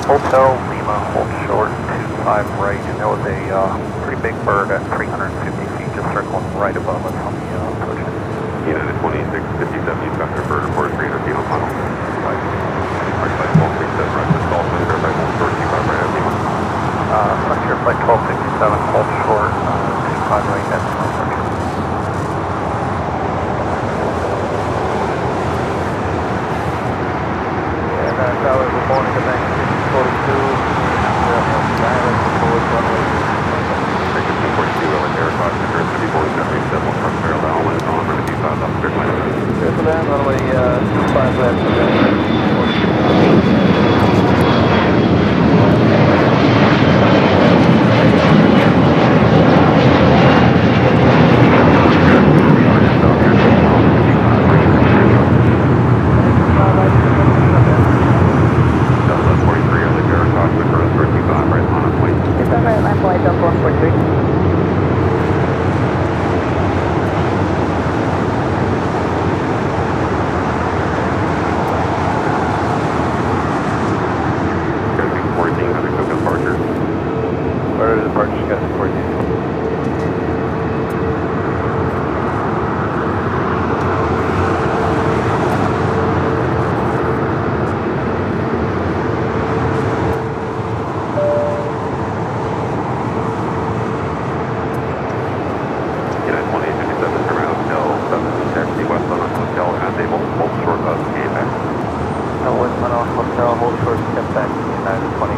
Hotel Lima, hold short, 25 right, and there was a pretty big bird at 350 feet just circling right above us on the approach. United 2657, you've got your bird reported 300 feet on final. Right side 1267, right to Dolphin, verify hold short, 25 right at Lima. Frontier flight 1267, hold short, 25 right at Lima, Frontier. Tower, good morning, good night, 42, Take 242, LAX Airport, Secure 3477, from parallel, and on runway 25 off clear line. Clear to land, runway 25 left,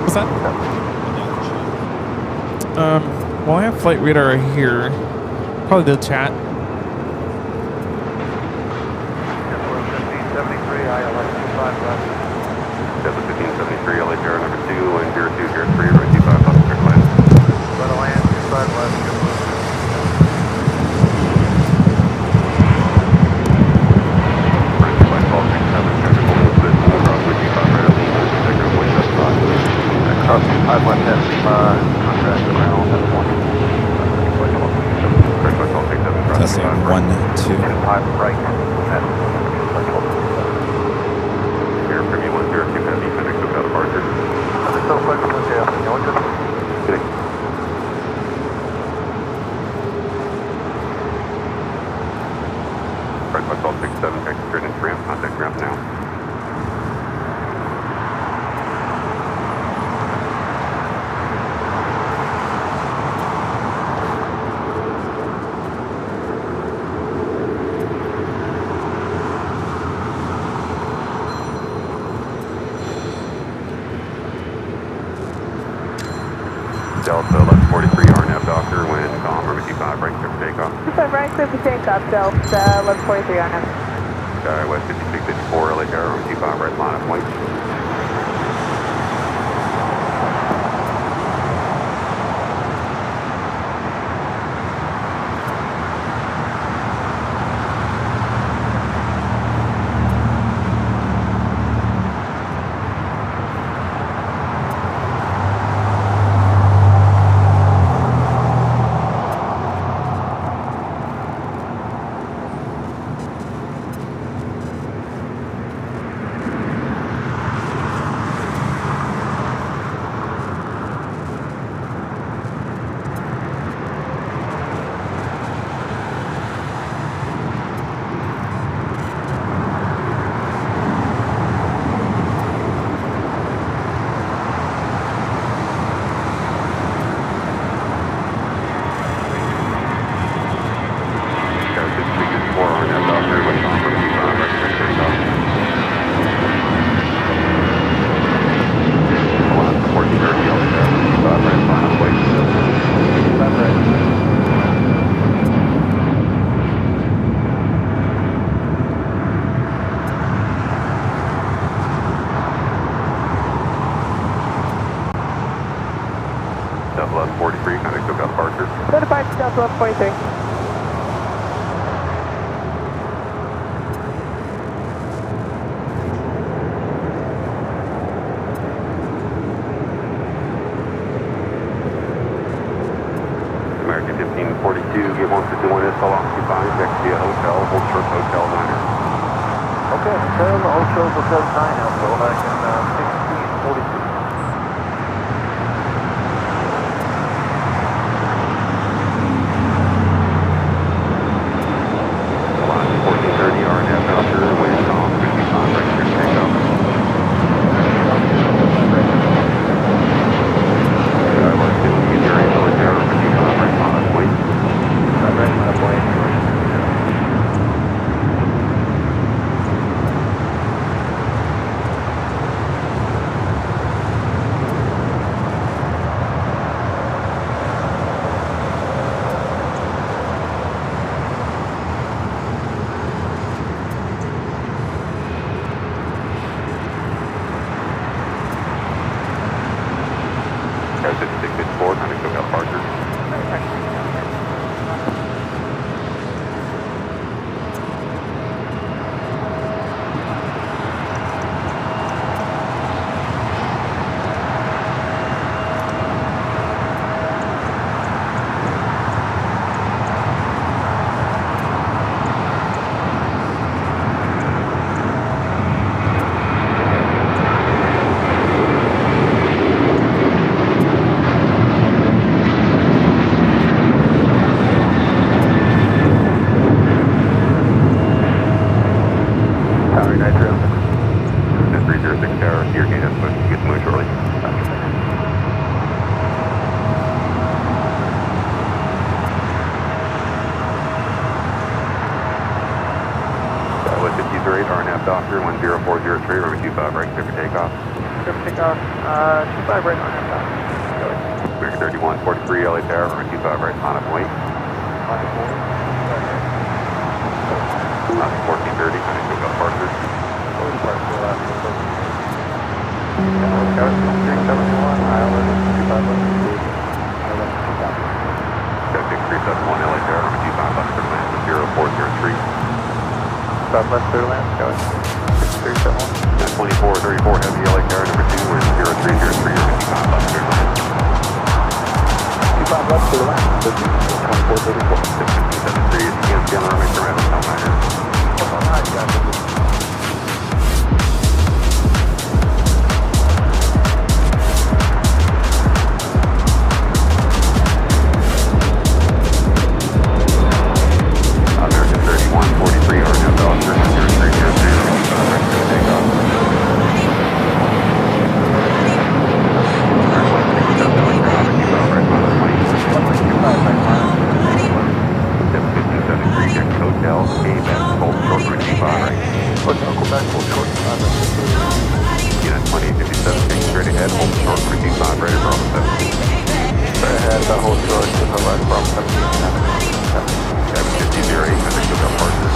What's that? Well, I have flight radar right here. Probably the chat. Airport 1573, ILS 25 left. Delta 1573, LA Sierra number 2, and 0203, right 25 off clear line. Let a land, 25 left, good move. French flight 1267, traffic holding position, across with 25 right at Lima, sector 175. Cross 25 left at Lima, contract ground at 1. Testing 1, 2. 25 right at Air Premium 102 Heavy, Phoenix Hotel departure. So flight from the jail, you know what Good. French flight 1267, taxi straight into ramp, contact ramp now. Delta 1143, RNAV doctor, when calm, runway 25 right, clear for takeoff. 25 right, clear for takeoff, Delta 1143 RNAV. Sky West 5654, LA Sierra, runway 25 right, line up white. Delta 1143, contact SoCal departure. Certified to Delta 1143. American 1542, get 151 is all occupied, next to a hotel, hold short hotel diner. Okay, Hotel Ocho Hotel 9, Alpha, back in 1642. at 306 tower, your gate has pushed, get to move shortly. With 53, RNAV Doctor, 10403, runway 25 right, clear for takeoff. Clear for takeoff. 25 right on that. American 3143, LA Tower, runway 25 right, on up wait. 1430, I think we've got Parker. Tower 371, Island 25 left. Got 6371, LA Tower, runway 25 left, clear land, 0403. 5 left, clear land, Tower 6371. 2434, heavy LA Tower, number 2, we're 0303, runway 25 left, clear land. 25 left, clear land, 2434. 6273, if you can't see on the runway, turn around and tell my name. American 3143, RNAV Doctor, 0303, right to takeoff. Hotel, A-Bed, hold short, right, 25 right. Hotel, Quebec, hold short, 25 right. Unit 2057, taking straight ahead, hold short, 25 right, Bravo 17. Straight ahead, hold short, 25 right, Bravo 17. Cabin 5008, I think we've got Parker.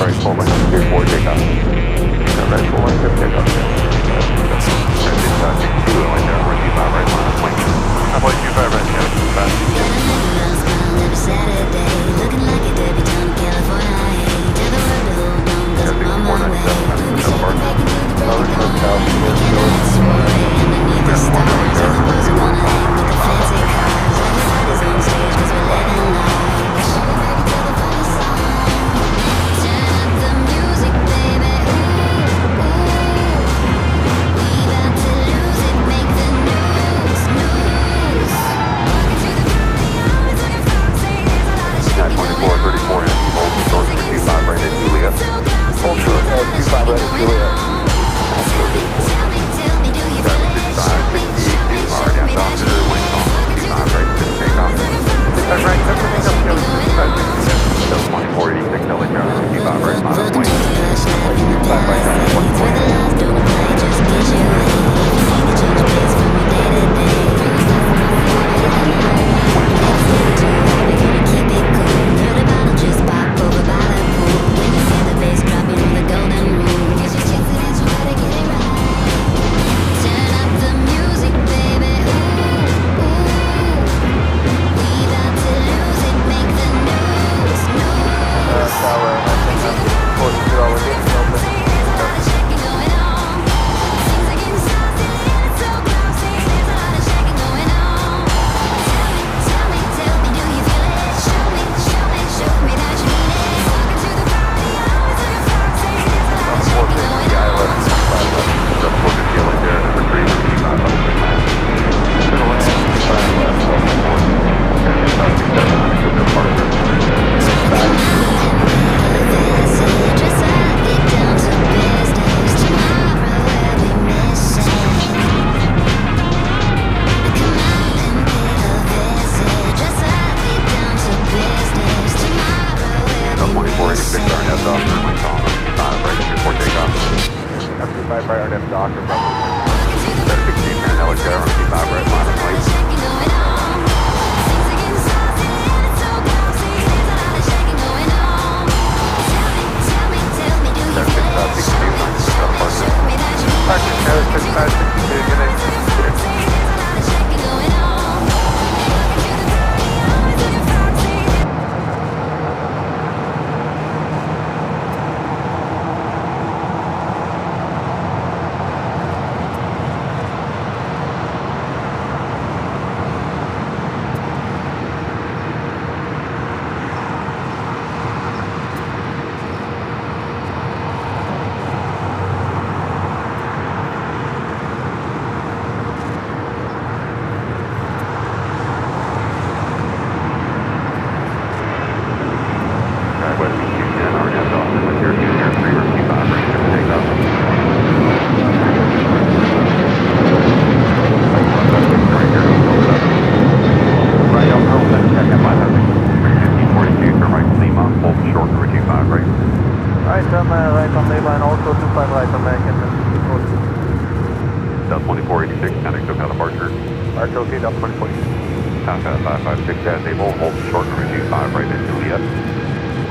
Right, full length, 4 takeoff. Right, full length. 25 right on them doctor. 1610 LAX Airline 25 right line of flight. Right on Airline, also 25 right on American. Delta 2486, anecdotes now departure. RTOC, Delta 2486. Delta 556 at Able, hold short, number 25 right at Juliet.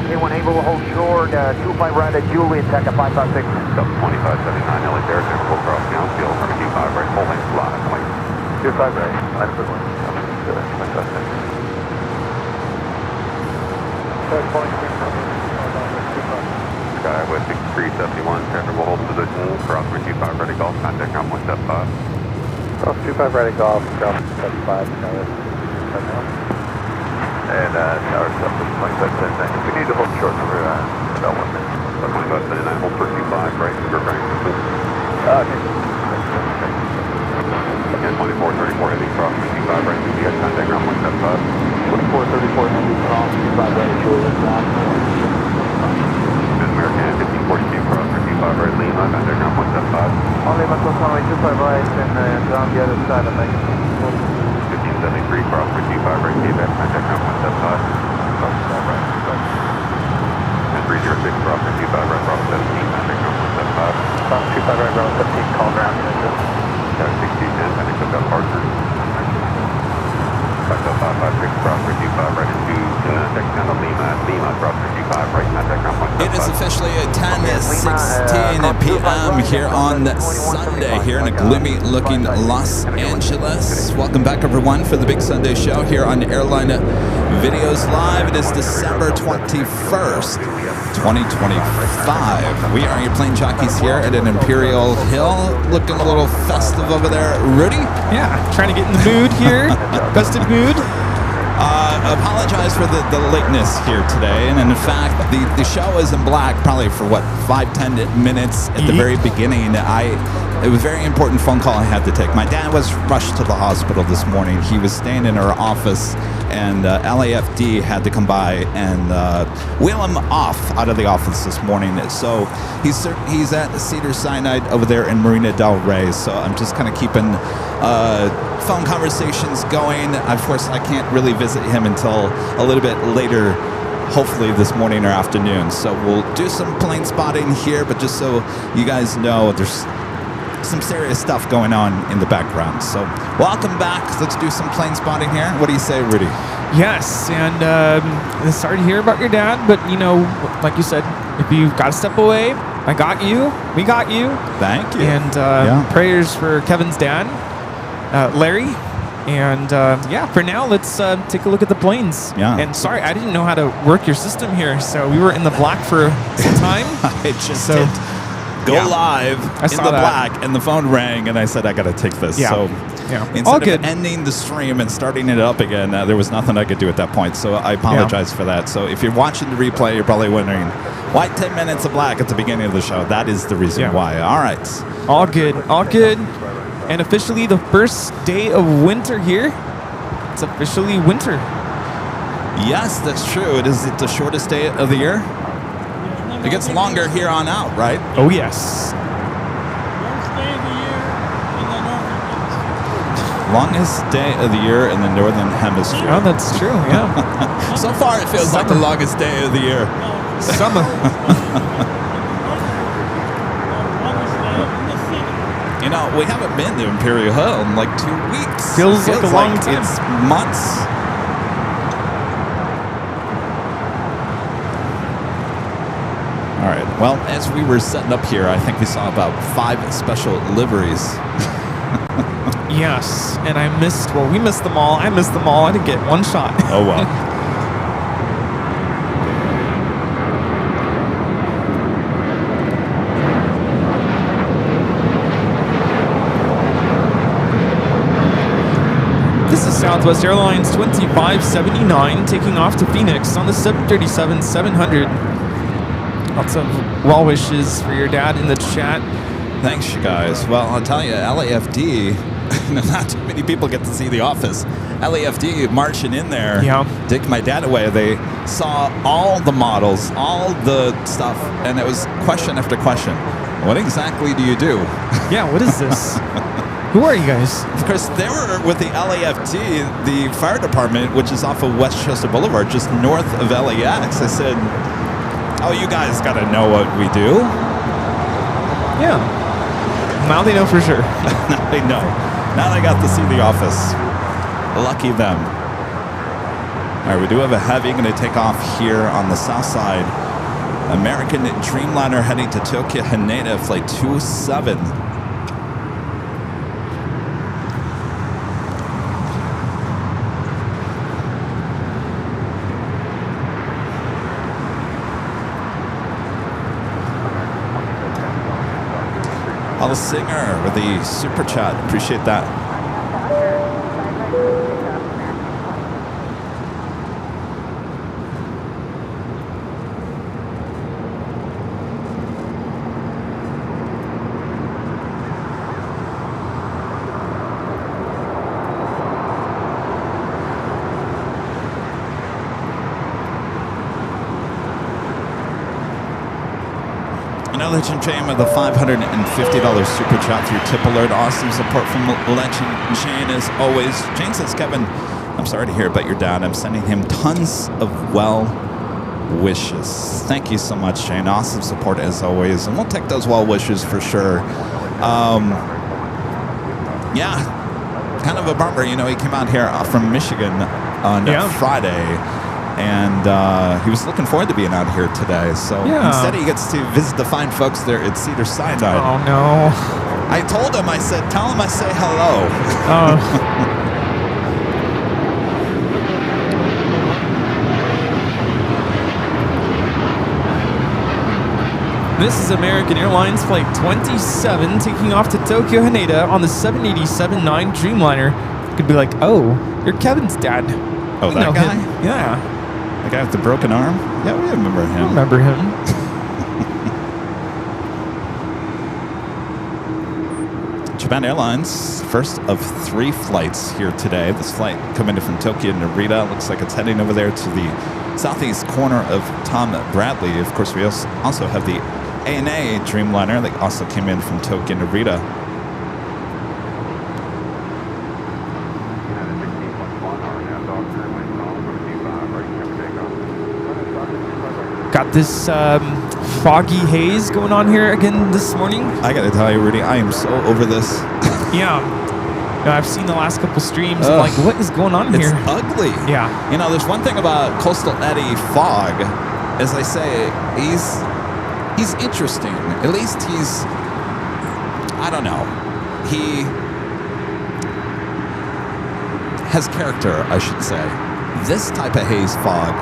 K1 Able will hold short, 25 right at Juliet, Taka 556. Delta 2579, LA Air, full cross down field, number 25 right, holding flat, point. 25 right, line of one. Skyway 6371, traffic will hold position, cross 25 ready golf, contact ground 175. Cross 25 ready golf, ground 75, Skyway. And tower stuff is 2579. We need to hold short number about 1 minute. 2579, hold for 25 right, you're right. Okay. And 2434 heavy, cross 25 right, you got contact ground 175. 2434 heavy, cross 25 ready, Juliet, ground 175. American 1542, cross 25 right, Lima, contact ground 175. On Lima, close runway 25 right, and ground the other side of Mexico. 1573, cross 25 right, Quebec, contact ground 175. Cross 25 right, and 306, cross 25 right, cross 17, contact ground 175. cross 25 right, ground 17, call ground unit. 6010, contact ground departure. Delta 556, cross 25 right into contact ground Lima, cross 25 right, contact ground 175. It is officially at 10:16 p.m. here on Sunday, here in a gloomy looking Los Angeles. Welcome back, everyone, for the Big Sunday Show here on Airline Videos Live. It is December 21st, 2025. We are your plane jockeys here at an Imperial Hill, looking a little festive over there. Rudy? Yeah, trying to get in the mood here. Festive mood. Apologize for the lateness here today, and in fact the show is in black probably for what 5-10 minutes at the very beginning. It was a very important phone call I had to take. My dad was rushed to the hospital this morning. He was staying in our office, and LAFD had to come by and wheel him off out of the office this morning. So he's at Cedar Sinai over there in Marina del Rey. So I'm just kind of keeping phone conversations going. Of course, I can't really visit him until a little bit later, hopefully this morning or afternoon. So we'll do some plane spotting here, but just so you guys know, there's some serious stuff going on in the background. So welcome back. Let's do some plane spotting here. What do you say, Rudy? Yes, and sorry to hear about your dad, but you know, like you said, if you've got to step away, I got you. We got you. Thank you. And prayers for Kevin's dad, Larry. And yeah, for now, let's take a look at the planes. Yeah. And sorry, I didn't know how to work your system here, so we were in the black for some time. I just did go live in the black, and the phone rang, and I said, I got to take this. Yeah. So Instead all good. Of ending the stream and starting it up again, there was nothing I could do at that point. So I apologize for that. So if you're watching the replay, you're probably wondering, why 10 minutes of black at the beginning of the show? That is the reason why. All right. All good. All good. And officially the first day of winter here. It's officially winter. Yes, that's true. It is the shortest day of the year. It gets longer here on out, right? Oh, yes. Longest day of the year in the Northern Hemisphere. Oh, that's true, yeah. So far, it feels like the longest day of the year. Summer. You know, we haven't been to Imperial Hill in like 2 weeks. Feels like a long time. It's months. All right. Well, as we were setting up here, I think we saw about 5 special liveries. Yes, and we missed them all. I missed them all. I didn't get one shot. Oh, well. This is Southwest Airlines 2579 taking off to Phoenix on the 737-700. Lots of well wishes for your dad in the chat. Thanks, you guys. Well, I'll tell you, LAFD, not too many people get to see the office. LAFD marching in there, take my dad away. They saw all the models, all the stuff, and it was question after question. What exactly do you do? Yeah, what is this? Who are you guys? Of course, they were with the LAFD, the fire department, which is off of Westchester Boulevard, just north of LAX. I said, oh, you guys got to know what we do. Yeah. Now they know for sure. Now they know. Now they got to see the office. Lucky them. All right, we do have a heavy going to take off here on the south side. American Dreamliner heading to Tokyo Haneda, flight 27. Paul Singer with the super chat. Appreciate that. Legend Jane with a $550 super chat through Tip Alert. Awesome support from Legend Jane as always. Jane says, Kevin, I'm sorry to hear about your dad. I'm sending him tons of well wishes. Thank you so much, Jane. Awesome support as always. And we'll take those well wishes for sure. Yeah, kind of a bummer. You know, he came out here from Michigan on Friday. And he was looking forward to being out here today. So instead he gets to visit the fine folks there at Cedar Sinai. Oh, no. I told him, I said, tell him I say hello. This is American Airlines Flight 27 taking off to Tokyo Haneda on the 787-9 Dreamliner. Could be like, oh, you're Kevin's dad. Oh, that guy? Him. Yeah. The guy with the broken arm? Yeah, we remember him. I remember him. Japan Airlines, first of 3 flights here today. This flight coming in from Tokyo to Narita. Looks like it's heading over there to the southeast corner of Tom Bradley. Of course, we also have the ANA Dreamliner that also came in from Tokyo to Narita. Got this foggy haze going on here again this morning. I got to tell you, Rudy, I am so over this. Yeah. I've seen the last couple streams. I'm like, what is going on here? It's ugly. Yeah. You know, there's one thing about Coastal Eddy fog. As I say, he's interesting. At least he's, I don't know. He has character, I should say. This type of haze fog,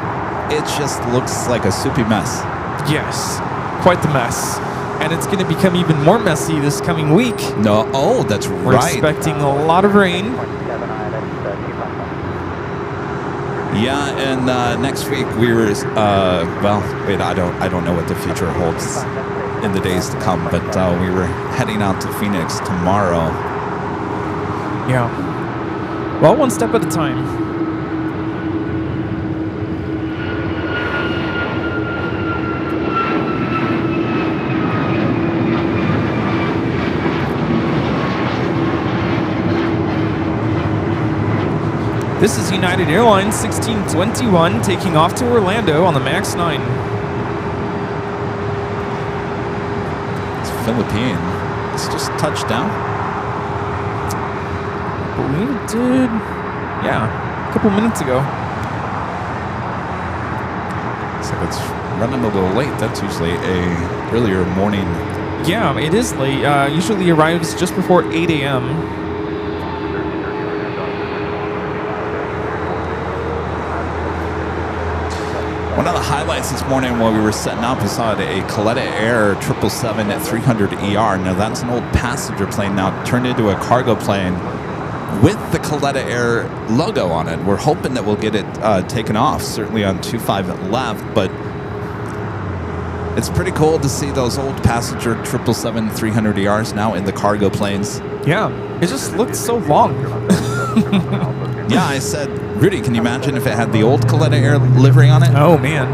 it just looks like a soupy mess. Yes, quite the mess. And it's going to become even more messy this coming week. No, oh, that's right. We're expecting a lot of rain. Yeah, and next week we were, well, wait, I don't know what the future holds in the days to come, but we were heading out to Phoenix tomorrow. Yeah. Well, one step at a time. This is United Airlines 1621 taking off to Orlando on the MAX 9. It's Philippine. It's just touchdown. believe it did. Yeah, a couple minutes ago. So it's running a little late. That's usually a earlier morning. Yeah, it is late. Usually arrives just before 8 a.m. One of the highlights this morning while we were setting up, we saw a Coletta Air 777 at 300 ER. Now that's an old passenger plane now turned into a cargo plane with the Coletta Air logo on it. We're hoping that we'll get it taken off, certainly on 25 left, but it's pretty cool to see those old passenger 777 300 ERs now in the cargo planes. Yeah, it just looked so long. Yeah, I said, Rudy, can you imagine if it had the old Coletta Air livery on it? Oh, man.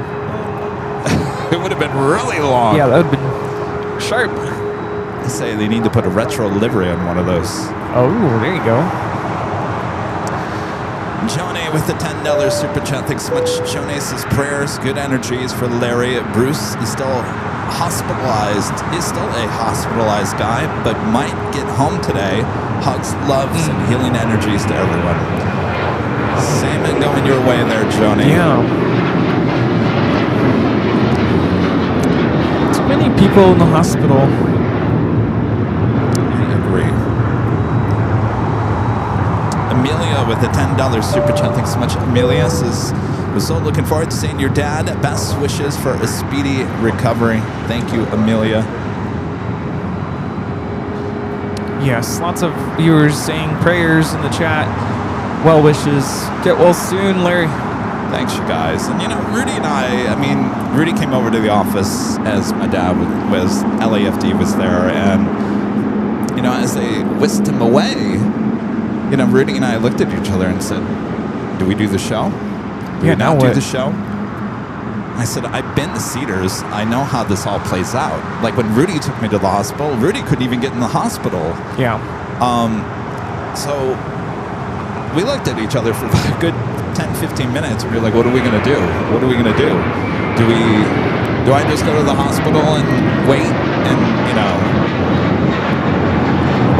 It would have been really long. Yeah, that would have been sharp. I say they need to put a retro livery on one of those. Oh, there you go. Johnny with the $10 super chat. Thanks so much. Johnny says prayers, good energies for Larry. Bruce is still hospitalized. He's still a hospitalized guy, but might get home today. Hugs, loves, and healing energies to everyone. Same and going your way there, Johnny. Yeah. Too many people in the hospital. I agree. Amelia with the $10 super chat. Thanks so much. Amelia says, we're so looking forward to seeing your dad. Best wishes for a speedy recovery. Thank you, Amelia. Yes, lots of viewers saying prayers in the chat. Well wishes. Get well soon, Larry. Thanks, you guys. And, you know, Rudy and I mean, Rudy came over to the office as my dad was, LAFD was there. And, you know, as they whisked him away, you know, Rudy and I looked at each other and said, do we do the show? Do we not do the show? I said, I've been to Cedars. I know how this all plays out. Like when Rudy took me to the hospital, Rudy couldn't even get in the hospital. Yeah. So we looked at each other for a good 10, 15 minutes. We were like, what are we going to do? What are we going to do? Do I just go to the hospital and wait and, you know,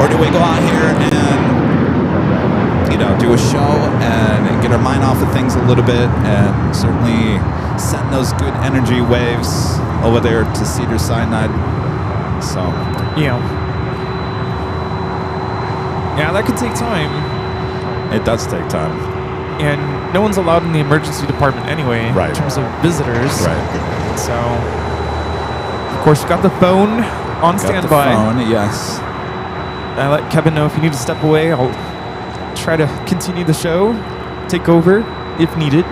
or do we go out here and, you know, do a show and get our mind off of things a little bit and certainly send those good energy waves over there to Cedar Sinai. So, yeah. Yeah, that could take time. It does take time. And no one's allowed in the emergency department anyway, Right. in terms of visitors. Right. So, of course, we've got the phone on standby. Got the phone, yes. I let Kevin know if you need to step away, I'll try to continue the show, take over if needed.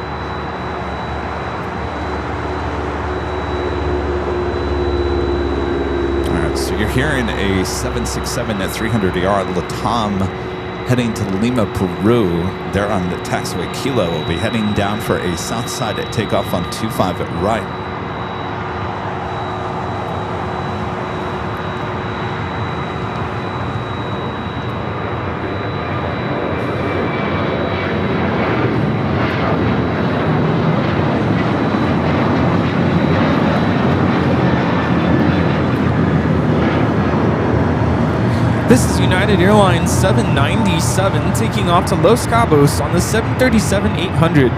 All right, so you're hearing a 767 at 300 ER Latam heading to Lima, Peru. They're on the taxiway Kilo. Will be heading down for a south side at takeoff on 25 at right. This is United Airlines 797 taking off to Los Cabos on the 737-800.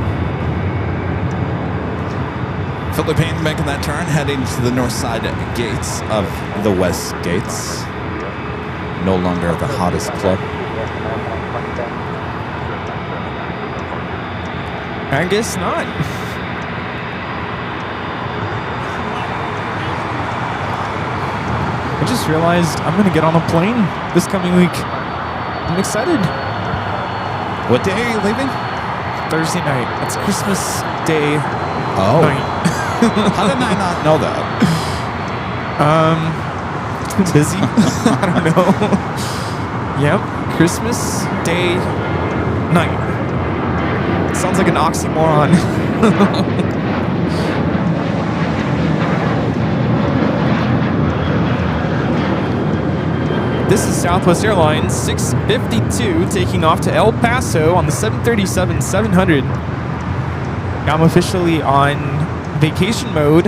Philippines making that turn, heading to the north side gates of the west gates. No longer the hottest club. I guess not. I just realized I'm going to get on a plane this coming week. I'm excited. What day are you leaving? Thursday night. It's Christmas Day night. How did I not know that? It's been busy. I don't know. Yep. Christmas Day night. Sounds like an oxymoron. This is Southwest Airlines 652 taking off to El Paso on the 737-700. I'm officially on vacation mode,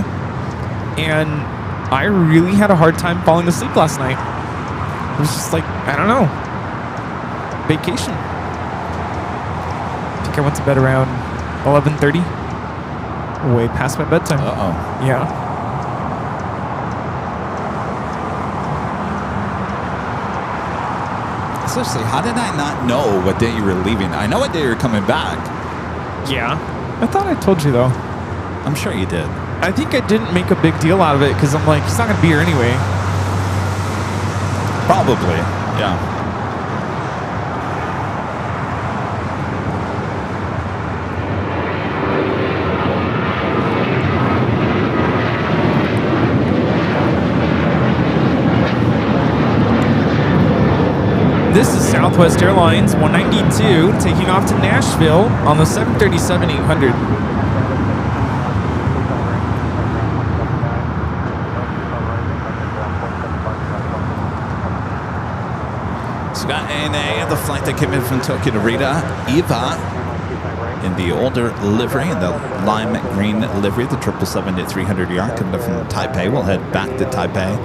and I really had a hard time falling asleep last night. It was just like, I don't know. Vacation. think I went to bed around 11:30. Way past my bedtime. Uh-oh. Yeah. Seriously, how did I not know what day you were leaving? I know what day you're coming back. Yeah. I thought I told you, though. I'm sure you did. I think I didn't make a big deal out of it because I'm like, he's not going to be here anyway. Probably, yeah. This is Southwest Airlines 192 taking off to Nashville on the 737-800. So we got ANA at the flight that came in from Tokyo to Rita. Eva in the older livery, in the lime green livery, the 777-300ER coming up from Taipei. We'll head back to Taipei.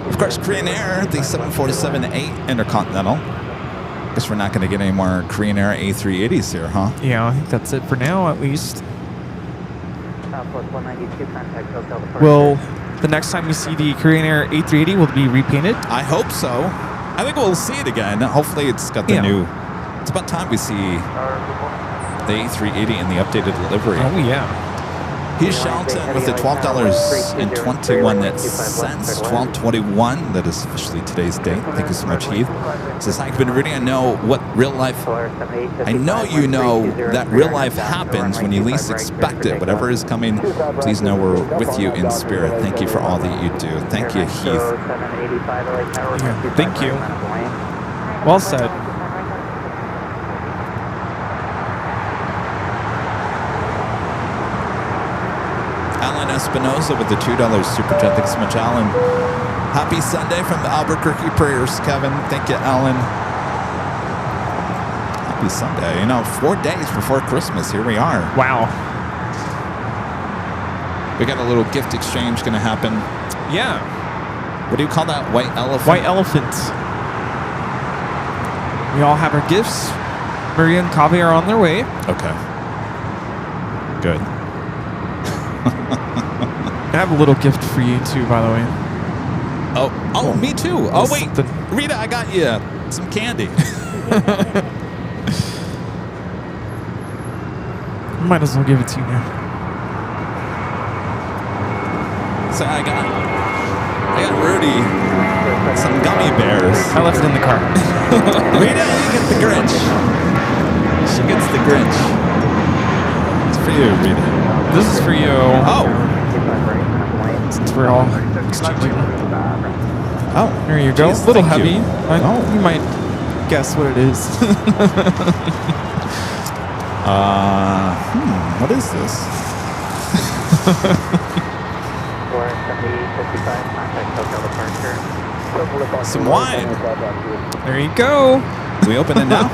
Of course, Korean Air, the 747-8 Intercontinental. Guess we're not going to get any more Korean Air A380s here, huh? Yeah, I think that's it for now, at least. Southwest 192, contact Hotel Departure. Will the next time we see the Korean Air A380 will it be repainted? I hope so. I think we'll see it again. Hopefully it's got the new... It's about time we see the A380 in the updated livery. Oh, yeah. He's Shelton with the $12.21. $12.21. That is officially today's date. Thank you so much, Heath. Says, hi, Rudy. I know what real life... I know you know that real life happens when you least expect it. Whatever is coming, please know we're with you in spirit. Thank you for all that you do. Thank you, Heath. Yeah, thank you. Well said. Alan Espinoza with the $2 super chat. Thanks so much, Alan. Happy Sunday from the Albuquerque prayers, Kevin. Thank you, Alan. Happy Sunday. You know, 4 days before Christmas. Here we are. Wow. We got a little gift exchange going to happen. Yeah. What do you call that? White elephant? White elephant. We all have our gifts. Maria and Kavi are on their way. Okay. Good. I have a little gift for you too, by the way. Oh, me too. Oh, wait. Rita, I got you some candy. Might as well give it to you now. So I got Rudy some gummy bears. I left it in the car. Rita, you get the Grinch. She gets the Grinch. It's for you, Rita. This is for you. Oh. Since we're all exchanging. Oh, there you go. Geez, a little thank heavy. you. You might guess what it is. What is this? Some wine. There you go. We open it now?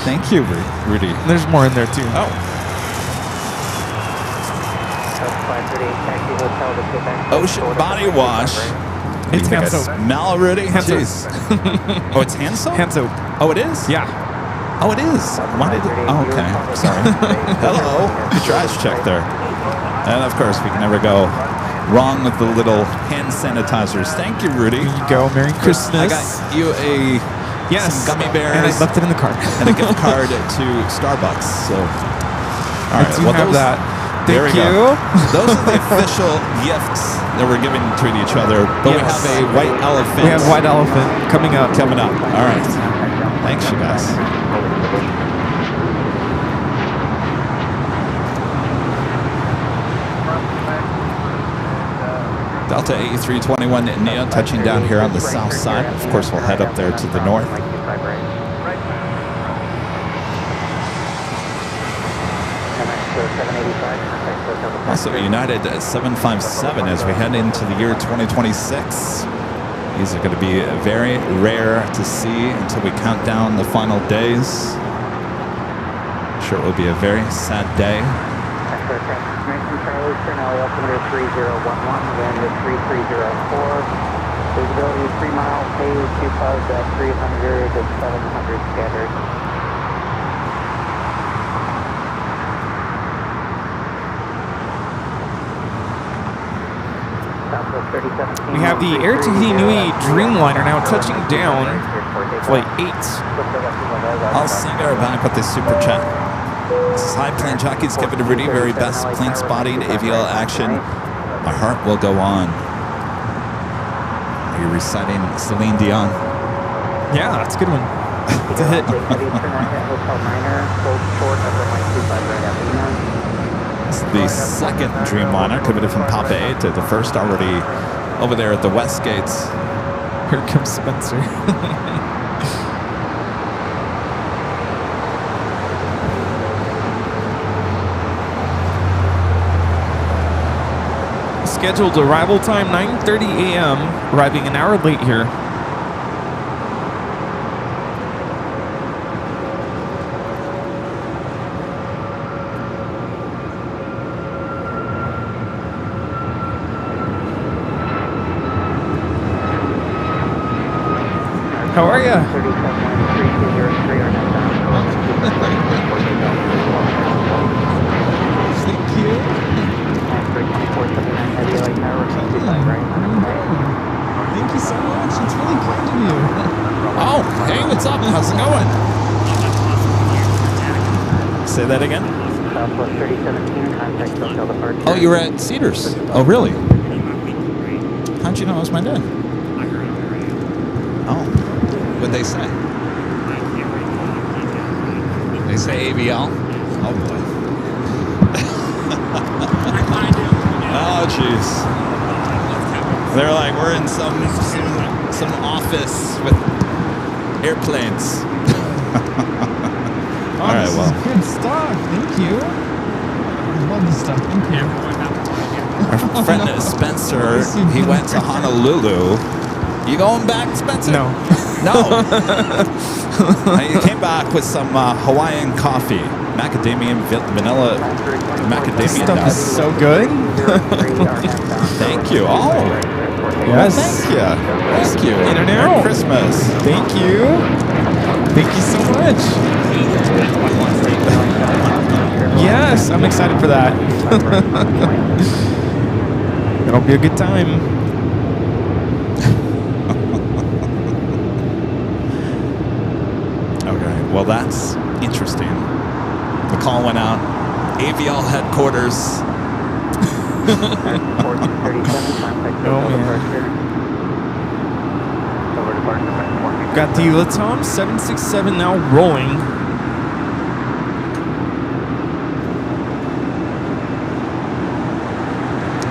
Thank you, Rudy. There's more in there too. Oh. Ocean body wash. It's hand soap. Smell, Rudy? Hand soap. Jeez. Oh, it's hand soap? Hand soap. Oh, it is? Yeah. Oh, it is. Why did it? Oh, okay. Sorry. Hello. Good trash check there. And of course, we can never go wrong with the little hand sanitizers. Thank you, Rudy. There you go. Merry Christmas. I got you some gummy bears. And I left it in the car. And a gift card to Starbucks. So, all right. I do have that. There we Thank you. go. Those are the official gifts that we're giving to each other. But we have a white elephant. We have white elephant coming up. All right. Thanks, you guys. Delta 8321 Neo touching down here on the south side. Of course, we'll head up there to the north. Also, United 757 as we head into the year 2026. These are going to be very rare to see until we count down the final days. I'm sure it will be a very sad day. Charlie, Charlie, altimeter 3011, wind at 3304. Visibility 3 miles, haze 2 clouds at 300 and 700 scattered. We have the Air Tahiti Nui Dreamliner now touching down, flight 8. I'll Singer back with the super chat. Side plane jockeys give it a really very best plane spotting, AVL action. My heart will go on. Are you reciting Celine Dion? Yeah, that's a good one. It's a hit. It's the second Dreamliner committed from Papa 8 to the first already over there at the West Gates. Here comes Spencer. Scheduled arrival time 9:30 a.m. Arriving an hour late here. How are ya? Thank you. Thank you so much. It's really kind of you. Oh, hey, what's up? How's it going? Say that again? Oh, you were at Cedars. Oh, really? How'd you know it was my dad? Oh, what'd they say? They say AVL? Oh, boy. Oh, jeez. They're like, we're in some office with airplanes. All right, well. Good stuff. Thank you. I love this stuff. Thank you. Our friend Spencer, he went to Honolulu. You going back, Spencer? No. No. He came back with some Hawaiian coffee. Macadamia vanilla macadamia This stuff nuts. is so good. Thank you. Oh. Yes. Thank you. Thank you. In and Merry out. Christmas. Thank you. Thank you so much. Yes, I'm excited for that. It'll be a good time. Okay, well that's interesting. The call went out. AVL headquarters. Got the Latam 767 now rolling.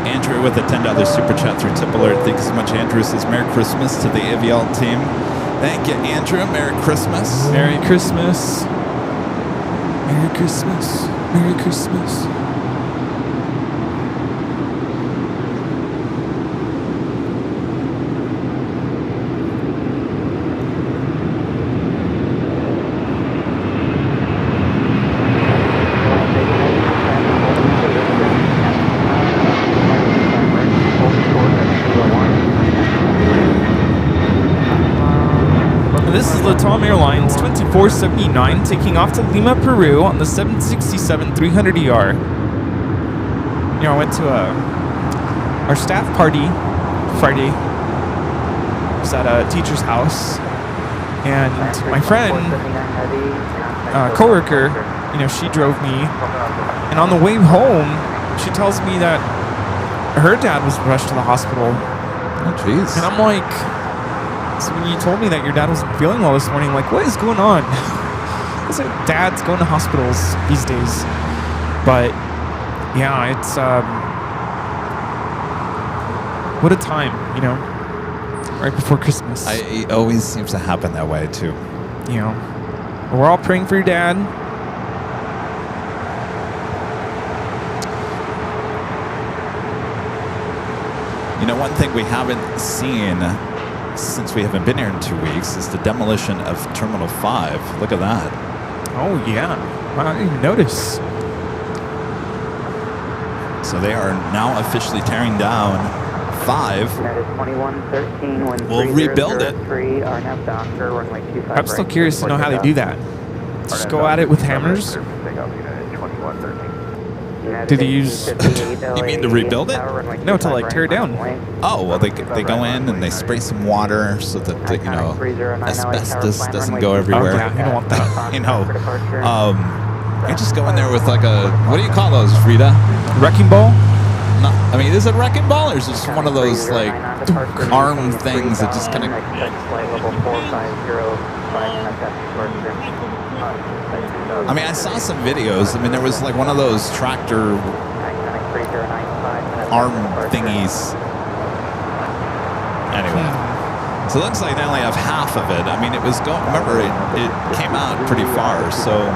Andrew with a $10 super chat through Tip Alert. Thanks so much, Andrew. Says Merry Christmas to the AVL team. Thank you, Andrew. Merry Christmas. Merry Christmas. Merry Christmas. Merry Christmas. This is Latam Airlines 2479 taking off to Lima, Peru on the 767-300ER. You know, I went to our staff party Friday. It was at a teacher's house, and my friend, coworker, you know, she drove me, and on the way home, she tells me that her dad was rushed to the hospital. Oh, jeez. And I'm like, so when you told me that your dad wasn't feeling well this morning, I'm like, what is going on? I said, dads going to hospitals these days. But yeah, it's what a time, you know, right before Christmas. It always seems to happen that way too. You know, we're all praying for your dad. You know, one thing we haven't seen since we haven't been here in 2 weeks is the demolition of Terminal 5. Look at that. Oh yeah, I didn't even notice. So they are now officially tearing down 5. We'll rebuild it. I'm still curious to know how they do that. Just go at it with hammers. Did he use? You mean to rebuild it? No, to like tear it down. Oh, well, they go in and they spray some water so that the, asbestos doesn't go everywhere. Oh, yeah, you don't want that. You just go in there with like a, what do you call those, Rita? Wrecking ball? No, I mean, is it a wrecking ball or is it just one of those like arm things that just kind of? I mean, I saw some videos. I mean, there was like one of those tractor arm thingies. Anyway, so it looks like they only have half of it. I mean, it was going. Remember, it came out pretty far, so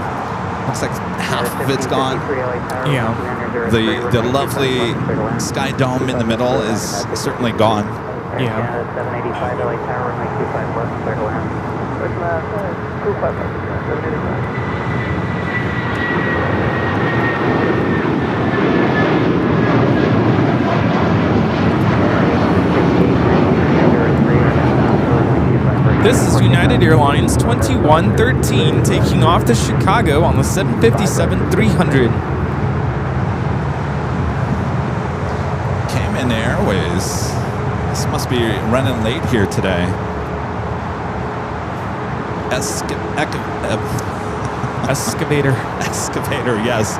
looks like half of it's gone. Yeah. The lovely sky dome in the middle is certainly gone. Yeah. 785 LA Tower, runway 25 left, clear to land. 25 left, This is United Airlines 2113 taking off to Chicago on the 757-300. Cayman Airways. This must be running late here today. Excavator. Excavator, yes.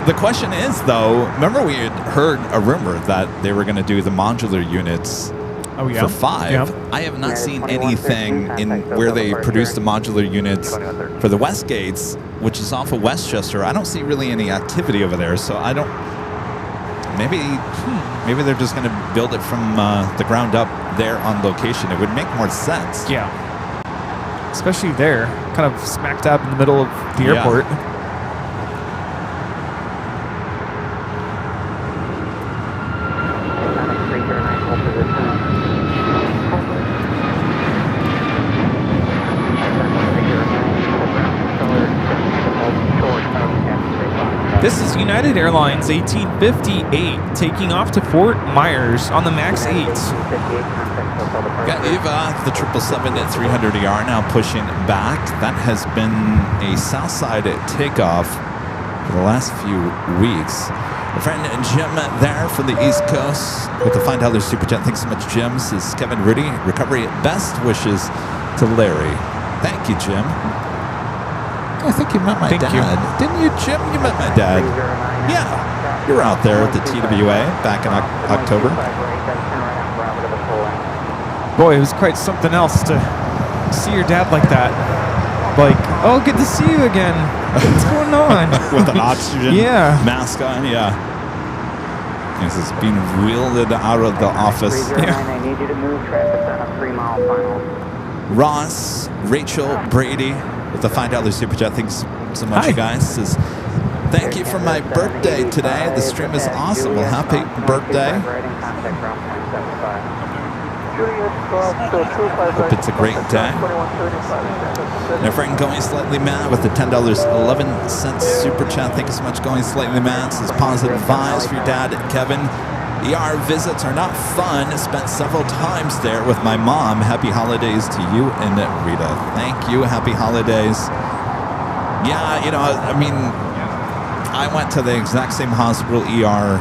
The question is, though, remember we had heard a rumor that they were going to do the modular units for 5. Yeah. I have not seen anything in where they produce the modular units for the West Gates, which is off of Westchester. I don't see really any activity over there, so I don't. Maybe they're just going to build it from the ground up there on location. It would make more sense. Yeah. Especially there, kind of smack dab in the middle of the airport. This is United Airlines 1858 taking off to Fort Myers on the MAX 8. Got Eva, the 777-300ER now pushing back. That has been a Southside takeoff for the last few weeks. My friend Jim there from the East Coast with the $5 Super Chat. Thanks so much, Jim. Says Kevin Rudy. Recovery best wishes to Larry. Thank you, Jim. I think you met my dad. Didn't you, Jim? You met my dad. Yeah. You were out there at the TWA back in October. Boy, it was quite something else to see your dad like that. Like, oh, good to see you again. What's going on? With an oxygen mask on, This is being wheeled out of the office. I need you to move traffic on a 3-mile final. Ross, Rachel, Brady with the $5 Super Chat. Thanks so much, you guys. Says, thank you for my birthday today. The stream is awesome. Well, happy birthday. Hope it's a great day. And our friend Going Slightly Mad with the $10.11 Super Chat. Thank you so much, Going Slightly Mad. Says positive vibes for your dad, Kevin. ER visits are not fun. Spent several times there with my mom. Happy holidays to you and Rita. Thank you. Happy holidays. Yeah, I mean, I went to the exact same hospital ER,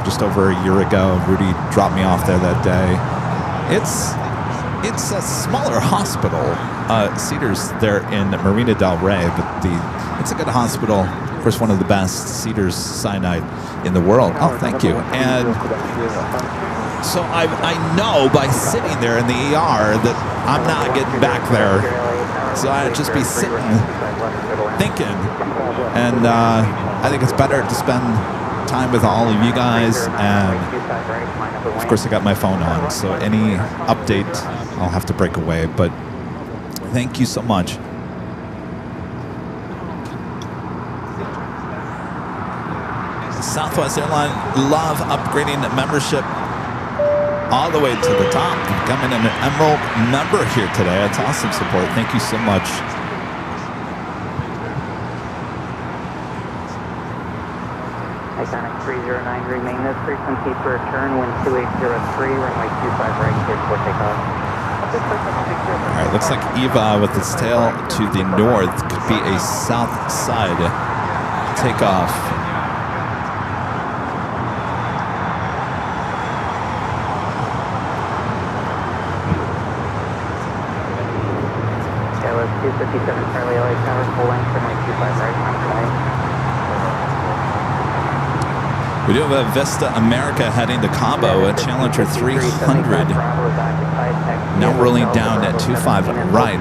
just over a year ago. Rudy dropped me off there that day. It's a smaller hospital. Cedars there in Marina Del Rey, but it's a good hospital. Of course, one of the best, Cedars Sinai in the world. Oh, thank you. And so I know by sitting there in the ER that I'm not getting back there. So I'd just be sitting, thinking. And I think it's better to spend time with all of you guys. And of course, I got my phone on. So any update, I'll have to break away. But thank you so much. Southwest Airline love upgrading membership all the way to the top. Becoming an Emerald member here today. That's awesome support. Thank you so much. Iconic 309, remain this frequency for return, wind 2803, runway 25 right, clear for takeoff. All right, looks like Eva with its tail to the north could be a south side takeoff. Yeah, let's 257 Charlie LA Tower, full length, runway 25 right, We do have a Vista America heading to Cabo at Challenger 300. Now rolling down at 25 right.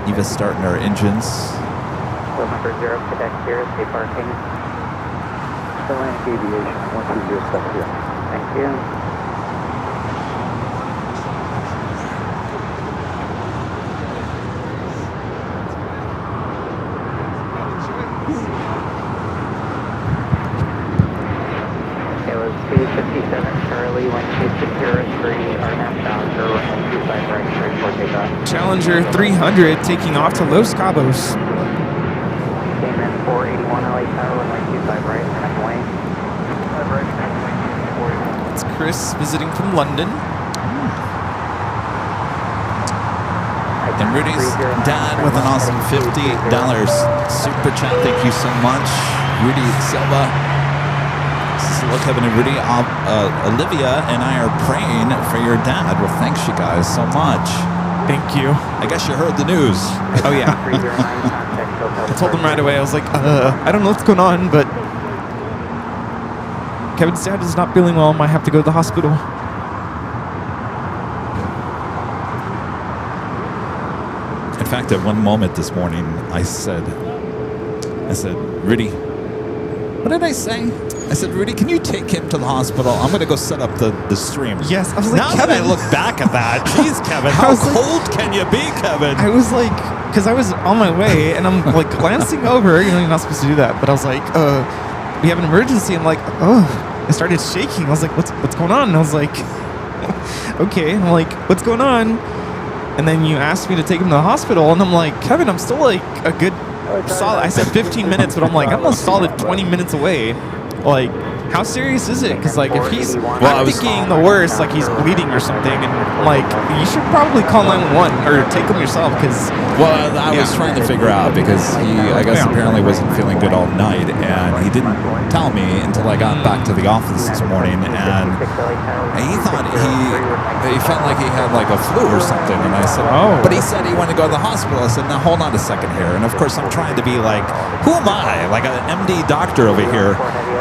Eva starting our engines. Number 0, Quebec here, stay parking. LAX Aviation, 120 here. Thank you. Okay, let's 257 Charlie, 1203, RNAV bound, 025 right, straight for takeoff. Challenger 300 taking off to Los Cabos. Cayman 481 LA Tower, 125 right, connect away. It's Chris visiting from London. And Rudy's dad with an awesome $50 super chat. Thank you so much, Rudy Silva. Hello, Kevin and Rudy. Olivia and I are praying for your dad. Well, thanks you guys so much. Thank you. I guess you heard the news. Oh yeah. I told him right away. I was like, I don't know what's going on, but Kevin's dad is not feeling well. Might have to go to the hospital. In fact, at one moment this morning, I said, Rudy, what did I say? I said, Rudy, can you take him to the hospital? I'm going to go set up the stream. Yes, I was like, now Kevin. that I look back at that, jeez, Kevin, how cold can you be, Kevin? I was like, because I was on my way and I'm like glancing over. You know, you're not supposed to do that, but I was like, we have an emergency. I'm like, oh, I started shaking. I was like, what's going on? And I was like, okay. And I'm like, what's going on? And then you asked me to take him to the hospital, and I'm like, Kevin, I'm still like a good solid. I said 15 minutes, but I'm like, I'm a solid 20 minutes away. Like, how serious is it? Because like, if he's, I'm thinking the worst, like he's bleeding or something, and like, you should probably call 911 or take him yourself. Because I was trying to figure out because he, I guess, apparently wasn't feeling good all night, and he didn't tell me until I got back to the office this morning, and he thought he felt like he had like a flu or something, and I said, oh, but he said he wanted to go to the hospital. I said, now hold on a second here, and of course I'm trying to be like, who am I? Like an MD doctor over here.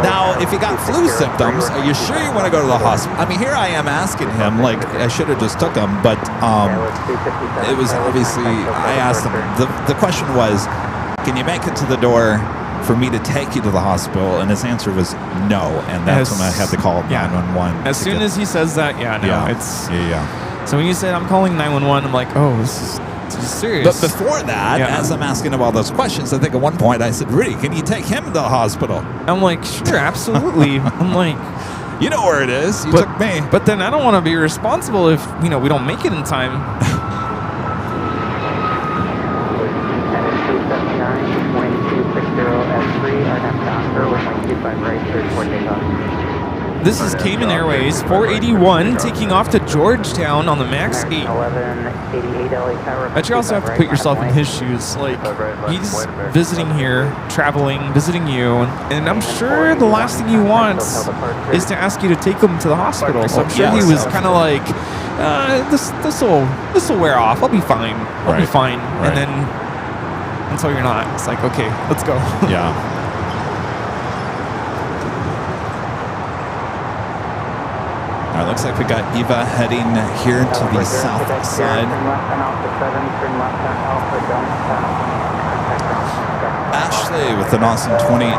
Now, if you got flu symptoms, are you sure you want to go to the hospital? I mean, here I am asking him, like, I should have just took him, but it was obviously, I asked him, the question was, can you make it to the door for me to take you to the hospital? And his answer was no, and that's when I had to call 911. As soon as he says that, it's... Yeah. So when you said I'm calling 911, I'm like, oh, this is serious. But before that, as I'm asking him all those questions, I think at one point I said, Rudy, can you take him to the hospital? I'm like, sure, absolutely. I'm like, you know where it is. You took me. But then I don't want to be responsible if, we don't make it in time. This is Cayman Airways 481 taking off to Georgetown on the MAX 8. But you also have to put yourself in his shoes. Like, he's visiting here, traveling, visiting you, and I'm sure the last thing he wants is to ask you to take him to the hospital. So I'm sure he was kind of like, this will wear off. I'll be fine. I'll be fine. Right. And then until you're not, it's like, okay, let's go. Yeah. All right, looks like we got Eva heading here to the south side. Ashley with an awesome $20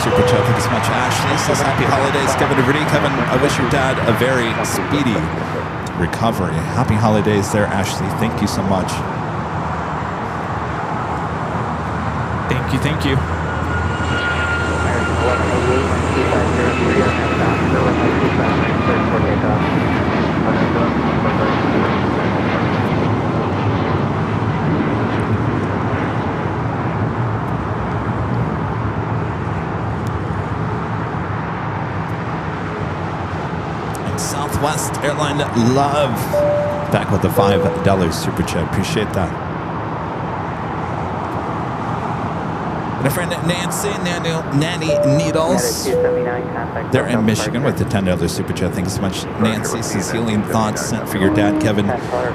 super chat. Thank you so much, Ashley. Says happy holidays, Kevin and Rudy. Kevin, I wish your dad a very speedy recovery. Happy holidays there, Ashley. Thank you so much. Thank you. West Airline Love. Back with the $5 super chat. Appreciate that. My friend Nancy, Nanny Needles. They're in Michigan with the $10 super chat. Thanks so much. Nancy says healing thoughts sent for your dad, Kevin.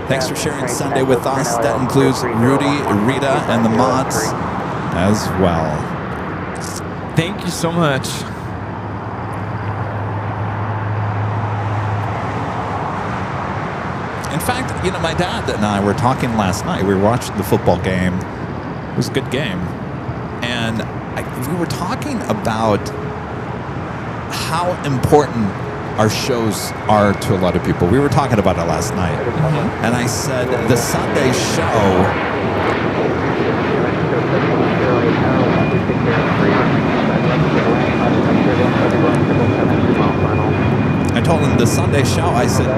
Thanks for sharing Sunday with us. That includes Rudy, Rita, and the mods as well. Thank you so much. In fact, you know, my dad and I were talking last night. We were watching the football game. It was a good game. And we were talking about how important our shows are to a lot of people. We were talking about it last night. And I said, the Sunday show... I told him the Sunday show, I said,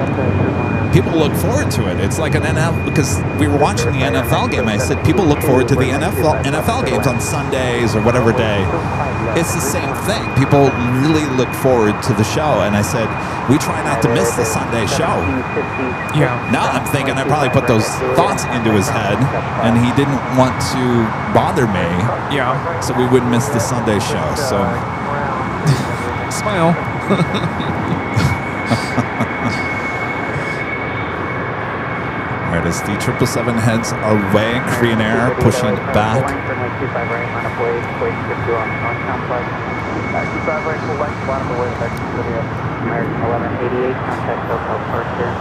people look forward to it. It's like an NFL, because we were watching the NFL game. I said, people look forward to the NFL games on Sundays or whatever day. It's the same thing. People really look forward to the show. And I said, we try not to miss the Sunday show. Yeah. Now I'm thinking I probably put those thoughts into his head, and he didn't want to bother me. Yeah. So we wouldn't miss the Sunday show. So Smile. Alright, as the 777 heads away, Korean Air pushing back. American 1188, contact SoCal departure.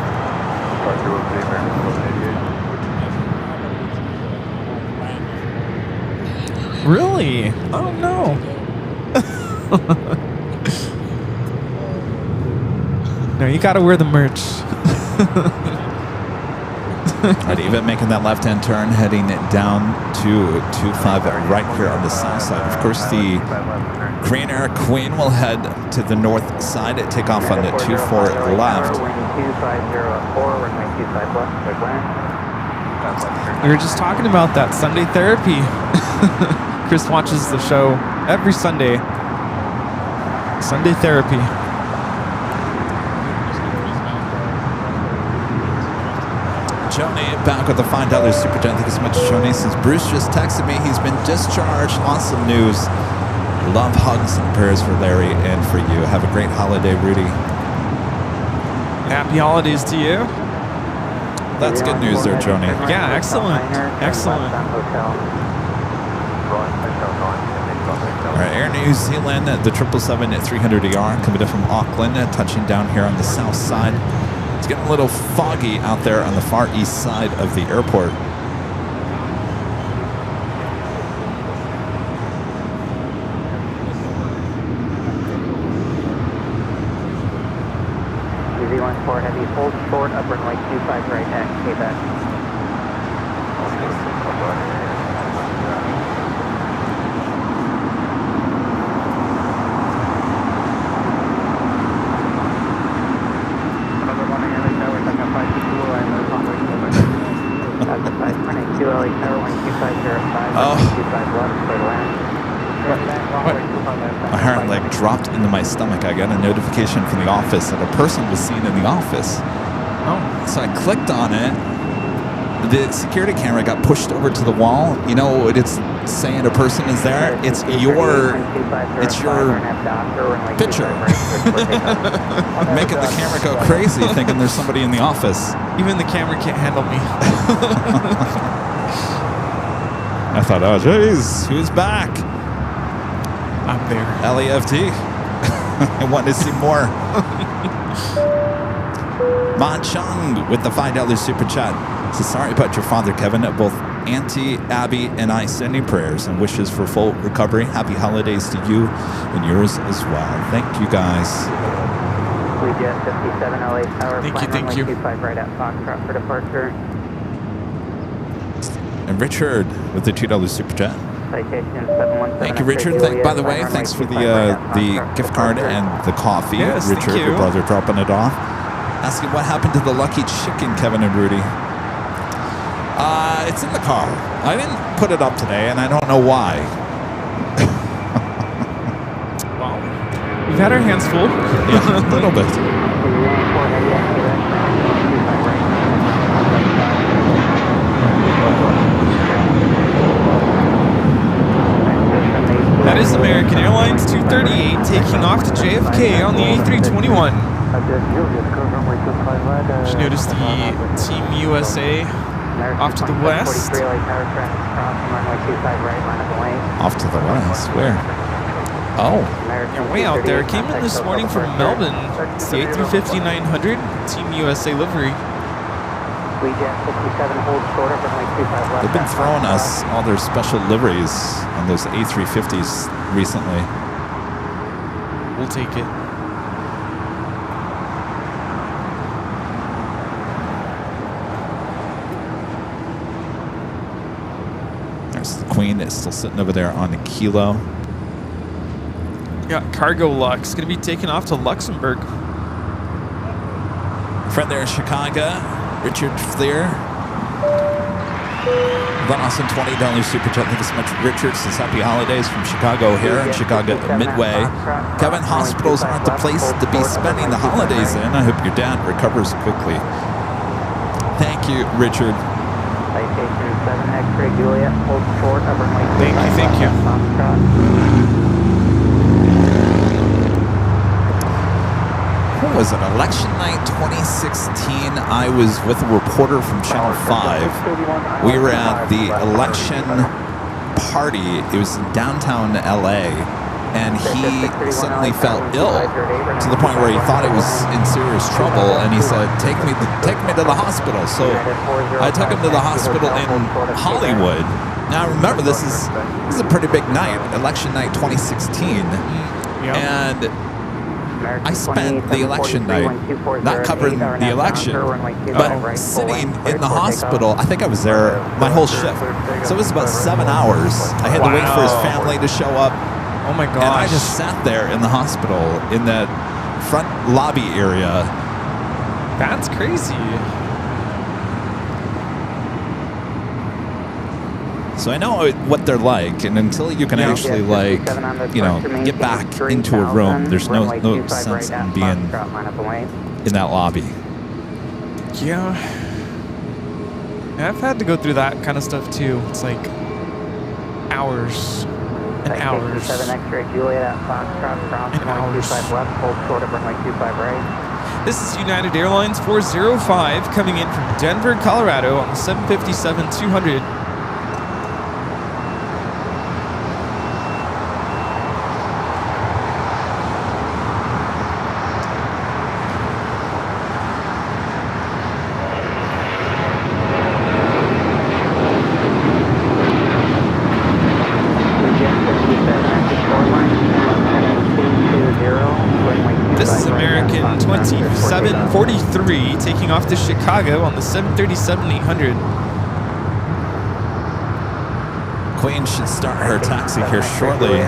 Really? Oh no. No, you gotta wear the merch. Right, even making that left-hand turn, heading down to 25 right here on the south side. Of course, the Korean Air Queen will head to the north side, take off on the 24 left. We were just talking about that Sunday therapy. Chris watches the show every Sunday. Sunday therapy. Joni back with the $5 super chat. Thank you so much, Joni. Since Bruce just texted me, he's been discharged. Awesome news. Love, hugs, and prayers for Larry and for you. Have a great holiday, Rudy. Happy holidays to you. That's good news there, Joni. Yeah, excellent. Excellent. All right, Air New Zealand, the 777 at 300ER coming in from Auckland, touching down here on the south side. It's getting a little foggy out there on the far east side of the airport. Z14 heavy, hold short, up runway 25 right at Quebec. My heart like dropped into my stomach. I got a notification from the office that a person was seen in the office. Oh. So I clicked on it. The security camera got pushed over to the wall. You know, it's saying a person is there. It's your picture. Making the camera go crazy, thinking there's somebody in the office. Even the camera can't handle me. I thought, oh, geez, who's back? I'm there. LAFT. I want to see more. Ma Chung with the $5 super chat. So sorry about your father, Kevin. Both Auntie Abby and I sending prayers and wishes for full recovery. Happy holidays to you and yours as well. Thank you, guys. WeJet 57 LA Tower. Thank you. 25 right at Foxtrot for departure. And Richard with the $2 super chat. Citation 717. Thank you, Richard. By the way, thanks for the gift card and the coffee. Yes, Richard, thank you. your brother, dropping it off. Asking what happened to the lucky chicken, Kevin and Rudy. It's in the car. I didn't put it up today, and I don't know why. Well, we've had our hands full. Yeah, a little bit. That is American Airlines 238 taking off to JFK on the A321. Just noticed the Team USA off to the west. Off to the west? Where? Oh. Yeah, way out there. Came in this morning from Melbourne. It's the A350-900 Team USA livery. They've been throwing us all their special liveries on those A350s recently. We'll take it. There's the Queen that's still sitting over there on a kilo. Got Cargo Lux. Going to be taken off to Luxembourg. Friend there in Chicago, Richard Fleer. Von Austin, $20 super chat. Thank you so much, Richard. Says happy holidays from Chicago here in Chicago Midway. Kevin, hospitals aren't the place to be spending the holidays in. I hope your dad recovers quickly. Thank you, Richard. Thank you. What was it? Election night 2016. I was with a reporter from Channel 5. We were at the election party. It was in downtown LA. And he suddenly felt ill to the point where he thought he was in serious trouble. And he said, take me to the hospital. So I took him to the hospital in Hollywood. Now remember, this is a pretty big night, election night 2016. And I spent the election night not covering the election, but sitting in the hospital. I think I was there my whole shift. So it was about 7 hours. I had to wait for his family to show up. Oh my gosh. And I just sat there in the hospital in that front lobby area. That's crazy. So I know what they're like, and until you can actually, like, you know, get back into a room, there's no sense in being in that lobby. Yeah. I've had to go through that kind of stuff too. It's like hours and hours and hours. This is United Airlines 405 coming in from Denver, Colorado on the 757-200. This is American 2743 taking off to Chicago on the 737-800. Queen should start her taxi here shortly.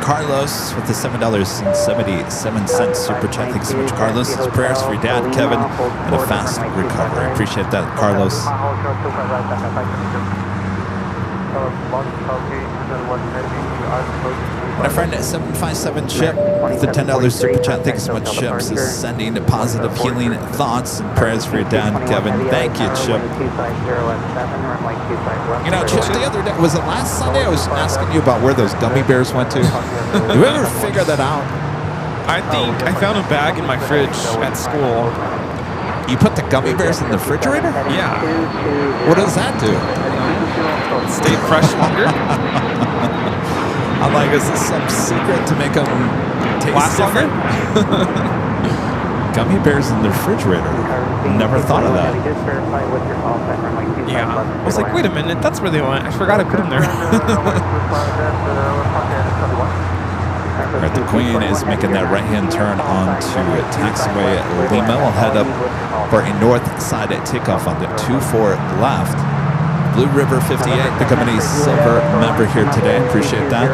Carlos with the $7.77 super chat. Thanks so much, Carlos. It's prayers for your dad, Kevin, and a fast recovery. Appreciate that, Carlos. My friend at 757 Chip with the $10 super chat. Thanks so much, Chip. Is sending positive healing thoughts and prayers for your dad, Kevin. Thank you, Chip. You know, Chip, the other day, was it last Sunday? I was asking you about where those gummy bears went to. Did you ever figure that out? I think I found a bag in my fridge at school. You put the gummy bears in the refrigerator? Yeah. What does that do? Stay fresh longer. I'm like, is this some secret to make them taste Last different? Gummy bears in the refrigerator. Never thought of that. Yeah. I was like, wait a minute, that's where they went. I forgot I put them there. Right, the Queen is making that right-hand turn onto taxiway at Lima. We'll head up for a north side at takeoff on the 24 left. Blue River 58 becoming a silver member here today. Appreciate that.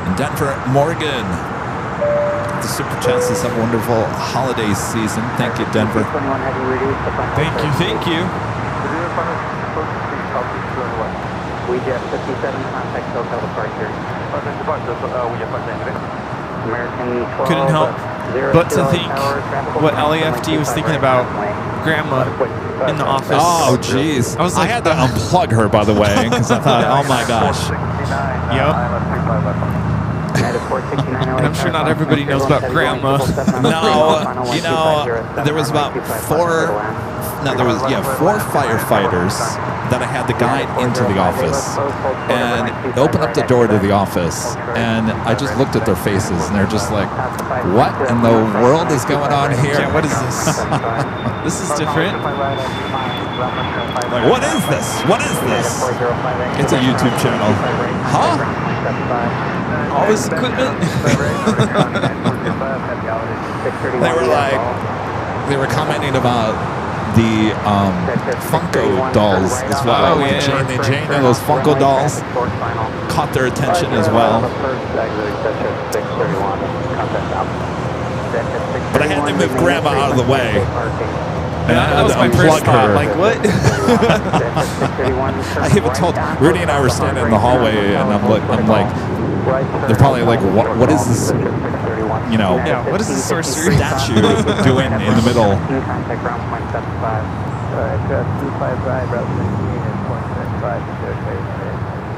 In Denver, Morgan. The super chats is a wonderful holiday season. Thank you, Denver. Thank you. We jet 57 contact hotel departure. American 12, couldn't help but to think what LAFD was LAFD thinking about Grandma in the office. Oh, jeez. I was like, I had to unplug her, by the way, because I thought, oh my gosh. Yep. And I'm sure not everybody knows about Grandma. No, you know, there was about four firefighters that I had to guide into the office and open up the door to the office. And I just looked at their faces and they're just like, what in the world is going on here? Yeah, what is this? This is different. Like, what is this? What is this? It's a YouTube channel. Huh? All this equipment? They were commenting about the Funko dolls as well. Oh, yeah. Jane and those Funko dolls caught their attention as well. But I had to move Grandma out of the way. And I That had was to my first unplug thought. her. Like, what? I even told Rudy and I were standing in the hallway, and I'm like, they're probably like, what is this? You know, Yeah, what is this sorcery? statue doing in the middle?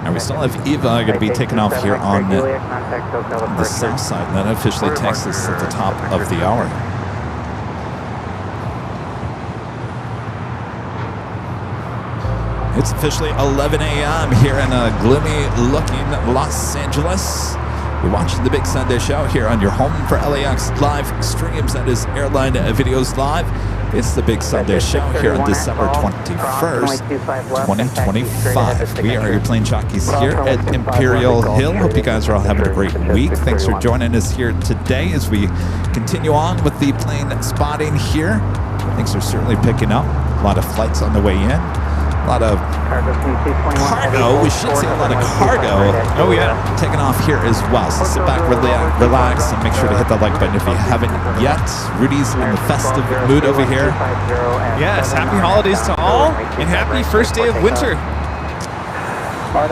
And we still have Eva going to be taking off here on the south side, and that officially takes us at the top of the hour. It's officially 11 a.m. here in a gloomy-looking Los Angeles. You're watching the Big Sunday Show here on your home for LAX live streams. That is Airline Videos Live. It's the Big Sunday Show here on December 21st, 2025. We are your plane jockeys here at Imperial Hill. Hope you guys are all having a great week. Thanks for joining us here today as we continue on with the plane spotting here. Things are certainly picking up. A lot of flights on the way in. A lot of cargo. We should see a lot of cargo. Oh, yeah. Taking off here as well. So sit back, relax, and make sure to hit that like button if you haven't yet. Rudy's in the festive mood over here. Yes, happy holidays to all, and happy first day of winter. Right.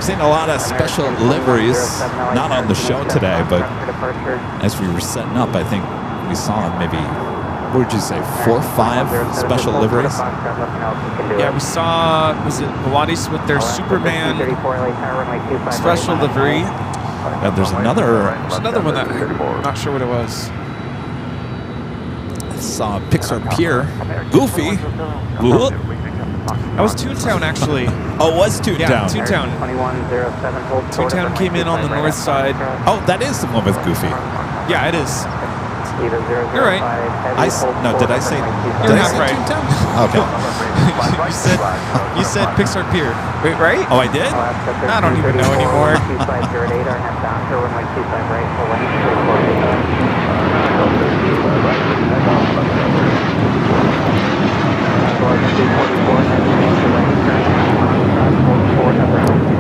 Seen a lot of special liveries, not on the show today, but as we were setting up, I think we saw maybe, what would you say, 4 or 5 special liveries? Yeah, we saw, was it Pilates with their Superman special livery? Yeah, there's another one that I'm not sure what it was. I saw Pixar Pier, Goofy. Whoop. That was Toontown, actually. Oh, it was Toontown. Yeah, Toontown. Toontown came in on the north side. Oh, that is the one with Goofy. Yeah, it is. You're right. Did I say? You're did I half say right. Toontown? Okay. you said Pixar Pier. Wait, right? Oh, I did? I don't even know anymore.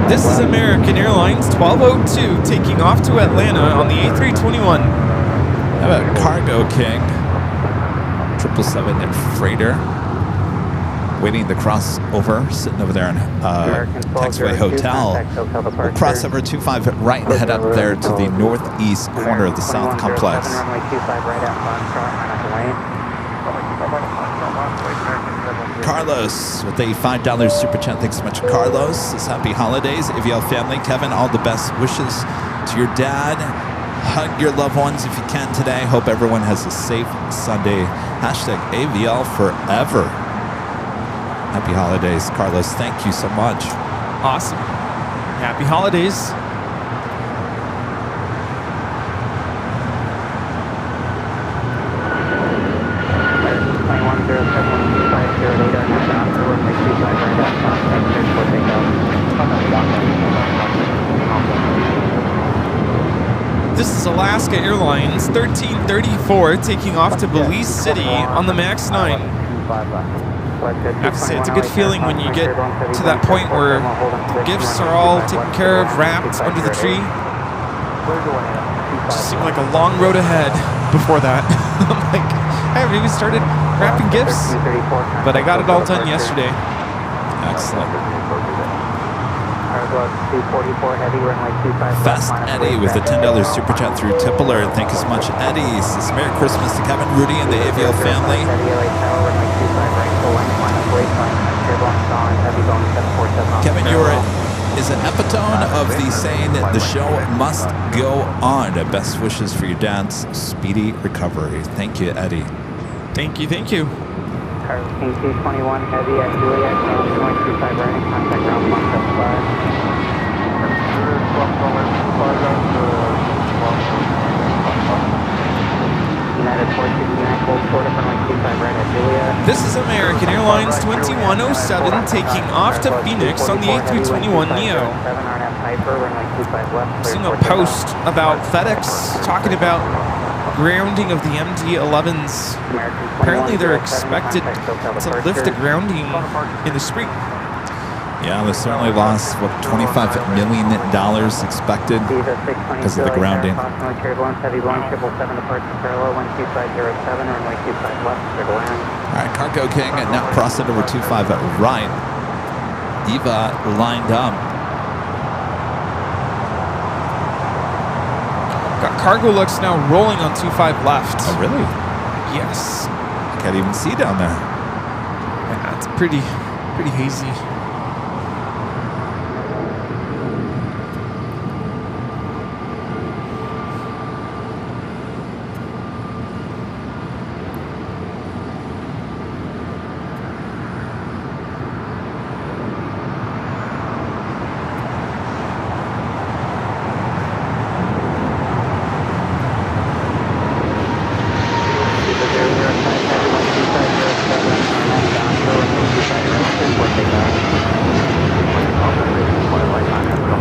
This is American Airlines 1202 taking off to Atlanta on the A321. How about Cargo King? 777 freighter. Waiting to cross over, sitting over there in Taxiway Hotel. We'll cross over 25 right and head up there to the northeast corner of the South Complex. Carlos with a $5 super chat. Thanks so much, Carlos. Says happy holidays, AVL family. Kevin, all the best wishes to your dad. Hug your loved ones if you can today. Hope everyone has a safe Sunday. Hashtag AVL forever. Happy holidays, Carlos. Thank you so much. Awesome. Happy holidays. This is Alaska Airlines 1334 taking off to Belize City on the MAX 9. I have to say, it's a good feeling when you get to that point where the gifts are all taken care of, wrapped under the tree. It just seemed like a long road ahead before that. I'm like, I haven't even started wrapping gifts, but I got it all done yesterday. Excellent. Cargo 244 heavy, runway 25 Fast Eddie with the $10 super chat through Tippler. Thank you so much, Eddie. Says Merry Christmas to Kevin, Rudy, and the Avio family. Kevin, is an epitome of the saying that the show must go on. Best wishes for your dad's speedy recovery. Thank you, Eddie. Thank you, thank you. Cargo King 221 heavy at Juliet, runway 25 right, contact ground 175. United 469 Cold Port up runway 25 right at Juliet. This is American Airlines 2107 taking off to Phoenix on the A321neo. Seeing a post about FedEx talking about grounding of the MD-11s. Apparently they're expected to lift the grounding in the spring. Yeah, they certainly lost, what, $25 million expected because of the grounding. All right, Cargo King now crossing over 25 right. Eva lined up. Got Cargo Lux now rolling on 25 left. Oh, really? Yes. I can't even see down there. Yeah, it's pretty hazy.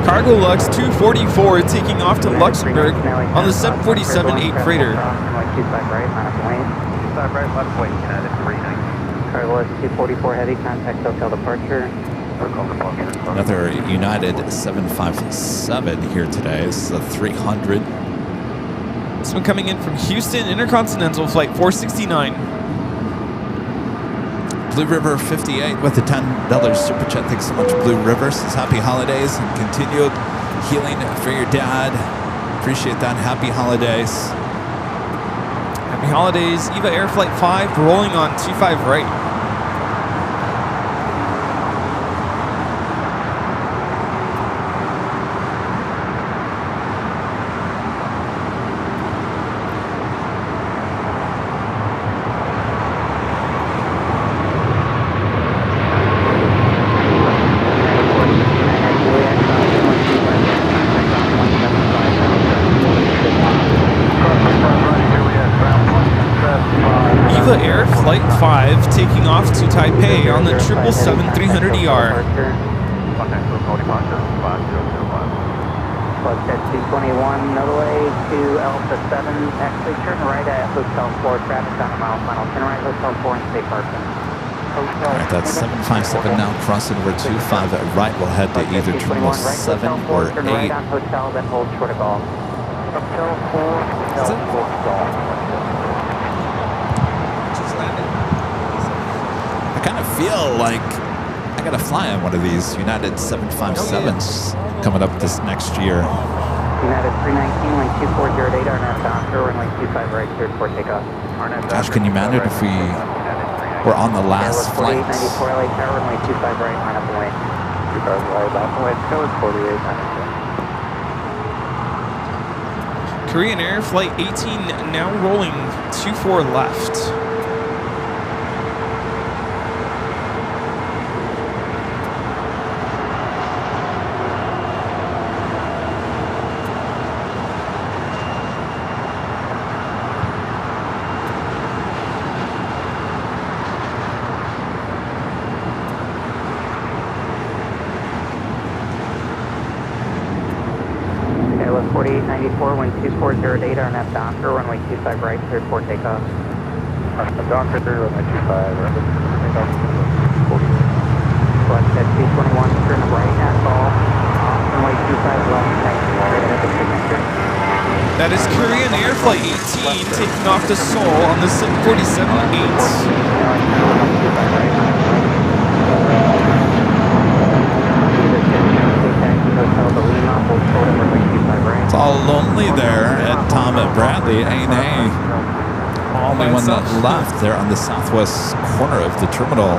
Cargo Lux 244 taking off to Luxembourg on the 747-8 freighter. Cargo Lux 244 heavy, contact hotel departure. Another United 757 here today. This is a 300. This one coming in from Houston, Intercontinental Flight 469. Blue River 58 with the $10 super chat. Thanks so much, Blue River. Says happy holidays and continued healing for your dad. Appreciate that. Happy holidays. Happy holidays. Eva Air Flight 5 rolling on 25 right. Air Flight 5 taking off to Taipei on the 777-300ER. Plus at 221, another way to Alpha 7, actually turn right at Hotel 4, traffic on a mile final, turn right Hotel 4 and stay parking. All right, that's 757 now crossing over 25 right. We'll head to either Terminal 7 or 8. Turn right on Hotel, then hold short of golf. Hotel 4, Hotel 4, golf. I kind of feel like I gotta fly on one of these United 757s coming up this next year. United 319, wind 2408, RNAV bound for runway 25 right, cleared for takeoff. Gosh, can you imagine if we were on the last flight? 94 LA tower, runway 25 right, line up and wait. 25 right, line up and wait, code 48, line up. Korean Air Flight 18 now rolling 24 left. Airlift 4894, wind 2408, RNAV Donker, runway 25 right, cleared for takeoff. Donker 3, runway 25 right, Flex at 221, turn right at ball, runway 25 left, right at the signature. That is Korean Air Flight 18 taking off to Seoul on the 747-8. friendly there at Tom Bradley. A&A. Only one left there on the southwest corner of the terminal.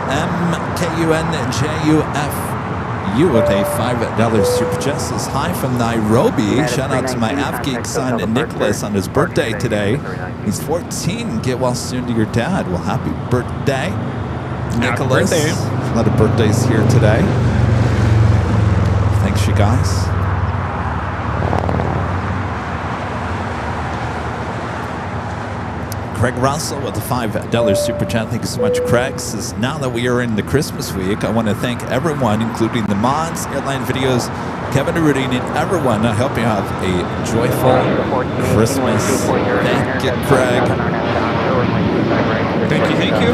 MKUNJUFU with a $5 super chat says hi from Nairobi. Shout out to my AvGeek son Nicholas on his birthday today. He's 14. Get well soon to your dad. Well, happy birthday, Nicholas. Birthday. A lot of birthdays here today. Thanks, you guys. Craig Russell with a $5 super chat. Thank you so much, Craig. Says, now that we are in the Christmas week, I want to thank everyone, including the mods, Airline Videos, Kevin Rudin, and everyone. I hope you have a joyful Christmas. Thank you, Craig. Thank you.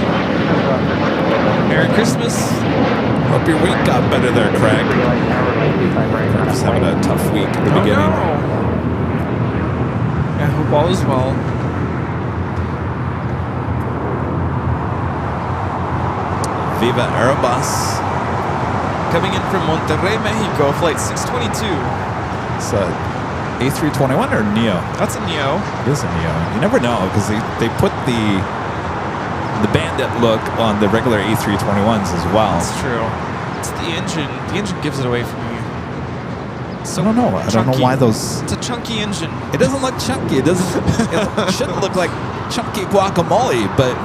Merry Christmas. Hope your week got better there, Craig. Just having a tough week at the beginning. No. I hope all is well. Viva Aerobus. Coming in from Monterrey, Mexico, flight 622. It's a A321 or Neo? That's a Neo. It is a Neo. You never know because they put the bandit look on the regular A321s as well. That's true. It's the engine. The engine gives it away from me. So I don't know. I don't know why those. It's a chunky engine. It doesn't look chunky. It doesn't. It shouldn't look like chunky guacamole, but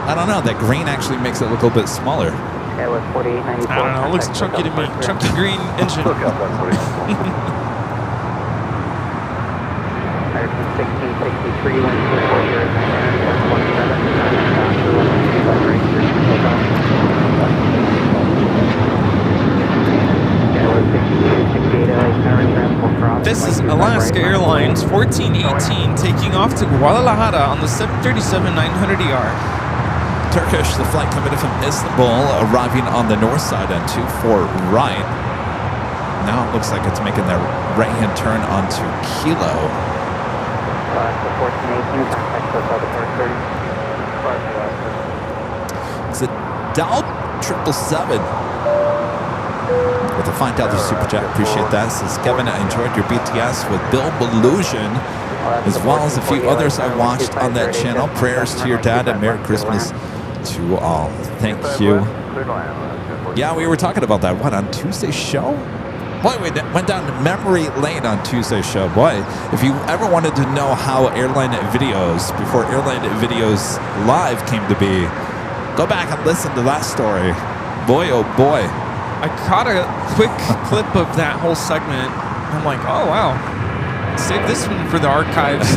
I don't know. That green actually makes it look a little bit smaller. That was 4894. I don't know. It looks chunky to me. Chunky green engine. Look out, that's what 1663 wind 240. This is Alaska Airlines 1418 taking off to Guadalajara on the 737-900ER. Turkish, the flight coming in from Istanbul, arriving on the north side on 24 right. Now it looks like it's making that right-hand turn onto Kilo. It's a Dow 777 with a $5 super chat. Appreciate that. Says Kevin, I enjoyed your BTS with Bill Belusion, as well as a few others I watched on that channel. Prayers to your dad and Merry Christmas to all. Thank you. Yeah, we were talking about that. What, on Tuesday's show? Boy, we went down memory lane on Tuesday's show. Boy, if you ever wanted to know how Airline Videos, before Airline Videos Live came to be, go back and listen to that story. Boy, oh boy. I caught a quick clip of that whole segment. I'm like, oh wow. Save this one for the archives.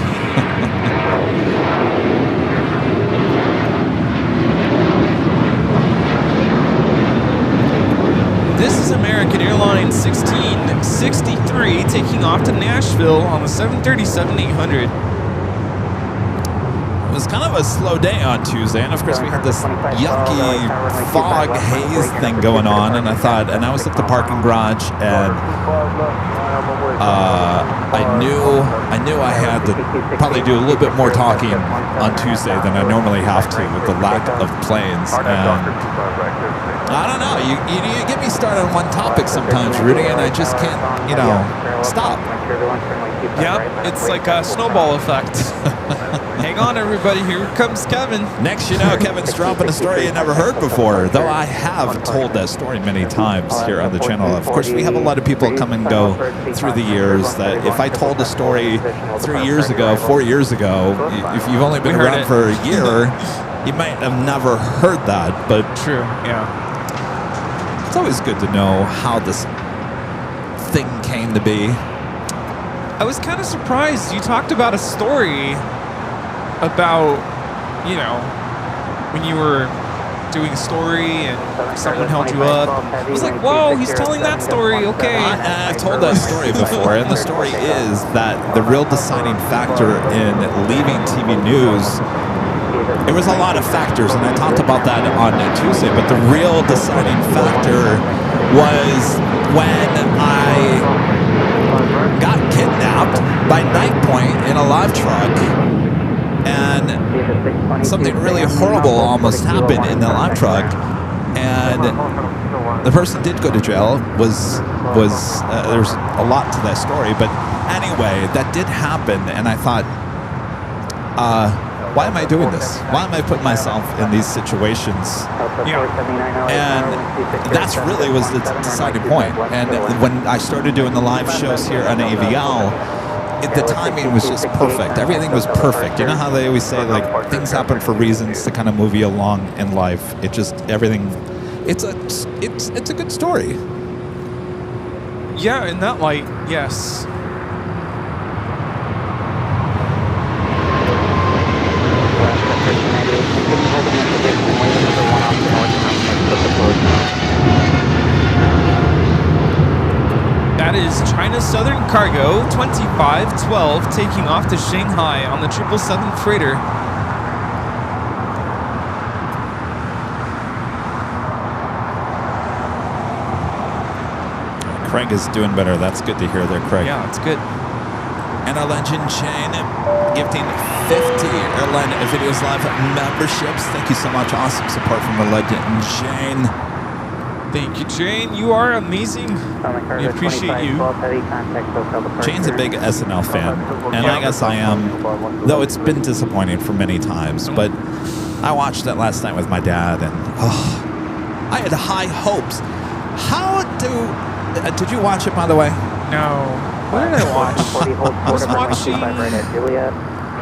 This is American Airlines 1663 taking off to Nashville on the 737-800. It was kind of a slow day on Tuesday, and of course we had this yucky fog haze thing going on, and I was at the parking garage, and I knew I had to probably do a little bit more talking on Tuesday than I normally have to with the lack of planes. And I don't know. You get me started on one topic sometimes, Rudy, and I just can't, stop. Yeah, it's like a snowball effect. Hang on, everybody. Here comes Kevin. Next, you know, Kevin's dropping a story you never heard before, though I have told that story many times here on the channel. Of course, we have a lot of people come and go through the years that if I told a story 3 years ago, 4 years ago, if you've only been around for a year, you might have never heard that, but true, yeah. It's always good to know how this thing came to be. I was kind of surprised. You talked about a story about, when you were doing a story and someone held you up. I was like, whoa, he's telling that story, okay. I've told that story before, and the story is that the real deciding factor in leaving TV news, there was a lot of factors, and I talked about that on Tuesday, but the real deciding factor was when I got kidnapped by Night Point in a live truck, and something really horrible almost happened in the live truck, and the person did go to jail. Was there's a lot to that story, but anyway, that did happen, and I thought, why am I doing this? Why am I putting myself in these situations? And that's really was the deciding point. And when I started doing the live shows here on AVL, the timing was just perfect. Everything was perfect. You know how they always say, like, things happen for reasons to kind of move you along in life. It just, everything, it's a good story. Yeah, in that light, yes. That is China Southern Cargo 2512 taking off to Shanghai on the 777 freighter. Craig is doing better. That's good to hear there, Craig. Yeah, it's good. And our legend Shane gifting 50 Airline Videos Live memberships. Thank you so much. Awesome support from our legend Shane. Thank you, Jane. You are amazing. We appreciate you. Shane's a big SNL fan, and I guess I am, though it's been disappointing for many times. But I watched it last night with my dad, and I had high hopes. How do... did you watch it, by the way? No. What did I watch? I was watching...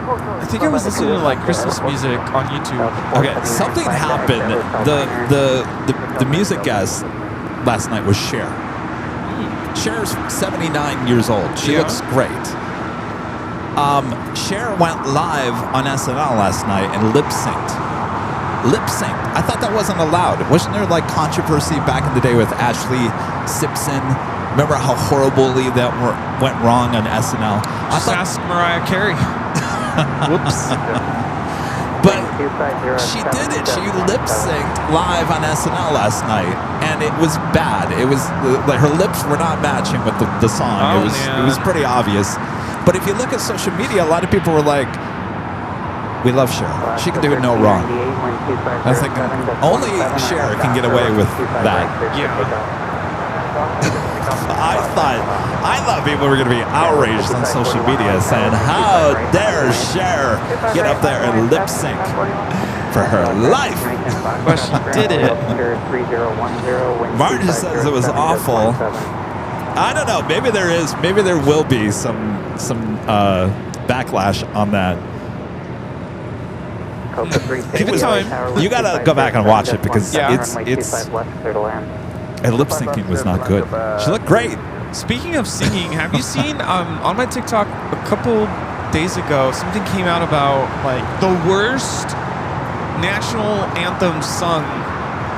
I think I was listening to like Christmas music on YouTube. Okay, something happened. The music guest last night was Cher. Cher's 79 years old. She looks great. Cher went live on SNL last night and lip synced. I thought that wasn't allowed. Wasn't there like controversy back in the day with Ashley Simpson? Remember how horribly that went wrong on SNL? Just ask Mariah Carey. Whoops. But she did it. She lip synced live on SNL last night, and it was bad. It was like her lips were not matching with the song. It was pretty obvious. But if you look at social media, a lot of people were like, "We love Cher. She can do no wrong." I was thinking only Cher can get away with that. Yeah. I thought people were going to be outraged on social media saying, how dare Cher get up there and lip sync for her life. But she did it. Martin says it was awful. I don't know. Maybe there will be some backlash on that. Give it time. You got to go back and watch it because and lip syncing was not good. She looked great. Speaking of singing, have you seen on my TikTok a couple days ago something came out about like the worst national anthem sung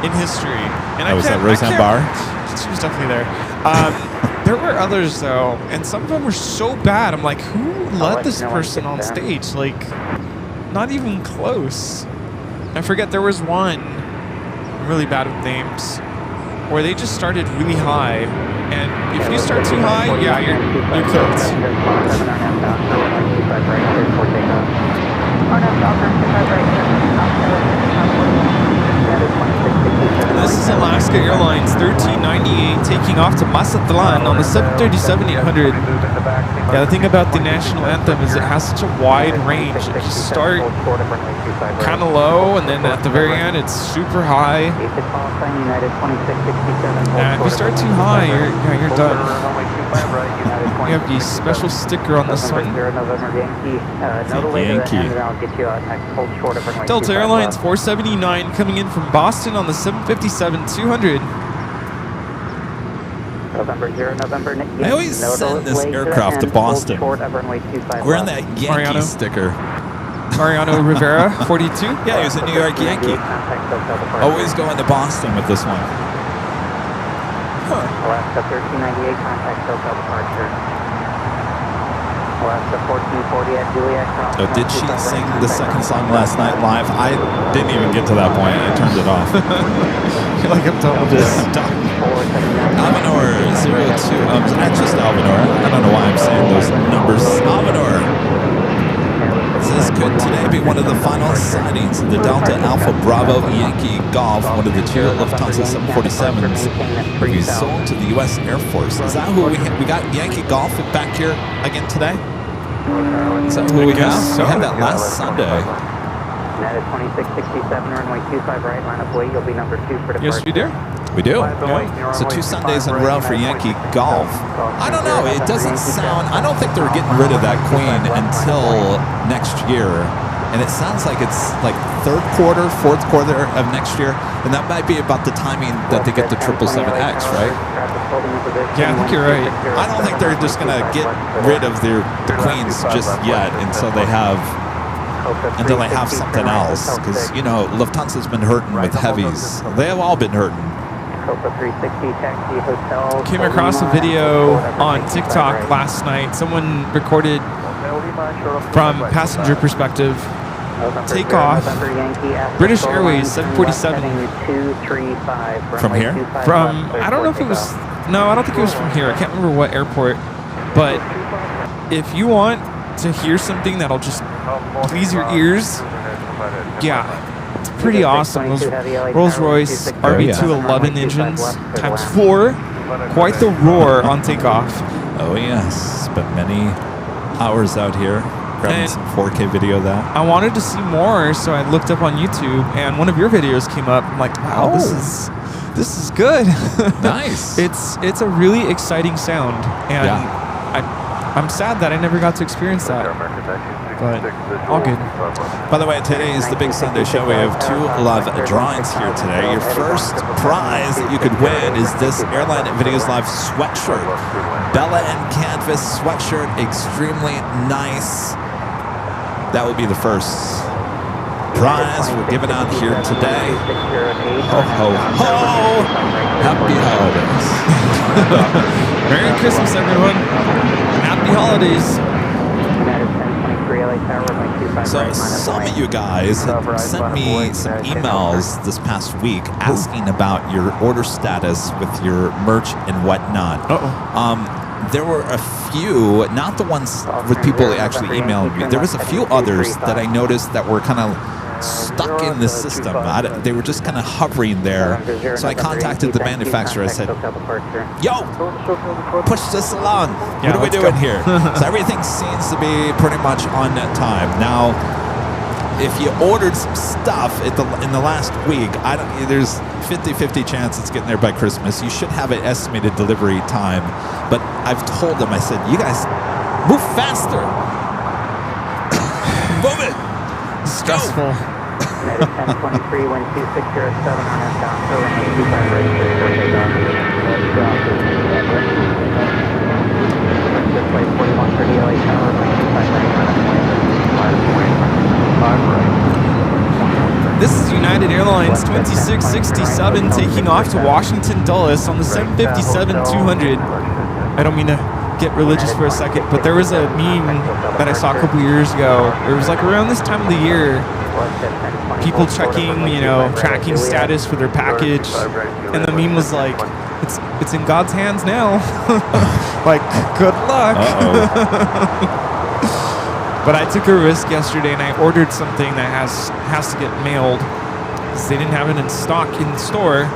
in history? And was that Roseanne Barr? She was definitely there. There were others though, and some of them were so bad. I'm like, who let this person on stage? Like, not even close. I forget there was one. I'm really bad with names. Where they just started really high, and if you start too high, yeah, you're cooked. This is Alaska Airlines 1398 taking off to Mazatlan on the 737-800. Yeah, the thing about the national anthem is it has such a wide range. If you start kind of low, and then at the very end it's super high. Yeah, if you start too high, you're done. You have the special sticker on this one. Yankee. Delta Airlines 479 coming in from Boston on the 757-200. I always send this aircraft to Boston. We're on that Yankee Mariano sticker. Mariano Rivera, 42. Yeah, he was a New York Yankee. Always going to Boston with this one. Alaska 1398, contact SoCal departure. Alaska 1440 at Juliet. Oh, did she sing the second song last night live? I didn't even get to that point. I turned it off. I feel like I'm told this. Alvinor 02. That's just Alvinor. I don't know why I'm saying those numbers. Alvinor. This could today be one of the Final sightings of the Delta Alpha Bravo Yankee Golf, one of the two Lufthansa 747s will be sold to the U.S. Air Force. Is that who we got? Yankee Golf back here again today? Is that who we have? so. We had that last Sunday. That is 2667, runway 25 right, line up weight. You'll be number 2 for Yes, departure. we do. We do. Yeah. So 2 Sundays in a row for Yankee Golf. I don't know. It doesn't sound. I don't think they're getting rid of that Queen until next year. And it sounds like it's like third quarter, fourth quarter of next year. And that might be about the timing that they get the 777X, right? Yeah, I think you're right. I don't think they're just going to get rid of the Queens just yet until they have something else. Because, you know, Lufthansa's been hurting with heavies. They have all been hurting. Came across a video on TikTok last night. Someone recorded from passenger perspective. Takeoff. British Airways 747. From here? From, I don't know if it was, no, I don't think it was from here. I can't remember what airport. But if you want to hear something that'll just please your ears, yeah, it's pretty awesome. Those Rolls-Royce RB211 engines times 4, quite the roar on takeoff. Oh yes, spent many hours out here grabbing And some 4K video of that. I wanted to see more, so I looked up on YouTube, and one of your videos came up. I'm like, wow, this is good. Nice. It's a really exciting sound, and I'm sad that I never got to experience that. But all good. By the way, today is the big Sunday show. We have 2 live drawings here today. Your first prize that you could win is this Airline Videos Live sweatshirt. Bella and Canvas sweatshirt, extremely nice. That will be the first prize we're giving out here today. Ho, ho, ho! Happy holidays. Merry Christmas, everyone. Happy holidays. So some of you guys sent me some emails this past week asking about your order status with your merch and whatnot. There were a few, not the ones with people that actually emailed me. There was a few others that I noticed that were kind of stuck in the system. They were just kind of hovering there. So I contacted the manufacturer. I said, yo, push this along. Yeah, what are we doing here? So everything seems to be pretty much on time. Now, if you ordered some stuff in the last week, there's 50-50 chance it's getting there by Christmas. You should have an estimated delivery time. But I've told them, I said, you guys, move faster. Move it. Stressful. That is 1023, wind 2607 on outbound, so runway 25 ready for takeoff. This way 4130 LA Tower, runway 25 ready on This is United Airlines 2667 taking off to Washington Dulles on the 757-200. I don't mean to get religious for a second, but there was a meme that I saw a couple years ago. It was like around this time of the year, people checking, tracking status for their package, and the meme was like, it's in God's hands now. Like, good luck. But I took a risk yesterday and I ordered something that has to get mailed because they didn't have it in stock in the store.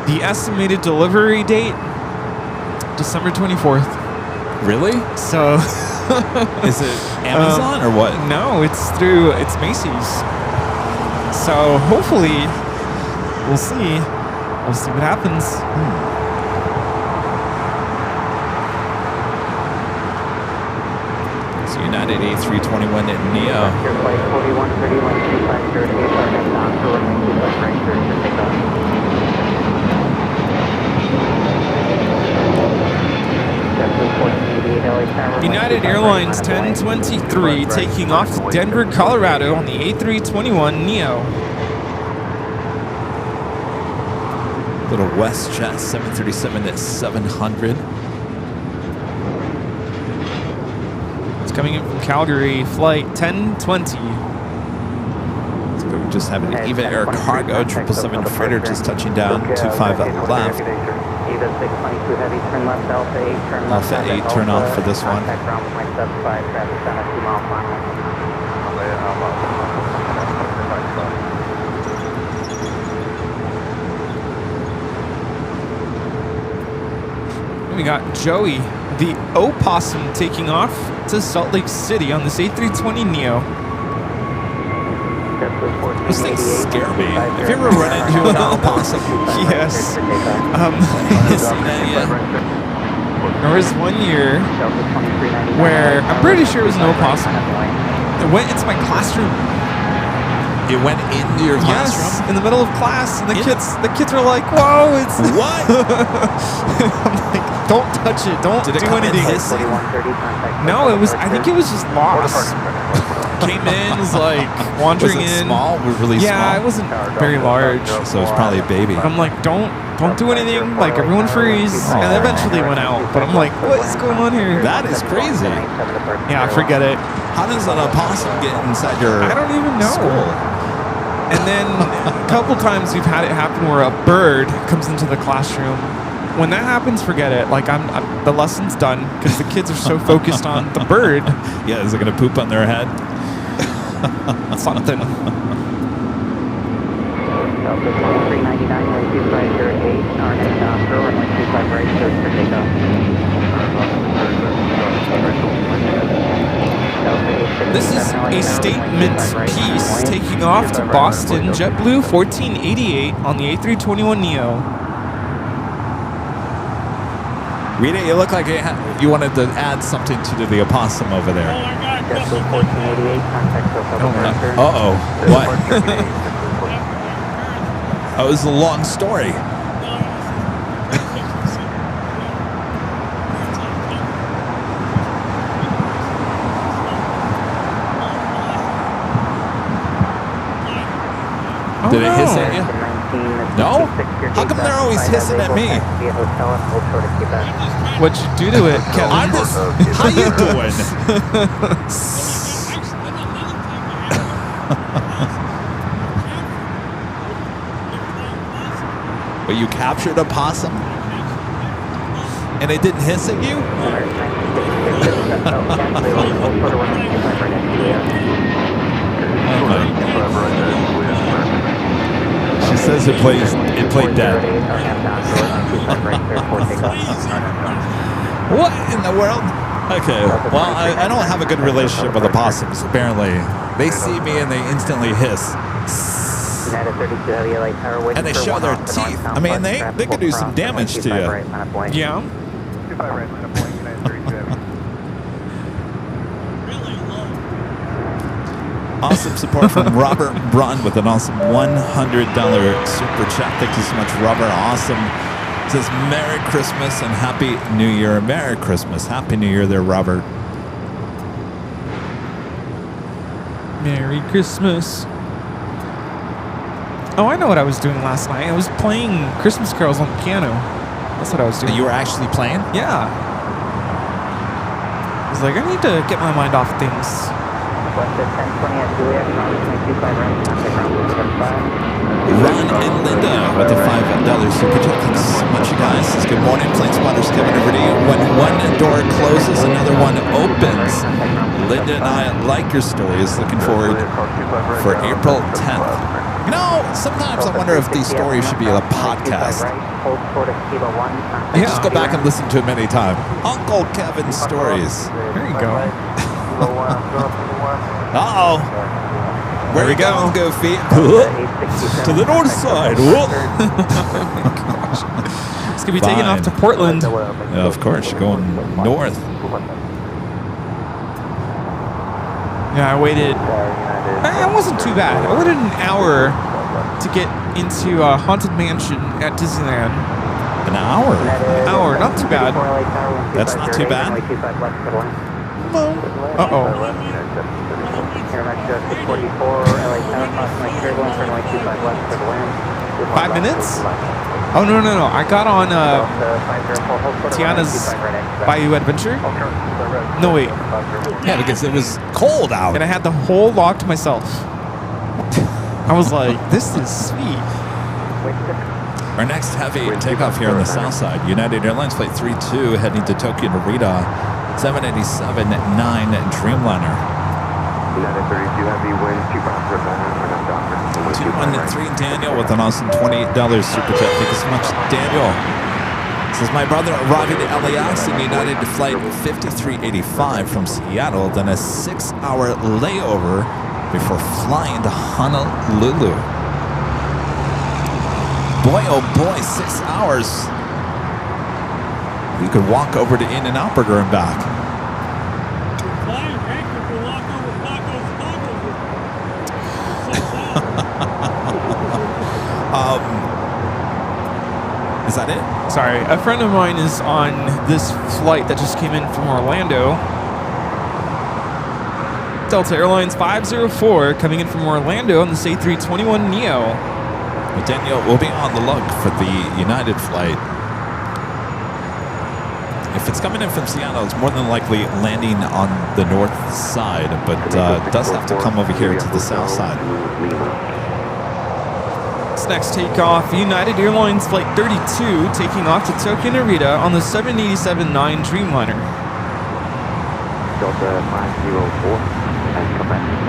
The estimated delivery date, December 24th. Really? So is it Amazon or what? No, it's Macy's. So hopefully we'll see what happens. It's United A321 at Neo. Your flight 4131 250 to Airline outbound, so runway 25 right for takeoff. United Airlines 1023 taking off to Denver, Colorado on the A321 Neo. Little WestJet 737 at 700. It's coming in from Calgary, flight 1020. So we just have an EVA Air Cargo 777 freighter just touching down, 25 up left. EVA 622 heavy, turn left, Alpha 8, turn left. Alpha 8, turn off for this one. Contact ground with my sub 5, traffic 2 miles per hour. We got Joey, the opossum, taking off to Salt Lake City on this A320neo. Those things scare me. Have you ever run into an opossum? Yes. There was one year where I'm pretty sure it was an opossum. It went into my classroom. It went into your classroom? Yes, in the middle of class, and the kids were like, "Whoa, it's what?" I'm like, "Don't touch it! Don't Did it do come in anything." hissing? No, it was. I think it was just lost. Came in, was like wandering Was it in. small? Really small? Yeah, it wasn't very large. So it's probably a baby. I'm like, don't do anything. Like everyone freeze, and eventually went out. But I'm like, what is going on here? That is crazy. Yeah, forget it. How does an opossum get inside your I don't even know. school? And then a couple times we've had it happen where a bird comes into the classroom. When that happens, forget it. Like the lesson's done because the kids are so focused on the bird. Yeah, is it going to poop on their head? Something. This is a statement piece taking off to Boston, JetBlue 1488 on the A321neo. Rita, you look like you wanted to add something to the opossum over there. Uh-oh. What? Oh, it was a long story. Did it hiss at you? No? How come they're always hissing at me? What'd you do to it, Kevin? I'm just, how you doing? But you captured a possum? And it didn't hiss at you? She says it played dead. What in the world? Okay, well, I don't have a good relationship with opossums, apparently. They see me and they instantly hiss. And they show their teeth. I mean, they could do some damage to you. Yeah. Awesome support from Robert Brun with an awesome $100 super chat. Thank you so much, Robert. Awesome. It says Merry Christmas and Happy New Year. Merry Christmas. Happy New Year there, Robert. Merry Christmas. Oh, I know what I was doing last night. I was playing Christmas carols on the piano. That's what I was doing. You were actually playing? Yeah. I was like, I need to get my mind off things. Ron and Linda with the $5 super chat. Thanks so much, you guys. Says, good morning, plane spotters. Kevin over to you. When one door closes, another one opens. Linda and I like your stories. Looking forward for April 10th. You know, sometimes I wonder if these stories should be a podcast. I just go back and listen to it many times. Uncle Kevin's stories. There you go. Uh-oh. Where we go, Goofy? To the north side. It's going to be taken off to Portland. Yeah, of course, you're going north. Yeah, I waited. It wasn't too bad. I waited an hour to get into Haunted Mansion at Disneyland. An hour? Hour, not too bad. That's not too bad. Uh-oh. 5 minutes? Oh, no. I got on Tiana's Bayou Adventure. No, wait. Yeah, because it was cold out. And I had the whole log to myself. I was like, this is sweet. Our next heavy takeoff here on the south side. United Airlines Flight 32 heading to Tokyo Narita. 787-9 Dreamliner. United 32 heavy winds, 213 Daniel with an awesome $28 super chat. Thank you so much, Daniel. Says my brother arriving at LAX in United Flight 5385 from Seattle, then a 6-hour layover before flying to Honolulu. Boy, oh boy, 6 hours. You could walk over to In-N-Out Burger and back. Is that it? Sorry, a friend of mine is on this flight that just came in from Orlando. Delta Airlines 504 coming in from Orlando on this A321neo. Well, Daniel, we'll be on the look for the United flight. If it's coming in from Seattle, it's more than likely landing on the north side, but does have to come over here to the south side. This next takeoff, United Airlines Flight 32 taking off to Tokyo Narita on the 787-9 Dreamliner. Delta 504 and come back to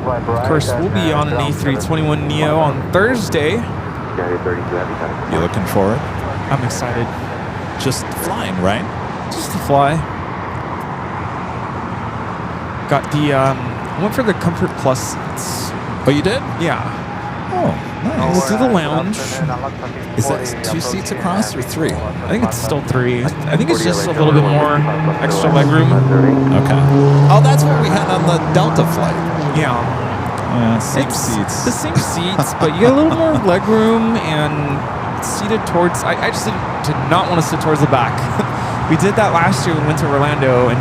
Of course, we'll be on an A321neo on Thursday. You looking forward? I'm excited. Just flying, right? Just to fly. Got the, went for the Comfort Plus seats. Oh, you did? Yeah. Oh, nice. We'll do the lounge. Is that 2 seats across or 3? I think it's still 3. I think it's just a little bit more extra legroom. Okay. Oh, that's what we had on the Delta flight. Yeah. Yeah, same It's seats. the same seats, but you get a little more legroom and seated towards. I just did not want to sit towards the back. We did that last year when we went to Orlando, and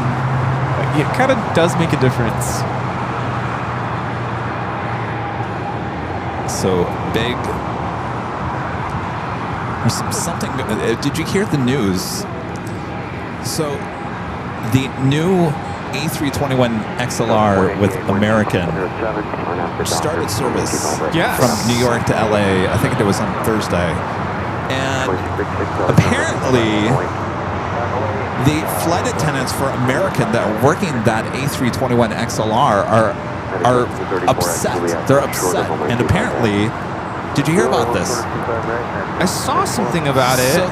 it kind of does make a difference. So big. There's something. Did you hear the news? So the new A321 XLR with American started service Yes. from New York to LA. I think it was on Thursday. And apparently the flight attendants for American that are working that A321 XLR are upset. They're upset. And apparently, did you hear about this? I saw something about it. So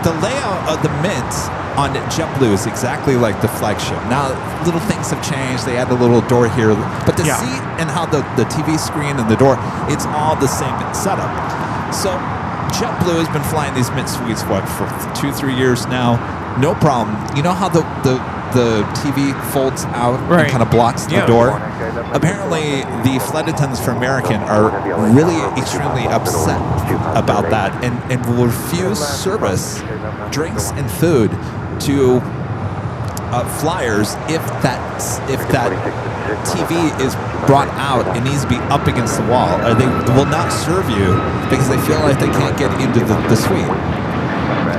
the layout of the Mint on JetBlue is exactly like the flagship. Now, little things have changed. They add a little door here. But the seat and how the TV screen and the door, it's all the same setup. So JetBlue has been flying these Mint suites, for 2-3 years now. No problem. You know how the TV folds out and kind of blocks the door? Apparently, the flight attendants for American are really extremely upset about that and will refuse service, drinks, and food to flyers if that TV is brought out and needs to be up against the wall. They will not serve you because they feel like they can't get into the suite.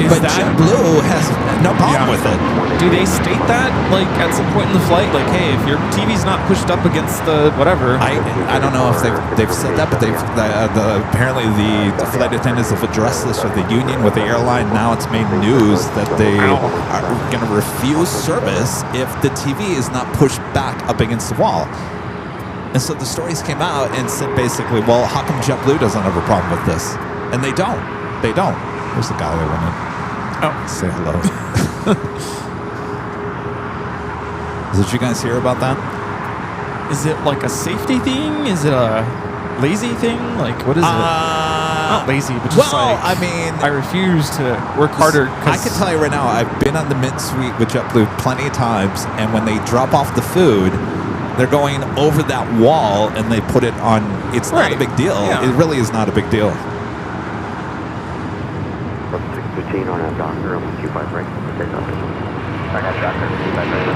But JetBlue has no problem with it. Do they state that, like, at some point in the flight? Like, hey, if your TV's not pushed up against the whatever. I don't know if they've said that, but apparently the flight attendants have addressed this with the union, with the airline. Now it's made news that they are going to refuse service if the TV is not pushed back up against the wall. And so the stories came out and said basically, well, how come JetBlue doesn't have a problem with this? And they don't. They don't. There's the guy that went in. Oh. Say hello. Did you guys hear about that? Is it like a safety thing? Is it a lazy thing? Like, what is it? Not lazy, but just I refuse to work harder. I can tell you right now, I've been on the Mint Suite with JetBlue plenty of times, and when they drop off the food, they're going over that wall and they put it on. It's not a big deal. Yeah. It really is not a big deal. 615 on a doctor on the Q5 right. I got doctor on the Q5 right.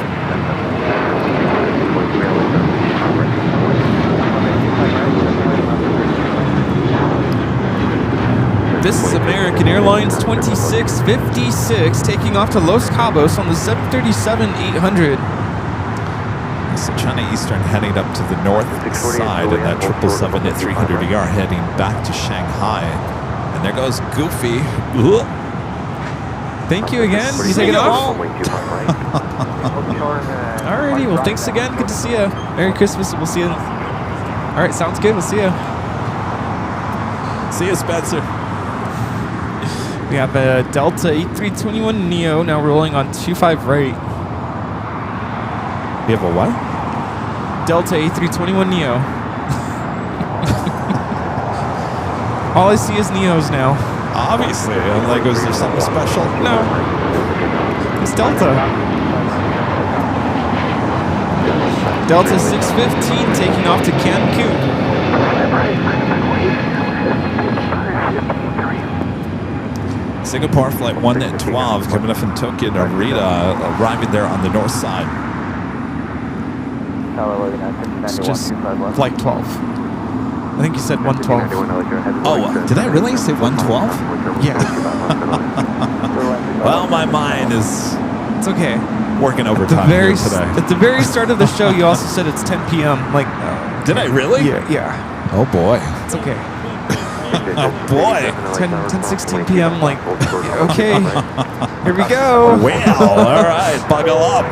This is American Airlines 2656 taking off to Los Cabos on the 737-800. So China Eastern heading up to the north side of that 777 at 300ER heading back to Shanghai. And there goes Goofy. Thank you again. You taking off? Alrighty, well, thanks again. Good to see you. Merry Christmas. We'll see you. All right, sounds good. We'll see you. See you, Spencer. We have a Delta 8321 Neo now rolling on 25 right. We have a what? Delta 8321 Neo. All I see is Neos now. Obviously. I'm like, was there something special? No. It's Delta. Delta 615 taking off to Cancun. Singapore flight 112 coming up from Tokyo, Narita, arriving there on the north side. It's just flight 12. I think you said 112. Oh, did I really say 112? Yeah. Well, my mind is It's okay. working overtime here today. At the very start of the show, you also said it's 10 p.m. Like, Did I really? yeah. Oh boy. It's okay. Oh boy. 10:16 p.m. Like, okay. Here we go. Well, all right, buckle up.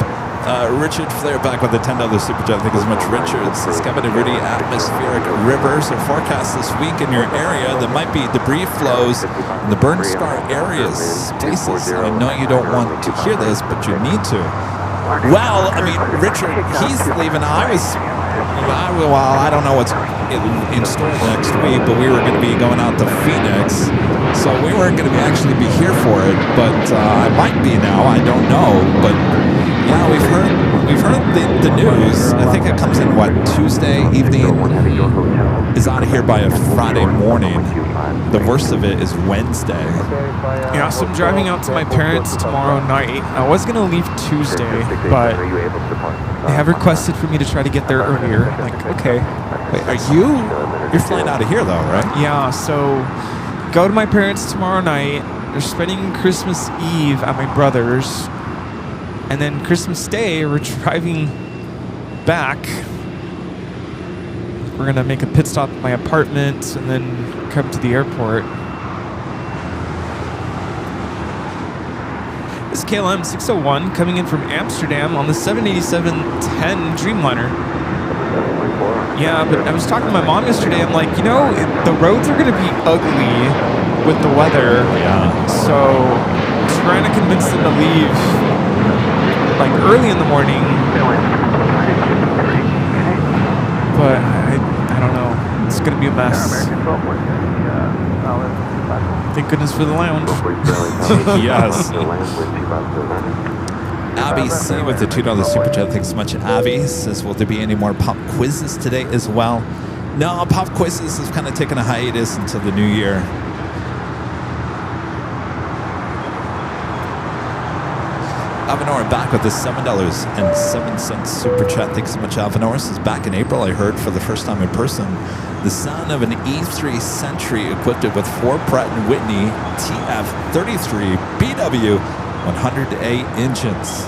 Richard Flair back with the $10 super chat. Thank you so much, Richard. It's coming to really atmospheric rivers are forecast this week in your area. There might be debris flows in the burn scar areas. Places. I know you don't want to hear this, but you need to. Well, I mean, Richard, he's leaving. I don't know what's in store next week, but we were going to be going out to Phoenix, so we weren't going to actually be here for it. But I might be now. I don't know, but. Yeah, we've heard the news. I think it comes in, Tuesday evening? Is out of here by a Friday morning. The worst of it is Wednesday. Yeah, so I'm driving out to my parents tomorrow night. I was going to leave Tuesday, but they have requested for me to try to get there earlier. Like, okay. Wait, you're flying out of here though, right? Yeah, so go to my parents tomorrow night. They're spending Christmas Eve at my brother's. And then Christmas Day, we're driving back. We're going to make a pit stop at my apartment and then come to the airport. This is KLM 601 coming in from Amsterdam on the 787-10 Dreamliner. Yeah, but I was talking to my mom yesterday. I'm like, the roads are going to be ugly with the weather. Yeah. So I'm trying to convince them to leave like early in the morning, but I don't know. It's gonna be a mess. Thank goodness for the lounge. Yes. Abby C with the $2 super chat. Thanks so much, Abby. Says, will there be any more pop quizzes today as well? No, pop quizzes have kind of taken a hiatus until the new year. Avenor back with the $7.07 super chat. Thanks so much, Avenor. This is back in April. I heard for the first time in person the sound of an E3 Sentry equipped with 4 Pratt & Whitney TF33 BW 108 engines.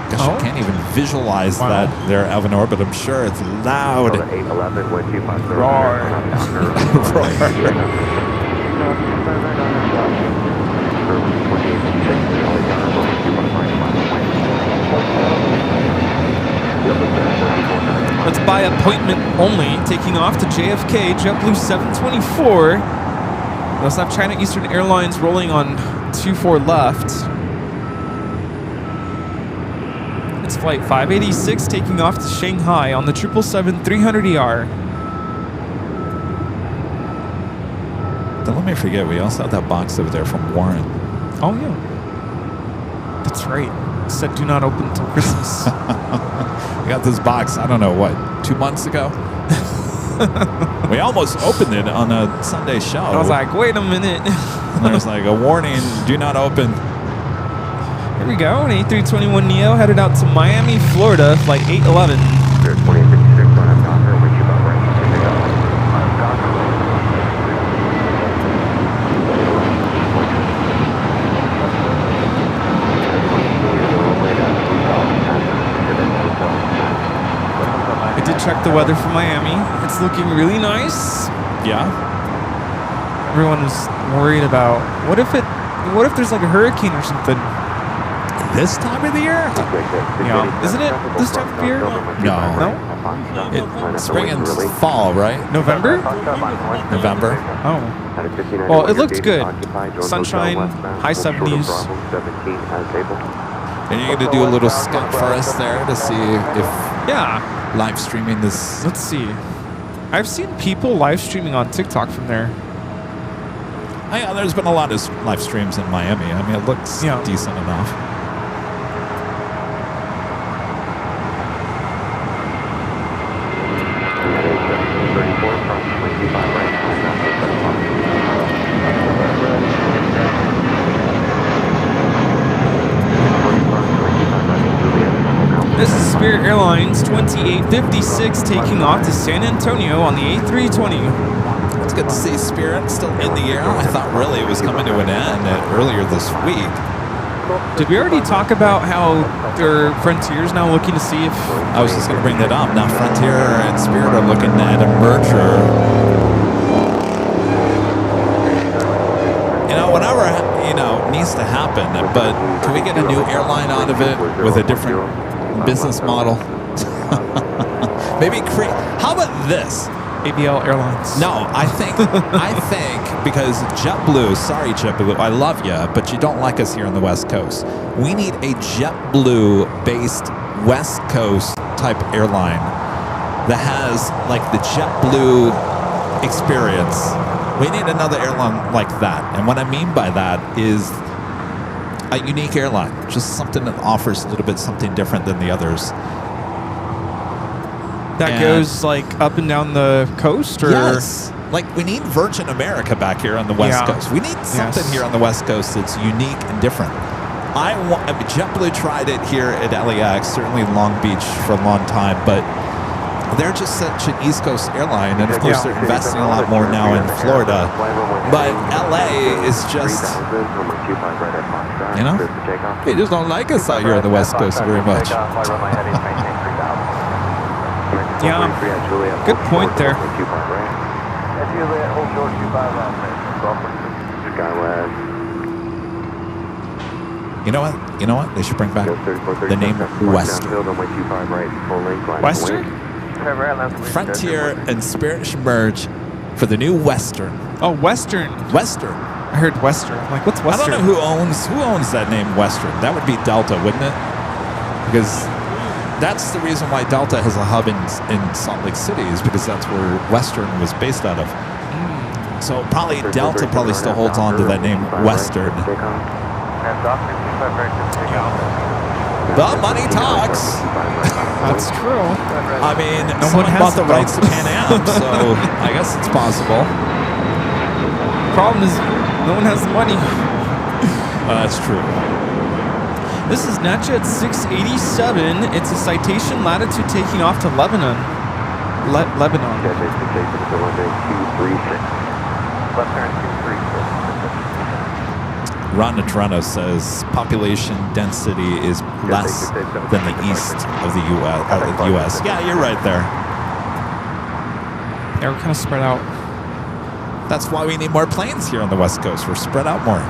Gosh, I can't even visualize that there, Avenor, but I'm sure it's loud. Roar. Let's buy appointment only, taking off to JFK, JetBlue 724. We also have China Eastern Airlines rolling on 24 left. It's flight 586 taking off to Shanghai on the 777-300ER. Don't let me forget, we also have that box over there from Warren. Oh, yeah. That's right. It said do not open until Christmas. We got this box, I don't know, 2 months ago? We almost opened it on a Sunday show. I was like, wait a minute. There's like a warning, do not open. Here we go, an A321 Neo headed out to Miami, Florida, flight 811. I did check the weather for Miami. It's looking really nice. Yeah? Everyone was worried about, what if it What if there's like a hurricane or something? This time of the year? Yeah. Isn't it this time of year? No. It's spring and fall, right? November? November. Oh. Well, it looked good. Sunshine, high 70s. And you're going to do a little scout for us there to see if Yeah. live streaming this. Let's see. I've seen people live streaming on TikTok from there. Oh, yeah, there's been a lot of live streams in Miami. I mean, it looks decent enough. This is Spirit Airlines 2856 taking off to San Antonio on the A320. It's good to see Spirit still in the air. I thought really it was coming to an end earlier this week. Did we already talk about how their Frontier's now looking to see if... I was just going to bring that up. Now Frontier and Spirit are looking at a merger. You know, whatever, needs to happen. But can we get a new airline out of it with a different business model? Maybe create... How about this? ABL Airlines. No, I think because JetBlue, sorry JetBlue, I love you, but you don't like us here on the West Coast. We need a JetBlue-based West Coast type airline that has like the JetBlue experience. We need another airline like that. And what I mean by that is a unique airline, just something that offers a little bit something different than the others. That goes like up and down the coast, or yes, like we need Virgin America back here on the West Coast. We need something here on the West Coast that's unique and different. I mean, JetBlue tried it here at LAX, certainly Long Beach for a long time, but they're just such an East Coast airline, and of course they're investing a lot more now in Florida. But LA is just, they just don't like us out here on the West Coast very much. Yeah, good point there. You know what? You know what? They should bring back the name Western. Western? Frontier and Spirit should merge for the new Western. Oh, Western. Western. I heard Western. I'm like, what's Western? I don't know who owns that name Western. That would be Delta, wouldn't it? Because that's the reason why Delta has a hub in Salt Lake City, is because that's where Western was based out of. So probably Delta still holds on to that name Western. The money talks. That's true. I mean, someone bought the rights to Pan Am, so I guess it's possible. Problem is, no one has the money. That's true. This is NetJet 687. It's a citation latitude taking off to Lebanon. Lebanon. Ron Toronto says population density is less than the east of the U.S. Yeah, you're right there. Yeah, we're kind of spread out. That's why we need more planes here on the West Coast. We're spread out more.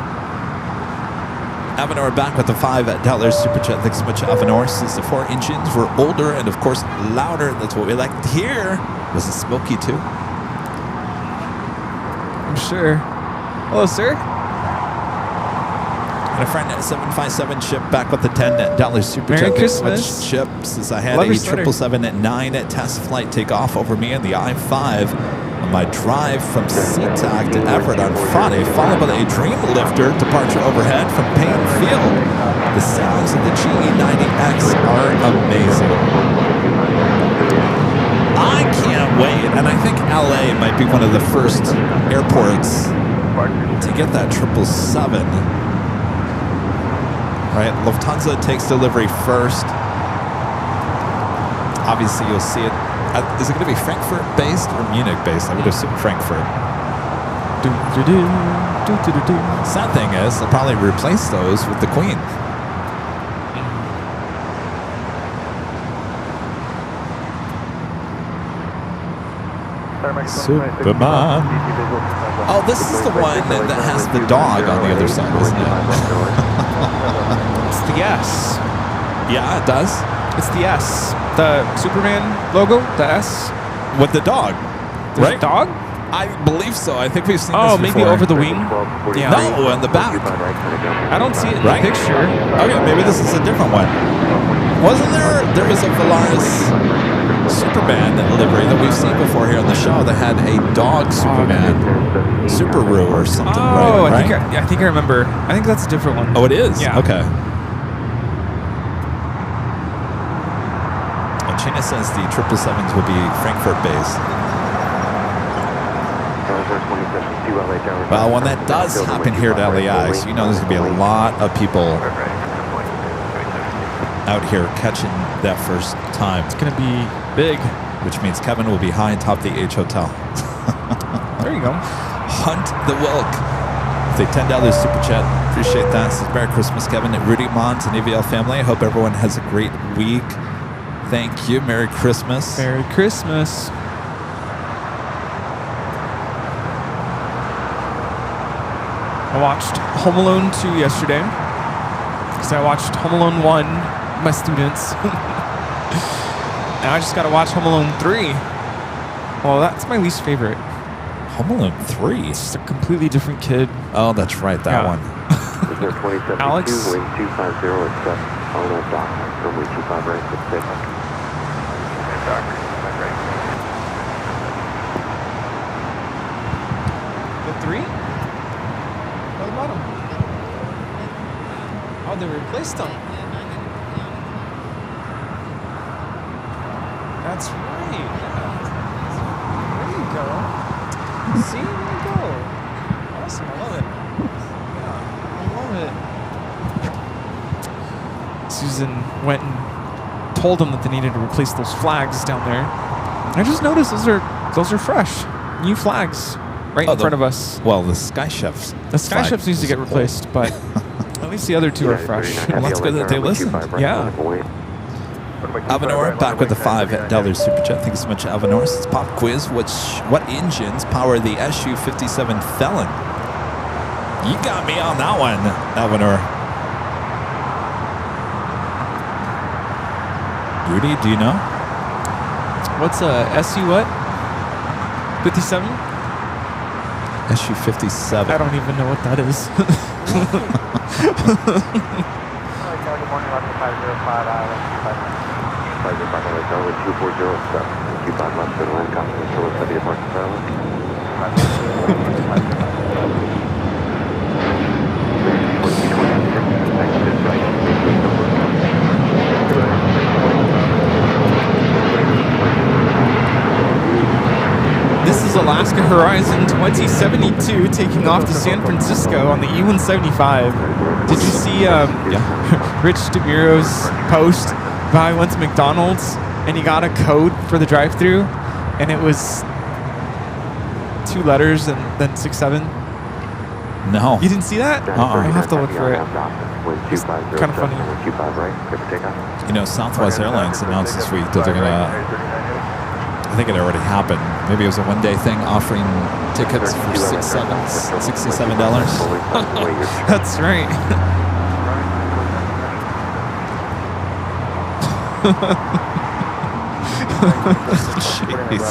Avenor back with the $5 Superjet. Thanks so much, Avenor. Since the 4 engines were older and, of course, louder, that's what we like to hear. Was it smoky, too? I'm sure. Hello, sir. And a friend at 757 ship back with the $10 Superjet. Merry Christmas. Ship says I had Love a your sweater. 777-9 test flight take off over me on the I-5. On my drive from SeaTac to Everett on Friday, followed by a Dreamlifter departure overhead from Payne Field. The sounds of the GE90X are amazing. I can't wait, and I think LA might be one of the first airports to get that 777. Right, Lufthansa takes delivery first. Obviously, you'll see it. Is it going to be Frankfurt-based or Munich-based? I would assume Frankfurt. Sad thing is, they'll probably replace those with the Queen. Superman. Oh, this is the one that has the dog on the other side, isn't it? It's the S. Yeah, it does. It's the S. The Superman logo, the S. With the dog, There's right? a dog? I believe so. I think we've seen Oh, this maybe before. over the wing? Yeah. No, in the back. I don't see it in Right? the picture. Okay, maybe this is a different one. Wasn't there was a Valaris Superman livery that we've seen before here on the show that had a dog Superman, Subaru or something, Oh, right? I think I remember. I think that's a different one. Oh, it is? Yeah. Okay. And China says the 777s will be Frankfurt based. Well, when that does happen here at LAX, you know there's going to be a lot of people out here catching that first time. It's going to be big. Which means Kevin will be high atop the H Hotel. There you go. Hunt the Wilk. The $10 super chat. Appreciate that. Says Merry Christmas, Kevin. Rudy Mont and AVL family. I hope everyone has a great week. Thank you. Merry Christmas. Merry Christmas. I watched Home Alone 2 yesterday because I watched Home Alone 1 with my students. Now I just got to watch Home Alone 3. Well, that's my least favorite. Home Alone 3? It's just a completely different kid. Oh, that's right. That one. Alex? Wing 250, accept on that dock. Runway 25 right, with takeoff. The 3? What about him? Oh, they replaced him. That's right. There you go. See, there you go. Awesome. I love it. Yeah, I love it. Susan went and told them that they needed to replace those flags down there. I just noticed those are fresh, new flags right in front of us. Well, the Sky Chefs. The Sky Chefs needs to get replaced, but at least the other two are fresh. Well, that's good that they listened. Yeah. Avenor back with the $5 super chat. Thank you so much, Avenor. It's pop quiz. What engines power the SU-57 Felon? You got me on that one, Avenor. Rudy, do you know? What's a SU what? 57? SU-57. I don't even know what that is. Good morning, Roger 505, Island 25 left to the land, copy the Phillips Heavy Departure Pilot. This is Alaska Horizon 2072 taking off to San Francisco on the E-175. Did you see Rich DeMiro's post? I went to McDonald's and he got a code for the drive-thru, and it was 2 letters and then 67. No. You didn't see that? I'll have to look for it. It's kind of funny. You know, Southwest Airlines announced this week that they're going to, I think it already happened. Maybe it was a one-day thing offering tickets for $67. That's right. Jeez.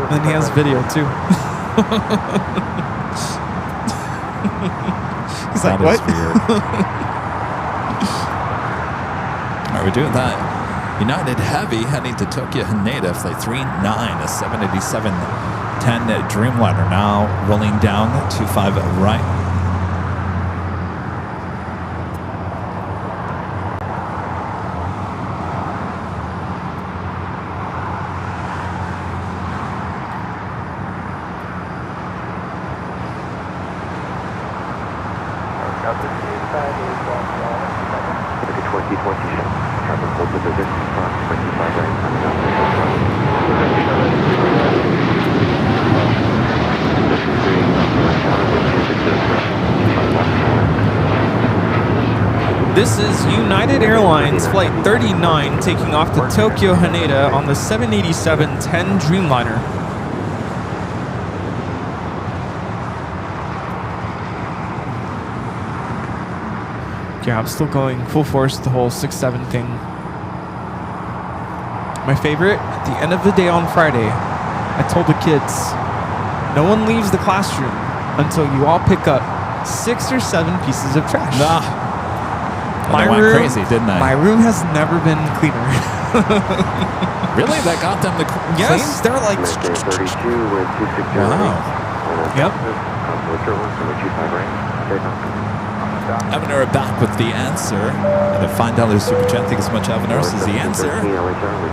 And he has video too. He's like, what? All right, we're doing that. United Heavy heading to Tokyo Haneda, flight 39, a 787-10 Dreamliner now rolling down 25 right. This is United Airlines Flight 39 taking off to Tokyo Haneda on the 787-10 Dreamliner. Yeah, I'm still going full force the whole 6-7 thing. My favorite, at the end of the day on Friday, I told the kids, no one leaves the classroom until you all pick up 6 or 7 pieces of trash. Nah. My went room, crazy, didn't I? My room has never been cleaner. Really? That got them to Yes, they're like... American 32 with 260. Wow. Yep. Evanor back with the answer. And a $5 super chat. Thank you so much, Evanor. This is the answer.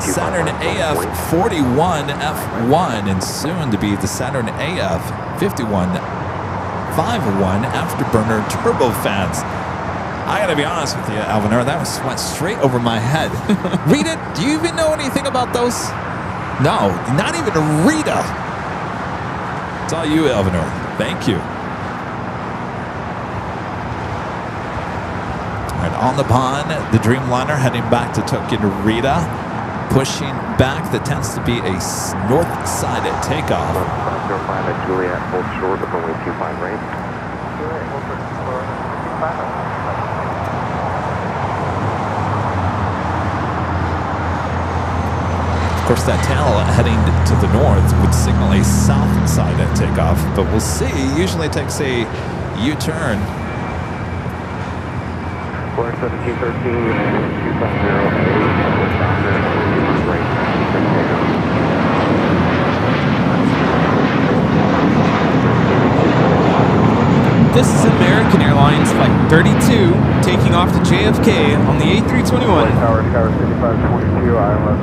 Saturn AF 41 F1 and soon to be the Saturn AF 51 5-1 afterburner turbofans. I gotta be honest with you, Alvinor, that went straight over my head. Rita, do you even know anything about those? No, not even Rita. It's all you, Alvinor. Thank you. All right, on the pond, the Dreamliner heading back to Tokyo to Rita, pushing back. That tends to be a north-sided takeoff. 505 at Juliet, hold short of runway 25 right. Juliet, hold for 25. Of course, that tail heading to the north would signal a south side at takeoff, but we'll see. Usually it takes a U-turn. 1713, This is American Airlines Flight 32 taking off to JFK on the A321. Tower 5522, ILS.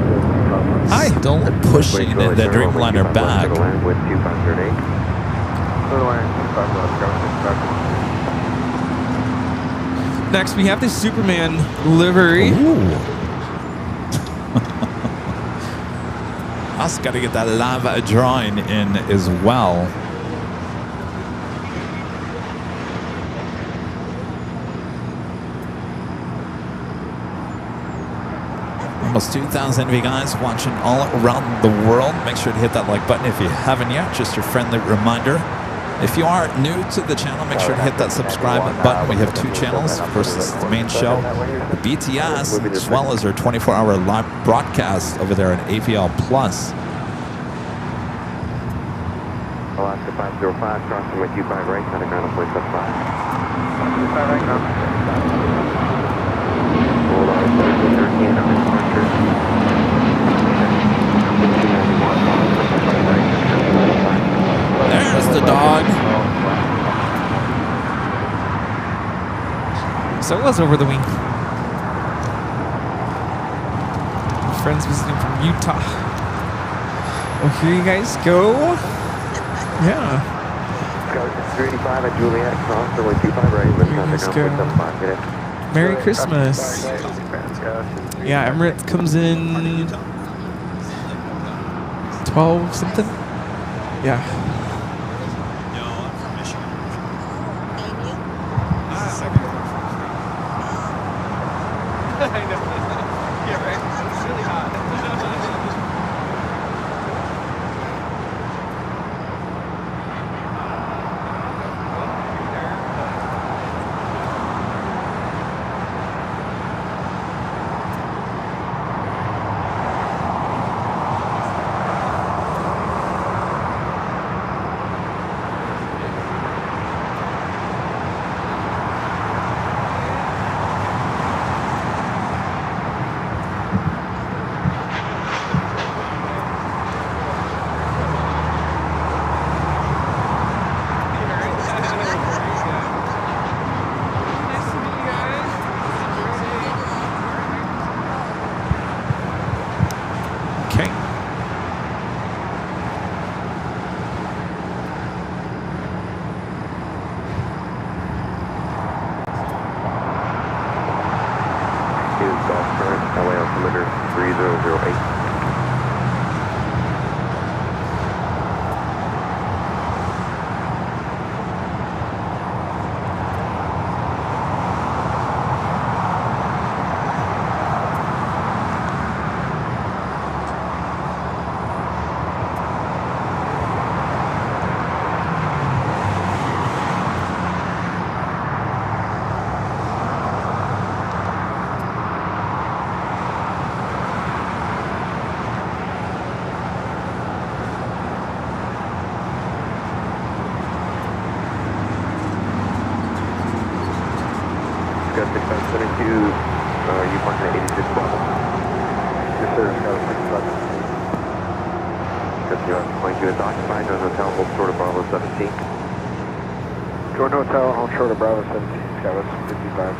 Hi. Still pushing the Dreamliner back. with 2538. Next, we have the Superman livery. Ooh. Us got to get that lava drawing in as well. Almost 2,000 of you guys watching all around the world. Make sure to hit that like button if you haven't yet. Just a friendly reminder. If you are new to the channel, make sure to hit that subscribe button. We have 2 channels. Of course, this is the main show, the BTS, as well as our 24-hour live broadcast over there on AVL Plus. Alaska 505, crossing with you 5 right, on the ground of place up 5. Hold on, 1313 on departure. There's the dog. So it was over the wing. Friends visiting from Utah. Oh, here you guys go. Yeah. 385 at Juliet, cross the way 25 right, with Here you guys go. Merry Christmas. Yeah, Emirates comes in 12 something. Yeah. LA altimeter 3008. 6572, you parked at 86 Bravo. Yes, sir. Scout 65. Just you have point you is occupied, Jordan Hotel, hold short of Bravo 17. Jordan Hotel, hold short of Bravo 17. Scout 55.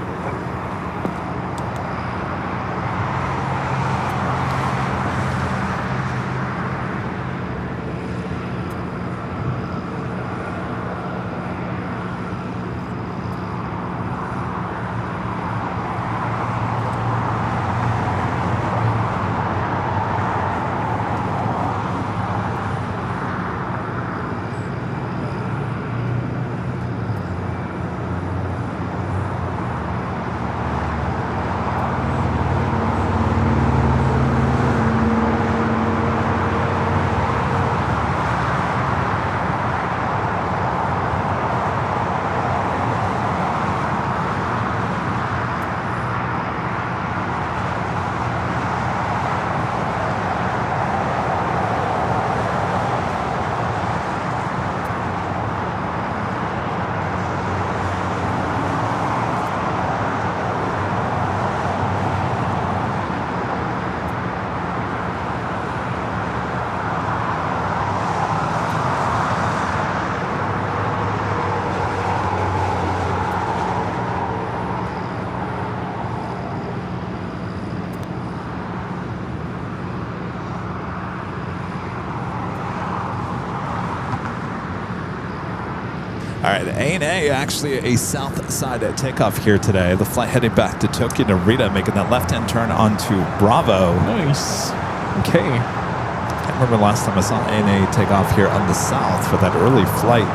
All right, ANA actually a south side takeoff here today. The flight heading back to Tokyo Narita, making that left-hand turn onto Bravo. Nice. Okay. I remember last time I saw ANA take off here on the south for that early flight.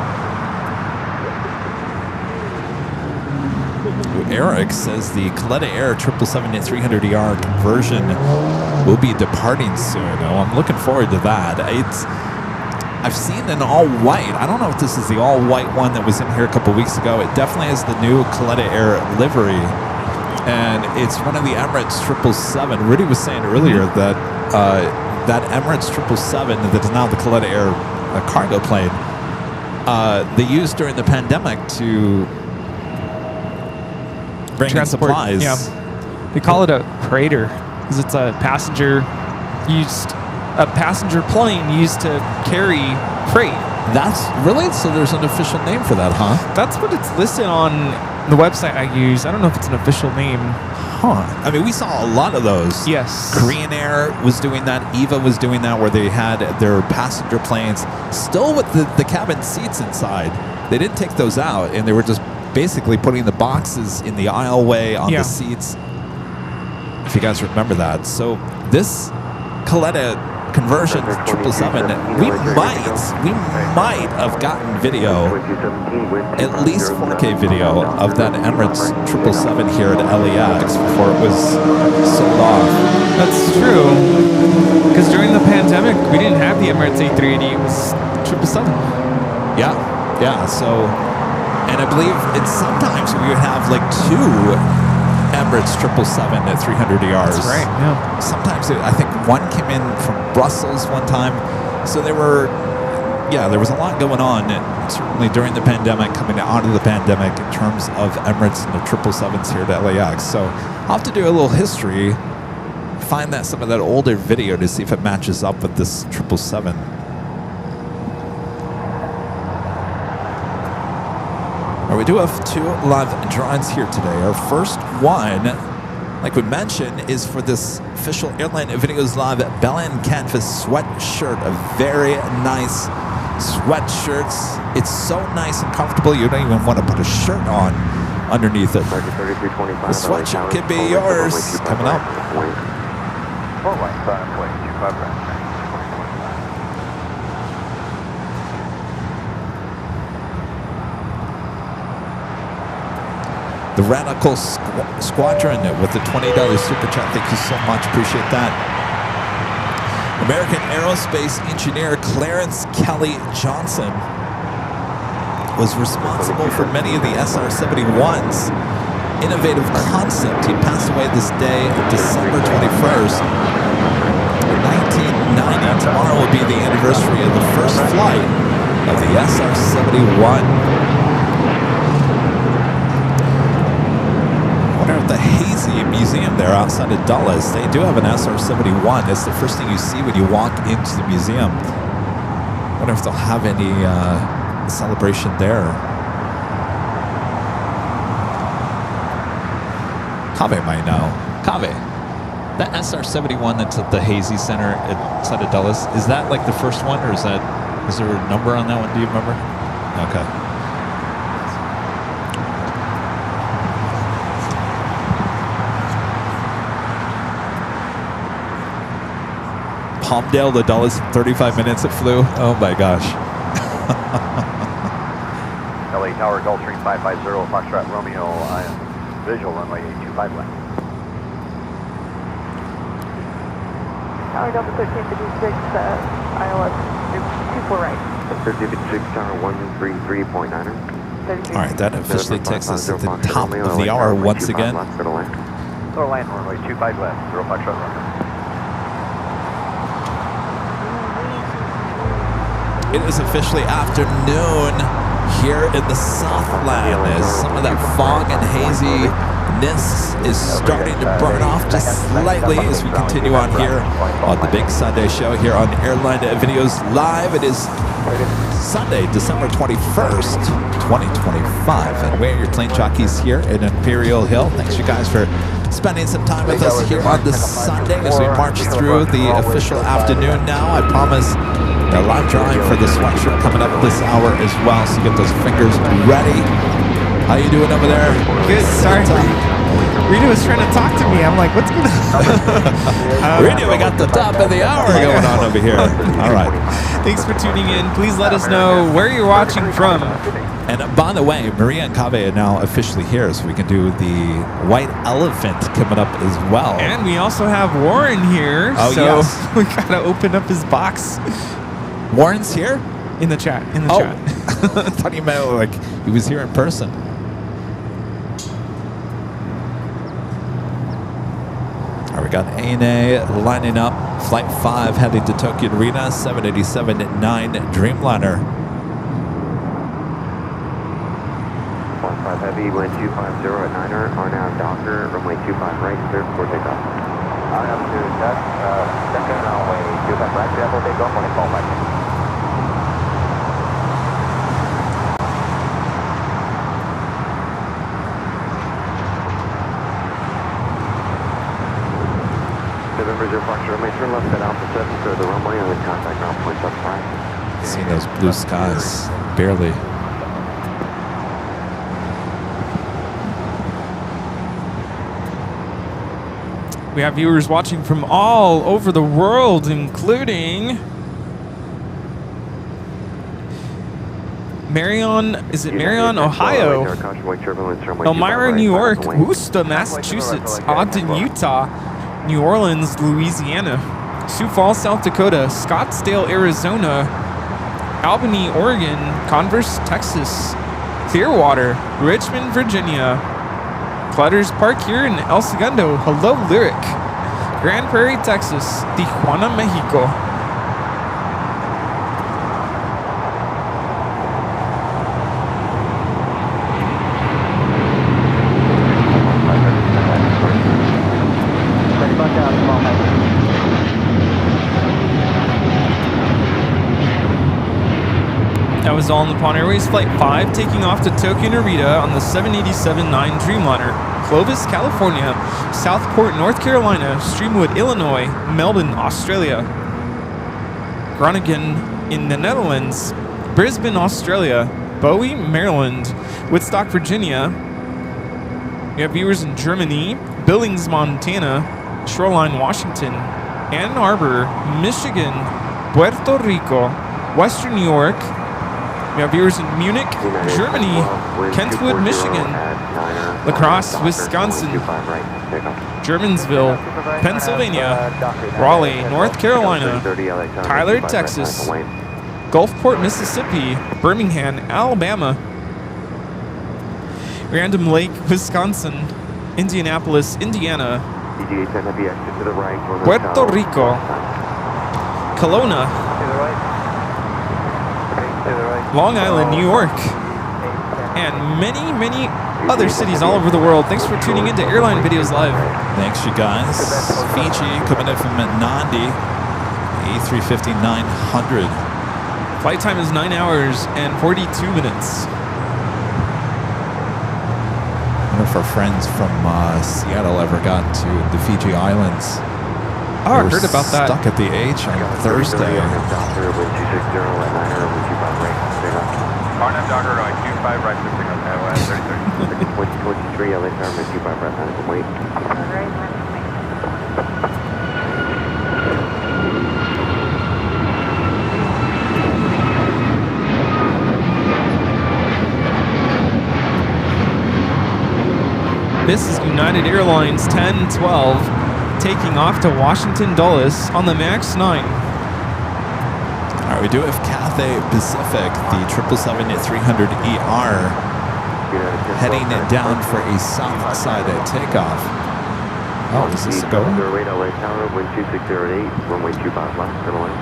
Eric says the Coletta Air 777-300ER conversion will be departing soon. Oh, I'm looking forward to that. I've seen an all-white. I don't know if this is the all-white one that was in here a couple weeks ago. It definitely has the new Coletta Air livery, and it's one of the Emirates 777. Rudy was saying earlier that that Emirates 777 that is now the Coletta Air cargo plane, they used during the pandemic to bring in supplies. Yeah. They call it a freighter because it's a passenger plane used to carry freight. That's really? So there's an official name for that, huh? That's what it's listed on the website I use. I don't know if it's an official name. Huh. I mean, we saw a lot of those. Yes. Korean Air was doing that. EVA was doing that, where they had their passenger planes still with the cabin seats inside. They didn't take those out, and they were just basically putting the boxes in the aisleway on the seats. If you guys remember that. So this Coletta conversion 777, we might have gotten video, at least 4K video of that Emirates 777 here at LAX before it was sold off. That's true, because during the pandemic we didn't have the Emirates A380. It was 777. Yeah. So, and I believe it's sometimes we would have like two Emirates 777-300ERs. That's right, yeah. Sometimes I think one came in from Brussels one time. So there was a lot going on, certainly during the pandemic, coming out of the pandemic in terms of Emirates and the 777s here at LAX. So I'll have to do a little history, find some of that older video to see if it matches up with this 777. We do have two live drawings here today. Our first one, like we mentioned, is for this official Airline Videos Live Belen Canvas sweatshirt. A very nice sweatshirt. It's so nice and comfortable, you don't even want to put a shirt on underneath it. The sweatshirt could be yours coming up. The Radical Squadron with the $20 super chat. Thank you so much. Appreciate that. American aerospace engineer Clarence Kelly Johnson was responsible for many of the SR-71's innovative concept. He passed away this day, December 21st, 1990. Tomorrow will be the anniversary of the first flight of the SR-71. museum there outside of Dulles. They do have an SR-71. It's the first thing you see when you walk into the museum. I wonder if they'll have any celebration there. Kave might know. Kave, that SR-71 that's at the Hazy Center outside of Dulles, is that like the first one, or is there a number on that one? Do you remember? Okay. Palmdale to Dulles, 35 minutes it flew. Oh my gosh. LA Tower, Gulfstream 550, Foxtrot Romeo, I am visual runway 825 left. Tower Delta 1356, ILS 24 right. 1356, Tower 133.9er. All right, that officially takes us at the top of the hour once again. Clear land runway 25 left, 0 Foxtrot Romeo. It is officially afternoon here in the Southland as some of that fog and haziness is starting to burn off just slightly as we continue on here on the Big Sunday Show here on Airline Videos Live. It is Sunday, December 21st, 2025, and we're your plane jockeys here in Imperial Hill. Thanks you guys for spending some time with us here on this Sunday as we march through the official afternoon now. I promise a live drawing for the sweatshirt coming up this hour as well, so get those fingers ready. How you doing over there? Good, sorry. Rita was trying to talk to me. I'm like, what's going on? Rita, we got the top of the hour going on over here. All right. Thanks for tuning in. Please let us know where you're watching from. And by the way, Maria and Kave are now officially here, so we can do the White Elephant coming up as well. And we also have Warren here, oh, so yes. we gotta open up his box. Warren's here? In the chat, chat. I thought you meant like he was here in person. All right, we got ANA lining up. Flight 5 heading to Tokyo Arena, 787-9 Dreamliner. 15 Heavy, wind 250 at 9er, are now Docker, runway 25 right, cleared for takeoff. I have to duck, second runway 25 right, level takeoff, only call back. November 0 Fox, runway turn left at Alpha 7, clear the runway, and then contact ground point up 5. Seeing those blue skies, barely. We have viewers watching from all over the world, including Marion, is it Marion, Ohio? Elmira, New York, Worcester, Massachusetts, Ogden, Utah, New Orleans, Louisiana, Sioux Falls, South Dakota, Scottsdale, Arizona, Albany, Oregon, Converse, Texas, Clearwater, Richmond, Virginia, Clutters Park here in El Segundo, hello Lyric, Grand Prairie, Texas, Tijuana, Mexico. That was all Nippon Airways Flight 5 taking off to Tokyo Narita on the 787-9 Dreamliner, Clovis, California, Southport, North Carolina, Streamwood, Illinois, Melbourne, Australia, Groningen in the Netherlands, Brisbane, Australia, Bowie, Maryland, Woodstock, Virginia. We have viewers in Germany, Billings, Montana, Shoreline, Washington, Ann Arbor, Michigan, Puerto Rico, Western New York. We have viewers in Munich, Germany, Kentwood, Michigan, La Crosse, Wisconsin, Germansville, Pennsylvania, Raleigh, North Carolina, Tyler, Texas, Gulfport, Mississippi, Birmingham, Alabama, Random Lake, Wisconsin, Indianapolis, Indiana, Puerto Rico, Kelowna, Long Island, New York, and many, many other cities all over the world. Thanks for tuning in to Airline Videos Live. Thanks, you guys. Fiji coming in from Nandi, A350-900. Flight time is 9 hours and 42 minutes. I wonder if our friends from Seattle ever got to the Fiji Islands. Oh, I heard about that. Stuck at the H on Thursday. RNAV Docker, 25 right, picking up now at 3030. 2023, LAX Airport, 25 right, 9 wait. This is United Airlines 1012 taking off to Washington Dulles on the MAX 9. All right, we do have Cathay Pacific, the 777-300ER, heading down for a south side takeoff. Oh, is this a go? Rate LA Tower, wind 2608, runway 25 left, turn left.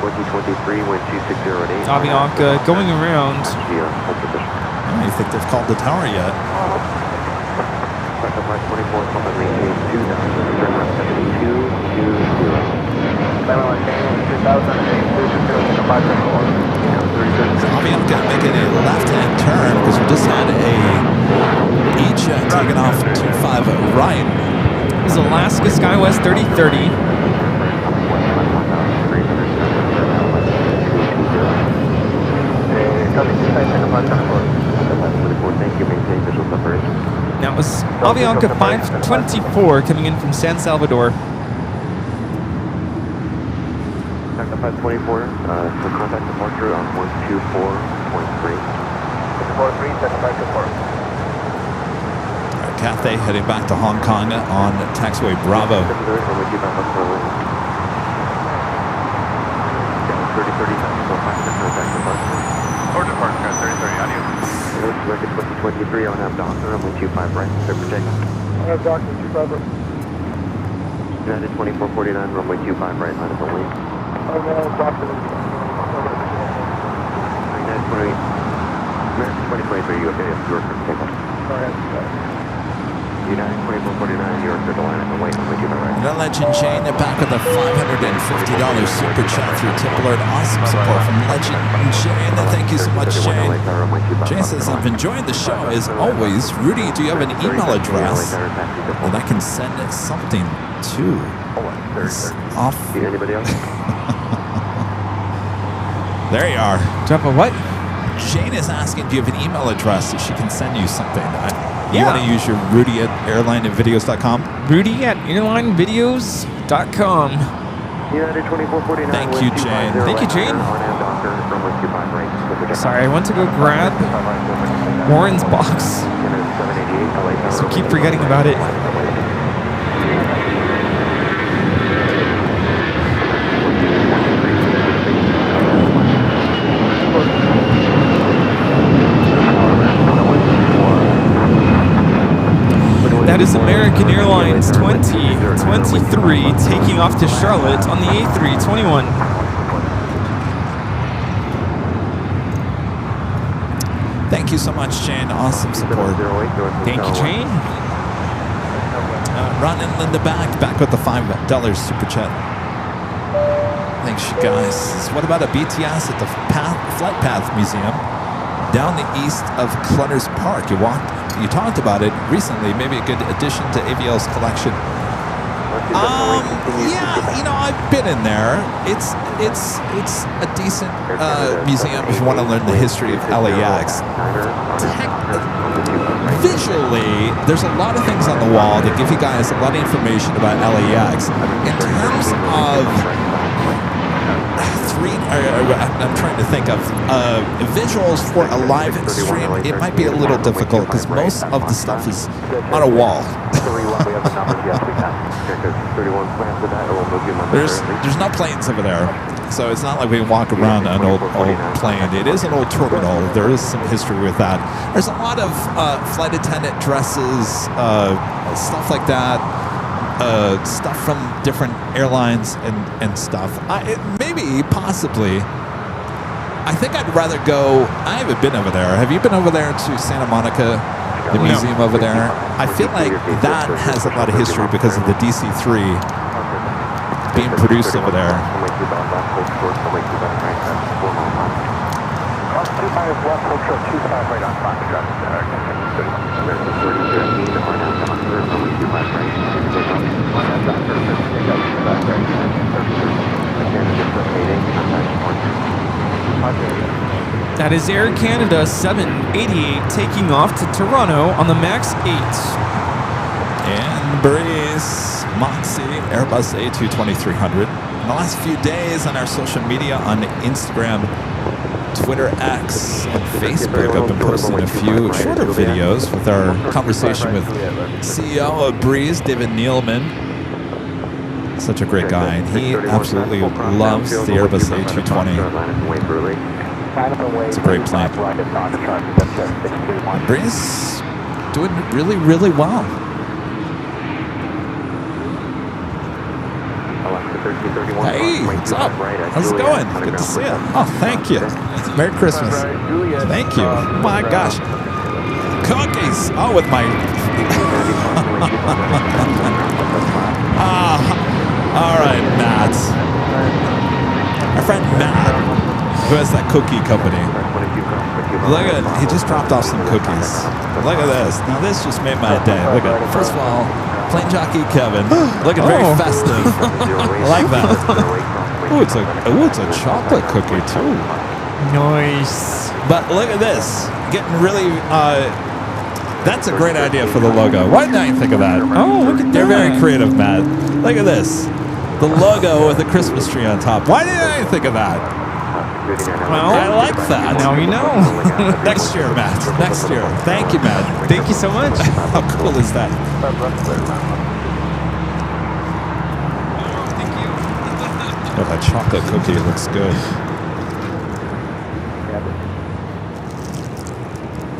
2023, wind 2608. Avianca going around. Oh, you think they've called the tower yet? Second flight 24, something maintain 2000, turn left 7220. So Avianca making a left-hand turn because we just had each taking off 25 right. This is Alaska SkyWest 3030. That was Avianca 524 coming in from San Salvador. Delta 524, for contact departure on 124.3. 143, Delta 524. Cathay heading back to Hong Kong on taxiway Bravo. 2023 on have Docker, runway 25 right, clear protect. I have Docker, 25 right. United 2449, runway 25 right, line up only. I have Docker. United 2023, you okay? It's your turn, take off. United 2449, your turn to line up and wait, runway 25 right. The Legend Jane back with a $550 super chat through tip alert. Awesome support from Legend Jane. Thank you so much, Jane. Jane says, I've enjoyed the show as always. Rudy, do you have an email address that I can send something to? It's off. Anybody else? There you are. Do you have a what? Jane is asking, do you have an email address that she can send you something? You Yeah. want to use your Rudy at airlinevideos.com? Rudy at airlinevideos.com. United 2449. Thank you, Jane. Thank you, Jane. Sorry, I went to go grab Warren's box. So keep forgetting about it. That is American Airlines 2023 taking off to Charlotte on the A321. Thank you so much, Jane. Awesome support. Thank you, Jane. Ron and Linda back with the $5 super chat. Thanks, you guys. What about a BTS at the Flight Path Museum down the east of Clutters Park? You talked about it recently. Maybe a good addition to AVL's collection. Yeah, I've been in there. It's a decent museum if you want to learn the history of LAX. Visually, there's a lot of things on the wall that give you guys a lot of information about LAX. In terms of I'm trying to think of visuals for a live stream. It might be a little difficult because most of the stuff is on a wall. There's no planes over there, so it's not like we can walk around an old plane. It is an old terminal. There is some history with that. There's a lot of flight attendant dresses, stuff like that. Stuff from different airlines and stuff. Maybe, possibly, I think I'd rather go. I haven't been over there. Have you been over there to Santa Monica, the museum over there? I feel like that has a lot of history because of the DC-3 being produced over there. 25 left, hold short 25 right on Foxtrot. American 3013, RNAV Doctor, runway 25 right, RNAV Doctor, takeoff 25 right, Canada 788, That is Air Canada 788 taking off to Toronto on the MAX 8. And Breeze, Moxie, Airbus A220-300. In the last few days on our social media, on Instagram, Twitter, X, and Facebook, I've been posting a few shorter videos with our conversation with CEO of Breeze, David Nealman. Such a great guy, and he absolutely loves the Airbus A220. It's a great plane. Breeze doing really, really well. Hey, what's up? How's it going? Good to see you. Oh, thank you. Merry Christmas. Thank you. My gosh. Cookies. Oh, with my... All right, Matt. Our friend Matt, who has that cookie company. Look at, he just dropped off some cookies. Look at this. Now this just made my day. Look at, first of all, Plane Jockey Kevin, looking very festive. I like that. Oh, it's a chocolate cookie too. Nice. But look at this, getting really. That's a great idea for the logo. Why didn't I think of that? Oh, look at that. You're very creative, Matt. Look at this, the logo with a Christmas tree on top. Why didn't I think of that? Well, I like that. now you know. Next year, Matt. Next year. Thank you, Matt. Thank you so much. How cool is that? Thank you. Oh, that chocolate cookie looks good.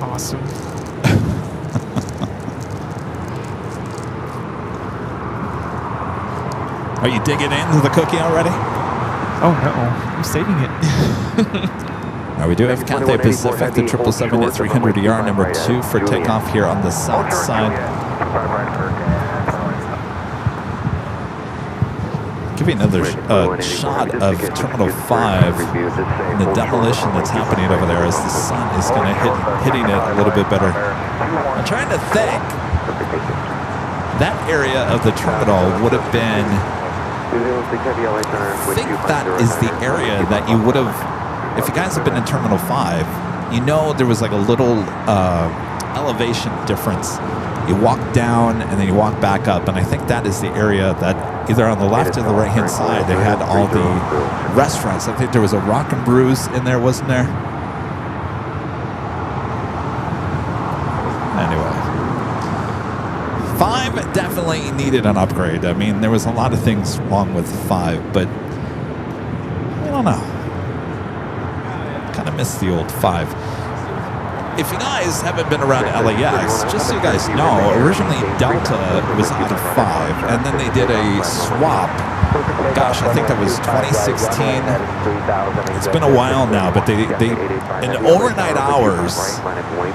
Awesome. Are you digging into the cookie already? Oh no, I'm saving it. We do have Cathay Pacific, the 777-300ER number 2 for takeoff here on the south side. Give you another shot of Terminal 5 and the demolition that's happening over there as the sun is going to hitting it a little bit better. I'm trying to think. That area of the terminal would have been, I think that is the area that you would have, if you guys have been in Terminal 5, you know there was like a little elevation difference. You walk down and then you walk back up, and I think that is the area that either on the left or the right hand side they had all the restaurants. I think there was a Rock and Brews in there, wasn't there? Anyway, 5 definitely needed an upgrade. I mean, there was a lot of things wrong with 5, but I don't know. Kind of miss the old 5. If you guys haven't been around LAX, just so you guys know, originally Delta was out of 5, and then they did a swap. Gosh, I think that was 2016. It's been a while now, but they in overnight hours,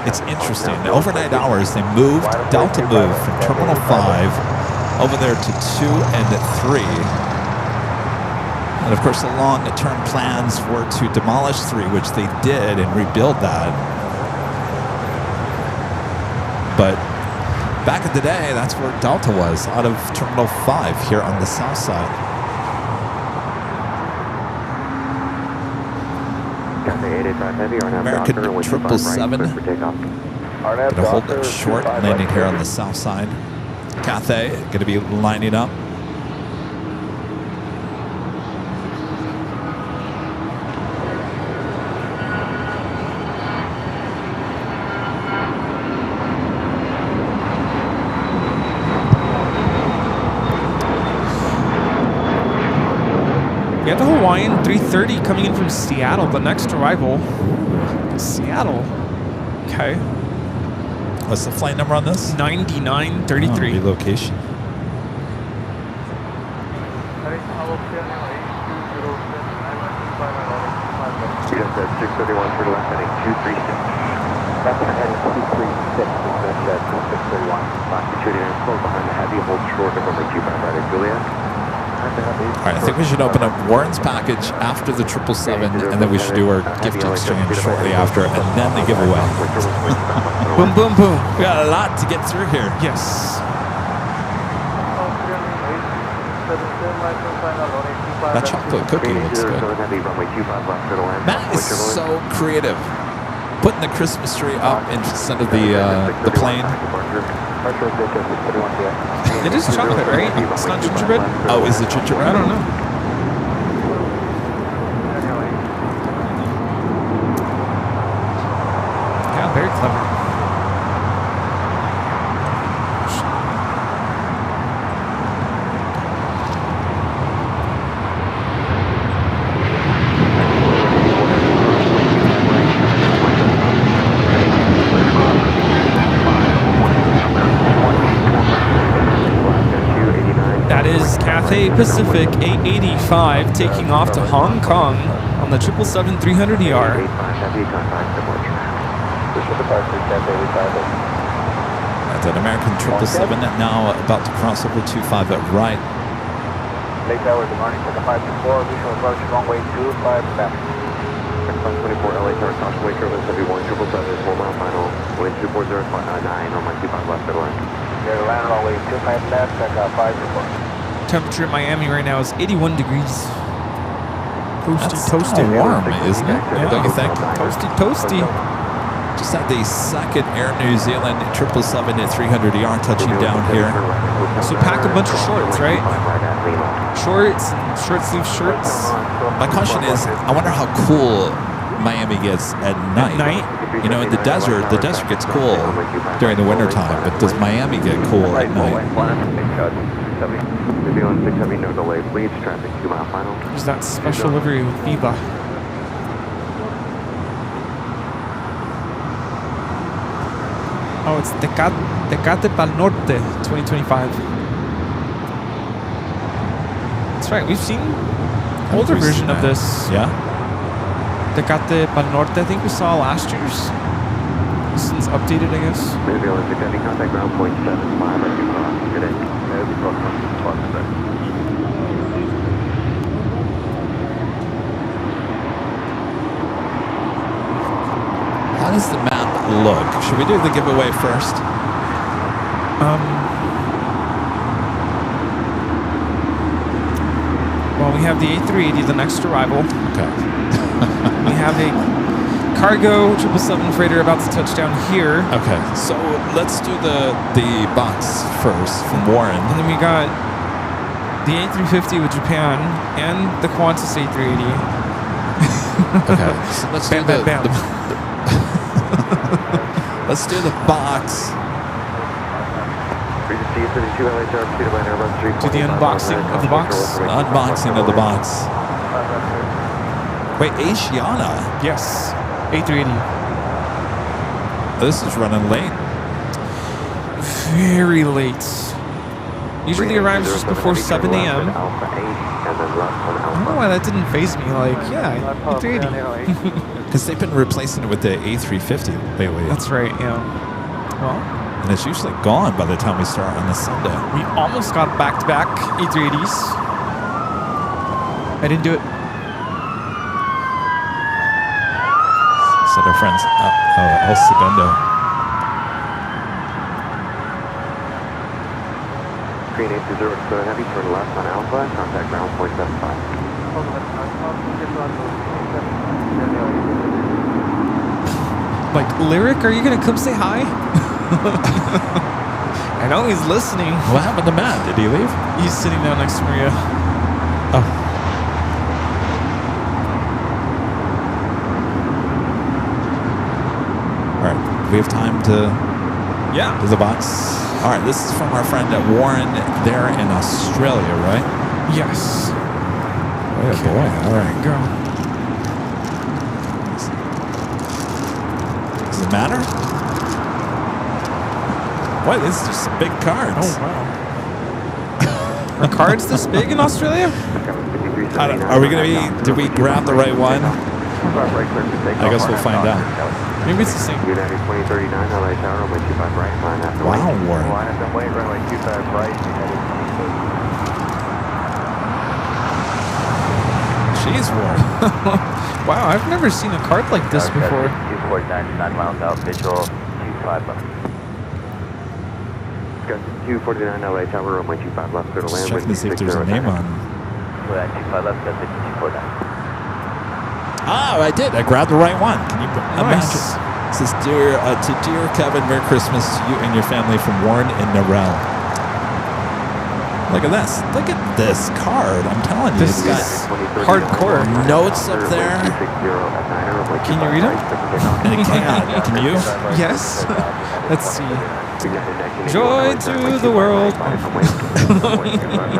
it's interesting. In overnight hours, they moved, Delta moved from Terminal 5 over there to 2 and 3. And of course, the long-term plans were to demolish 3, which they did, and rebuild that. But back in the day, that's where Delta was, out of Terminal 5 here on the south side. American 777 going to hold it short, landing here on the south side. Cathay going to be lining up. We have the Hawaiian 330 coming in from Seattle, the next arrival. Seattle. Okay. What's the flight number on this? 9933. Relocation. at 631, turn left heading 236. Left heading 236, dispatch at 631. Longitude and close behind the heavy, hold short of runway 25 right at Juliet. All right, I think we should open up Warren's package after the 777, and then we should do our gift exchange shortly after, and then the giveaway. Boom, boom, boom. We got a lot to get through here. Yes. That chocolate cookie looks good. Matt is so creative. Putting the Christmas tree up instead of the plane. It is chocolate, right? It's not gingerbread? Oh, is it gingerbread? I don't know. Yeah, very clever. Cathay Pacific 885 taking off to Hong Kong on the 777-300ER. That's an American 777 now about to cross over 25 at right. Late hours of morning, 524, visual approach, runway 25 left. 524 LA Tower, caution wake turbulence, heavy 1777, 4 mile final, wind 240.9, runway 25 left, middle line. Clear to land runway 25 left, takeoff 524. Temperature in Miami right now is 81 degrees. Toasty, That's toasty. warm, isn't it? Yeah. Don't you think? Toasty, toasty. Just had the second Air New Zealand 777 at 300ER touching down here. So pack a bunch of shorts, right? Shorts, short sleeve shirts. My question is, I wonder how cool Miami gets at night. You know, in the desert gets cool during the wintertime, but does Miami get cool at night? Maybe on 670, no delay, please. Traffic 2 mile final. There's that special livery with Viva. Oh, it's Tecate Pal Norte 2025. That's right, we've seen older version of this. Yeah. Tecate Pal Norte, I think we saw last year's. Since updated, I guess. Maybe on 670, contact ground point 75 at 2 miles. Good day. How does the map look? Should we do the giveaway first? Well, we have the A380, the next arrival. Okay. We have a cargo 777 freighter about to touch down here. Okay, so let's do the box first from Warren. And then we got the A350 with Japan and the Qantas A380. Okay, so let's do bam. let's do the box. Do the unboxing of the box. Unboxing of the box. Wait, Asiana? Yes, A380. This is running late. Very late. Usually arrives just before 7 a.m. I don't know why that didn't faze me. Like, yeah, A380. Because they've been replacing it with the A350 lately. That's right, yeah. Well, and it's usually gone by the time we start on the Sunday. we almost got back-to-back A380s. I didn't do it. Said our friends, El Segundo. Green 820, heavy, turn left on Alpha, contact ground point 75. Like, Lyric, are you gonna come say hi? I know he's listening. What happened to Matt? Did he leave? He's sitting down next to Maria. Oh. All right, we have time to do the box. All right, this is from our friend Warren there in Australia, right? Yes. Oh boy, all right. Go. Does it matter? What? This is just some big cards. Oh, wow. Are cards this big in Australia? Are we going to be... Did we grab the right one? right, clear for takeoff. I guess we'll find out. Maybe it's the same. United 2039, LA Tower, runway 25 right, line up and wait. Wow, Warren. Line up and wait, runway 25 right, United 2030. Jeez, Warren. Wow, I've never seen a card like this before. 249, 9 miles out, visual 25 left. Got 249, LA Tower, runway 25 left, clear to Just land. checking to see if there's a name on. Well, 25 left, got 249. Oh, I did. I grabbed the right one. Can you Nice. imagine? This is to dear Kevin, Merry Christmas to you and your family from Warren and Narelle. Look at this. Look at this card. I'm telling you. This It's got is hardcore. notes up there. Can you read them? Hang on. Can you? Yes. Let's see. Joy to the world.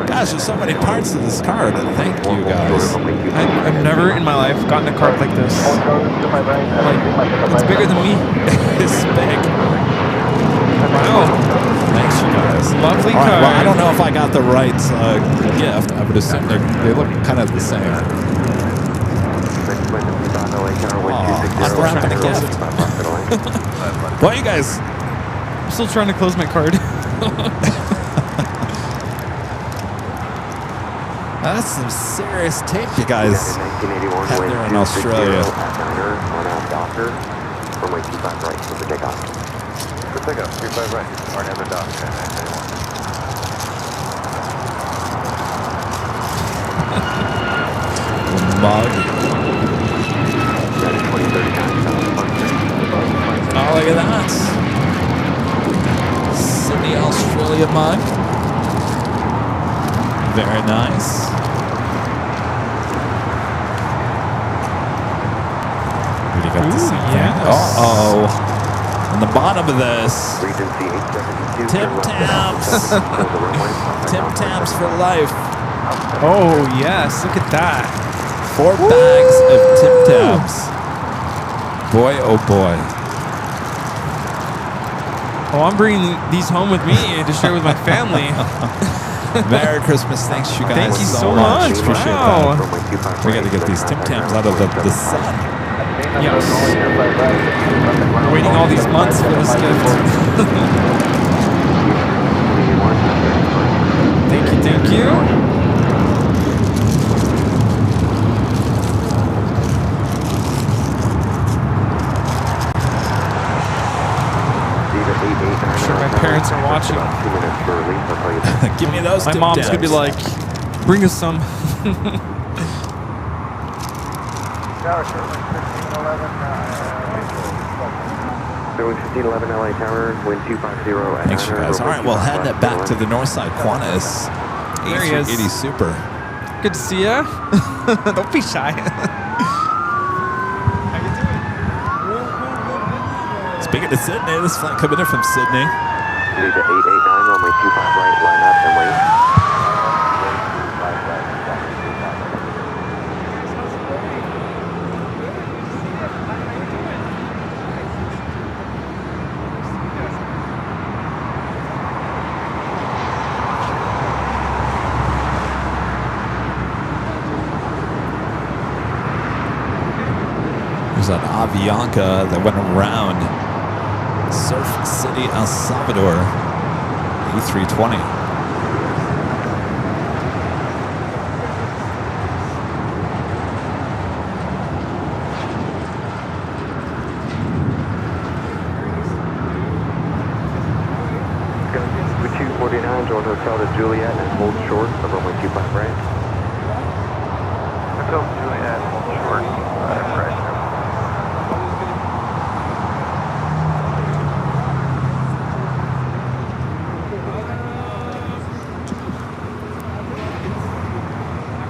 Gosh, there's so many parts to this card. Thank you, guys. I've never in my life gotten a card like this. Like, it's bigger than me. It's big. Wow. Thanks, you guys. Lovely All right, card. well, I don't know if I got the right gift. I would assume they look kind of the same. Unwrapping a gift. Well, you guys. I'm still trying to close my card. That's some serious tape you guys had there in Australia. Runway 25 right, for takeoff. For takeoff, 25 right, Martin Ever Dock, 991. Mug. Oh, look at that. Sydney, Australia mug. Very nice. We got the same thing. yes. Uh-oh. On the bottom of this, Regency 872. Tim Tams. Tim Tams for life. Oh, yes. Look at that. 4 bags of Tim Tams. Boy, oh boy. Oh, I'm bringing these home with me to share with my family. Merry Christmas. Thanks, you guys. Thank you so much. Appreciate Wow. that. We got to get these Tim Tams out of the sun. Yes. Waiting all these months for this gift. Thank you, thank you. I'm sure my parents are watching. Give me those My Tim mom's Tams. gonna be like, bring us some. Doing 1511 LA Tower, wind 250 at Thanks, you guys. All right, well, heading it back to the north side. Qantas. There he is. 80 Super. Good to see ya. Don't be shy. How you doing? Speaking of Sydney, this flight coming in from Sydney. Lead to 889, runway 25 right, line up and wait. There's an Avianca that went around Surf City, El Salvador. A320. With 249, join Hotel to Juliet and hold short of runway 25 right. Hotel Juliet, short, right.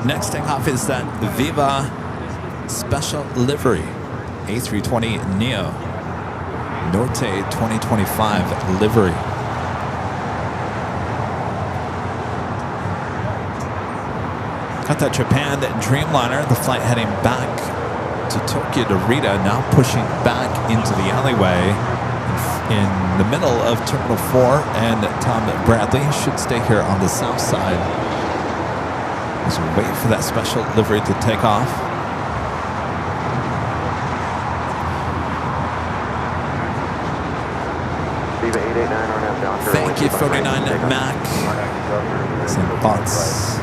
Next takeoff is that Viva Special Livery A320 Neo Norte 2025 livery. Got that Japan Dreamliner, the flight heading back to Tokyo Narita, now pushing back into the alleyway in the middle of Terminal 4, and Tom Bradley should stay here on the south side as we wait for that special livery to take off. Yankee 49 Mac. Some thoughts.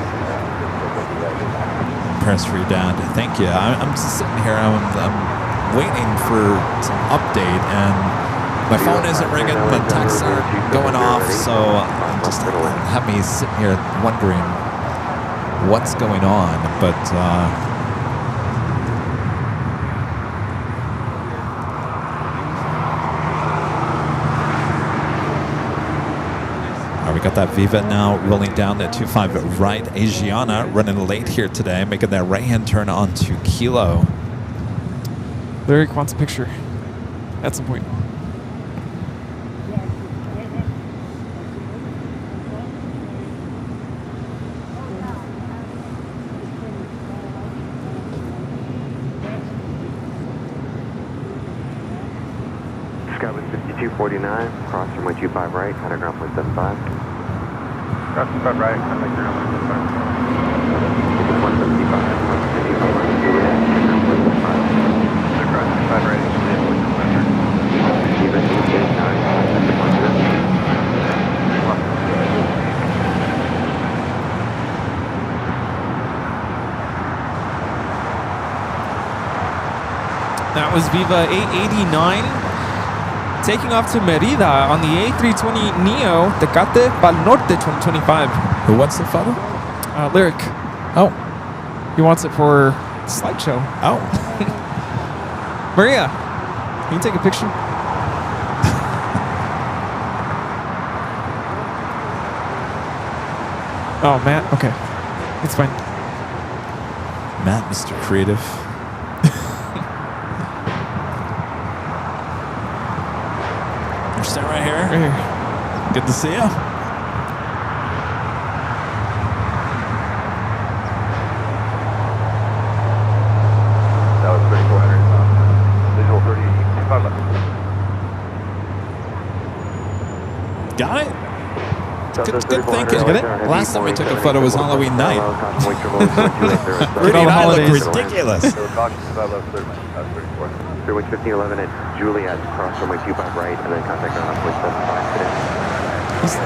Press for your dad. Thank you. I'm just sitting here. I'm waiting for some update, and my phone isn't ringing. The texts aren't going off, so I'm just have me sitting here wondering what's going on. But we got that Viva now rolling down at 25 right. Asiana running late here today, making that right-hand turn onto Kilo. Lyric wants a picture at some point. Skyway 5249, cross runway 25 right, contact ground point 75. Cross 25 right, contact ground point 75. 175, 155 right, Juliet, contact ground point 75. Cross 25 right, Juliet, point 75. Even 889, contact departure. That was Viva 889 taking off to Merida on the A320 Neo Tecate Pal Norte 2025. Who wants the photo? Lyric. Oh. He wants it for slideshow. Oh. Maria, can you take a picture? Oh, Matt? Okay. It's fine. Matt, Mr. Creative. You're sitting right here? Right here. Good to see you. That was 3400. Visual 35 left. Got it? Good thinking. Last time we took a photo was Halloween night. Rudy and I look ridiculous. So caution 5 left, 30 minutes. That's 34. Runway 1511 at Juliet, cross runway 25 right, and then contact ground point 75 today.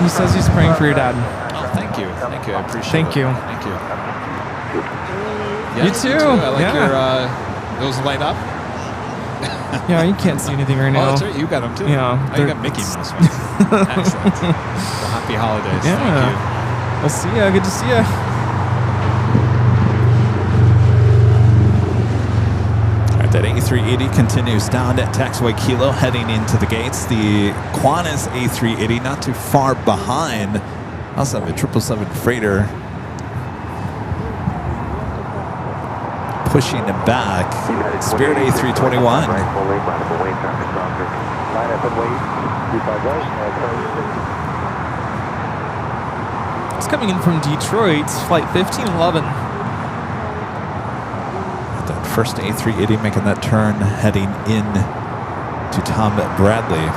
He says he's praying for your dad. Oh, thank you. Thank you. I appreciate Thank it. you. Thank you. You too. I like Yeah. your, those light up. Yeah, you can't see anything right Oh, now. that's right. You got them too. Yeah, Oh, you they're- got Mickey Mouse ones. Excellent. Well, happy holidays. Yeah. Thank you. We'll see ya. Good to see ya. All right, that A380 continues down at taxiway Kilo, heading into the gates. The Qantas A380 not too far behind. Also have a 777 freighter pushing him back. Spirit A321. Right, full lane, line up and wait, traffic crossing. Line up and wait. 25 right. It's coming in from Detroit, flight 1511. That first A380 making that turn, heading in to Tom Bradley.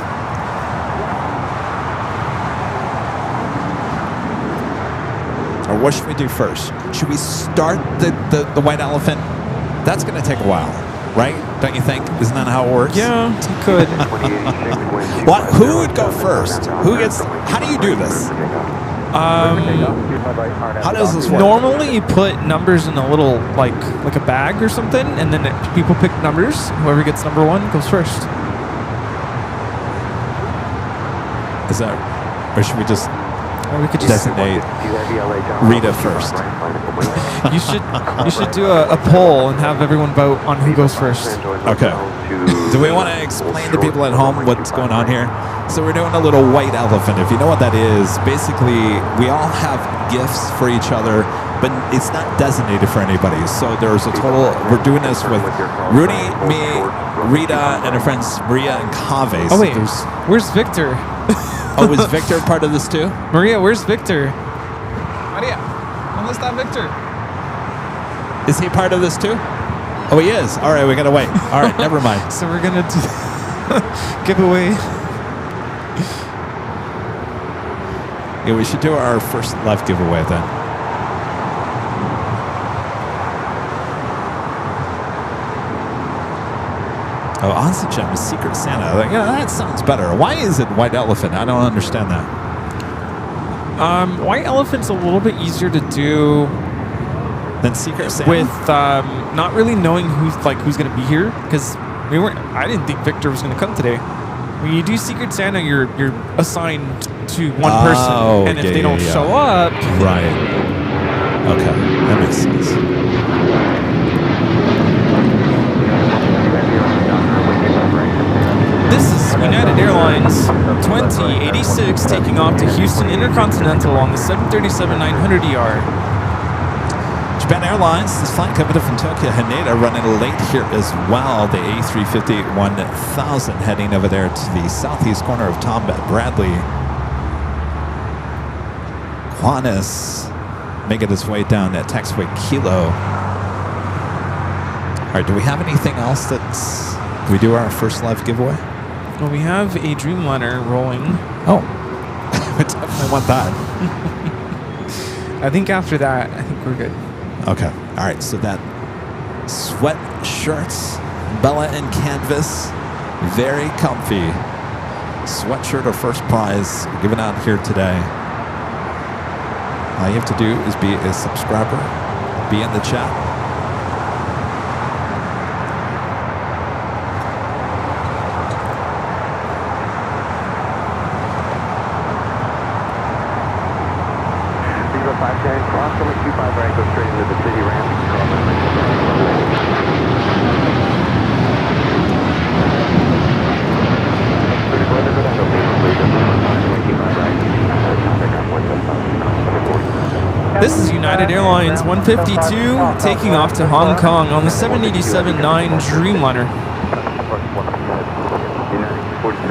Or what should we do first? Should we start the white elephant? That's going to take a while, right? Don't you think? Isn't that how it works? Yeah, you could. 2086, wind What? Who would go first? Who gets? How do you do this? How does this work? Normally you put numbers in a little, like a bag or something, and then people pick numbers. Whoever gets number one goes first. Is that, or should we just Or we could just designate Rita first? you should do a poll and have everyone vote on who goes first. Okay. Do we want to explain to people at home what's going on here? So we're doing a little white elephant. If you know what that is, basically we all have gifts for each other, but it's not designated for anybody. So there's a total, we're doing this with Rudy, me, Rita, and our friends Maria and Kave. Oh wait, where's Victor? Oh, is Victor part of this too? Maria, where's Victor? Maria, ¿dónde está Victor? Is he part of this too? Oh, he is. All right, we gotta wait. All right, never mind. So we're gonna do giveaway. Yeah, we should do our first live giveaway then. Oh, Oxygen is Secret Santa. Like, yeah, that sounds better. Why is it White Elephant? I don't understand that. White Elephant's a little bit easier to do Then Secret Santa. with not really knowing who's going to be here, because I didn't think Victor was going to come today. When you do Secret Santa, you're assigned to one person, and if they don't show up, right? Okay, that makes sense. This is United Airlines 2086 taking off to Houston Intercontinental on the 737-900ER. Japan Airlines, this flight coming from Tokyo Haneda, running late here as well. The A350-1000 heading over there to the southeast corner of Tom Bradley. Qantas making its way down at taxiway Kilo. All right, do we have anything else that's... we do our first live giveaway? Well, we have a Dreamliner rolling. Oh, I definitely want that. I think after that, I think we're good. Okay. All right. So that sweatshirts, Bella and Canvas, very comfy. Sweatshirt or first prize given out here today. All you have to do is be a subscriber, be in the chat. Cross from 25 right, go straight into the city ramp. This is United Airlines 152 taking off to Hong Kong on the 787-9 Dreamliner.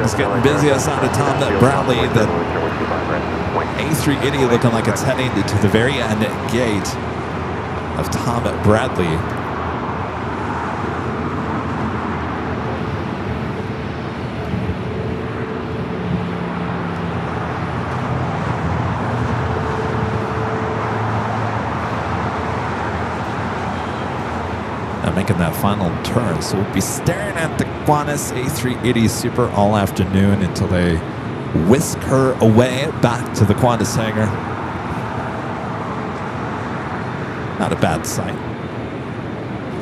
It's getting busy outside of Tom Bradley. The A380 looking like it's heading to the very end gate of Tom Bradley. Now making that final turn, so we'll be staring at the Qantas A380 Super all afternoon until they whisk her away back to the Qantas hangar. Not a bad sight.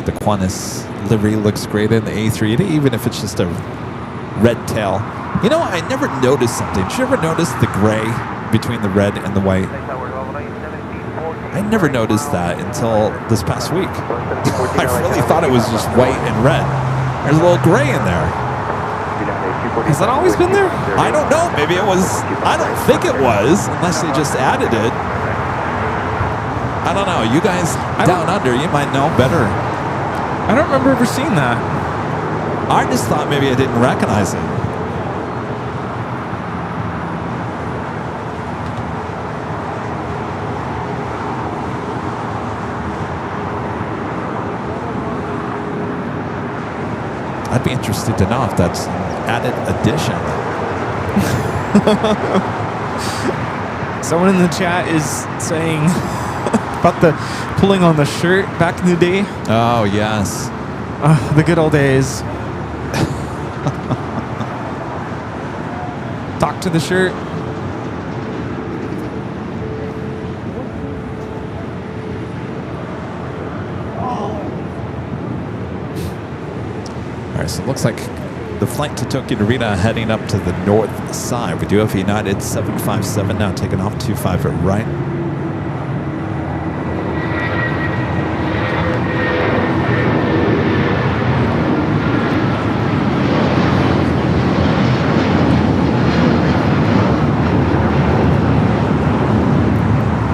The Qantas livery looks great in the A380, even if it's just a red tail. You know, I never noticed something. Did you ever notice the gray between the red and the white? I never noticed that until this past week. I really thought it was just white and red. There's a little gray in there. Has that always been there? I don't know. Maybe it was. I don't think it was, unless they just added it. I don't know. You guys down under, you might know better. I don't remember ever seeing that. I just thought maybe I didn't recognize it. I'd be interested to know if that's an added addition. Someone in the chat is saying about the pulling on the shirt back in the day. Oh, yes. The good old days. Talk to the shirt. All right, so it looks like the flight to Tokyo Narita heading up to the north side. We do have United 757 now taking off 25 at right.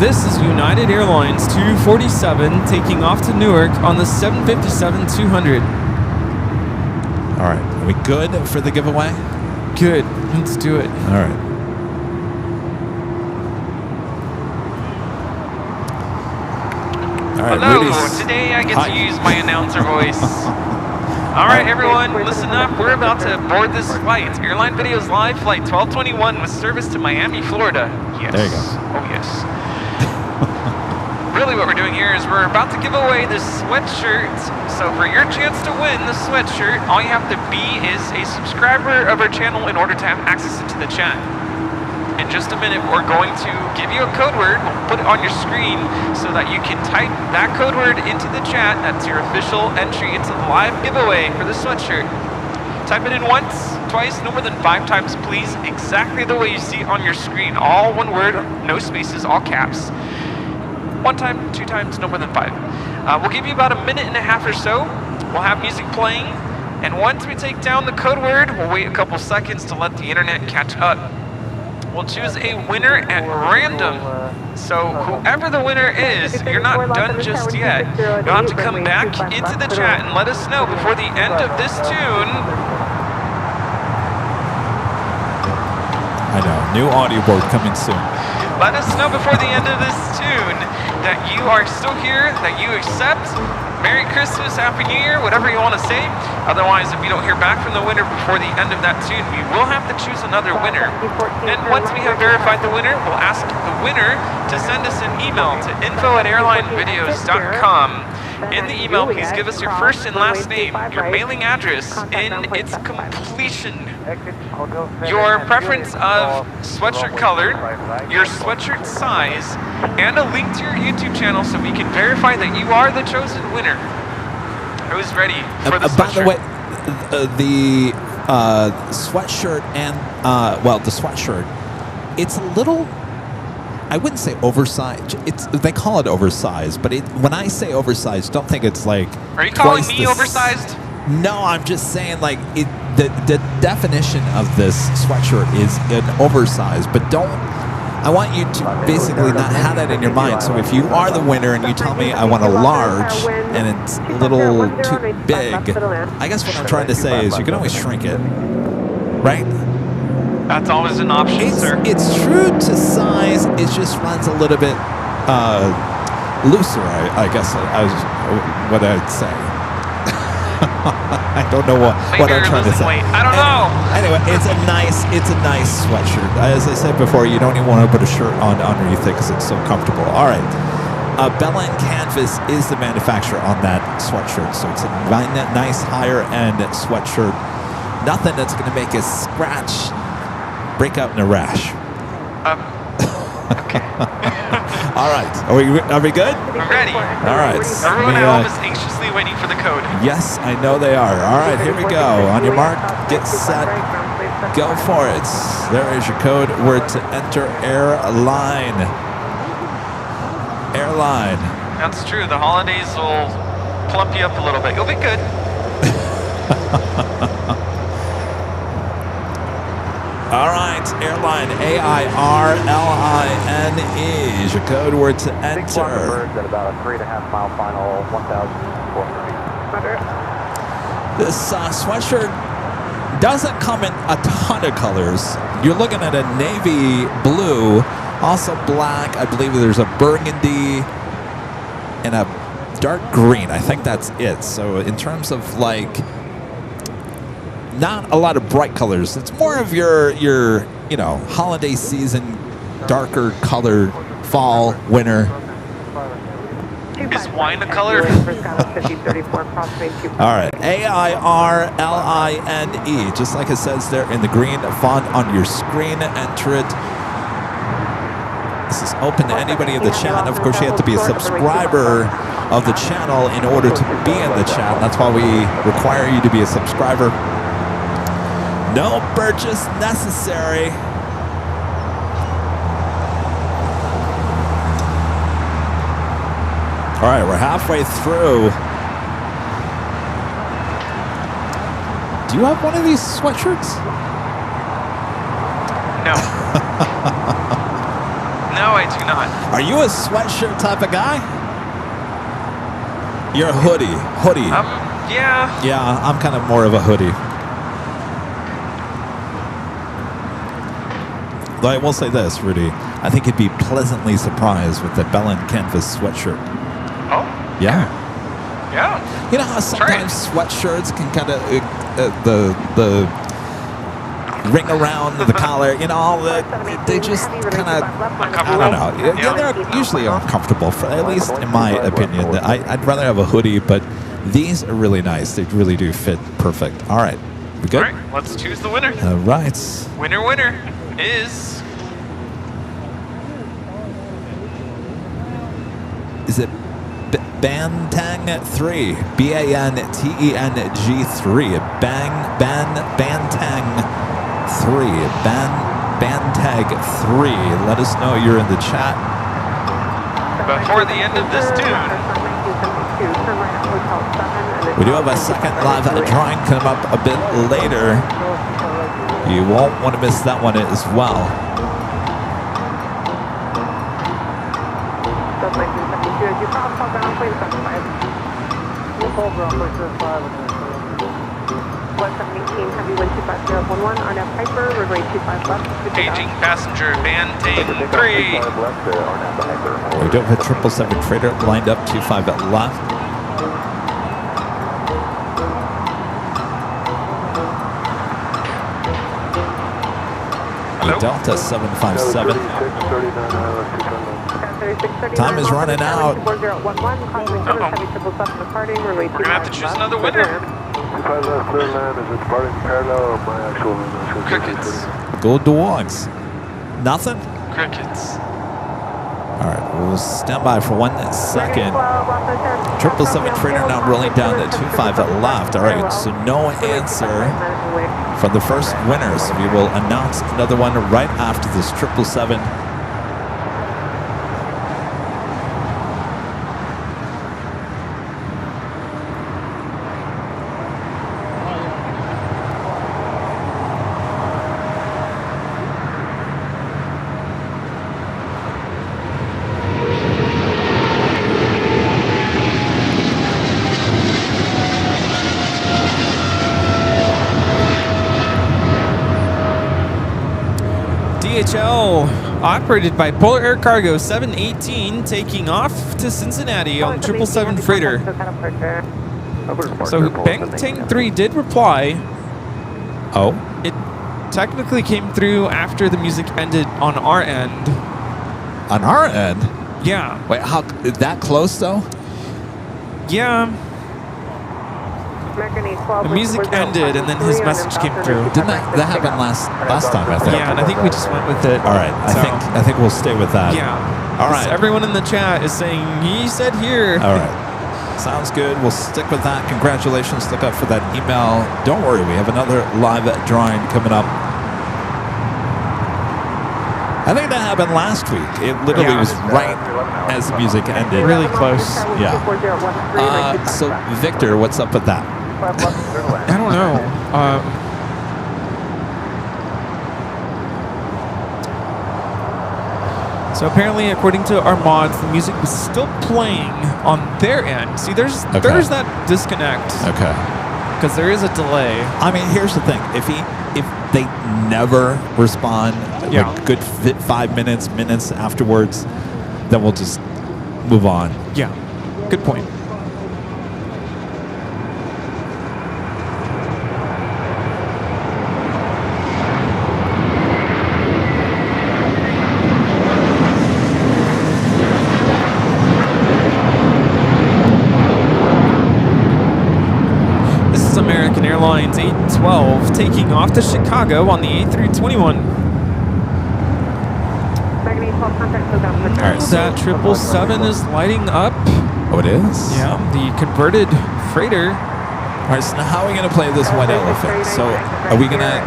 This is United Airlines 247 taking off to Newark on the 757-200. All right, are we good for the giveaway? Good. Let's do it. All right. All right, Hello, Rudy's- today I get Hi. to use my announcer voice. All right, everyone, listen up. We're about to board this flight. Airline Videos Live, Flight 1221 with service to Miami, Florida. Yes. There you go. Oh, yes. Really what we're doing here is we're about to give away this sweatshirt. So for your chance to win the sweatshirt, all you have to be is a subscriber of our channel in order to have access to the chat. In just a minute, we're going to give you a code word. We'll put it on your screen so that you can type that code word into the chat. That's your official entry into the live giveaway for the sweatshirt. Type it in once, twice, no more than 5 times, please. Exactly the way you see it on your screen. All one word, no spaces, all caps. 1 time, 2 times, no more than 5. We'll give you about a minute and a half or so. We'll have music playing. And once we take down the code word, we'll wait a couple seconds to let the internet catch up. We'll choose a winner at random. So whoever the winner is, you're not done just yet. You'll have to come back into the chat and let us know before the end of this tune. I know, new audio board coming soon. Let us know before the end of this tune that you are still here, that you accept. Merry Christmas, Happy New Year, whatever you want to say. Otherwise, if you don't hear back from the winner before the end of that tune, we will have to choose another winner. And once we have verified the winner, we'll ask the winner to send us an email to info@airlinevideos.com. In the email, please give us your first and last name, your mailing address in its completion, your preference of sweatshirt color, your sweatshirt size, and a link to your YouTube channel so we can verify that you are the chosen winner. Who's ready for the sweatshirt? By the way, the sweatshirt and, the sweatshirt, it's a little, I wouldn't say oversized. They call it oversized, but when I say oversized, don't think it's like. Are you calling me oversized? No, I'm just saying like the definition of this sweatshirt is an oversized, but don't. I want you to basically not have that in your mind. So if you are the winner and you tell me I want a large and it's a little too big, I guess what I'm trying to say is you can always shrink it, right? That's always an option, sir. It's true to size. It just runs a little bit looser, I guess. What I'd say. I don't know what I'm trying to say. I don't know. Anyway, it's a nice sweatshirt. As I said before, you don't even want to put a shirt on underneath it because it's so comfortable. All right. Bella & Canvas is the manufacturer on that sweatshirt, so it's a nice higher end sweatshirt. Nothing that's going to make us scratch, break out in a rash. Okay. All right. Are we good? We're ready. All right. Everyone at home is anxiously waiting for the code. Yes, I know they are. All right, here we go. On your mark, get set, go for it. There is your code word to enter. Airline. Airline. That's true. The holidays will plump you up a little bit. You'll be good. All right, Airline, AIRLINE is your code word to enter. At about a 3.5 mile final, 1,400. This sweatshirt doesn't come in a ton of colors. You're looking at a navy blue, also black. I believe there's a burgundy and a dark green. I think that's it. So in terms of like, not a lot of bright colors. It's more of your holiday season, darker color, fall, winter. Is wine a color? All right, AIRLINE, just like it says there in the green font on your screen. Enter it. This is open to anybody in the chat. Of course, you have to be a subscriber of the channel in order to be in the chat. That's why we require you to be a subscriber. No purchase necessary. All right, we're halfway through. Do you have one of these sweatshirts? No. No, I do not. Are you a sweatshirt type of guy? You're a hoodie. Yeah. Yeah, I'm kind of more of a hoodie. Though I will say this, Rudy, I think you'd be pleasantly surprised with the Bella & Canvas sweatshirt. Oh? Yeah. Yeah. You know how sometimes sweatshirts can kind of, the ring around the collar, they just kind of, I don't know. Yeah, they're usually uncomfortable, at least in my opinion. I'd rather have a hoodie, but these are really nice. They really do fit perfect. All right. We good? All right, let's choose the winner. All right. Winner is is it Banteng 3? B-A-N-T-E-N-G 3. Banteng 3. Banteg 3. Let us know you're in the chat. Before the end of this tune. We do have a second live drawing coming up a bit later. You won't want to miss that one as well. Paging passenger Banteng 3. We do have a 777 freighter lined up 25 at left. A Delta 757. Time is running out. We're going to have to choose another winner. Crickets. Go dogs. Nothing? Crickets. All right, we'll stand by for 1 second. 777 freighter now rolling down the 25 at left. All right, so no answer from the first winners. We will announce another one right after this 777. DHL, operated by Polar Air Cargo 718, taking off to Cincinnati on the 777 freighter. So Banteng 3 did reply. Oh? It technically came through after the music ended on our end. On our end? Yeah. Wait, how that close though? Yeah. The music ended and then his message came through. Didn't that happen last time? I think. Yeah, and I think we just went with it. All right, I think we'll stay with that. Yeah. All right. Everyone in the chat is saying he said here. All right. Sounds good. We'll stick with that. Congratulations. Look out for that email. Don't worry, we have another live drawing coming up. I think that happened last week. It literally was right as the music ended. Really close. Yeah. So Victor, what's up with that? I don't know. So apparently, according to our mods, the music was still playing on their end. See, there's that disconnect. Okay. Because there is a delay. I mean, here's the thing: if they never respond, like good 5 minutes afterwards, then we'll just move on. Yeah. Good point. Airlines 812 taking off to Chicago on the A321. Alright, that 777 is lighting up. Oh, it is? Yeah, the converted freighter. Alright, so now how are we going to play this white elephant? So are we going to...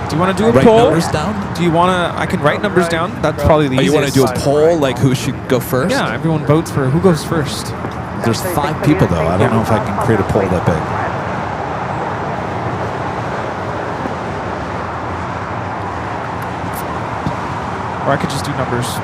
Do you want to do a write poll? Numbers down? Do you want to... I can write numbers down. That's probably the easiest. You want to do a poll, like who should go first? Yeah, everyone votes for who goes first. There's 5 people, though. I don't know if I can create a poll that big. Or I could just do numbers.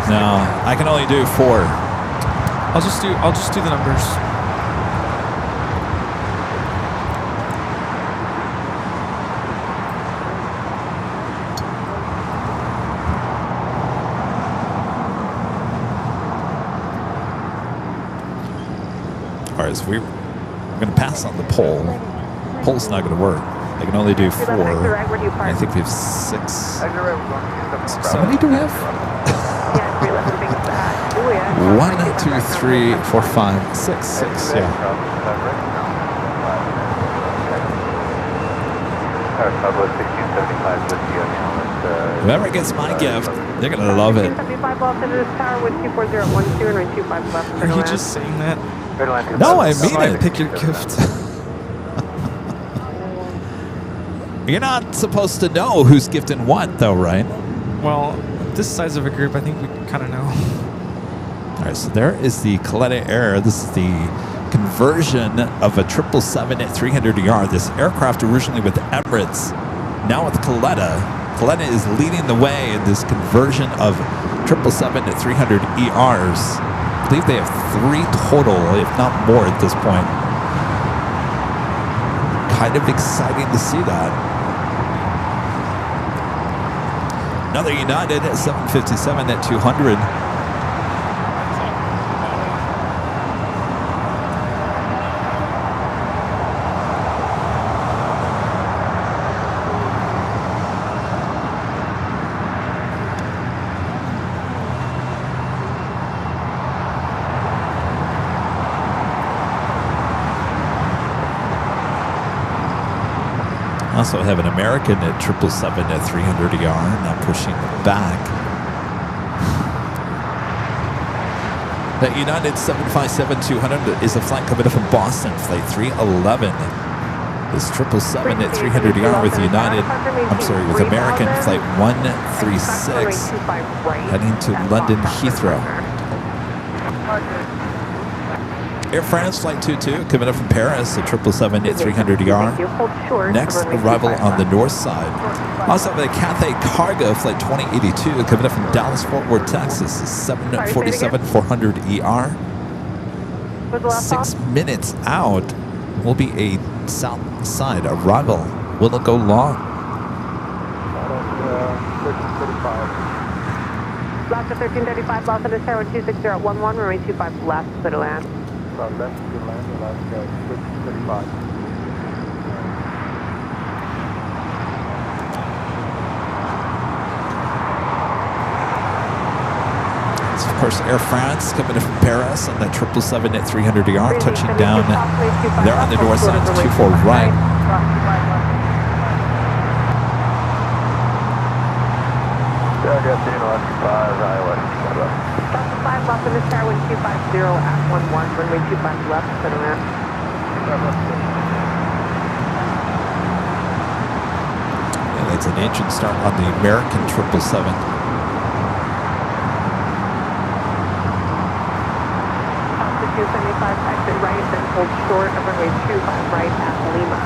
No, I can only do 4. I'll just do the numbers. All right, so we're going to pass on the pole. Pole's not going to work. They can only do 4. I think we have 6. How many do we have? 1, 2, 3, 4, 5, 6. 6, yeah. Whoever gets my gift, they're going to love it. Are you just saying that? No, I mean it. Pick your gift. You're not supposed to know who's gifting what, though, right? Well, this size of a group, I think we kind of know. All right, so there is the Coletta Air. This is the conversion of a 777 at 300ER. This aircraft originally with Emirates, now with Coletta. Coletta is leading the way in this conversion of 777 at 300ERs. I believe they have 3 total, if not more at this point. Kind of exciting to see that. Another United at 757 at 200. Also have an American at 777 at 300ER, now pushing back. The United 757-200 is a flight coming up from Boston, flight 311. This 777 at 300ER with United, with American, flight 136, heading to London Heathrow. Air France Flight 22 coming up from Paris at 777 at 300ER. Next arrival on the north side. Also have a Cathay Cargo Flight 2082 coming up from Dallas Fort Worth, Texas. 747 400ER. 6 minutes out will be a south side arrival. Will it go long? Lost at 1335, lost at Tower 26011, runway 25 left, clear to land. Left to land, last 635. It's of course Air France coming in from Paris on that 777 at 300ER, touching down there on the north side, 24 right. Lost in the Tower 1250 at 11, runway 25 left, clear to land. Yeah, that's an engine start on the American 777. Altitude 75, exit right, then hold short of runway 25 right at Lima.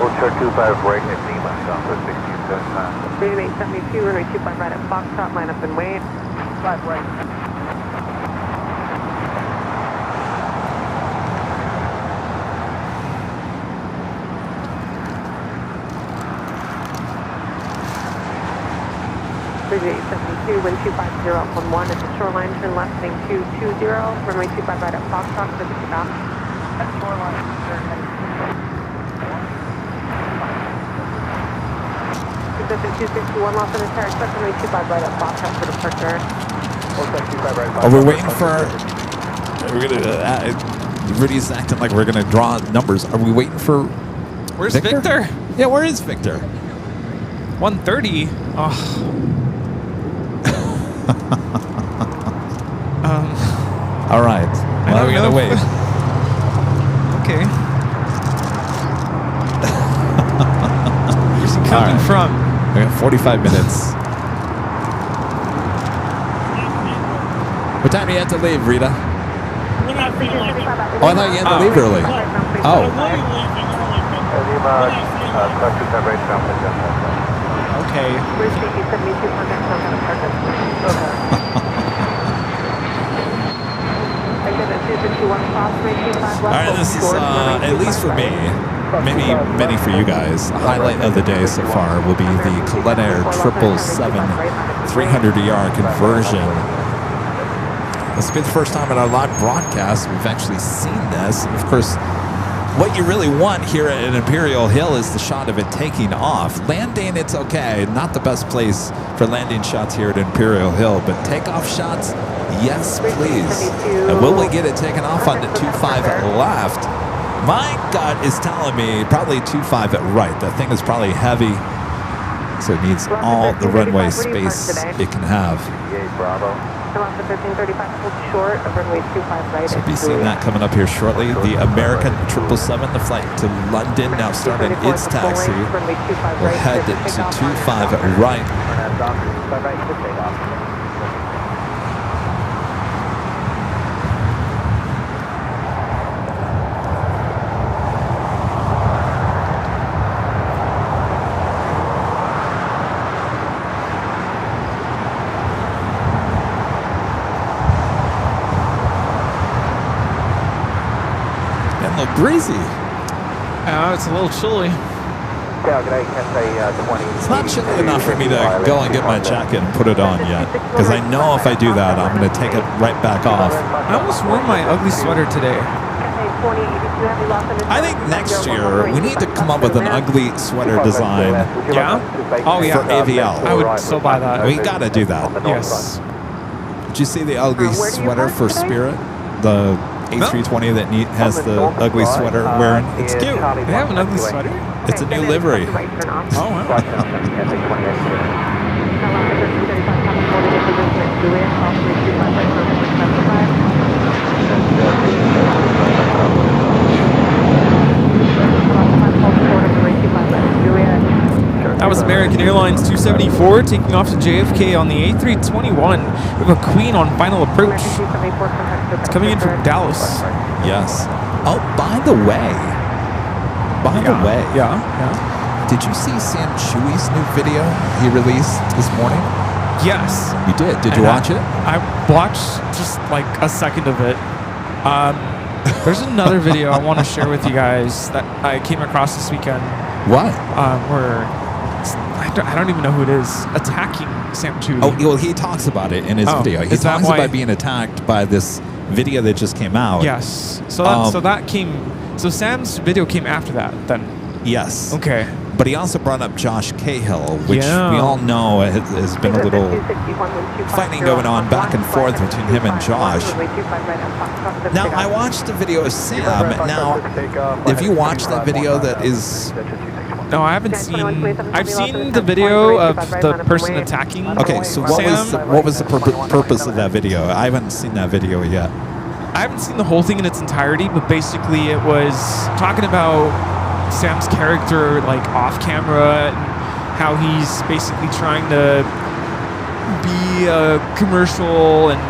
Hold short 25 right at Lima, Southwest 1675. Freedom 872, runway 25 right at Foxtrot, line up and wait. 5 right. Freeway 872, wind 250 up on 1 at the shoreline, turn left, heading 220, runway 25 right at Foxtrot, clear to stop. At shoreline, turn heading 261, lost in the Tower, expect runway 25 right at Foxtrot for departure. Oh, we're waiting for. We're gonna. Rudy's acting like we're gonna draw numbers. Are we waiting for? Where's Victor? Yeah, where is Victor? 130. Oh. All right. Well, we're gonna wait. Okay. Where's he coming from? We got 45 minutes. What time do you have to leave, Rita? We're not feeling like it. Oh, I thought you had to leave early. Oh. Okay. Where's the 72 contact on the departure? Okay. All right, this is, at least for me, many for you guys, a highlight of the day so far will be the Air 777 300ER conversion. This will be the first time in our live broadcast we've actually seen this. And of course, what you really want here at Imperial Hill is the shot of it taking off. Landing, it's okay. Not the best place for landing shots here at Imperial Hill, but takeoff shots, yes, please. And will we get it taken off on the 25 left? My gut is telling me probably 25 at right. That thing is probably heavy, so it needs all the runway space it can have. So we'll be seeing that coming up here shortly. The American 777, the flight to London, now starting its taxi. We'll head to 25 at right. Breezy. It's a little chilly. It's not chilly enough for me to go and get my jacket and put it on yet, because I know if I do that, I'm going to take it right back off. I almost wore my ugly sweater today. I think next year we need to come up with an ugly sweater design. Yeah? Oh yeah. For AVL. I would so buy that. We got to do that. Yes. Did you see the ugly sweater for Spirit? The A320 that has the ugly sweater wearing. It's cute. They have an ugly sweater? It's a new livery. Oh, wow. That was American Airlines 274 taking off to JFK on the A321 with a Queen on final approach. It's coming in from Dallas. Yes. Oh, by the way. Yeah. Did you see Sam Chewy's new video he released this morning? Yes. You did. Did you watch it? I watched just like a second of it. There's another video I want to share with you guys that I came across this weekend. What? Where I don't even know who it is attacking Sam Chewy. Oh, well, he talks about it in his video. He talks about being attacked by this video that just came out. Yes. So Sam's video came after that then. Yes. Okay. But he also brought up Josh Cahill, which we all know has been a little fighting going on back and forth between him and Josh. Now, I watched the video of Sam. Now, if you watch that video that is... No, I haven't seen... I've seen the video of the person attacking. Okay, so what was the purpose of that video? I haven't seen that video yet. I haven't seen the whole thing in its entirety, but basically it was talking about Sam's character, like off camera, and how he's basically trying to be a commercial and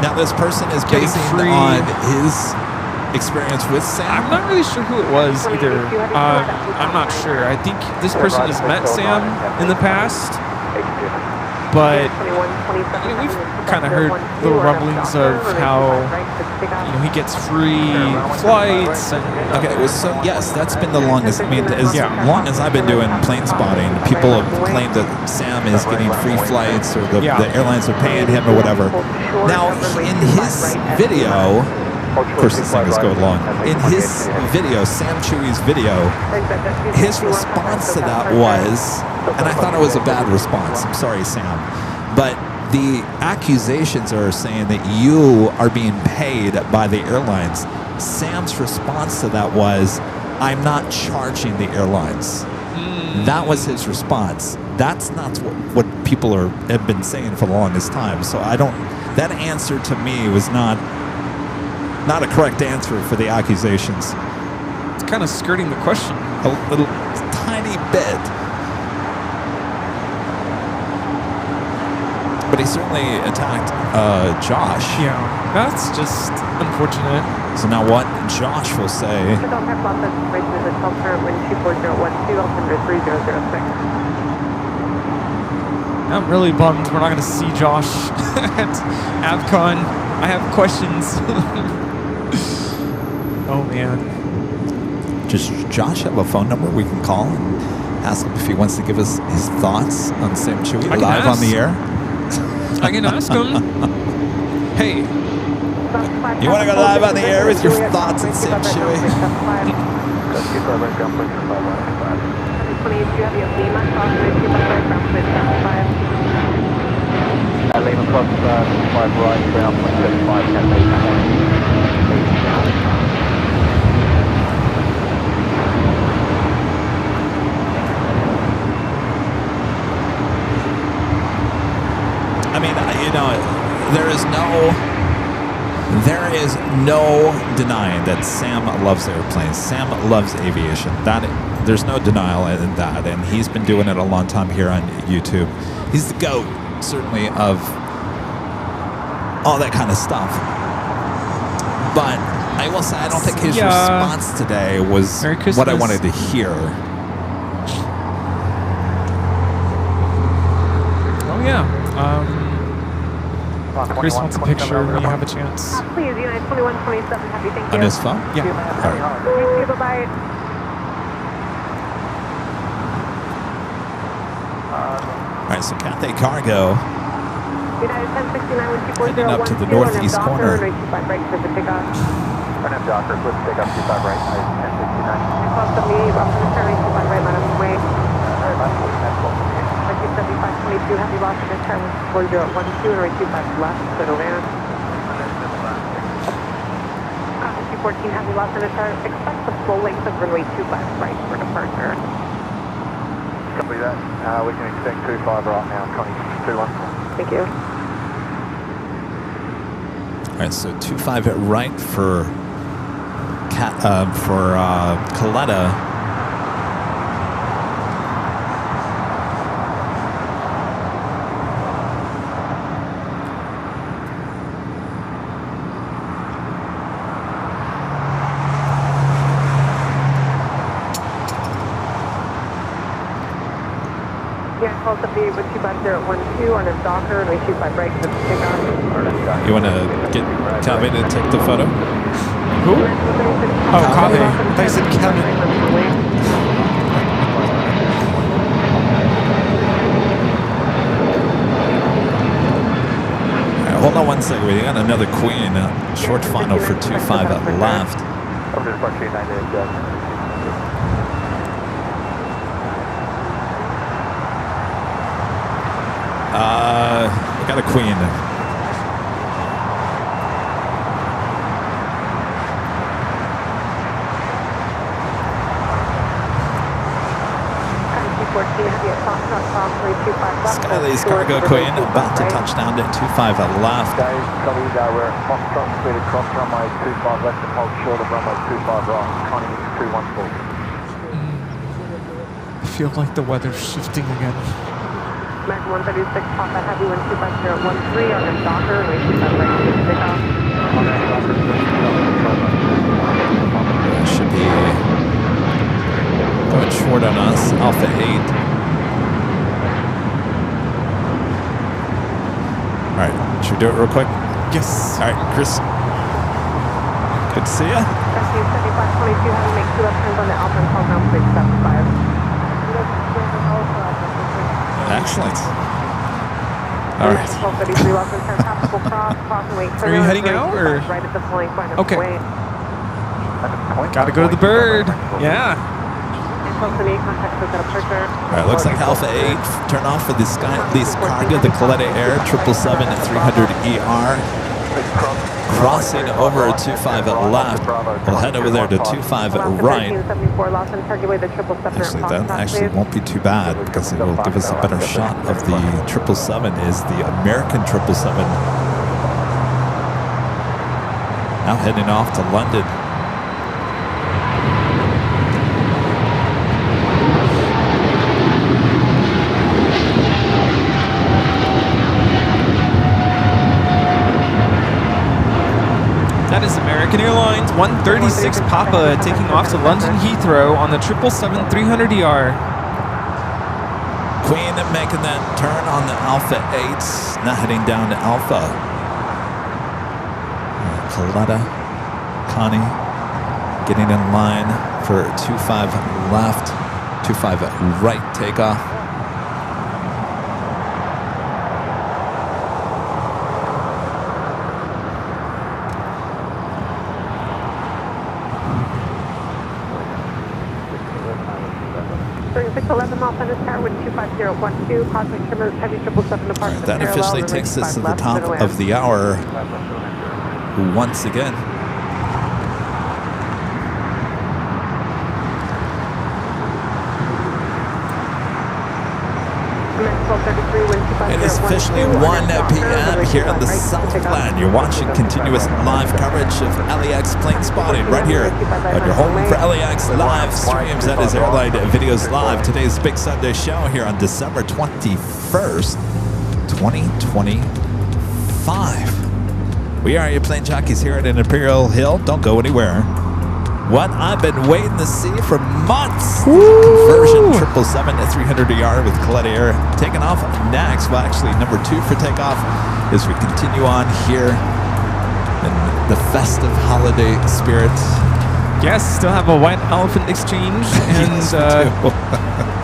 now this person is basing on his experience with Sam. I'm not really sure who it was either. I'm not sure. I think this person has met Sam in the past, but we've kind of heard little rumblings of how he gets free flights. And okay, so yes, that's been the longest. I mean, as long as I've been doing plane spotting, people have claimed that Sam is getting free flights or the airlines are paying him or whatever. Now, in his video, of course this thing is going long, in his video, Sam Chewy's video, his response to that was, and I thought it was a bad response, I'm sorry, Sam, but the accusations are saying that you are being paid by the airlines. Sam's response to that was, I'm not charging the airlines. That was his response. That's not what people have been saying for the longest time. So that answer to me was not a correct answer for the accusations. It's kind of skirting the question. A little tiny bit. But he certainly attacked Josh. Yeah, that's just unfortunate. So now what Josh will say... I'm really bummed we're not going to see Josh at AvCon. I have questions. Oh, man. Does Josh have a phone number we can call and ask him if he wants to give us his thoughts on Sam Chewy I can live on ask. the air? I can ask him. Hey, You want to go live on the air with your thoughts on Sam Chewy? Do you have your Lima cross 255 ground plate 75? Lima cross 5 right, ground point 75, 10 I mean, you know, there is no denying that Sam loves airplanes. Sam loves aviation. There's no denial in that, and he's been doing it a long time here on YouTube. He's the GOAT, certainly, of all that kind of stuff. But I will say, I don't think his response today was what I wanted to hear. oh yeah. Chris wants a picture when you have a chance. Please, United 2127, happy, thank you. On his phone? Yeah. All right. Thank you, bye-bye. All right, so Cathay Cargo United 1069, 124, heading up to the northeast corner. Right 25 right for the takeoff. Right, Docker, let's take up 25 right, 1069. Call 78, I'm going to turn right 25 right, line up the way. Very much, that's what we need. Right 7522, heavy loss in turn 4012, and right 25 left, clear to land. Copy 214, heavy loss in turn. Expect the full length of runway 25 right for departure. Copy that. We can expect 25 right now, Connie, 21. Thank you. All right, so 25 right for Coletta. Yeah, call 78 with 250 on a Docker, and we shoot by brakes at the takeoff. You want to tell me to take the photo? Who? Oh, Kaveh. I thought you said Kevin. All right, hold on one second. We got another Queen. Short final for 25 at left. Over to Departure United, We got a Queen. Skylays Cargo Queen about to touch down at 25 at left. Guys, copy that. We're at Foxtrot speed across runway 25 left and hold short of runway 25 right. Connie 214. I feel like the weather's shifting again. Mac 136, pop that heavy 12513 on a Docker, and we shoot by brakes at the takeoff. Should be going short on us. Alpha 8. All right, should we do it real quick? Yes. All right, Chris. Good to see ya. Rescue 7522, having make 2 left turns on the Alpha and call ground plate 75. Excellent. All right. Are you heading out, or? Right at the point, Okay. Gotta go to the bird. Yeah. All right, looks like Alpha 8 turn off for this cargo, the Coletta Air 777-300ER. Crossing over 25 at left. We'll head over there to 25 at right. Actually, that actually won't be too bad because it will give us a better shot of the 777 is the American 777. Now heading off to London. That is American Airlines 136 Papa taking off to London Heathrow on the 777-300ER. Queen making that turn on the Alpha 8, now heading down to Alpha. Coletta, Connie getting in line for 25 left, 25 right takeoff. That officially takes us to the top of the hour once again. It is officially 1 p.m. here in the Southland. You're watching continuous live coverage of LAX plane spotting right here on your home for LAX live streams. That is Airline Videos Live. Today's big Sunday show here on December 21st, 2025. We are your plane jockeys here at Imperial Hill. Don't go anywhere. What I've been waiting to see for months. Conversion 777 at 300ER with Coletta Air taking off next. Well, actually, number 2 for takeoff as we continue on here in the festive holiday spirit. Yes, still have a white elephant exchange and Yes,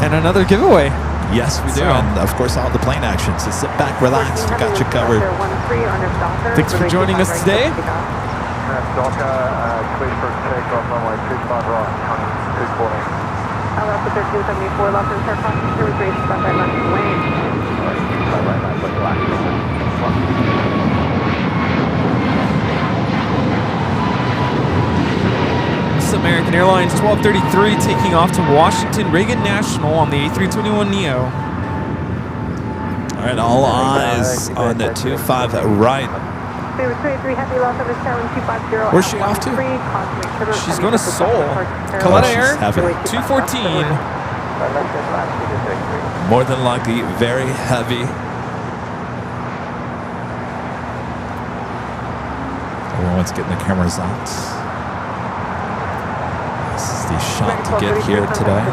and another giveaway. Yes, we do. And of course, all the plane action. So sit back, relax. We got you covered. Thanks for joining us today. Docker, clear for takeoff runway 25 right, 240. Alpha 1374, Los Angeles Airport, service race, by left lane. This is American Airlines 1233 taking off to Washington Reagan National on the A321neo. All right, all eyes on the 25 right. Where's she off to? She's going to Seoul. Coletta Air, 214. More than likely, very heavy. Everyone's getting the cameras out. This is the shot to get here today.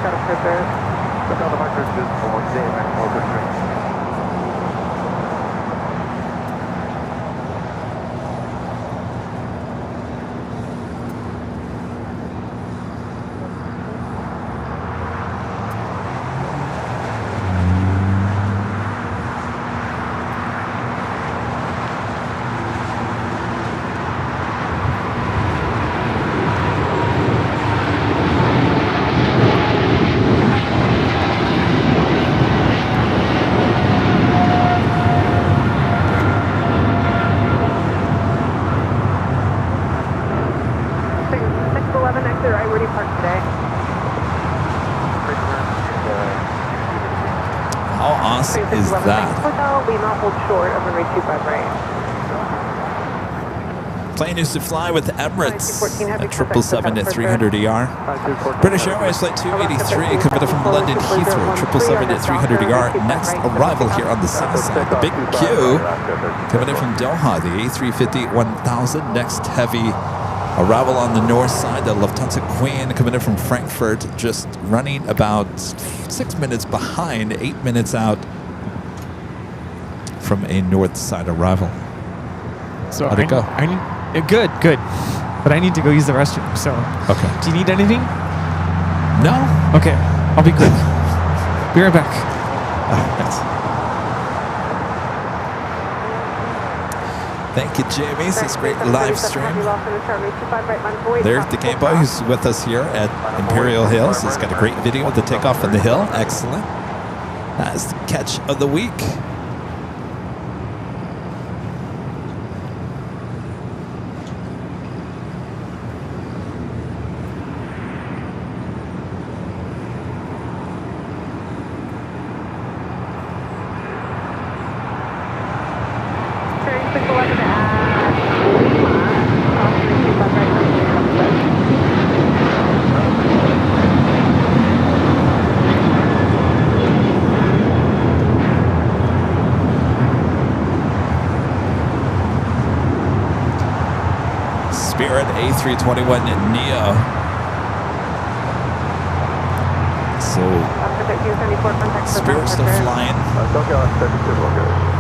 How awesome is that? Plane used to fly with Emirates at 777 at 300ER. British Airways Flight 283 coming from London Heathrow, 777 at 300ER. Next arrival here on the south side. The big Q coming in from Doha, the A350-1000. Next heavy arrival on the north side, the Lufthansa Queen coming in from Frankfurt, just running about 6 minutes behind, 8 minutes out from a north side arrival. So how'd it go? Good. But I need to go use the restroom. So, okay. Do you need anything? No. Okay, I'll be quick. Be right back. Thank you, Jamie. This is a great live stream. There's the Game Boy who's with us here at Imperial Hills. He's got a great video of the takeoff on the hill. Excellent. That's the catch of the week. Spirit A321 Neo. So Spirit still flying.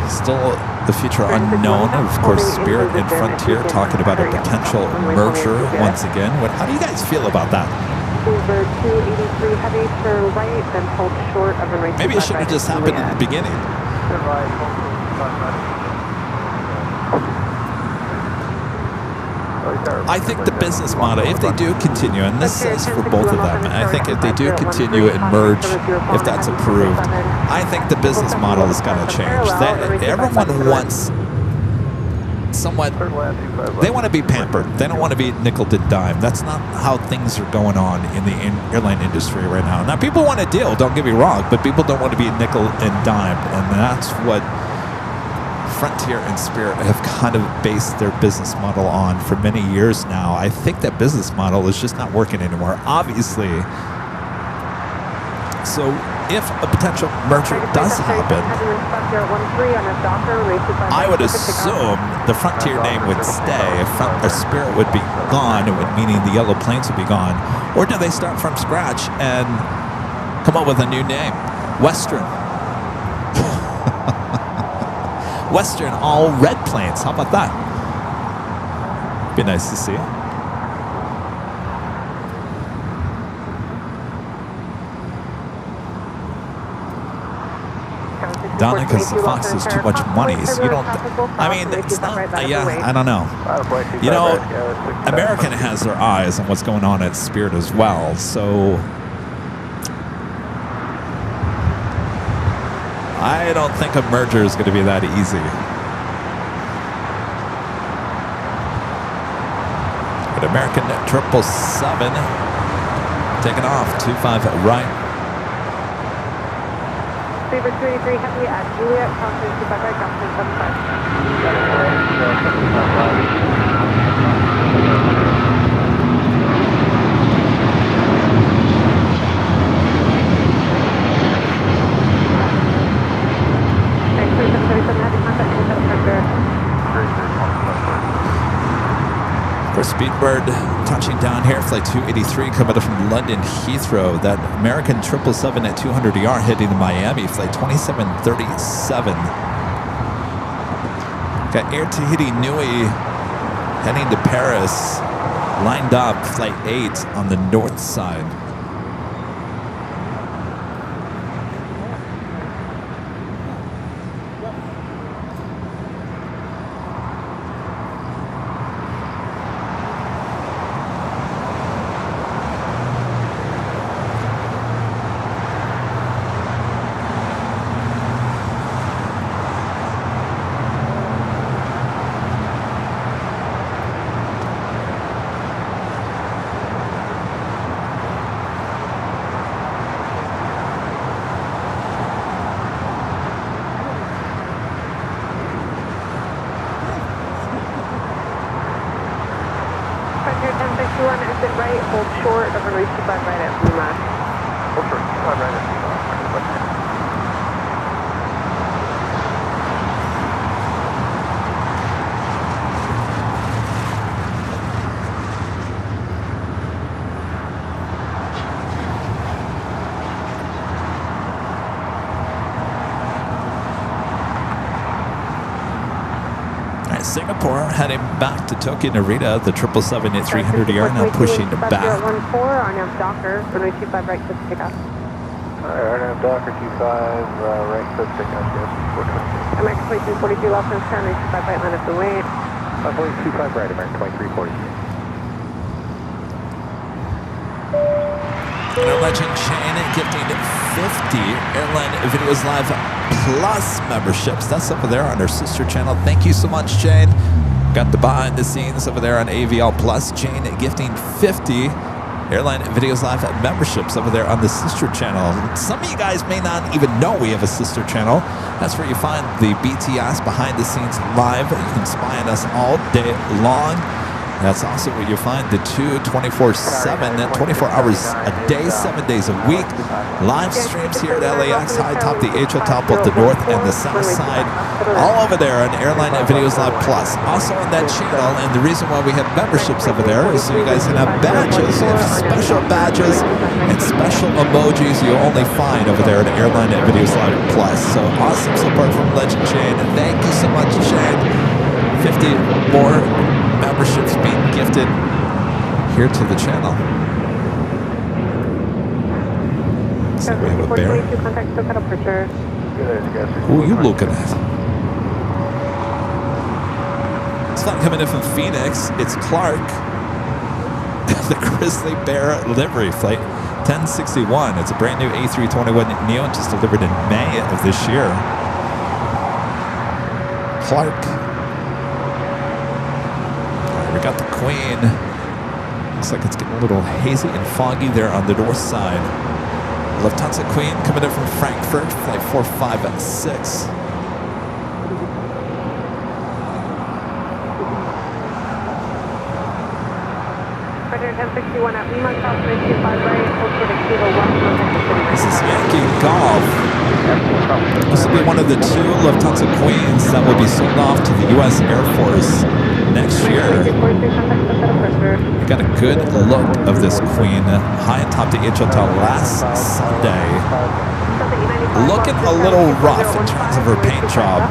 Still the future unknown. Of course, Spirit and Frontier talking about a potential merger once again. How do you guys feel about that? Over 283 heavy, turn right, then hold short of runway 25 Maybe it should have just happened in the beginning. I think the business model, if they do continue, and this says for both of them, I think if they do continue and merge, if that's approved, I think the business model is going to change. Everyone wants somewhat, they want to be pampered. They don't want to be nickel and dime. That's not how things are going on in the airline industry right now. Now, people want a deal, don't get me wrong, but people don't want to be nickel and dime, and that's what Frontier and Spirit have kind of based their business model on for many years now. I think that business model is just not working anymore, obviously. So if a potential merger does happen, I would assume the Frontier name would stay. Spirit would be gone, meaning the yellow planes would be gone. Or do they start from scratch and come up with a new name? Western. Western, all red planes. How about that? Be nice to see. Donna, because the Fox is too much money. So you don't, I mean, it's not, yeah, I don't know. You know, American has their eyes on what's going on at Spirit as well. So I don't think a merger is going to be that easy. But American 777 taking off 25 right. Sabre 283 heavy at Juliet, crossing 25 right, crossing 75. For Speedbird touching down here, flight 283 coming up from London Heathrow. That American 777 at 200 ER heading to Miami, flight 2737. Got Air Tahiti Nui heading to Paris, lined up, flight 8 on the north side. Exit right, hold short of runway 25 right at Blue Mass. Hold short, 25 right at Blue Mass. Singapore heading back to Tokyo Narita. The 777 at 300 ER now pushing back. 014, RNAV Docker, runway 25 right, clear to take off. RNAV Docker 25 right, clear to take off, yes. American 2342 left hand turn, runway 25 right, line up the way. Runway 25 right, American 2342. Legend Chain gifting 50 Airline Videos Live Plus memberships. That's over there on our sister channel. Thank you so much, Jane. Got the behind the scenes over there on AVL Plus. Jane gifting 50 Airline Videos Live memberships over there on the sister channel. Some of you guys may not even know we have a sister channel. That's where you find the BTS behind the scenes live. You can spy on us all day long. That's also where you find the two 24/7, 24 hours a day, 7 days a week. Live streams here at LAX, high top the HO top, both the north and the south side. All over there on Airline Videos Live Plus. Also on that channel, and the reason why we have memberships over there is so you guys can have badges. You have special badges and special emojis you'll only find over there at Airline Videos Live Plus. So awesome support from Legend Shane, and thank you so much, Shane. 50 more memberships being gifted here to the channel. So we have a bear. Who are you looking at? It's not coming in from Phoenix. It's Clark. The Grizzly Bear livery flight 1061. It's a brand new A321neo just delivered in May of this year. Clark. We got the Queen. Looks like it's getting a little hazy and foggy there on the north side. Lufthansa Queen coming in from Frankfurt, flight 456. This is Yankee Golf. This will be one of the two Lufthansa Queens that will be sold off to the U.S. Air Force next year. We got a good look of this Queen high atop the HOTL last Sunday. Looking a little rough in terms of her paint job.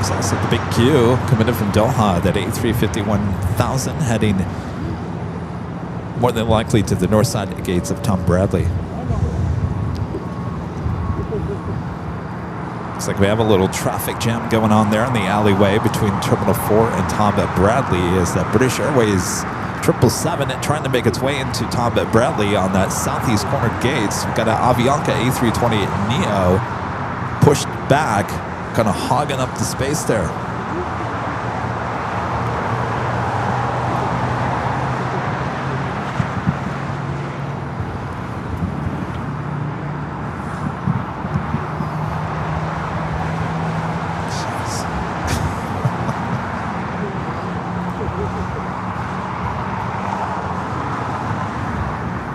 Also the big Q coming in from Doha, that A350-1000 heading more than likely to the north side gates of Tom Bradley. Looks like we have a little traffic jam going on there in the alleyway between Terminal 4 and Tom Bradley as that British Airways 777 trying to make its way into Tom Bradley on that southeast corner gates. We've got an Avianca A320neo pushed back, kind of hogging up the space there.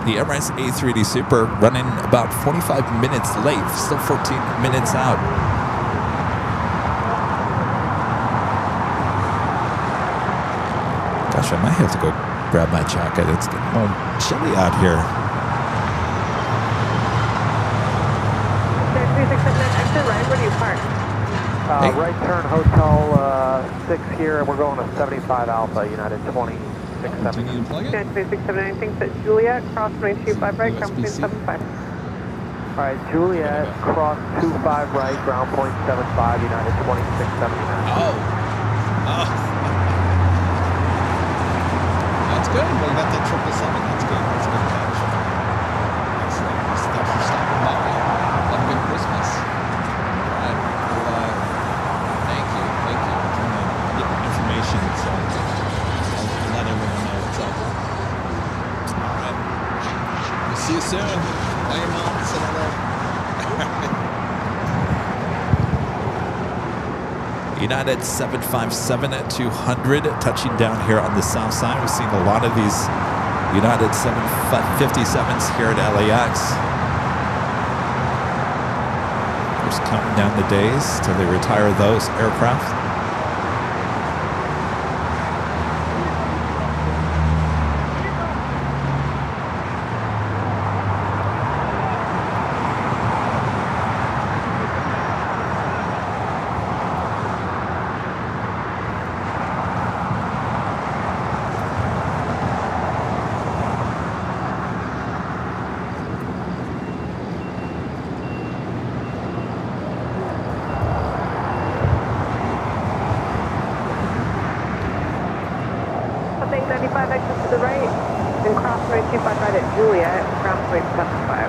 The Emirates A380 Super running about 45 minutes late, still 14 minutes out. Gosh, I might have to go grab my jacket. It's getting more chilly out here. Where do you park? Hey. Right turn Hotel 6 here, and we're going to 75 Alpha, United 2670. Do you need to plug it? United 2679, thanks at Juliet, cross 925 right, ground point 75. All right, Juliet, cross 25 right, ground point 75, United 2679. Oh. That's good. Well, you got that 777. That's good. That's a good catch. Excellent. Thanks for stopping by. Have a good Christmas. All right. Well, thank you. Thank you. I'm trying to get information, so I'll let everyone know what's up. All right. We'll see you soon. Tell your mom to say hello. United 757 at 200 touching down here on the south side. We've seen a lot of these United 757s here at LAX. Just counting down the days till they retire those aircraft. Thing 95 exit to the right, then cross 925 right at Juliet, ground point 75.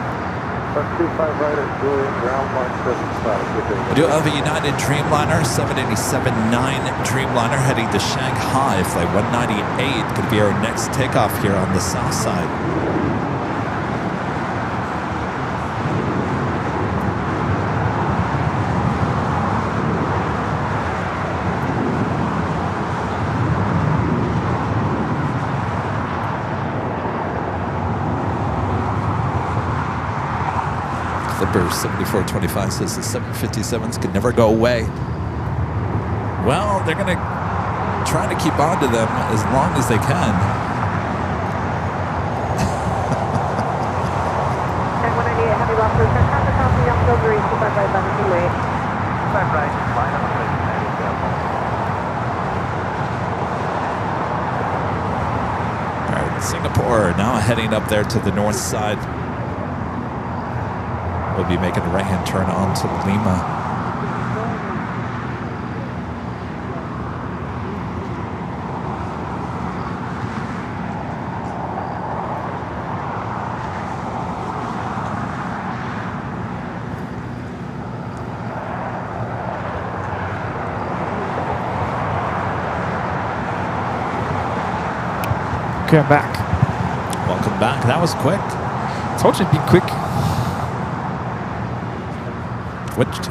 25 right at Julian, ground mark 75. We do have a United Dreamliner, 787-9 Dreamliner heading to Shanghai. Flight 198 could be our next takeoff here on the south side. Clipper 7425 says the 757s could never go away. Well, they're going to try to keep on to them as long as they can. And 198 heavy loss for traffic off the October 25 right by the way. 25 right, line up with All right, Singapore now heading up there to the north side. We'll be making a right-hand turn onto Lima. Okay, I'm back. Welcome back. That was quick. Told you it'd be quick.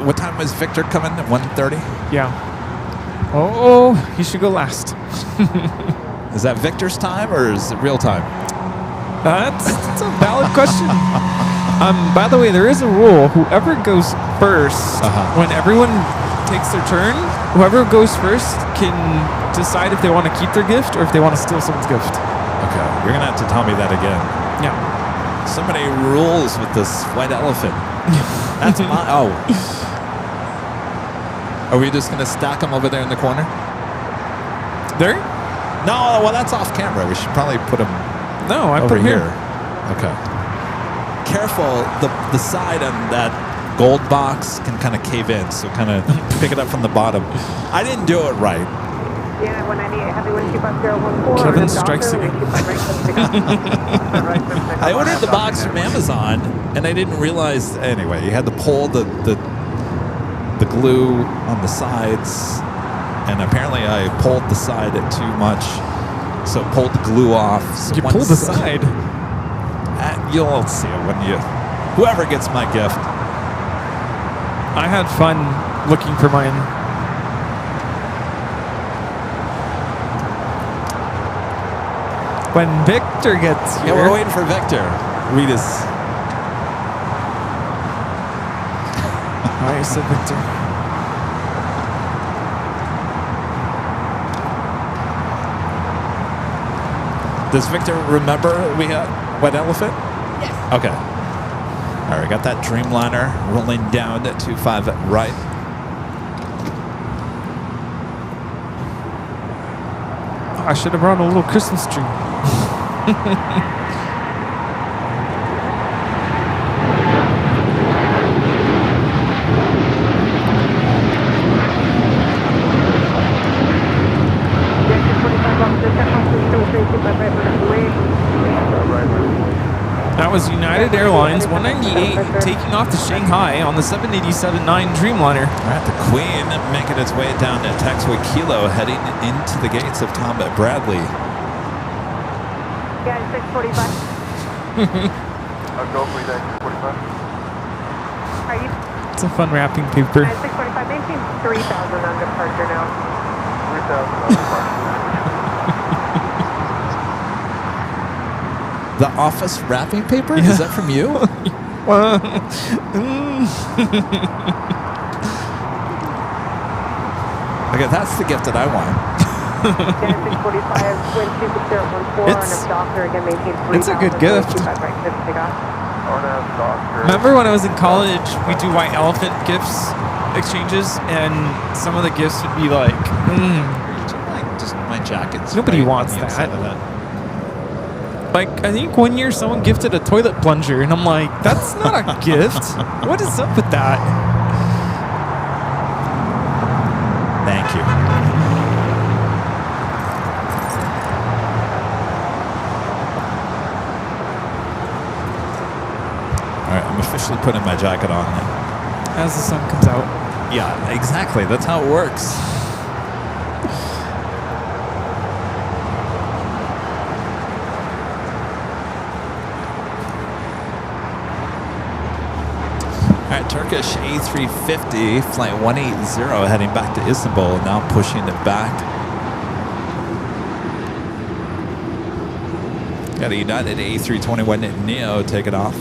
What time was Victor coming? 1:30? Yeah. Oh, he should go last. Is that Victor's time or is it real time? That's a valid question. By the way, there is a rule. Whoever goes first, when everyone takes their turn, whoever goes first can decide if they want to keep their gift or if they want to steal someone's gift. Okay, you're gonna have to tell me that again. Yeah. So many rules with this white elephant. That's my. Oh. Are we just gonna stack them over there in the corner? There? No, well that's off camera. We should probably put them. No, I over put 'em here. Okay. Careful, the side on that gold box can kind of cave in, so kind of pick it up from the bottom. I didn't do it right. Yeah, 198 heavy wind 25014. Kevin strikes again. I ordered the box from Amazon, and I didn't realize. Anyway, you had to pull the glue on the sides, and apparently I pulled the side too much, so it pulled the glue off. So You pulled the side. You'll see it when you. Whoever gets my gift. I had fun looking for mine. When Victor gets here. Yeah, we're waiting for Victor. Read us. I said Victor. Does Victor remember we had White Elephant? Yes. Okay. All right, got that Dreamliner rolling down at 25 right. I should have brought a little Christmas tree. That was United Airlines 198 taking off to Shanghai on the 787-9 Dreamliner. All right, the Queen making its way down to Taxiway Kilo, heading into the gates of Combat Bradley. Yeah, 645. I'll go for that 645. Are you? It's a fun wrapping paper. 645, maintain 3,000 on departure now. 3,000 on departure. The office wrapping paper? Yeah. Is that from you? Okay, that's the gift that I want. Yeah, 645, wind 26014 on a doctor, again, maintain 3,000. It's a good gift. 25 right, good to take off. Remember when I was in college, we do white elephant gifts exchanges, and some of the gifts would be like, Just my jackets. Nobody right wants on the that. inside of that. Like, I think one year someone gifted a toilet plunger, and I'm like, that's not a gift. What is up with that? Thank you. All right, I'm officially actually putting my jacket on. As the sun comes out. Yeah, exactly. That's how it works. All right, Turkish A350, flight 180, heading back to Istanbul, now pushing it back. Got a United A321neo taking off.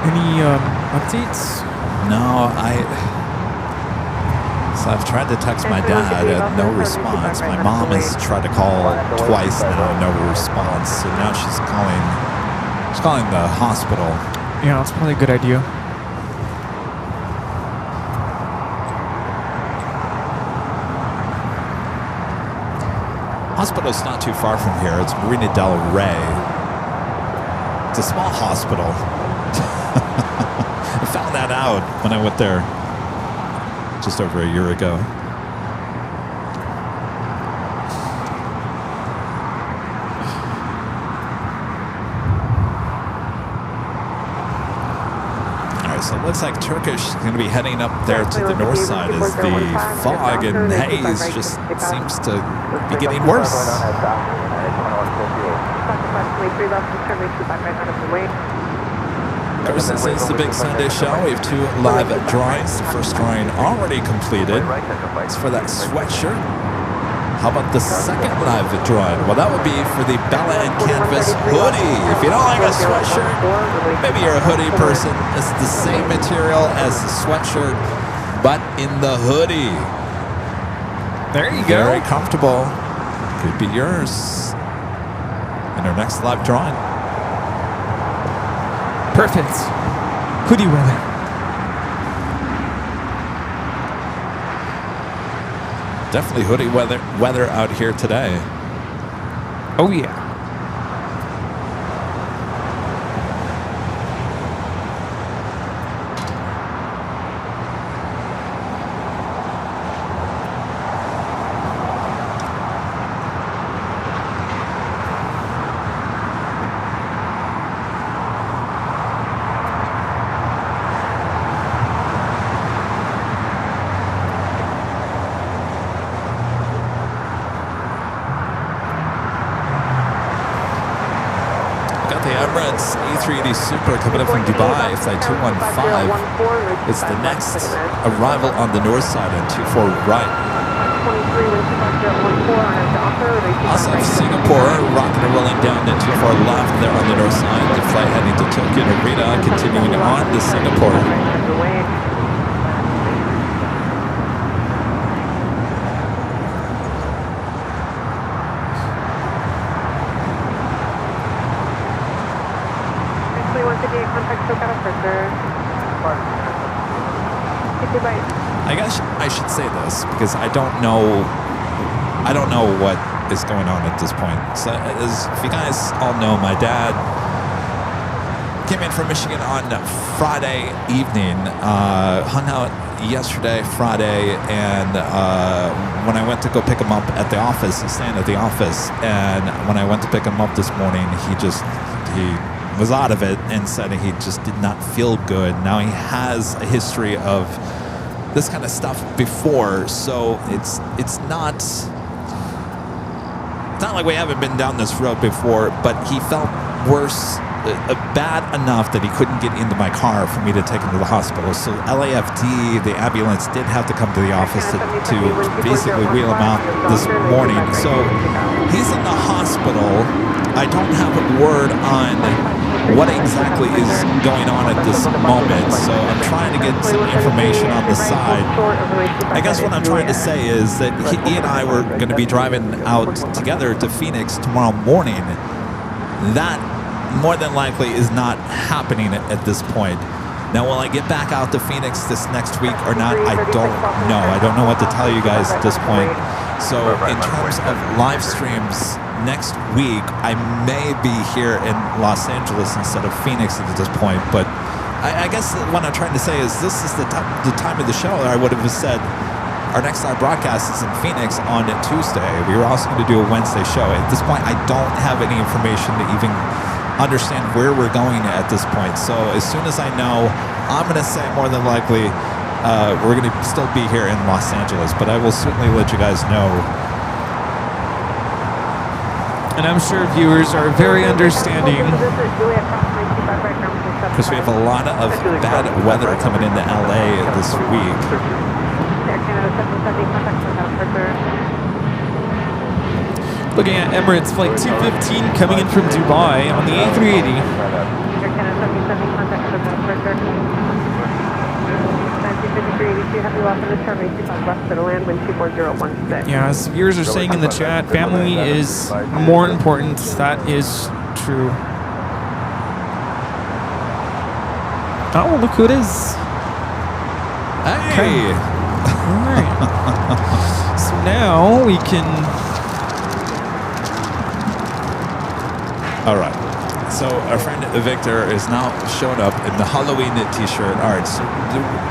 Any updates? No, So I've tried to text my dad, no response. My mom has tried to call twice now, no response. So now she's calling the hospital. Yeah, that's probably a good idea. Hospital's not too far from here. It's Marina del Rey. It's a small hospital. I found that out when I went there just over a year ago. All right, so it looks like Turkish is going to be heading up there to the north side as the fog and haze just seems to be getting worse. Of course, this is the big Sunday show. We have 2 live drawings. The first drawing already completed. It's for that sweatshirt. How about the second live drawing? Well, that would be for the Bella and Canvas hoodie. If you don't like a sweatshirt, maybe you're a hoodie person. It's the same material as the sweatshirt, but in the hoodie. There you go. Very comfortable. Could be yours in our next live drawing. Perfect. Hoodie weather. Definitely hoodie weather out here today. Oh yeah. A380 Super coming up from Dubai, flight 215. It's the next arrival on the north side on 24 right. Also Singapore rocking and rolling down to 24 left there on the north side. The flight heading to Tokyo Narita, continuing on to Singapore. I guess I should say this because I don't know what is going on at this point. So if you guys all know, my dad came in from Michigan on Friday evening, hung out yesterday, Friday, and when I went to go pick him up at the office, he's staying at the office, and when I went to pick him up this morning, he was out of it and said he just did not feel good. Now he has a history of this kind of stuff before, so it's not like we haven't been down this road before, but he felt worse, bad enough that he couldn't get into my car for me to take him to the hospital. So LAFD, the ambulance, did have to come to the office to basically wheel him out this morning. So he's in the hospital. I don't have a word on what exactly is going on at this moment, so I'm trying to get some information on the side. I guess what I'm trying to say is that he and I were going to be driving out together to Phoenix tomorrow morning. That more than likely is not happening at this point. Now, will I get back out to Phoenix this next week or not? I don't know. I don't know what to tell you guys at this point. So in terms of live streams next week, I may be here in Los Angeles instead of Phoenix at this point. But I guess what I'm trying to say is this is the time of the show. I would have said our next live broadcast is in Phoenix on Tuesday. We were also going to do a Wednesday show. At this point, I don't have any information to even understand where we're going at this point. So as soon as I know, I'm going to say more than likely we're going to still be here in Los Angeles, but I will certainly let you guys know. And I'm sure viewers are very understanding. Because we have a lot of bad weather coming into LA this week. Looking at Emirates Flight 215 coming in from Dubai on the A380. Yeah, as viewers are saying in the chat, family is more important. That is true. Oh, look who it is. Hey! All right. So now we can... All right. So our friend Victor is now showing up in the Halloween t-shirt. All right. So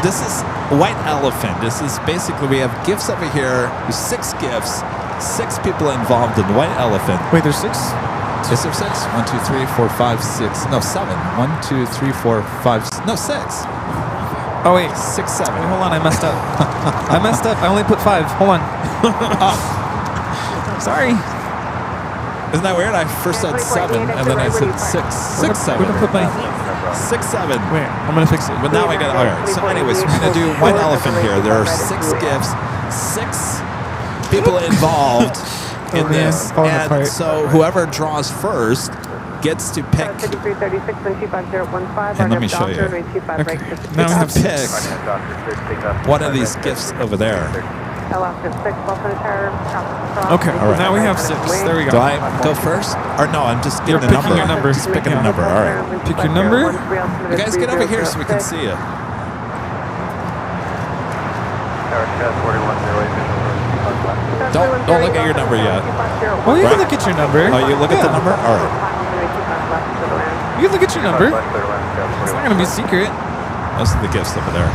this is White Elephant. This is basically, we have gifts over here. There's 6 gifts. 6 people involved in White Elephant. Wait, there's 6? Is there 6? 1, 2, 3, 4, 5, 6. No, 7. 1, 2, 3, 4, 5. No, 6. Oh wait, 6, 7. Wait, hold on, I messed up. I messed up. I only put 5. Hold on. Sorry. Isn't that weird? I first said 7, and then I said 6. 6, 7. We're gonna put my 6, 7. Wait, I'm gonna fix it. But now I got all right. So, anyways, we're gonna do White Elephant here. There are 6 gifts, 6 people involved in this, and so whoever draws first gets to pick. And let me show you. Okay. Now we have to pick one of these gifts over there. Okay, all right. Now we have 6. There we go. Do I go first? Or no, I'm just You're getting a picking number. your number. Just picking a number. All right. Pick your number. You guys get over here so we can see you. Don't look at your number yet. Well, you can look at your number. Oh, you look at the number? All right. You can look at your number. It's not gonna be a secret. Those are the gifts over there.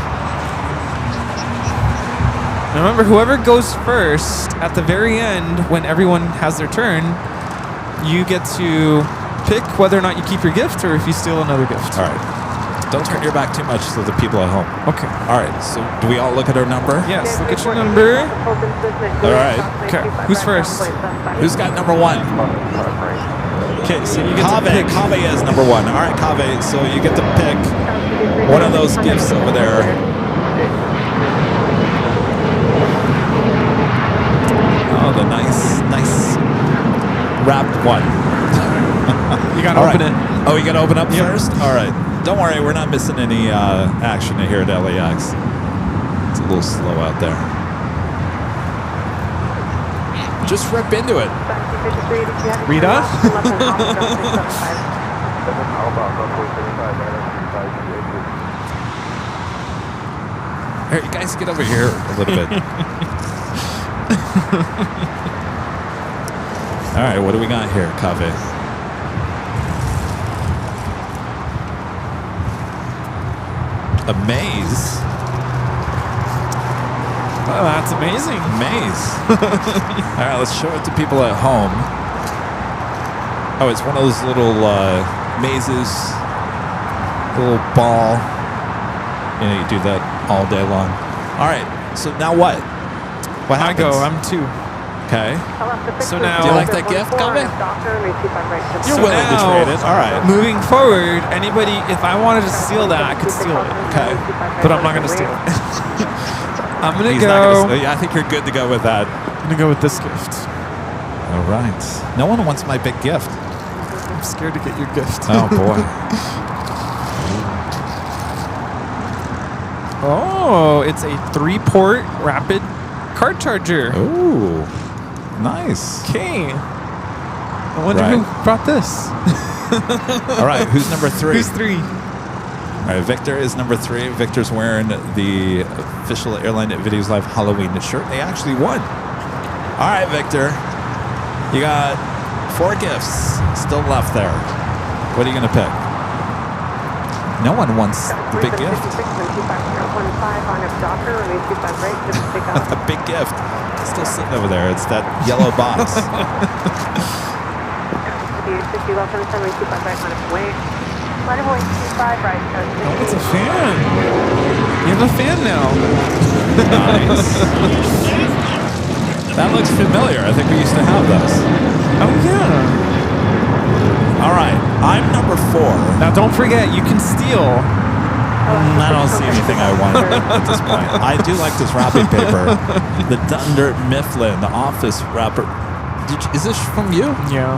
Now remember, whoever goes first at the very end, when everyone has their turn, you get to pick whether or not you keep your gift or if you steal another gift. All right. Don't turn your back too much to the people at home. Okay. All right. So do we all look at our number? Yes, look at your number. All right. Okay, who's first? Who's got number 1? Okay, so you get to Kave. pick. Kave is number 1. All right, Kave. So you get to pick one of those gifts over there. Oh, the nice wrapped one. You gotta open it. Oh, you gotta open up first? All right. Don't worry, we're not missing any action here at LAX. It's a little slow out there. Just rip into it. Rita? Here, you guys get over here a little bit. All right, what do we got here, Kave? A maze. Oh, that's amazing. Maze. All right, let's show it to people at home. Oh, it's one of those little mazes, little ball. You know, you do that all day long. All right, so now what? What happens? I go, I'm 2. Okay. So now... Do you like that gift, Kave? You're So willing to now, trade it. All right. moving forward, anybody, if I wanted to steal that, I could steal it. Okay. But I'm not going to steal it. I'm going to He's not go... gonna, yeah, I think you're good to go with that. I'm going to go with this gift. All right. No one wants my big gift. I'm scared to get your gift. Oh, boy. Oh, it's a 3-port rapid car charger. Ooh, nice. Okay. I wonder Right. who brought this. All right, who's number 3? Who's 3? All right, Victor is number 3. Victor's wearing the official Airline Videos Live Halloween shirt. They actually won. All right, Victor. You got 4 gifts still left there. What are you going to pick? No one wants the big gift. A big gift. It's still sitting over there. It's that yellow box. Oh, it's a fan. You have a fan now. Nice. That looks familiar. I think we used to have those. Oh, yeah. All right, I'm number 4. Now, don't forget, you can steal. I don't see anything I want at this point. I do like this wrapping paper. The Dunder Mifflin, the office wrapper. Is this from you? Yeah.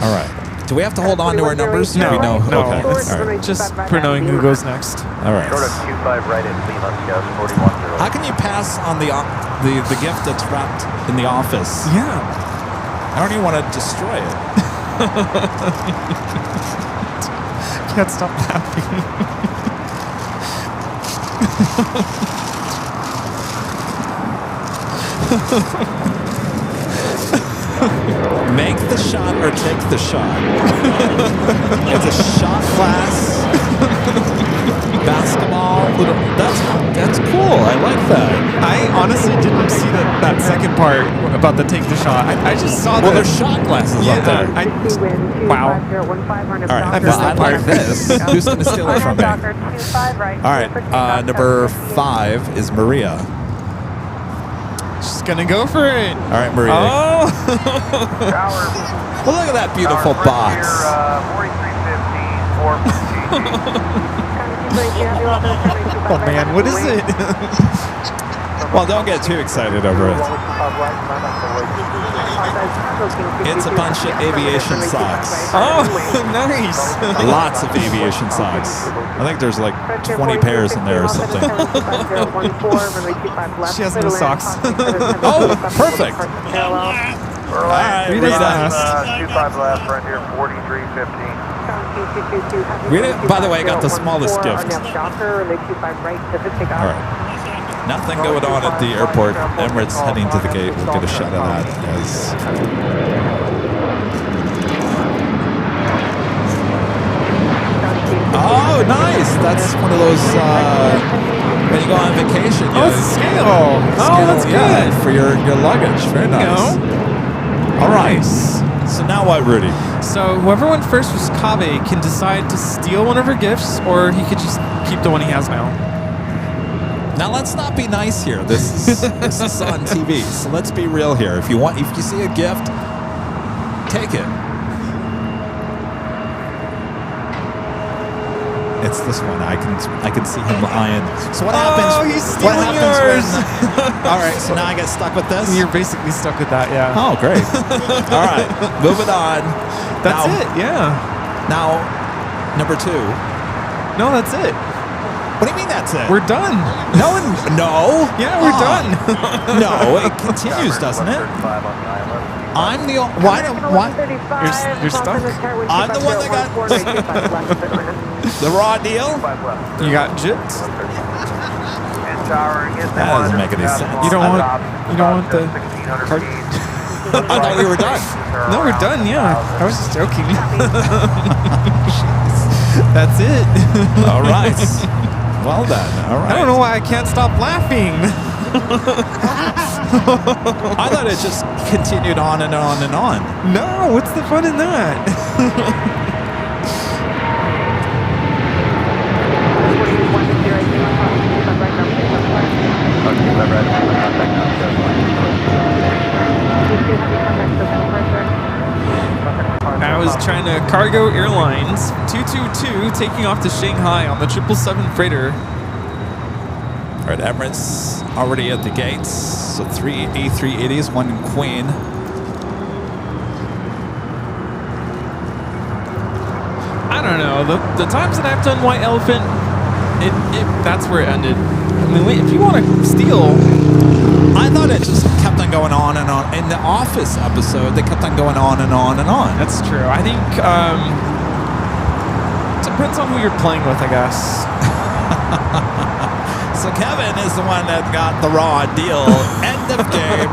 All right. Do we have to hold on to our numbers? No, We know. no. Okay. It's All right. just for knowing who goes next. All right. Short of 25 right at Lima, gas 41. How can you pass on the gift that's wrapped in the office? Yeah. I don't even want to destroy it. Can't stop laughing. Make the shot or take the shot. It's a shot glass. Basketball. That's cool. I like that. I honestly didn't see that second part about the take the shot. I just saw Well, that. there's shot glasses up there. Wow. All right, I missed that like part. this. Who's going to steal it from me? All right, number 5 is Maria. She's gonna go for it. All right, Maria. Oh. Well, look at that beautiful box. 4315, 4 Oh man, what is it? Well, don't get too excited over it. It's a bunch of aviation socks. Oh, nice. Lots of aviation socks. I think there's like 20 pairs in there or something. She has no socks. Oh, perfect. All right, Rita's Rita. last. 25 last right here, 4315. Rita, by the way, got the smallest gift. All right. Nothing going on at the airport. Emirates heading to the gate. We'll get a shot of that. Yes. Oh, nice. That's one of those when you go on vacation. Oh, it's a scale. Oh, that's yeah, good. for your luggage. Very There you nice. go. All right. So now what, Rudy? So whoever went first was Kabe can decide to steal one of her gifts, or he could just keep the one he has now. Now let's not be nice here. This is on TV, so let's be real here. If you see a gift, take it. It's this one. I can see him eyeing. So what happens? Oh, he's what stealing happens yours. All right. So now I get stuck with this. You're basically stuck with that, yeah. Oh, great. All right. Moving on. That's Now- it, yeah. Now, number 2. No, that's it. What do you mean that's it? We're done. No. Yeah, we're done. No, it continues, doesn't it? I'm the why? You're stuck. I'm the one that got the raw deal. You got gypped. That doesn't make any sense. You don't want the card. I thought we were done. No, we're done, yeah. I was just joking. That's it. All right. Well done. All right. I don't know why I can't stop laughing. I thought it just continued on and on and on. No, what's the fun in that? I was trying to cargo Airlines 222 taking off to Shanghai on the 777 freighter. All right, Emirates already at the gates. So 3 A380s, 1 Queen. I don't know. The times that I've done White Elephant, that's where it ended. I mean, if you want to steal, I thought it just kept on going on and on. In the Office episode, they kept on going on and on and on. that's true. I think depends on who you're playing with, I guess. So Kevin is the one that got the raw deal. End of game.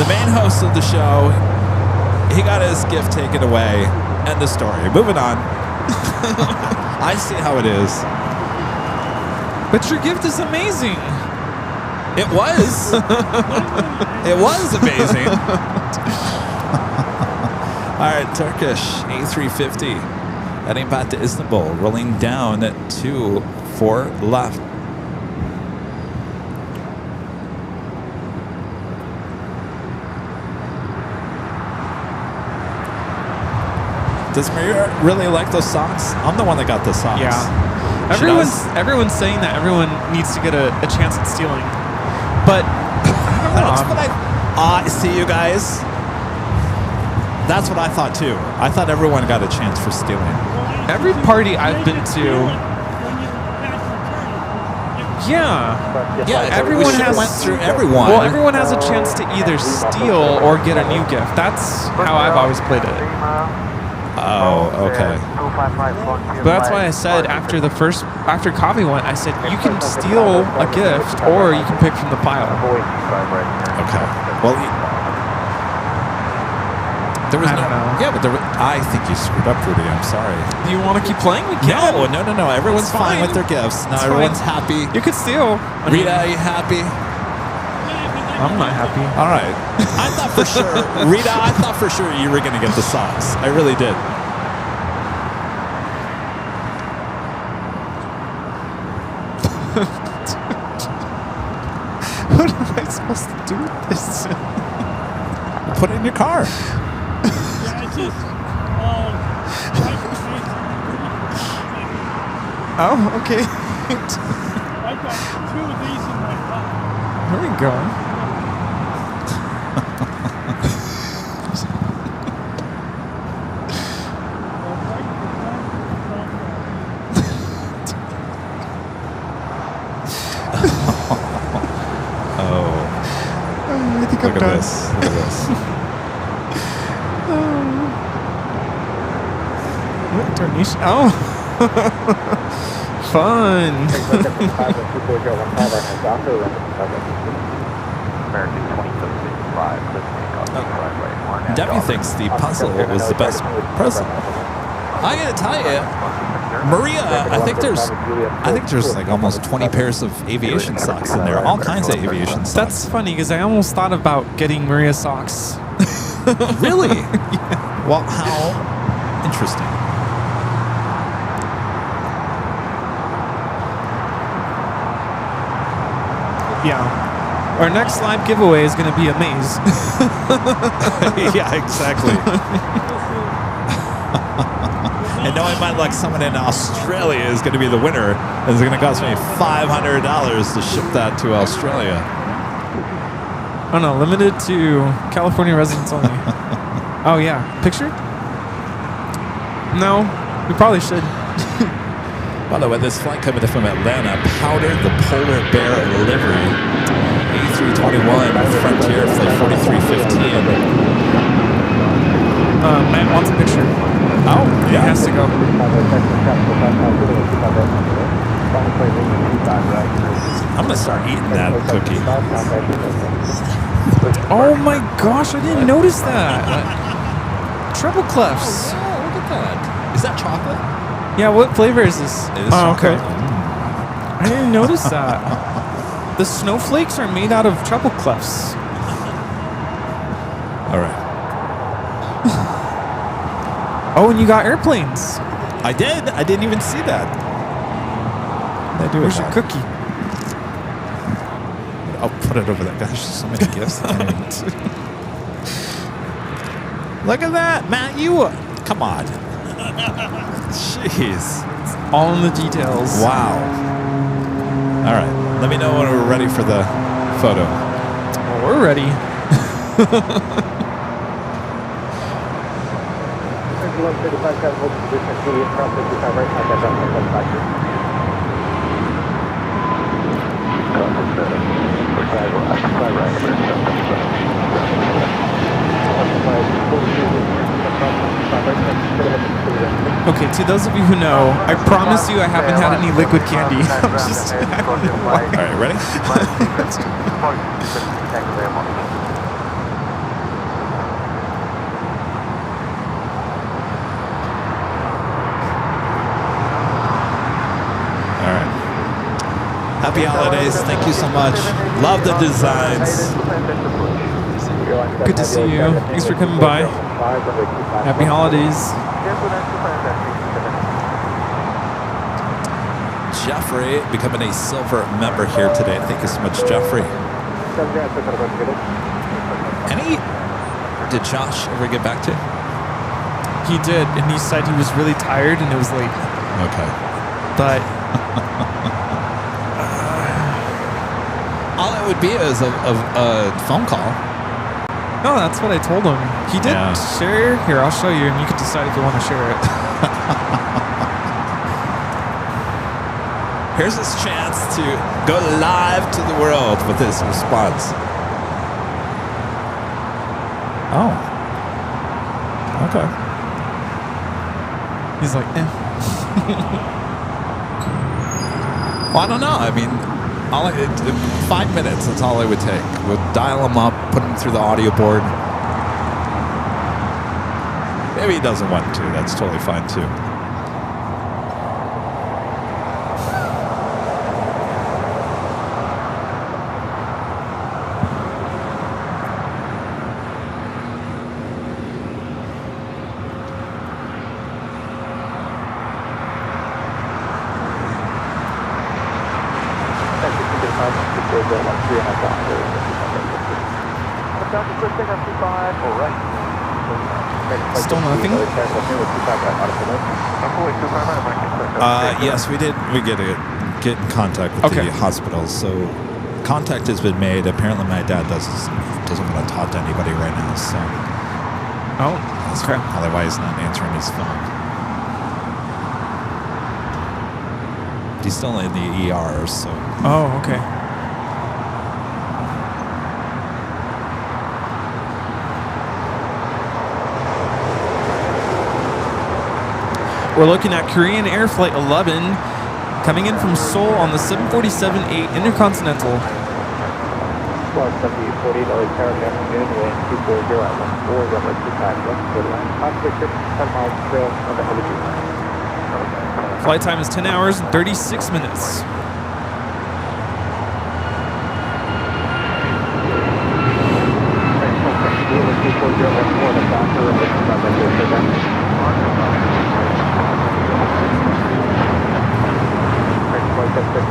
The main host of the show, he got his gift taken away. End of story. Moving on. I see how it is. But your gift is amazing. It was. It was amazing. All right, Turkish A350 heading back to Istanbul, rolling down to 4 left. Does Maria really like those socks? I'm the one that got the socks. Yeah. She does? Everyone's saying that everyone needs to get a chance at stealing. But That's what I see, you guys. That's what I thought too. I thought everyone got a chance for stealing. every party I've been to, yeah, everyone we has went through everyone. Well, everyone has a chance to either steal or get a new gift. That's how I've always played it. Oh, okay. But that's why I said after Coffee went, I said you can steal a gift or you can pick from the pile. Okay. Well, there was I don't know. Yeah, but I think you screwed up, Rudy. I'm sorry. Do you want to keep playing? We can. No. Everyone's It's fine fine. with their gifts. No, It's everyone's fine. happy. You could steal. Rita, are you happy? I'm not happy. All right. I thought for sure, Rita, I thought for sure you were going to get the socks. I really did. What am I supposed to do with this? Put it in your car. Yeah, it's just, Oh, okay. I've got 2 of these in my car. There we go. I think Look I'm at done. this. Look at this. What donation? Oh, fun. American 2765. Debbie thinks the puzzle was the best present. I gotta tell you, Maria, I think there's like almost 20 pairs of aviation socks in there. All kinds of aviation socks. That's funny because I almost thought about getting Maria socks. Really? Well, how interesting. Yeah. Our next live giveaway is going to be a maze. Yeah, exactly. And knowing my luck, someone in Australia is going to be the winner. It's going to cost me $500 to ship that to Australia. Oh no, limited to California residents only. Oh yeah, picture? No, we probably should. By the way, this flight coming in from Atlanta, powdered the polar bear livery. A321 Frontier Flight 4315. Matt wants a picture. Oh, He has to go. I'm going to start eating that cookie. Oh my gosh, I didn't notice that. Treble clefs. Oh, yeah, look at that. Is that chocolate? Yeah, what flavor is this? It is okay. chocolate. I didn't notice that. The snowflakes are made out of treble clefs. All right. Oh, and you got airplanes. I did. I didn't even see that. What did I do with Where's your that? cookie? I'll put it over there. Gosh, there's so many gifts. Look at that, Matt. Come on. Jeez. All in the details. Wow. All right. Let me know when we're ready for the photo. Well, we're ready. Okay, to those of you who know, I promise you I haven't had any liquid candy. I'm just All right, ready? All right. Happy holidays. Thank you so much. Love the designs. good to see you. Thanks for coming by. Happy holidays. Jeffrey becoming a silver member here today. Thank you so much, Jeffrey. Did Josh ever get back to you? He did, and he said he was really tired and it was late. Okay. But all it would be is a phone call. no, that's what I told him. He did share. Here, I'll show you, and you can decide if you want to share it. Here's his chance to go live to the world with his response. Oh. Okay. He's like, eh. Well, I don't know. I mean, 5 minutes, that's all it would take. We'll dial him up, put him through the audio board. Maybe he doesn't want to. That's totally fine, too. Still nothing? Yes, we did. We get in contact with the hospitals. So contact has been made. Apparently, my dad doesn't want to talk to anybody right now. So that's okay. Otherwise, not answering his phone. He's still in the ER. So. Oh, okay. We're looking at Korean Air Flight 11 coming in from Seoul on the 747-8 Intercontinental. Flight time is 10 hours and 36 minutes.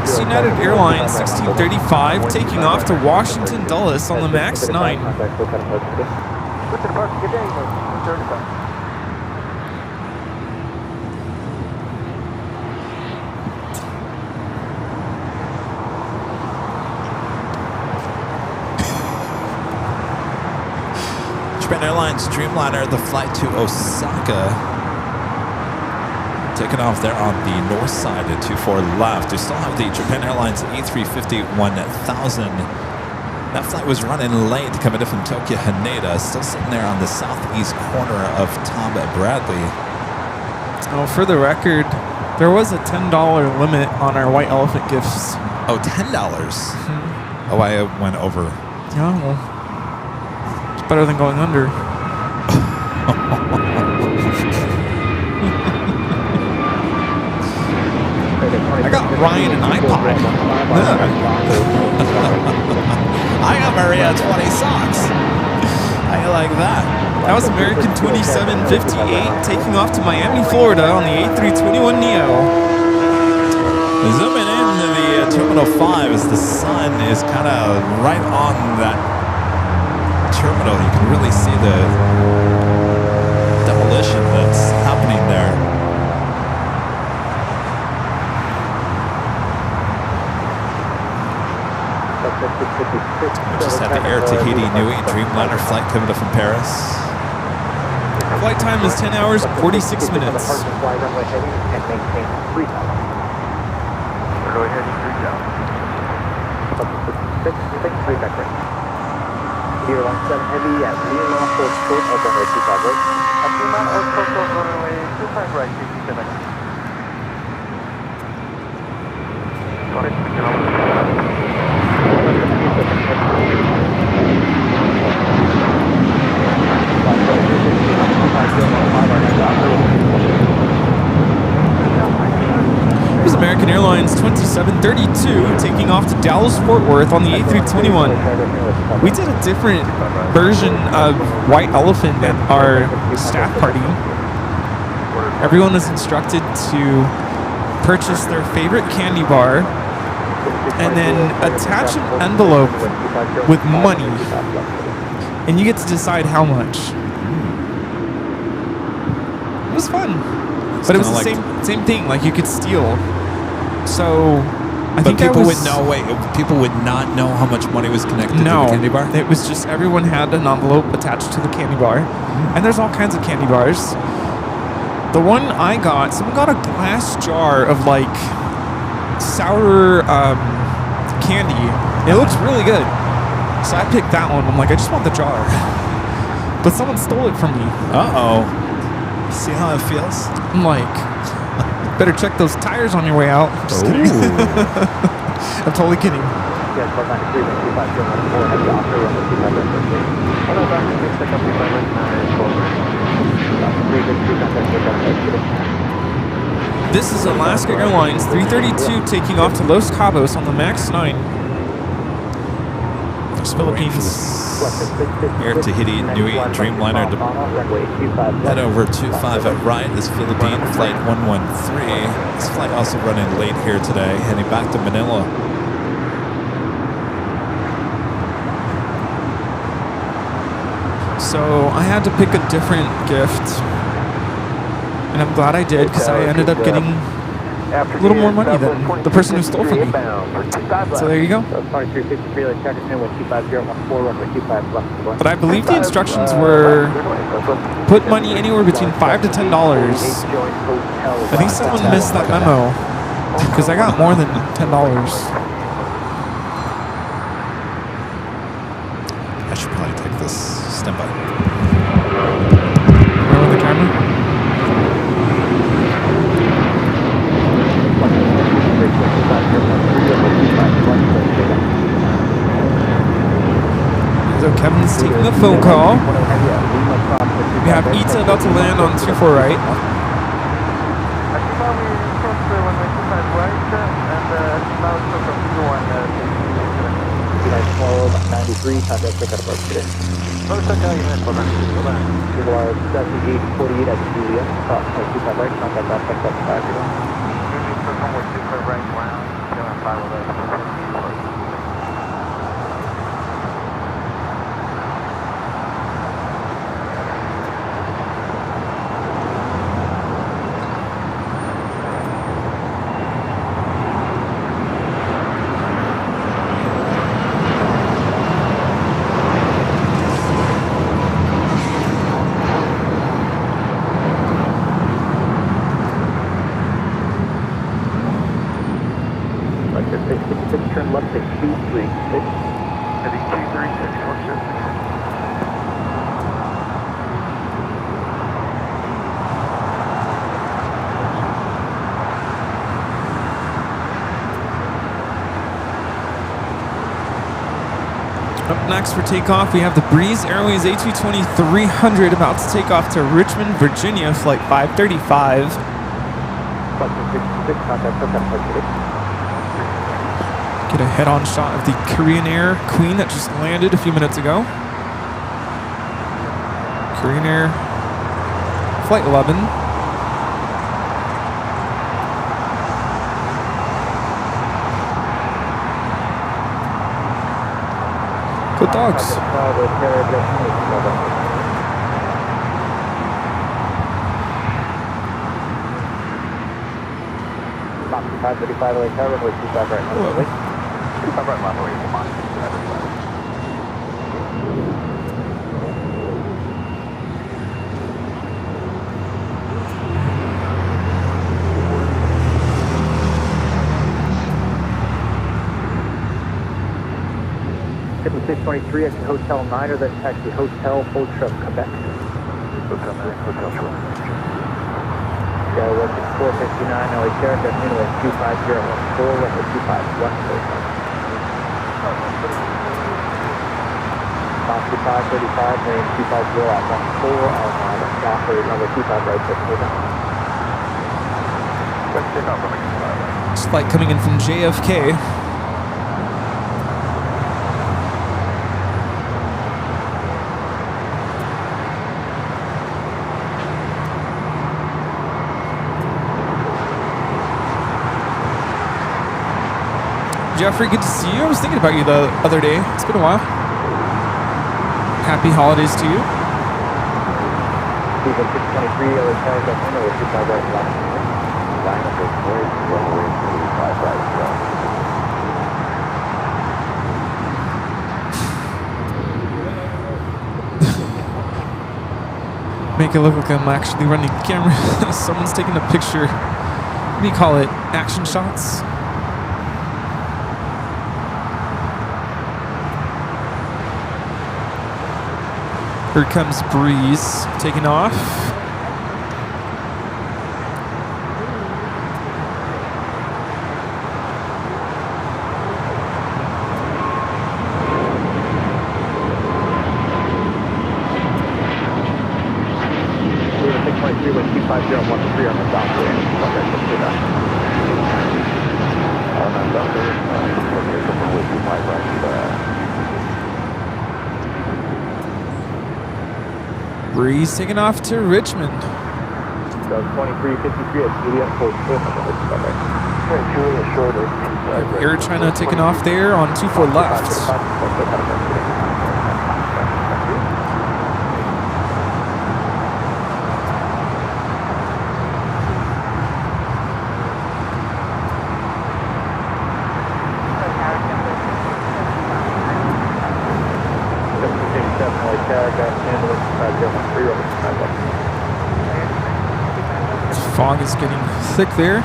It's United Airlines 1635 taking off to Washington Dulles on the MAX 9. Japan Airlines Dreamliner, the flight to Osaka. Taking off there on the north side at 24 left. We still have the Japan Airlines A350 1000. That flight was running late coming in from Tokyo Haneda. Still sitting there on the southeast corner of Tom Bradley. Oh, for the record, there was a $10 limit on our White Elephant gifts. Oh, $10? Mm-hmm. Oh, I went over. Yeah, well, it's better than going under. I got Ryan an iPod. I got Maria 20 socks. How you like that? That was American 2758 taking off to Miami, Florida on the A321neo. Zooming into the Terminal 5 as the sun is kind of right on that terminal. You can really see the demolition that's happening there. We just had the Air Tahiti Nui Dreamliner flight coming up from Paris. Flight time is 10 hours and 46 minutes. Fly runway heading and maintain 3,000. Runway heading 3,000. 6 back right. Airline 7 Heavy at Lima, hold short of runway 25 right. Lima, hold short of runway 25 right, 57. Sorry, speaking over. This is American Airlines 2732 taking off to Dallas Fort Worth on the A321. We did a different version of White Elephant at our staff party. Everyone was instructed to purchase their favorite candy bar and then attach an envelope with money, and you get to decide how much. It was fun, but it was the same thing. Like, you could steal. So I think people would know. Wait, people would not know how much money was connected to the candy bar. It was just everyone had an envelope attached to the candy bar, and there's all kinds of candy bars. The one I got, someone got a glass jar of like sour candy. It looks really good, so I picked that one. I'm like, I just want the jar, but someone stole it from me. See how it feels? I'm like, better check those tires on your way out. Just kidding. I'm totally kidding. This is Alaska Airlines 332 taking off to Los Cabos on the MAX 9. There's Philippines. Air Tahiti Nui Dreamliner to head over 25 at right is Philippine Flight 113. This flight also running late here today, heading back to Manila. So I had to pick a different gift, and I'm glad I did, because I ended up getting a little more money than the person who stole from me. So there you go. But I believe the instructions were put money anywhere between $5 to $10. I think someone missed that memo, because I got more than $10. I should probably take this. Stand by. Remember the camera? So Kevin's taking a phone call. We have Ita about to land on 24 right. Turn left to 236. Heading 236, what's this? Up next for takeoff, we have the Breeze Airways A220-300 about to take off to Richmond, Virginia, flight 535. Get a head-on shot of the Korean Air Queen that just landed a few minutes ago. Korean Air Flight 11. Good dogs. 535 LA Tower, runway 25 right, lovely. 25 right, lovely, come on. 5623 at Hotel 9 or then taxi Hotel Full Trip Quebec. Hotel 9, Hotel Short. Yeah, what's 459 LAX Airport, runway 25014, runway 25 West Coast. Foxy 535, lane 250 at 14, on Jockey, number 25 right, 6 Flight coming in from JFK. Jeffrey, good to see you. I was thinking about you the other day. It's been a while. Happy holidays to you. 623 LAX Airport, runway 25 right, left. Line up with voice, runway 25 right, Make it look like I'm actually running the camera. Someone's taking a picture. What do you call it? Action shots? Here comes Breeze taking off. Breeze taking off to Richmond. 2353 at Juliet Full Trip. Air China taking off there on 24 left. Fog is getting thick there.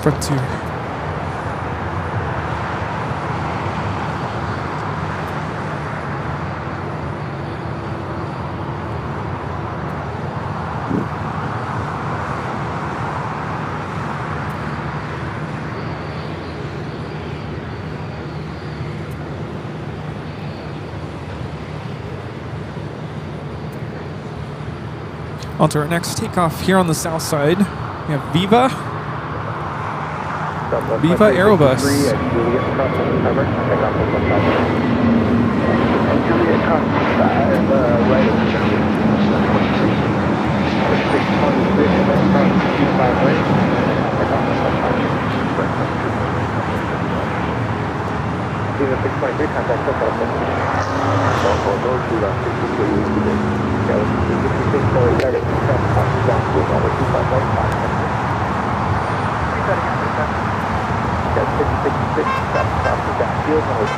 Frontier. On to our next takeoff here on the south side. We have Viva. Viva Aerobus.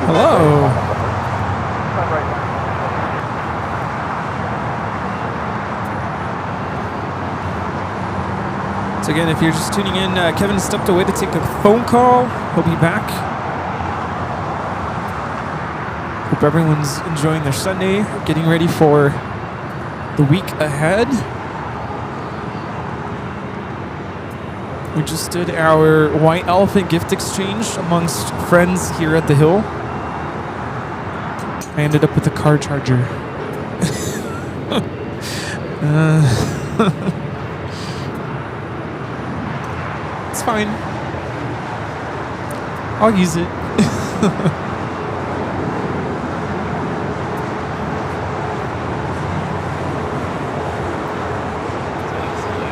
Hello. So again, if you're just tuning in, Kevin stepped away to take a phone call. He'll be back. Hope everyone's enjoying their Sunday, getting ready for the week ahead. We just did our White Elephant gift exchange amongst friends here at the Hill. I ended up with a car charger. It's fine. I'll use it.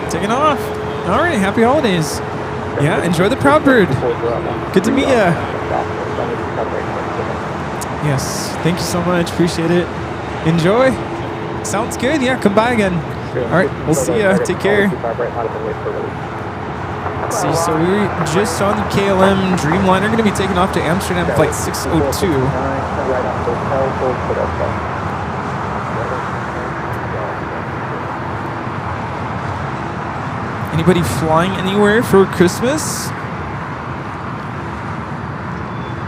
Taking off. All right, happy holidays. Yeah, enjoy the Proud Bird. Good to meet ya. Yes, thank you so much. Appreciate it. Enjoy. Sounds good. Yeah, come by again. All right, we'll see ya. Take care. Let's see, so we just on the KLM Dreamliner, going to be taking off to Amsterdam, flight 602. Anybody flying anywhere for Christmas?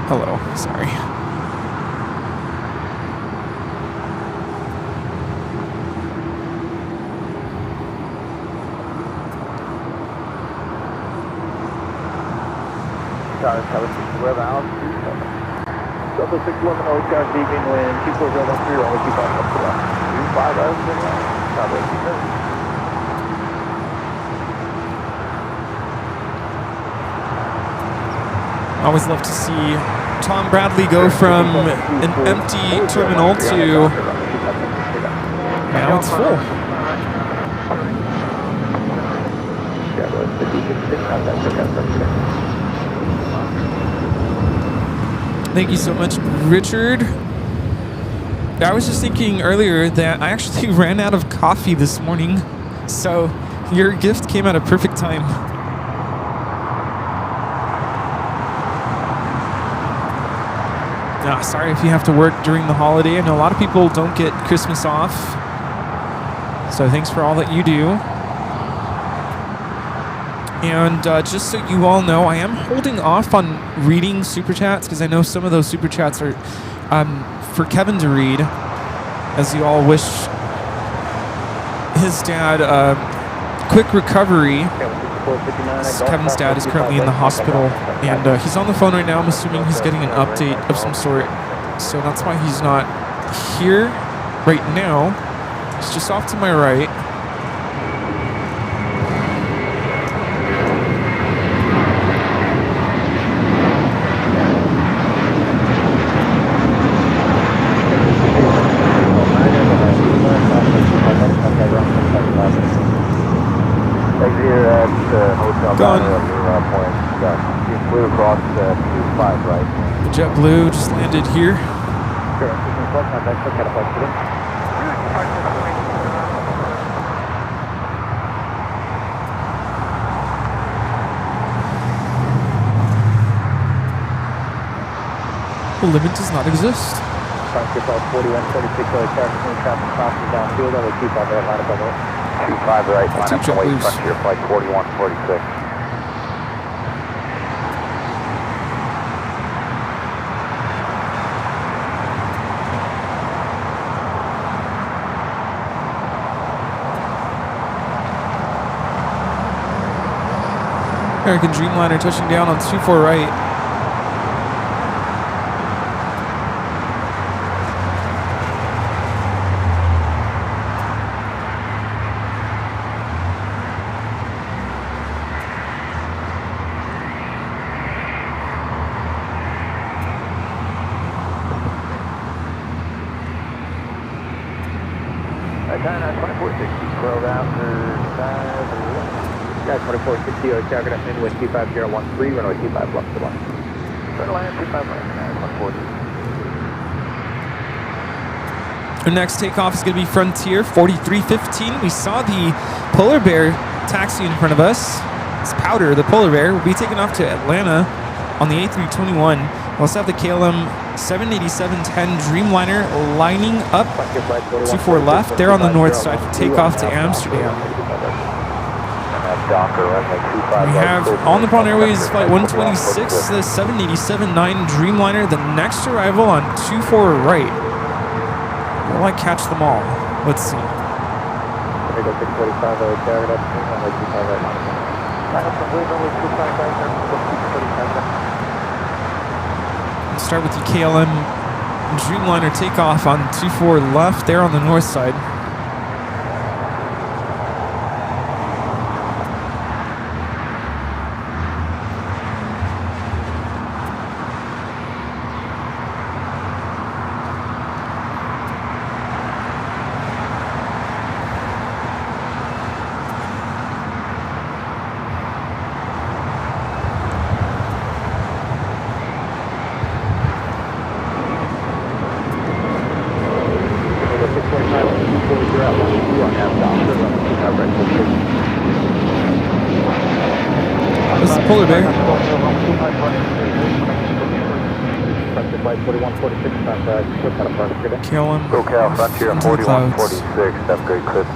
Hello, sorry. Delta 611, OCR speaking, wind 24013, runway 25 up to left. 25 out of the Always love to see Tom Bradley go from an empty terminal to now it's full. Thank you so much, Richard. I was just thinking earlier that I actually ran out of coffee this morning, so your gift came at a perfect time. Sorry if you have to work during the holiday. I know a lot of people don't get Christmas off, so thanks for all that you do. And just so you all know, I am holding off on reading Super Chats because I know some of those Super Chats are for Kevin to read, as you all wish his dad quick recovery. Kevin's dad is currently in the hospital, and he's on the phone right now. I'm assuming he's getting an update of some sort, so that's why he's not here right now. He's just off to my right. Gone. Blue across 25 right. The JetBlue just landed here. The limit does not exist. 4146 traffic crosses downfield, over 25 right, line above it. 25 right, line up and wait, front to your flight 4146. American Dreamliner touching down on 24 right. Yeah, 2460, Jagger, wind 25013, runway 25 left to line. Turn line 25 right, 140. Our next takeoff is going to be Frontier 4315. We saw the Polar Bear taxi in front of us. It's Powder, the Polar Bear. We'll be taking off to Atlanta on the A321. We also have the KLM 787-10 Dreamliner lining up 24 left. They're on the north side for takeoff to Amsterdam. We have on the Nippon Airways Flight 126, the 787-9 Dreamliner, the next arrival on 24 right. Will I catch them all? Let's see. Let's start with the KLM Dreamliner takeoff on 24 left. They're on the north side. This is Polar Bear. KLM SoCal Frontier into the clouds. 4146, have a great clip.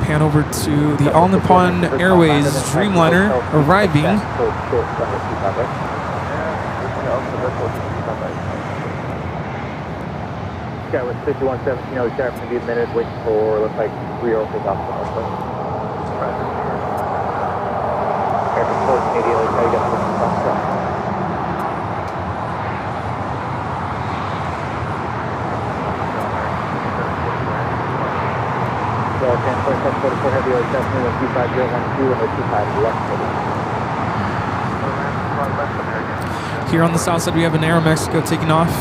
Pan over to the All Nippon Airways Dreamliner arriving. Sky with 5117, no sharp, can be admitted, wait for, looks like 3 or 4 off. Airport immediately, try to get to the front. So, 10.44 heavy, definitely 125.012 and 25 left. Here on the south side, we have an Aeromexico taking off.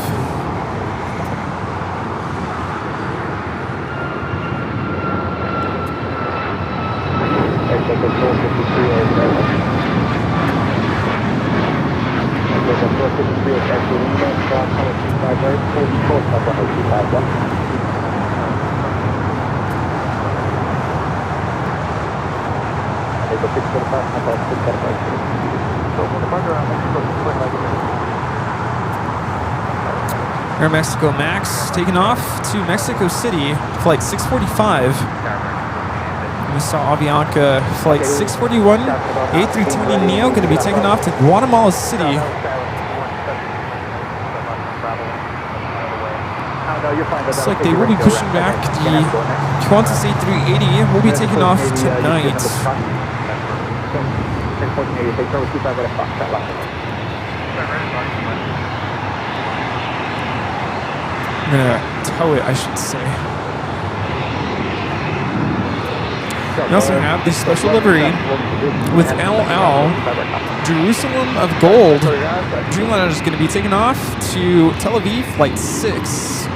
Aeromexico Max taking off to Mexico City, flight 645. We saw Avianca flight 641, A320neo going to be taking off to Guatemala City. Looks like they will be pushing back the Qantas A380. Will be taking off tonight. I'm gonna tow it, I should say. We also have the special livery with LL, Jerusalem of Gold. Dreamliner is going to be taken off to Tel Aviv, flight 6.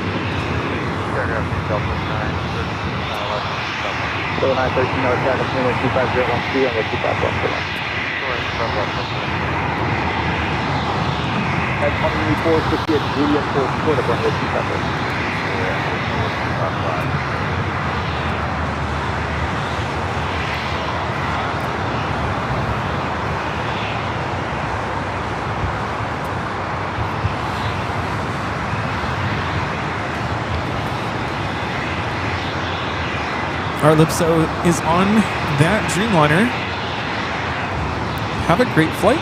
At 2450 at Juliet for Florida, runway 25. Our Lipso is on that Dreamliner. Have a great flight.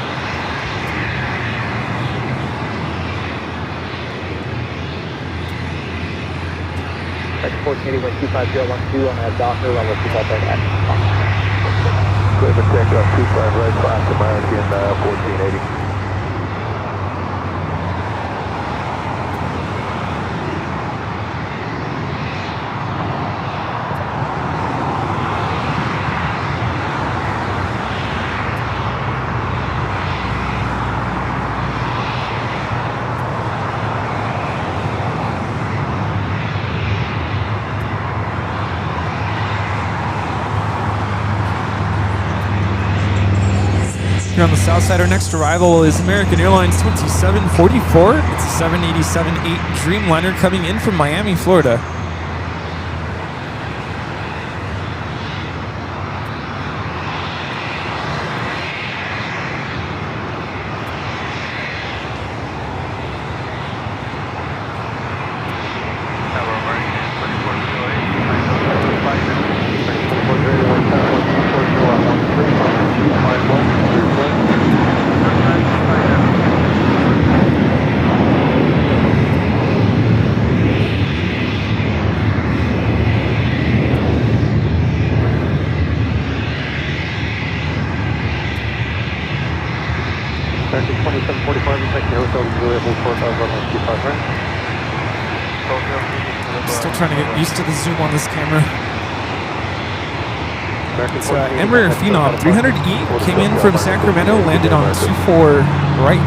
Export 25012 on that Docker, level 25 at Clear for takeoff 25 right, class American 1480. Here on the south side, our next arrival is American Airlines 2744. It's a 787-8 Dreamliner coming in from Miami, Florida. Still trying to get used to the zoom on this camera. It's Embraer Phenom 300E came in from Sacramento, landed on 24 right.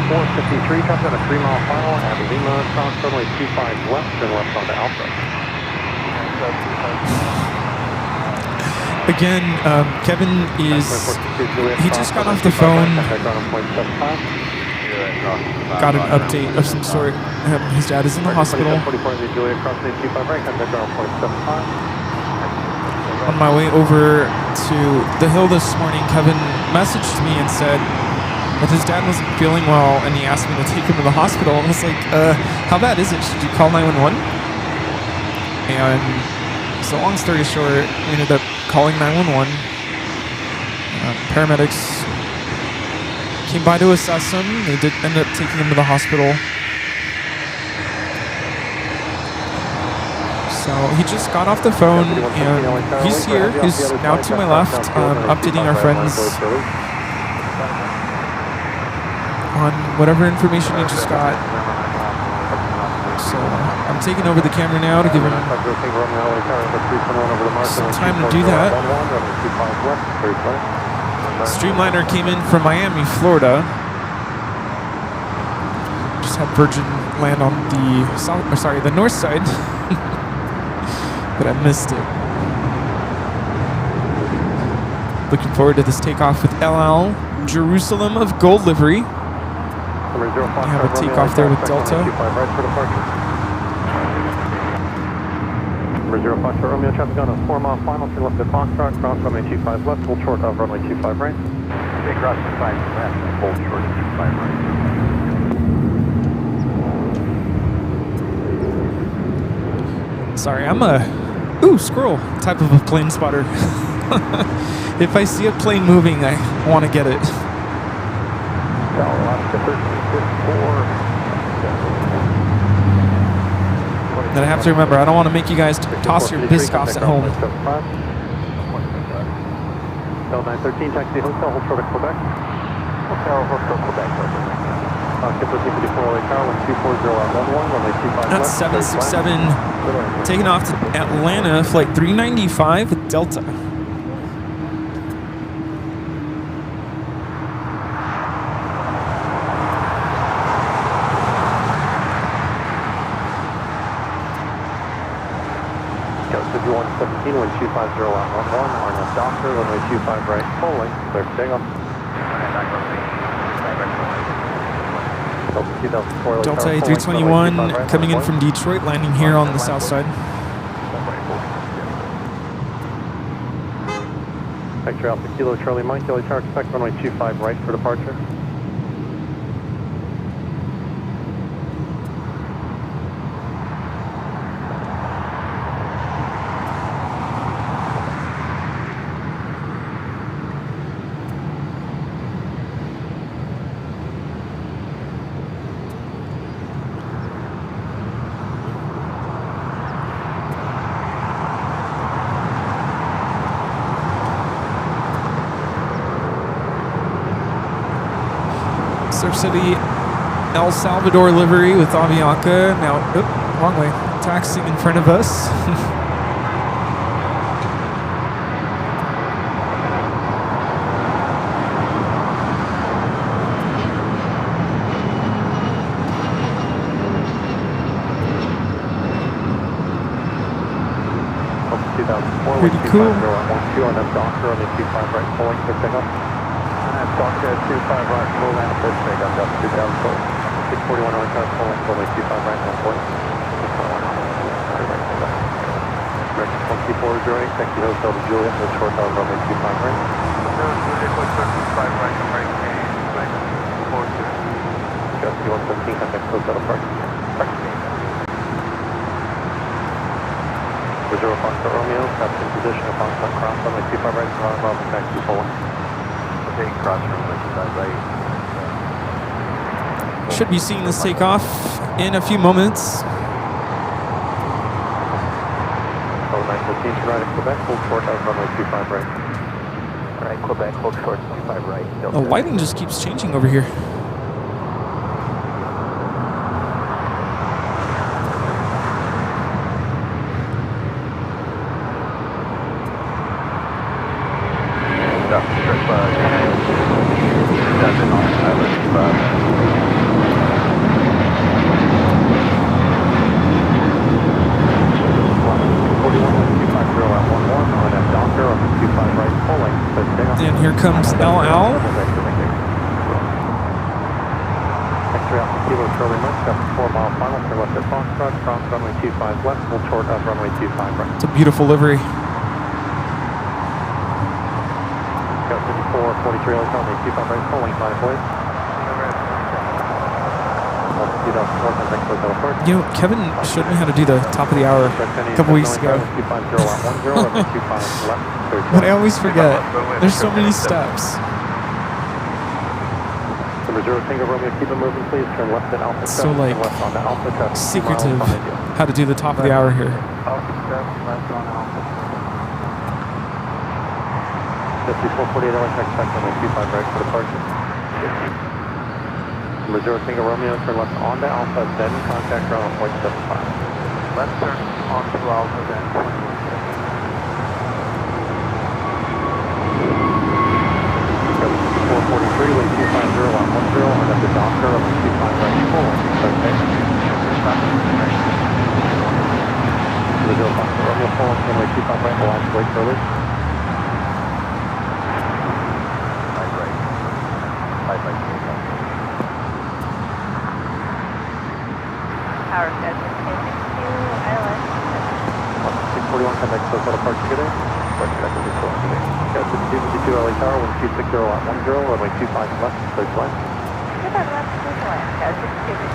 453, comes at a 3-mile final at Lima, cross runway 25 left and left onto Alpha. Again, Kevin he just got off the phone, got an update of some sort. His dad is in the hospital. On my way over to the hill this morning, Kevin messaged me and said But his dad wasn't feeling well, and he asked me to take him to the hospital. I was like, how bad is it? Should you call 911? And so long story short, we ended up calling 911. Paramedics came by to assess him. They did end up taking him to the hospital. So he just got off the phone, and he's here. He's now to my left, updating our friends on whatever information he just got. So I'm taking over the camera now to give him some time to do that. Streamliner came in from Miami, Florida. Just had Virgin land on the north side, but I missed it. Looking forward to this takeoff with LL Jerusalem of Gold livery. We have a takeoff there with Delta. Number 0 Foxtrot Romeo, traffic on a 4-mile final, turn left at Foxtrot, cross runway 25 left, hold short of runway 25 right. Stay cross to 5 left, hold short of 25 right. Sorry, I'm a squirrel type of a plane spotter. If I see a plane moving, I want to get it. Then I have to remember, I don't want to make you guys toss your Biscoffs at home. L913, taxi hotel, hold short of Quebec. That's 767 taking off to Atlanta, flight 395 with Delta. Wind 250 out 11, Arnold Doctor, runway 25 right, full length, clear for takeoff. Delta A321 coming in from Detroit, landing here on the south side. Vector Alpha Kilo Charlie Mike, Delhi Tower, expect runway 25 right for departure. Surf City, El Salvador livery with Avianca. Now, wrong way. Taxiing in front of us. Pretty cool. Doctor 25 right, full land, first take up, 2000 foot. 641 on the car, full length, runway 25 right, 1 point. 2408, taxi hotel to Juliet, hold short of runway 25 right. Juliet, hold short 25 right, right, Just 117, contact hotel to park. Zero Foxtrot Romeo, that's in position of Foxtrot cross, runway 25 right, Bravo, taxi full length. Cross should be seeing this take off in a few moments. Right at Quebec, hold short of runway 25 right. Alright, Quebec, hold short 25 right. The lighting just keeps changing over here. And here comes LL. It's a beautiful livery. 44, 43, runway 25 right, full length, 9 points. You know, Kevin showed me how to do the top of the hour a couple weeks ago. But I always forget. There's so many steps. So like secretive how to do the top of the hour here. Reserve Tango Romeo, turn left onto Alpha, then contact ground on 0.75. Left turn onto Alpha, then 443, wing 250, lot 10, and at the doctor, runway 25 right, full, okay. Reserve Foxtrot Romeo, full, runway 25 right, line brake early. Power schedule, 662, Airline. 641, come back to the apart together. Got 62 LA Tower, 1260 lot 10, runway 25 left, clear flight. 25 left, clear flight, 62.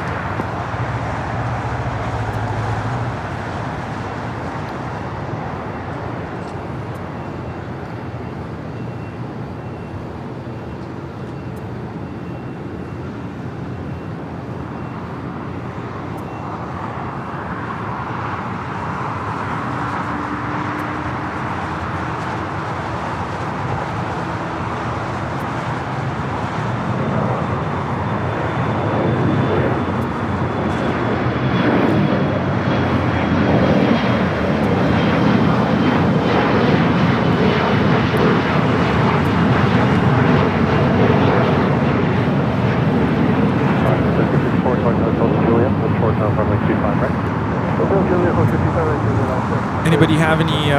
Anybody have any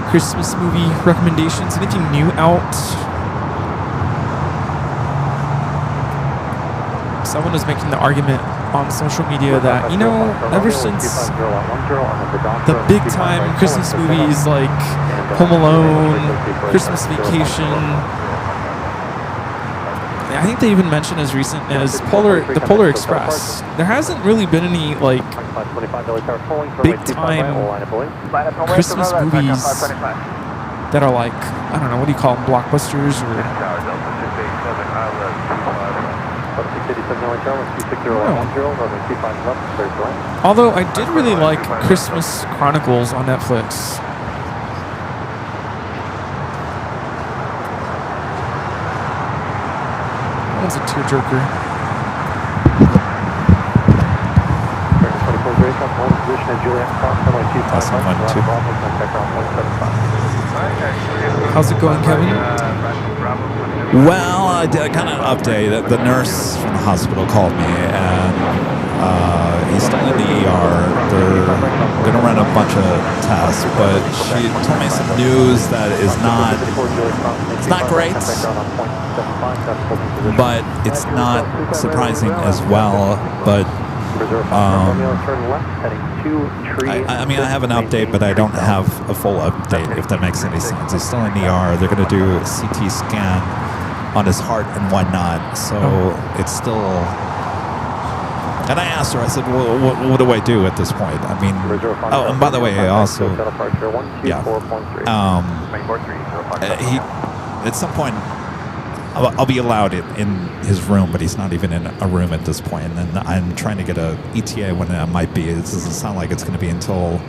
Christmas movie recommendations? Anything new out? Someone was making the argument on social media that, you know, ever since the big time Christmas movies like Home Alone, Christmas Vacation, I think they even mentioned as recent as the Polar Express, there hasn't really been any like big time Christmas movies that are like, I don't know, what do you call them, blockbusters or although I did really like Christmas Chronicles on Netflix. That was a tearjerker. That's fun too. How's it going, Kevin? Well, I did kind of an update. The nurse from the hospital called me, and he's still in the ER. They're going to run a bunch of tests, but she told me some news that is not, it's not great, but it's not surprising as well. But I mean, I have an update, but I don't have a full update, if that makes any sense. He's still in the ER. They're going to do a CT scan on his heart and whatnot, so it's still... And I asked her, I said, well, what do I do at this point? I mean, oh, and by the way, I also... Yeah. He, at some point, I'll be allowed in his room, but he's not even in a room at this point. And then I'm trying to get a ETA when it might be. It doesn't sound like it's going to be until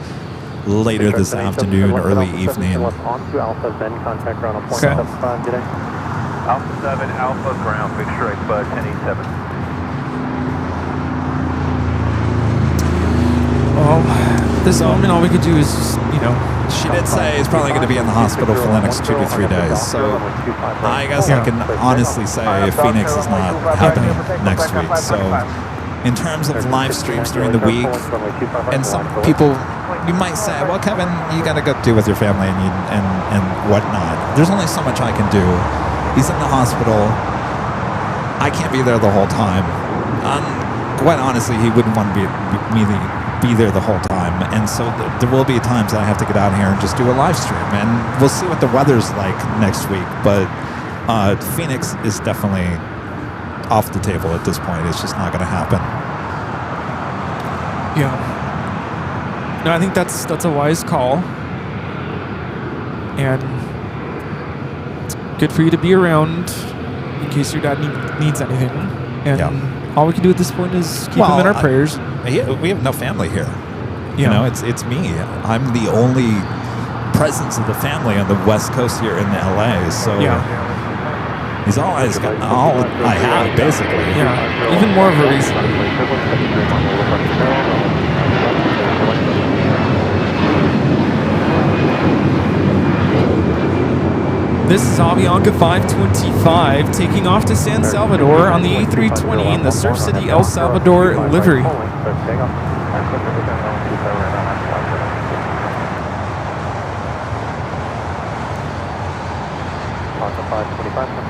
later this afternoon, early evening. Okay. Alpha 7, Alpha ground, big strike, 1087. Well, at this moment, all we could do is just, you know... She did say he's probably going to be in the hospital for the next 2 to 3 days. So I guess I can honestly say Phoenix is not happening next week. So in terms of live streams during the week, and some people, you might say, well, Kevin, you got to go deal with your family and whatnot. There's only so much I can do. He's in the hospital. I can't be there the whole time. Quite honestly, he wouldn't want to be there the whole time, and so there will be times that I have to get out here and just do a live stream, and we'll see what the weather's like next week. But Phoenix is definitely off the table at this point. It's just not going to happen. Yeah. No, I think that's a wise call. And it's good for you to be around in case your dad needs anything. And all we can do at this point is keep him in our prayers. We have no family here. Yeah. You know, it's me. I'm the only presence of the family on the West Coast here in LA. So he's all I have, basically. Yeah, even more of a reason. This is Avianca 525 taking off to San Salvador on the A320 in the Surf City, El Salvador livery.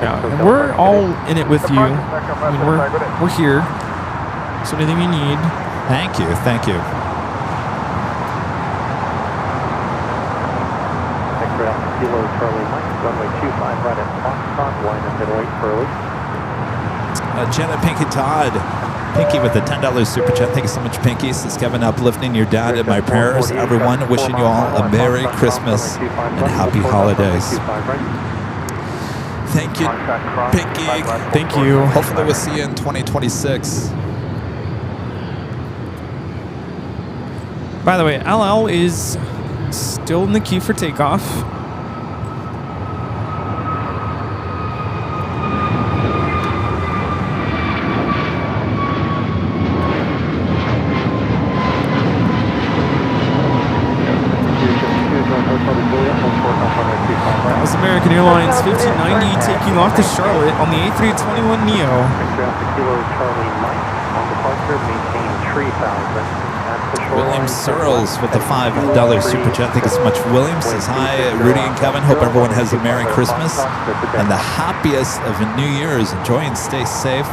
Yeah, and we're all in it with you. I mean, we're here. So anything you need. Thank you. Kilo Charlie Mike, runway 25 right at Foxtrot, line up middle 8 for early. Janet Pinky Todd. Pinky with the $10 super chat. Thank you so much, Pinky. This is Kevin uplifting your dad in my prayers. Everyone, wishing you all a Merry Christmas and Happy Holidays. Thank you, Pinky. Thank you. Hopefully we'll see you in 2026. By the way, LL is still in the queue for takeoff. That was American Airlines 1590 taking off to Charlotte on the A321neo. William Searles with the $5 super chat. Thank you so much, William. Says hi, Rudy and Kevin. Hope everyone has a Merry Christmas and the happiest of New Year's. Enjoy and stay safe.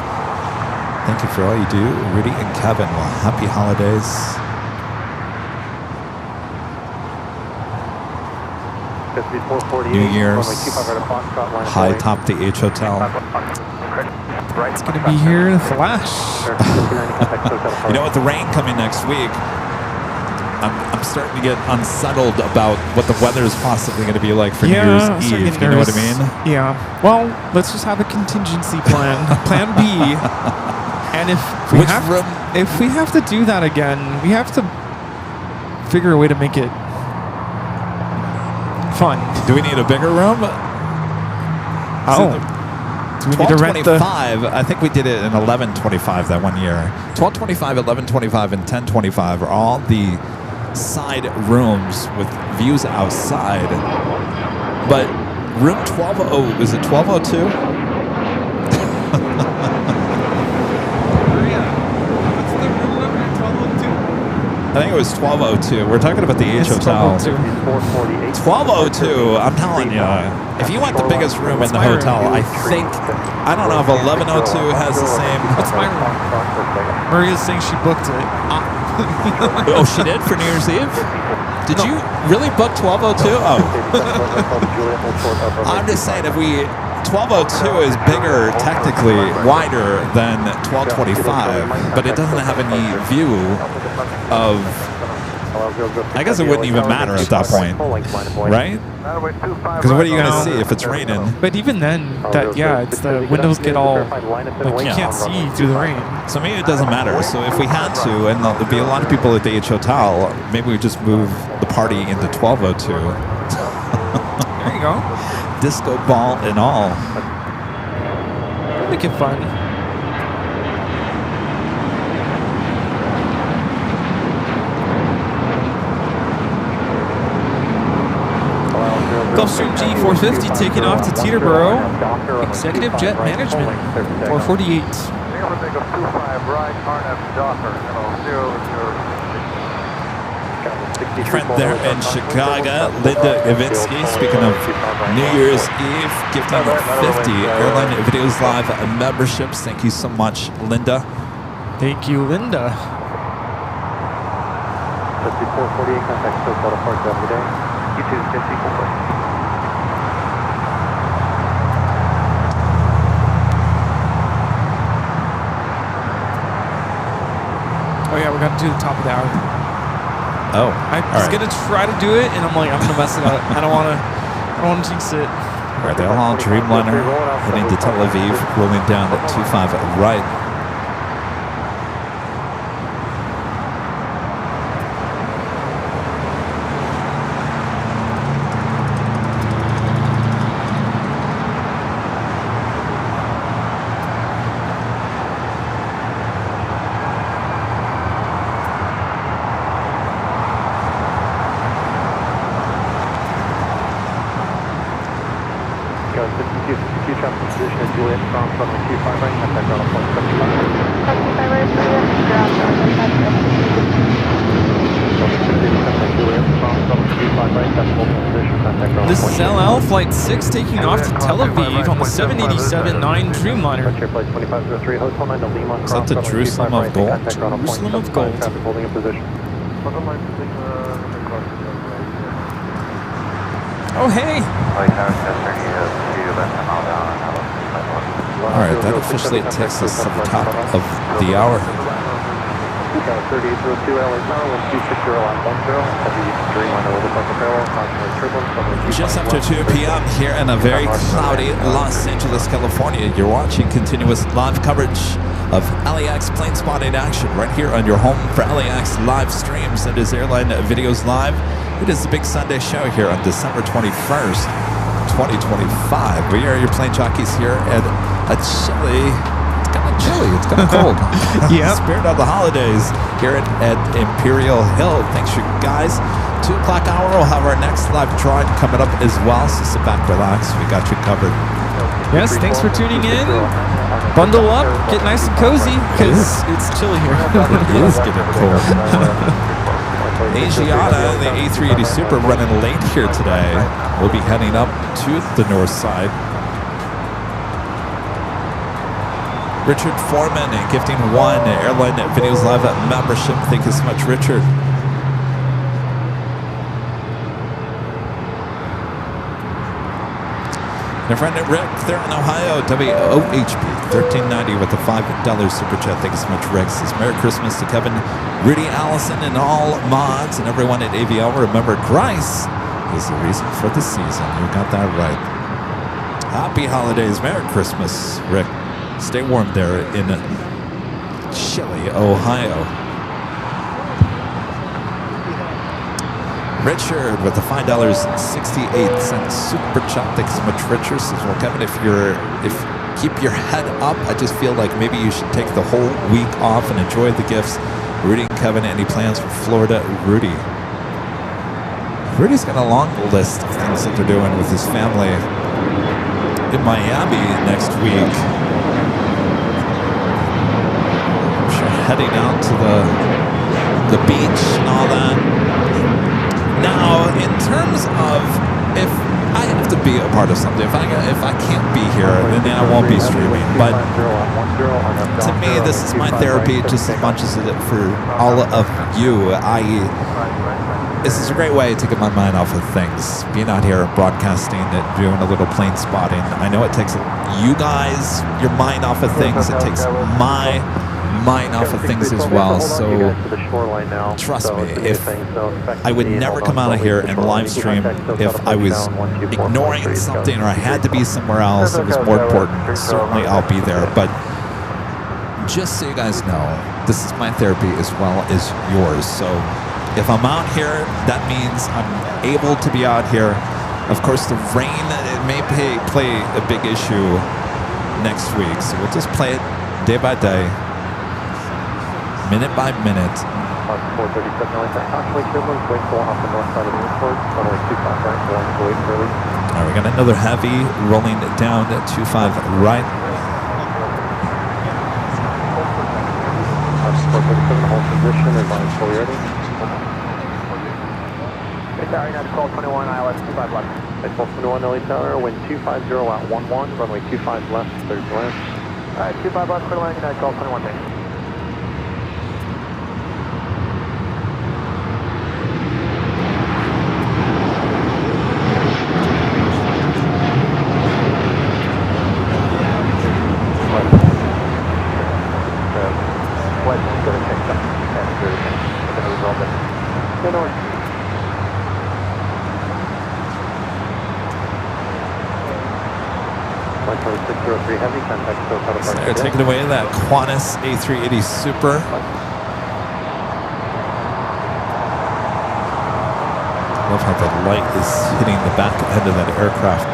Thank you for all you do, Rudy and Kevin. Well, happy holidays. New Year's, high top the H Hotel. It's going to be here in a flash. You know, with the rain coming next week, I'm starting to get unsettled about what the weather is possibly going to be like for New Year's Eve. You know what I mean? Yeah. Well, let's just have a contingency plan. Plan B. And if we have to do that again, we have to figure a way to make it fun. Do we need a bigger room? Do we need to rent the... I think we did it in 1125 that one year. 1225, 1125, and 1025 are all the side rooms with views outside. But room 12, is it 1202? I think it was 1202. We're talking about the H Hotel. 1202. I'm telling you, if you want the biggest room in the hotel, I don't know if 1102 has the same. What's my room? Maria's saying she booked it. Oh, she did for New Year's Eve? Did you really book 1202? Oh. I'm just saying, if 1202 is bigger, technically wider than 1225, but it doesn't have any view of... I guess it wouldn't even matter at that point, right? Because what are you going to see if it's raining? But even then, it's the windows get all... Like, you can't see through the rain. So maybe it doesn't matter. So if we had to, and there'll be a lot of people at the H Hotel, maybe we just move the party into 1202. There you go. Disco ball and all. Make it fun. Gulfstream G450 taking off to Teterboro. Executive Jet Management. 448. Friend there in Chicago, Linda Gavinsky, speaking of New Year's Eve, gifting 50 Airline Videos Live memberships. Thank you so much, Linda. Thank you, Linda. 5448, contact Stoke Park every day. You too, 54. Oh yeah, we're gonna do the top of the hour. Oh, I was gonna try to do it, and I'm like, I'm gonna mess it up. I don't wanna jinx it. All right, the all Dreamliner heading to Tel Aviv, rolling down at 25 right. This is LL Flight 6 taking off to Tel Aviv on the 787-9 Dreamliner. Is that the Jerusalem of Gold? Jerusalem of Gold. Oh, hey! All right, that officially takes us to the top of the hour. 3802 LA Tower, 126 Just after 2 p.m. here in a very cloudy Los Angeles, California, you're watching continuous live coverage of LAX plane spotting action right here on your home for LAX live streams. It is Airline Videos Live. It is the big Sunday show here on December 21st, 2025. We are your plane jockeys here at a chilly, it's kind of chilly, it's kind of cold. Yeah. Spirit of the holidays here at Imperial Hill. Thanks, you guys. 2 o'clock hour, we'll have our next live drawing coming up as well. So sit back, relax. We got you covered. Yes, thanks for tuning in. Bundle up, get nice and cozy, because it's chilly here. It is getting cold. Asiana, the A380 Super, running late here today. We'll be heading up to the north side. Richard Foreman gifting 1 Airline Videos Live membership. Thank you so much, Richard. And friend Rick there in Ohio, WOHP 1390 with a $5 super chat. Thank you so much, Rick. Says Merry Christmas to Kevin, Rudy, Allison, and all mods and everyone at AVL. Remember, Christ is the reason for the season. You got that right. Happy holidays, Merry Christmas, Rick. Stay warm there in chilly Ohio. Richard with the $5.68 super chat. Thanks so much, Richard. Says, well, Kevin, if keep your head up, I just feel like maybe you should take the whole week off and enjoy the gifts. Rudy and Kevin, any plans for Florida? Rudy's got a long list of things that they're doing with his family in Miami next week. I'm sure heading out to the beach and all that. Now, in terms of if I have to be a part of something, if I can't be here, then I won't be streaming. But to me, this is my therapy just as much as it for all of you. This is a great way to get my mind off of things. Being out here broadcasting and doing a little plane spotting. I know it takes you guys, your mind off of things. It takes my mind off of things as well. So trust me, if I would never come out of here and live stream if I was ignoring something or I had to be somewhere else that was more important, certainly I'll be there. But just so you guys know, this is my therapy as well as yours. So if I'm out here, that means I'm able to be out here. Of course, the rain, it may play a big issue next week. So we'll just play it day by day, minute by minute. 437 actually equivalent, wait for off the north side of the airport, runway 25 right, going to wait early. All right, we got another heavy rolling down at 25 right. 437, hold position, advise fully ready. Tower, United 1221, ILS 25 left. 1221 LA Tower, wind 250 out 11, runway 25 left, clear to land. Alright, 25 left, clear to land, United 1221, thanks. well done. Go north. Flight 2603 Heavy, contact Soto So Park. they're taking away that Qantas A380 Super. I love how the light is hitting the back end of that aircraft.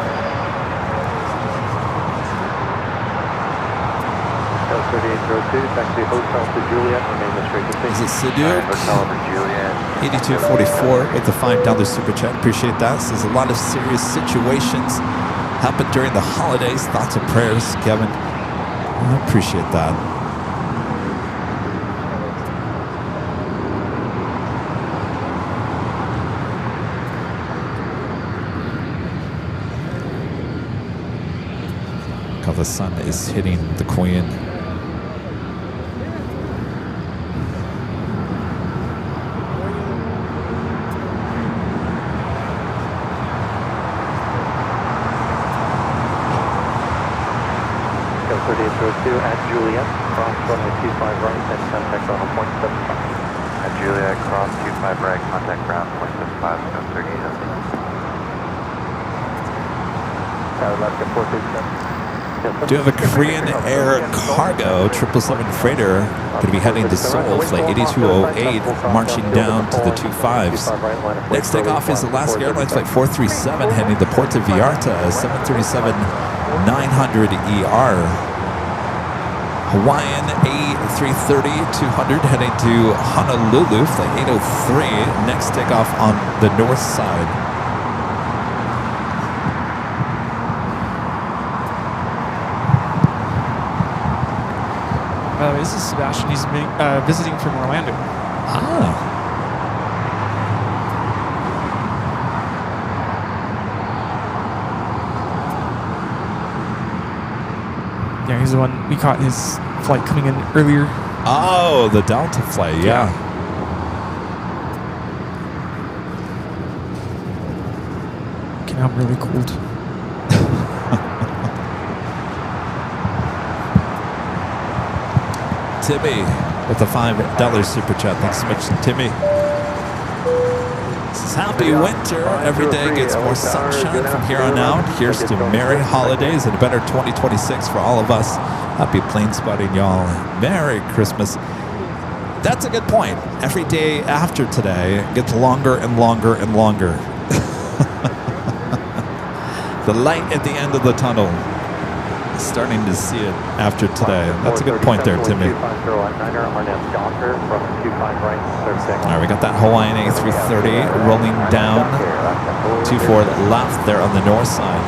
3802, taxi hotel to Juliet, remain the straight to Is it Siduk? Hotel to Juliet. 8244 with the $5 super chat. Appreciate that. Says a lot of serious situations happened during the holidays. Thoughts and prayers, Kevin. I appreciate that. How the sun is hitting the Queen. at Juliet, cross runway 25 right, and contact ground 0.75. At Juliet, cross 25 right, contact ground 0.75, go 38 Heavy. Left at 437. Do you have a Korean Air Cargo 777 freighter going to be heading to Seoul, flight 8208, marching down to the 25s. Next takeoff is Alaska Airlines flight 437, heading to Puerto Vallarta, 737-900ER. Hawaiian A330-200 heading to Honolulu, flight 803. Next takeoff on the north side. This is Sebastian. He's visiting from Orlando. Ah. Yeah, he's the one we caught his flight coming in earlier. Oh, the Delta flight, yeah. Okay, now I'm really cold. Timmy with the $5 super chat. Thanks so much, Timmy. This is happy winter. Every day gets more sunshine from here on out. Here's to merry holidays and a better 2026 for all of us. Happy plane spotting, y'all. Merry Christmas. That's a good point. Every day after today gets longer and longer and longer. The light at the end of the tunnel. Starting to see it after today. That's a good point there, Timmy. All right, we got that Hawaiian A330 rolling down 24 left there on the north side.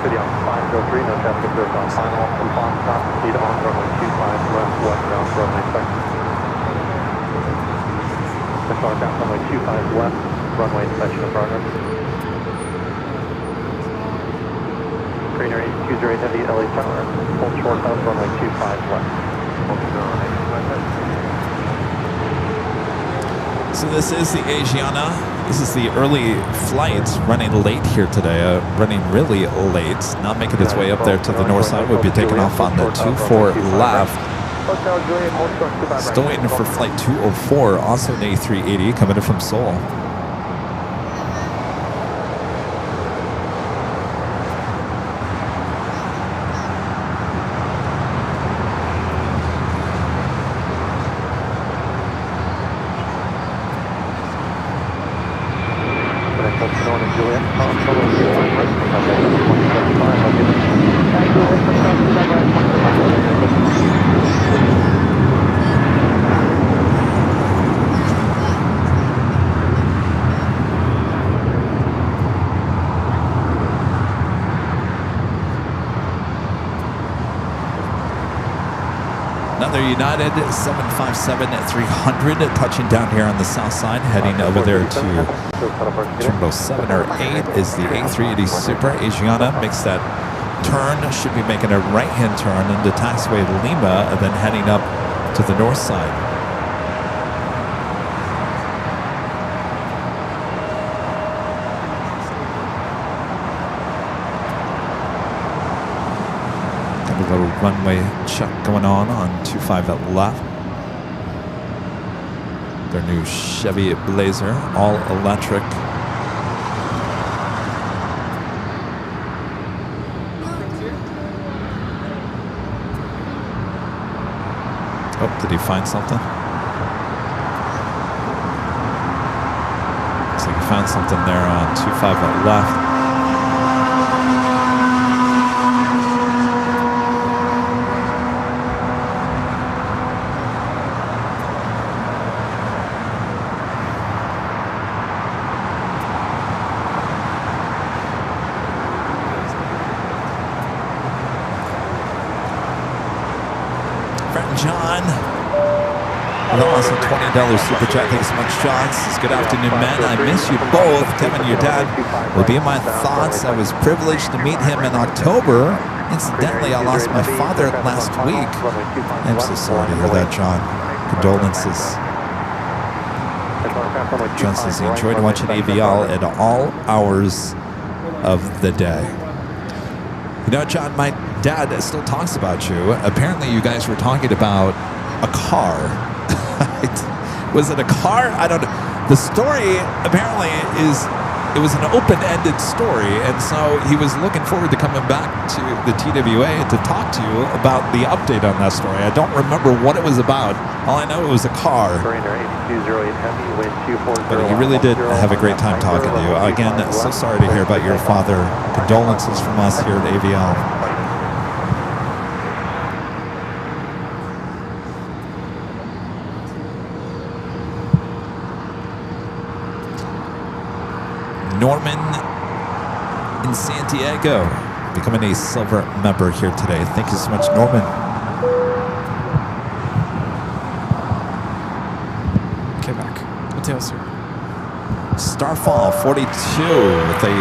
City on 503, no traffic observed on final. Upon top speed on runway 25 left, westbound runway inspection. Control down runway 25 left, runway inspection in progress. Trainer 8208 Heavy LA Tower, hold short house runway 25 left. So this is the Asiana. This is the early flight running late here today, running really late. Not making its way up there to the north side. We'll be taking off on the 24 left. Still waiting for flight 204, also an A380 coming in from Seoul. Another United 757-300 touching down here on the south side, heading over there to Terminal 7 or 8 is the A380 Super. Asiana makes that turn, should be making a right-hand turn into taxiway Lima, and then heading up to the north side. Got a little runway check going on 25 at left. Their new Chevy Blazer, all electric. Oh, did he find something? Looks like he found something there on 25 at left. John, with also $20 super chat. Thanks so much, John. Says, good afternoon, men. I miss you both. Kevin, your dad will be in my thoughts. I was privileged to meet him in October. Incidentally, I lost my father last week. I'm so sorry to hear that, John. Condolences. John says he enjoyed watching AVL at all hours of the day. You know, John, my dad still talks about you. Apparently, you guys were talking about a car. Was it a car? I don't know. The story apparently is, it was an open-ended story, and so he was looking forward to coming back to the TWA to talk to you about the update on that story. I don't remember what it was about. All I know it was a car. But he really did have a great time talking to you. Again, so sorry to hear about your father. Condolences from us here at AVL. Norman in Santiago becoming a silver member here today. Thank you so much, Norman. Okay, back. Details here. Starfall 42 with a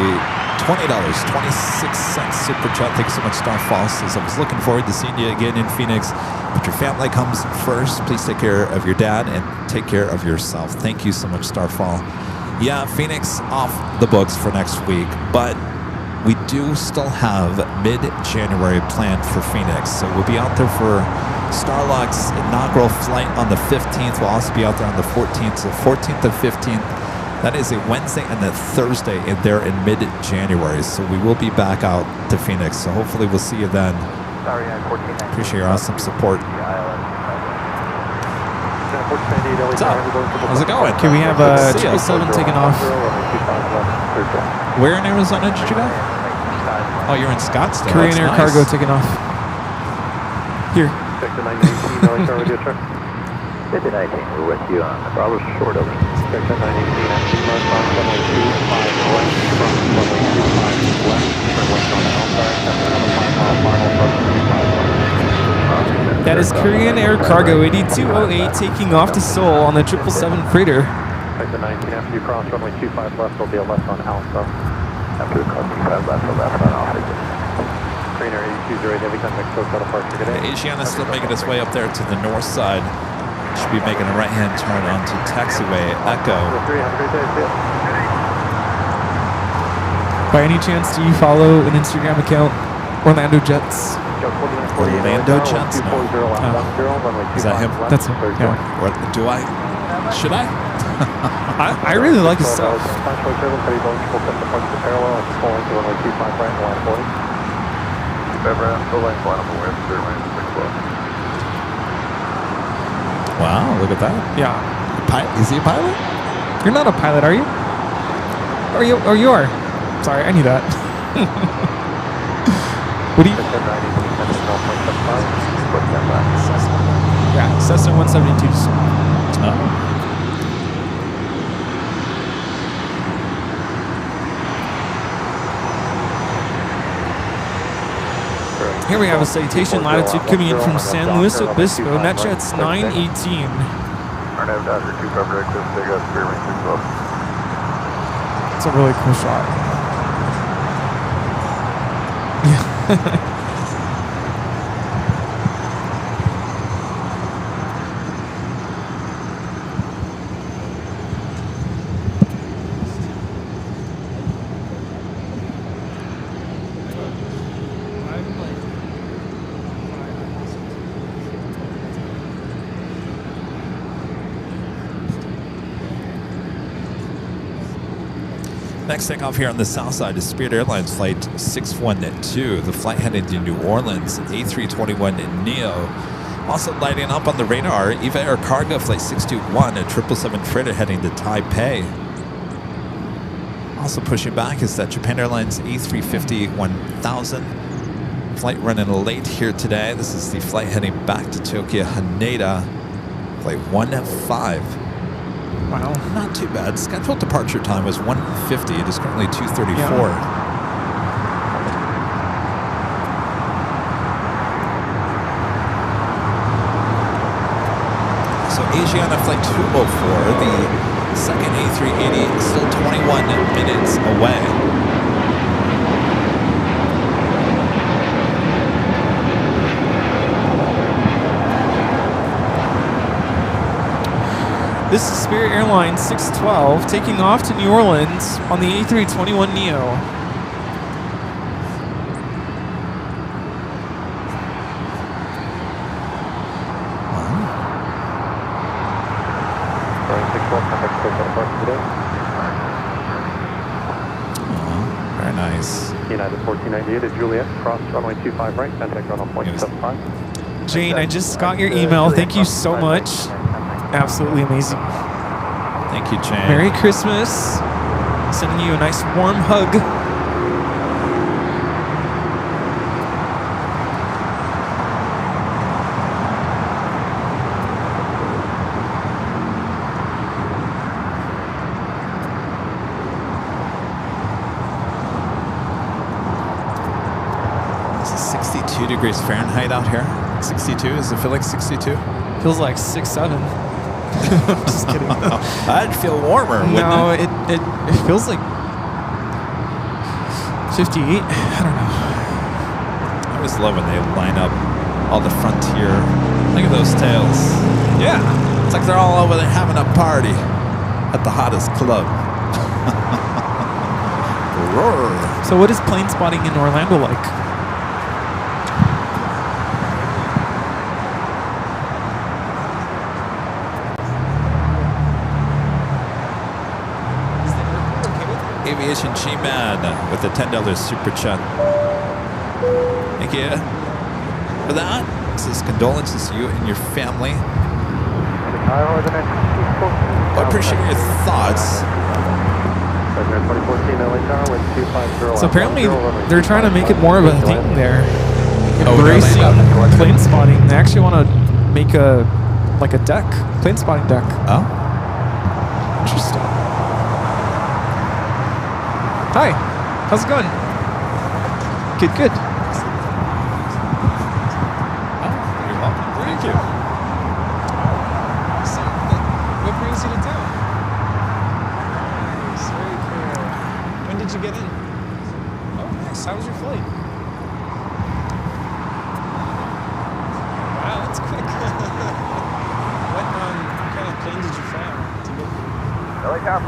$20.26 super chat. Thanks so much, Starfall. Says, I was looking forward to seeing you again in Phoenix, but your family comes first. Please take care of your dad and take care of yourself. Thank you so much, Starfall. Yeah, Phoenix off the books for next week, but we do still have mid-January planned for Phoenix. So we'll be out there for Starluck's inaugural flight on the 15th. We'll also be out there on the 14th. So 14th and 15th, that is a Wednesday and a Thursday in there in mid-January. So we will be back out to Phoenix. So hopefully we'll see you then. Appreciate your awesome support. What's up? How's it going? Can we have 777 taking off? Where in Arizona did you go? Oh, you're in Scottsdale. Korean Air Cargo taking off. Here. Victor 918, radio truck. Victor 19, we're with you on the Bravo short over. Victor 918, active northbound, runway 25 right, from runway 25 left, turn west on the outside, after another 5 mile final, approach 25 left. That is Korean Air Cargo 8208 taking off to Seoul on the 777 freighter. Victor 19, after you cross runway 25 left, there'll be a left on Alpha. After you cross 25 left, a left on Alpha. Korean Air 8208, heavy contact, close out departure today. Aviation is still making its way up there to the north side. Should be making a right-hand turn onto taxiway Echo. By any chance, do you follow an Instagram account, Orlando Jets? Orlando Jets? No. Is that him? That's him. Yeah. Or do I? Should I? I really like his stuff. Wow, look at that. Yeah. Is he a pilot? You're not a pilot, are you? Or you are? Sorry, I knew that. What do you? Yeah, Cessna 172s. Oh. Here we have a citation latitude coming in from San Luis Obispo. NetJet's 918. It's a really cool shot. Yeah. Next takeoff here on the south side is Spirit Airlines Flight 612. The flight heading to New Orleans, A321neo. Also lighting up on the radar, EVA Air Cargo Flight 621, a 777 freighter heading to Taipei. Also pushing back is that Japan Airlines A350-1000. Flight running late here today. This is the flight heading back to Tokyo Haneda, Flight 115. Wow. Not too bad. Scheduled departure time was 1:50. It is currently 2:34. Yeah. So Asiana Flight 204, the second A380, still 21 minutes away. This is Spirit Airlines 612 taking off to New Orleans on the A321neo. Very nice. United 1498 to Juliet, cross runway 25 right, contact runway 0.75. Jane, I just got your email. Thank you so much. Absolutely amazing. Thank you, Jane. Merry Christmas. Sending you a nice warm hug. It's 62 degrees Fahrenheit out here. 62? Does it feel like 62? Feels like 6'7". I'm just kidding. I'd feel warmer, wouldn't No, it? it feels like 58. I don't know. I always love when they line up all the Frontier. Look at those tails. Yeah, it's like they're all over there having a party at the hottest club. Roar. So what is plane spotting in Orlando like? Aviation G-Man with a $10 super chat. Thank you for that. This is condolences to you and your family. I appreciate your thoughts. So apparently they're trying to make it more of a thing there. Oh, Embracing really? plane spotting. They actually want to make a deck, plane spotting deck. Oh? Interesting. Hi, how's it going? Good, good. You're welcome. Thank you. So, what brings you to town? Nice, very cool. When did you get in? Oh, nice. How was your flight? Wow, that's quick. What kind of plane did you fly on to get here? That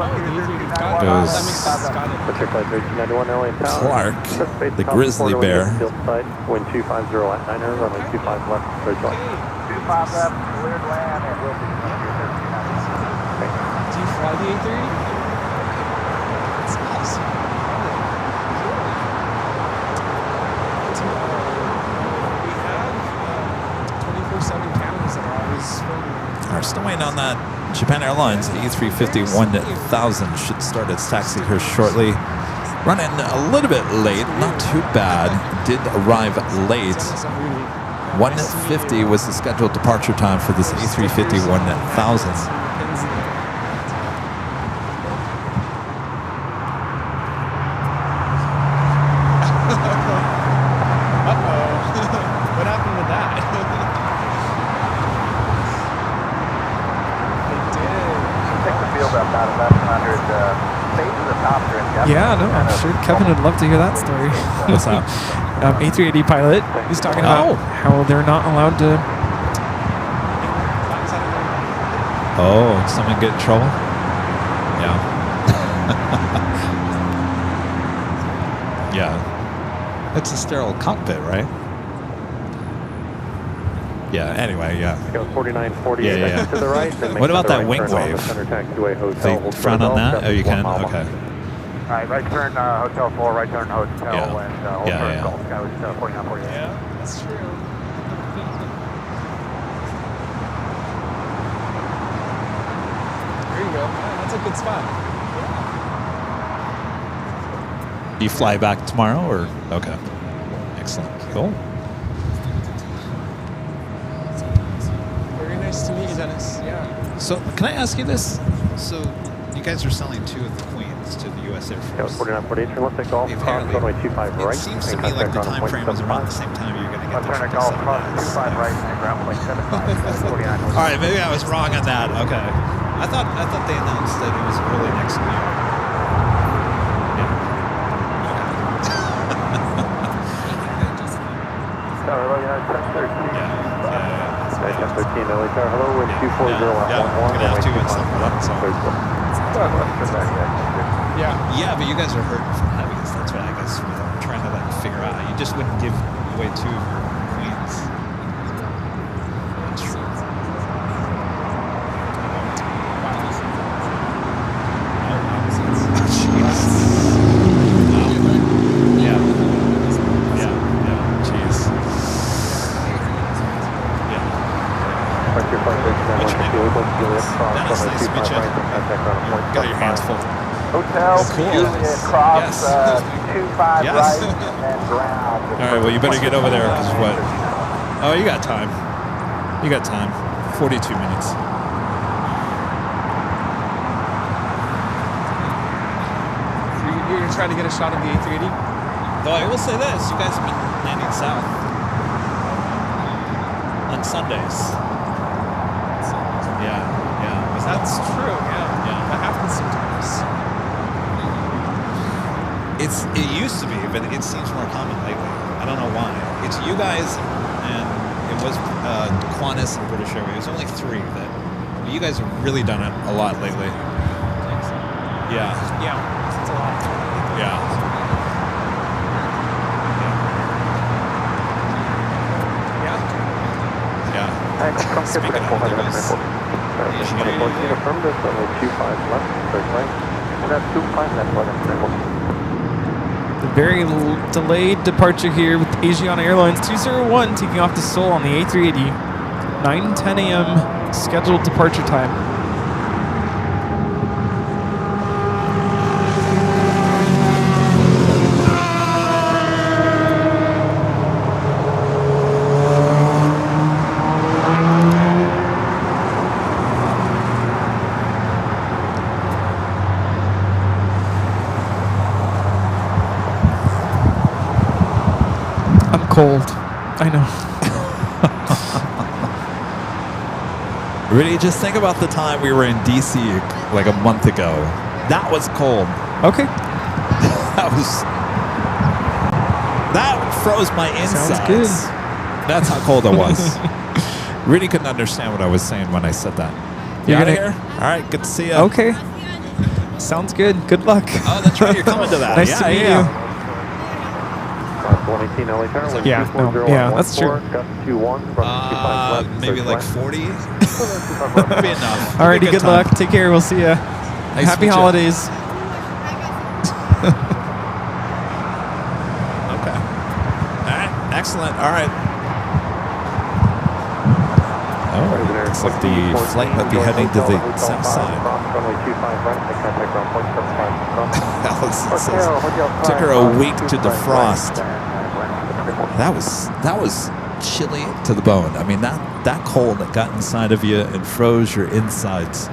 makes sense. Got it. Clark, the grizzly bear. Wind 250 at 9er, runway 25 left, clear to left. 25 left, cleared land, and we'll be Do you fly the A380? That's awesome. We have 24/7 cameras that are always filming. We're still waiting on that. Japan Airlines A350-1000 should start its taxi here shortly. Running a little bit late, not too bad. Did arrive late. 1:50 was the scheduled departure time for this A350-1000. What happened with that? about 1,100 phases of top during Yeah, no, I'm sure Kevin would love to hear that story. What's that? A380 pilot. He's talking about how they're not allowed to. Oh, someone get in trouble? Yeah. Yeah. It's a sterile cockpit, right? Yeah, anyway, yeah. Go 4948 Yeah. to the right. Then make What about the that right wing turn on wave? the center taxiway hotel. They Hold frown for on the that? bell, Oh, you can? 1 mile Okay. Alright, right turn Hotel 4, right turn Hotel, Yeah. and hold Yeah, turn yeah. Golf. That was 4948. Yeah, that's true. There you go. Yeah, that's a good spot. Do you fly back tomorrow or? Okay. Excellent. Cool. Very nice to meet you, Dennis. Yeah. So can I ask you this? So you guys are selling 2 of the Queens to the U.S. Air That was Force. 4948, turn left at Golf, cross Apparently, runway 25 right. It seems to and me like the contact time frame was around the 1.75. same time you're going to get Left the turn at Golf, cross 777X. 25 right, and ground point 75. 49. All right, maybe I was wrong on that. Okay. I thought they announced that it was early next year. Tower, hello, United 1013. Yeah. United 1013, LA Tower, hello, wind 240 at 11, we're gonna have to at some point, so. Yeah. Yeah, but you guys are hurting from heavies. That's what I guess we're trying to figure out. You just wouldn't give away 2 of your Queens. That's true. Got your hands full. Hotel, Cool. Juliet, cross, Yes. 25 Yes. right, and ground. All right, well, you better get over there because what? Oh, you got time. You got time. 42 minutes. You're going to try to get a shot of the A380? Though I will say this, you guys have been landing south on Sundays. Yeah. That's true, yeah. That happens sometimes. It used to be, but it seems more common lately. I don't know why. It's you guys, and it was Qantas and British Airways. Only 3 that you guys have really done it a lot lately. Yeah. Yeah, it's a lot. Yeah. Speaking of those, Affirmative, runway 25 left, straight right. And that's 25 left, The very delayed departure here with Asiana Airlines 201 taking off to Seoul on the A380. 9:10 a.m. scheduled departure time. Cold. I know. Really, just think about the time we were in DC like a month ago. That was cold. Okay. That froze my insides. Sounds good. That's how cold it was. Really couldn't understand what I was saying when I said that. You You're out of gonna- here? All right, good to see you. Okay. Sounds good. Good luck. Oh, that's right. You're coming to that. Nice to meet you. 118 LA Tower, wind Yeah, 240 yeah, that's true. Gust 21, runway 25 left. Maybe like 40? That'd be enough. Alrighty, good time. luck. Take care. We'll see ya. Nice to Happy meet ya. holidays. Okay. All right. Excellent. All right. Oh, looks like the flight might be heading to the south side. Runway 25 right, and contact ground point 75. Alice says, took her a week to defrost. That was chilly to the bone. I mean, that cold that got inside of you and froze your insides.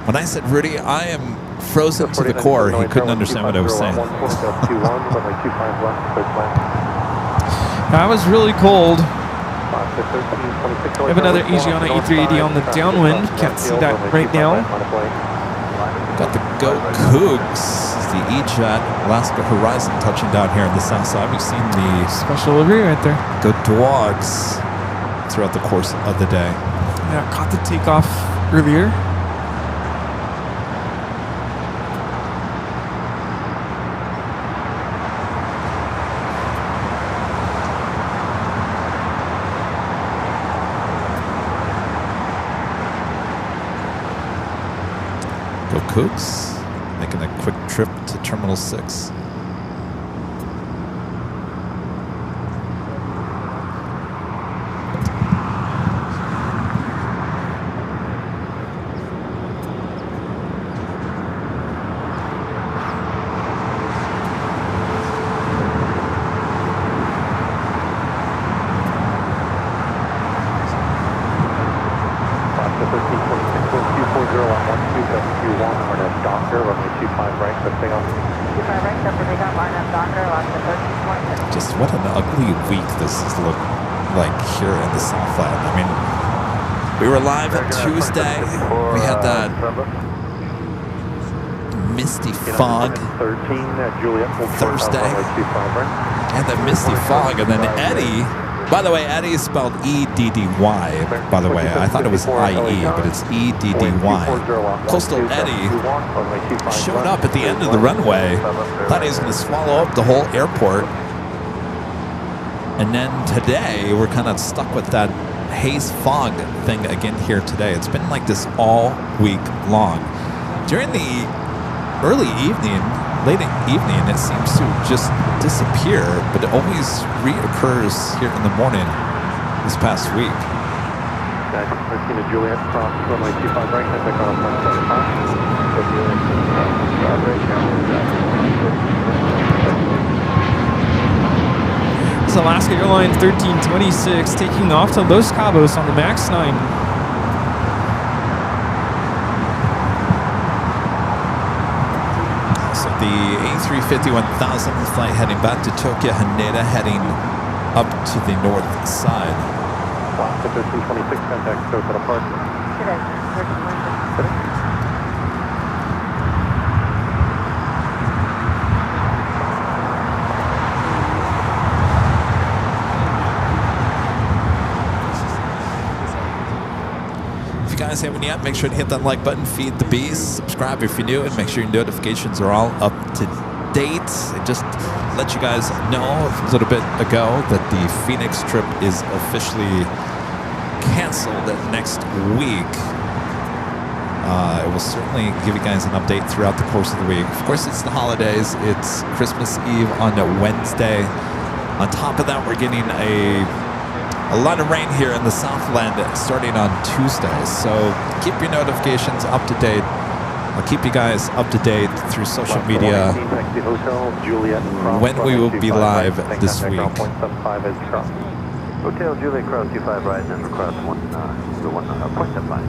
When I said, Rudy, I am frozen to the core, he couldn't understand what I was saying. That was really cold. I have another Asiana A380 on the downwind. Can't see that right now. Got the Go Cougs, the E-Jet, Alaska Horizon touching down here on the south side. We've seen the Special livery right there. Go Dogs throughout the course of the day. Yeah, caught the takeoff earlier. Go Cougs. making a quick trip to Terminal 6. Just what an ugly week this has looked like here in the Southland. I mean, We were live on Tuesday. We had that misty fog Thursday. And the misty fog. And then Eddie, by the way, Eddie is spelled E-D-D-Y, by the way. I thought it was I-E, but it's E-D-D-Y. Coastal Eddie showed up at the end of the runway. Thought he was going to swallow up the whole airport. And then today, we're kind of stuck with that haze fog thing again here today. It's been like this all week long. During the early evening, late evening, it seems to just disappear, but it always reoccurs here in the morning this past week. 13 to Juliet, cross runway 25 right, and take off 175. It's Alaska Airlines 1326 taking off to Los Cabos on the MAX 9. So the A350-1000 flight heading back to Tokyo Haneda, heading up to the north side. Alaska 1326, contact Tokyo Park. If you guys haven't yet, make sure to hit that like button, feed the beast, subscribe if you're new, and make sure your notifications are all up to date. And just let you guys know a little bit ago that the Phoenix trip is officially canceled next week. I will certainly give you guys an update throughout the course of the week. Of course, it's the holidays. It's Christmas Eve on a Wednesday. On top of that, we're getting a lot of rain here in the Southland starting on Tuesday. So keep your notifications up to date. I'll keep you guys up to date through social media when we will be live this week. Hotel Juliet, cross 25 right, and then cross 1.75.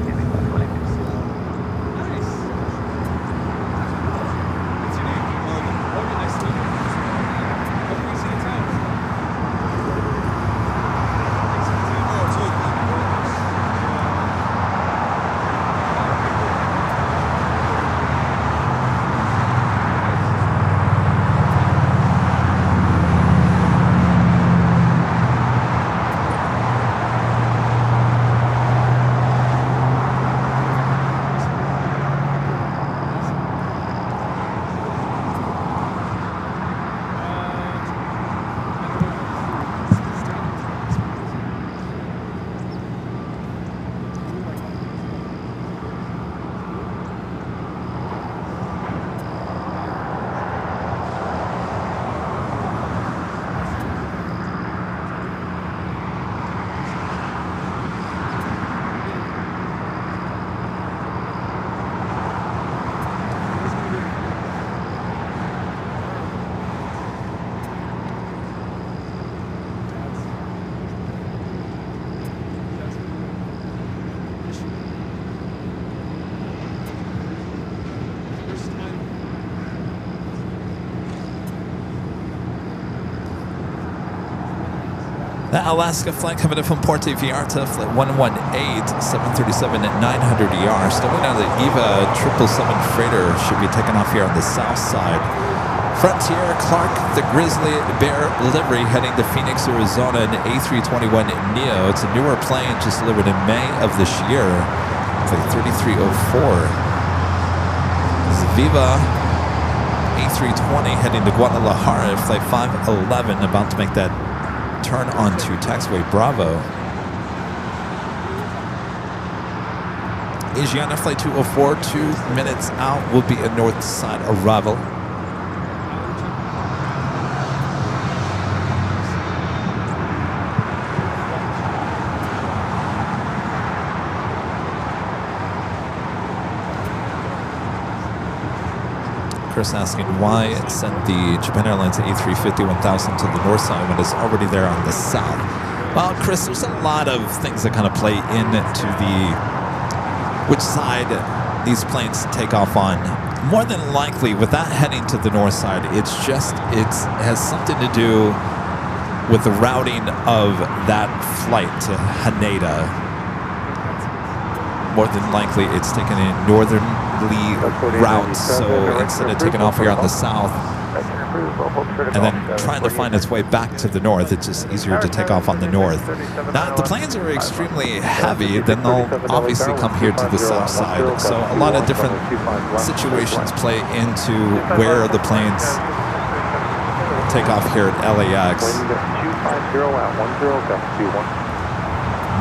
That Alaska flight coming in from Puerto Vallarta, flight 118, 737 at 900 ER. Still waiting on the EVA 777 freighter. Should be taking off here on the south side. Frontier Clark, the Grizzly Bear livery heading to Phoenix, Arizona, an A321neo. It's a newer plane just delivered in May of this year. Flight 3304. This is Viva A320 heading to Guadalajara, flight 511, about to make that turn onto taxiway Bravo. Asiana Flight 204, 2 minutes out, will be a north side arrival. Chris asking why send the Japan Airlines A350 1000 to the north side when it's already there on the south. Well, Chris, there's a lot of things that kind of play into which side these planes take off on. More than likely, with that heading to the north side, it has something to do with the routing of that flight to Haneda. More than likely, it's taken a northerly route, so instead of taking off here on the south and then trying to find its way back to the north, it's just easier to take off on the north. Now, if the planes are extremely heavy, then they'll obviously come here to the south side. So a lot of different situations play into where the planes take off here at LAX.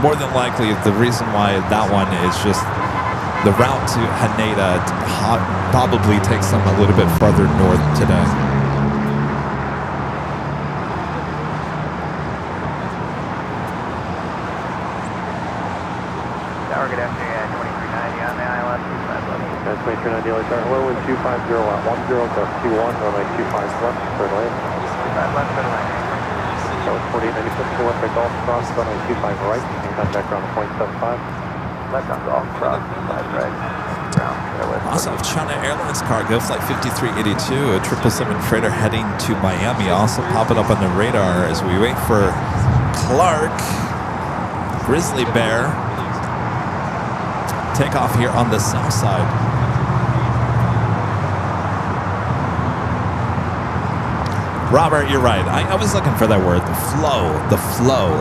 More than likely, the reason why that one is just the route to Haneda probably takes them a little bit further north today. Tower, good afternoon, 2390 on the ILS. 2390 LA Tower, hello, wind 250 at 10, gust 21, runway 25 left, clear to land. 25 left, clear to land. Tower 4896, left by Golf Cross, runway 25 right, and contact ground 0.75. Left on Golf Cross, 5 right. Ground, Also, China Airlines cargo, flight 5382, a 777 freighter heading to Miami, also popping up on the radar as we wait for Clark, Grizzly Bear, take off here on the south side. Robert, you're right. I was looking for that word, the flow.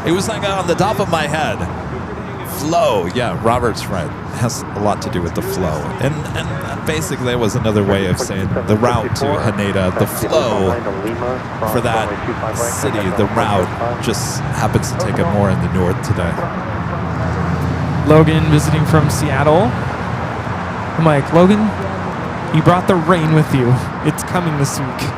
It was like on the top of my head. Flow. Yeah, Robert's right. It has a lot to do with the flow. And basically it was another way of saying the route to Haneda, the flow for that city, the route just happens to take it more in the north today. Logan visiting from Seattle. I'm like, Logan, you brought the rain with you. It's coming this week.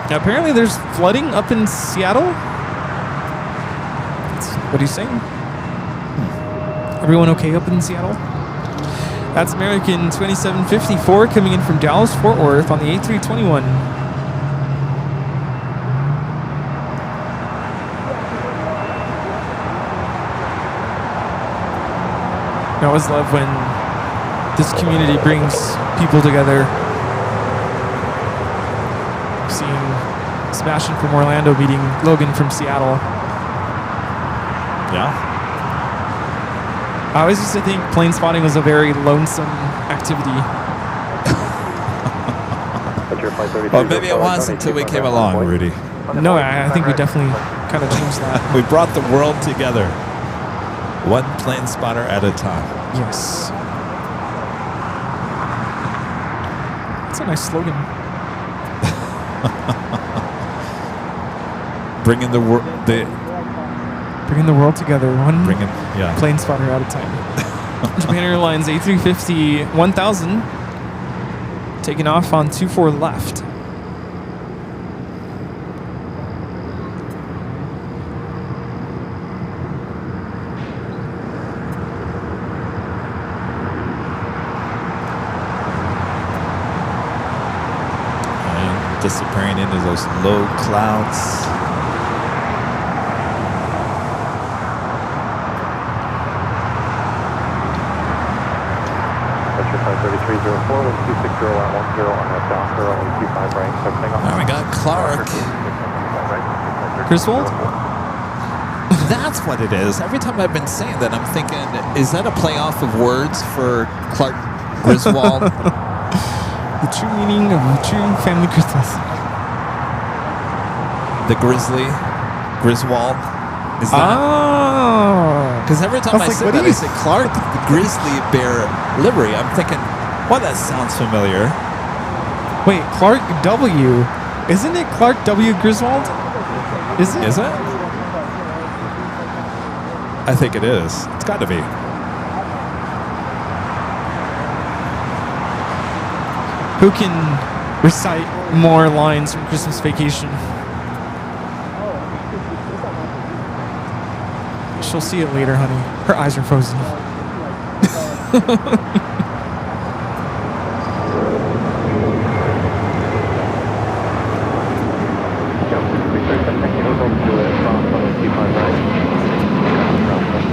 Now, apparently there's flooding up in Seattle. What are you saying? Everyone okay up in Seattle? That's American 2754 coming in from Dallas, Fort Worth on the A321. I always love when this community brings people together. Seeing Sebastian from Orlando meeting Logan from Seattle. Yeah. I always used to think plane spotting was a very lonesome activity. Well, maybe it was until we came along, Rudy. No, I think we definitely kind of changed that. We brought the world together. One plane spotter at a time. Yes. That's a nice slogan. Bringing the world together, one yeah. plane spotter at a time. Japan Airlines A350 1000 taking off on 24 left. And disappearing into those low clouds. Now we got Clark. Griswold? That's what it is. Every time I've been saying that, I'm thinking, is that a play off of words for Clark Griswold? The true meaning of a true family Christmas. The Grizzly Griswold. Is that? Oh. Because every time I say that, I say Clark the Grizzly Bear livery. I'm thinking, well, that sounds familiar. Wait, Clark W. Isn't it Clark W. Griswold? Is it? Is it? I think it is. It's got to be. Who can recite more lines from Christmas Vacation? She'll see it later, honey. Her eyes are frozen.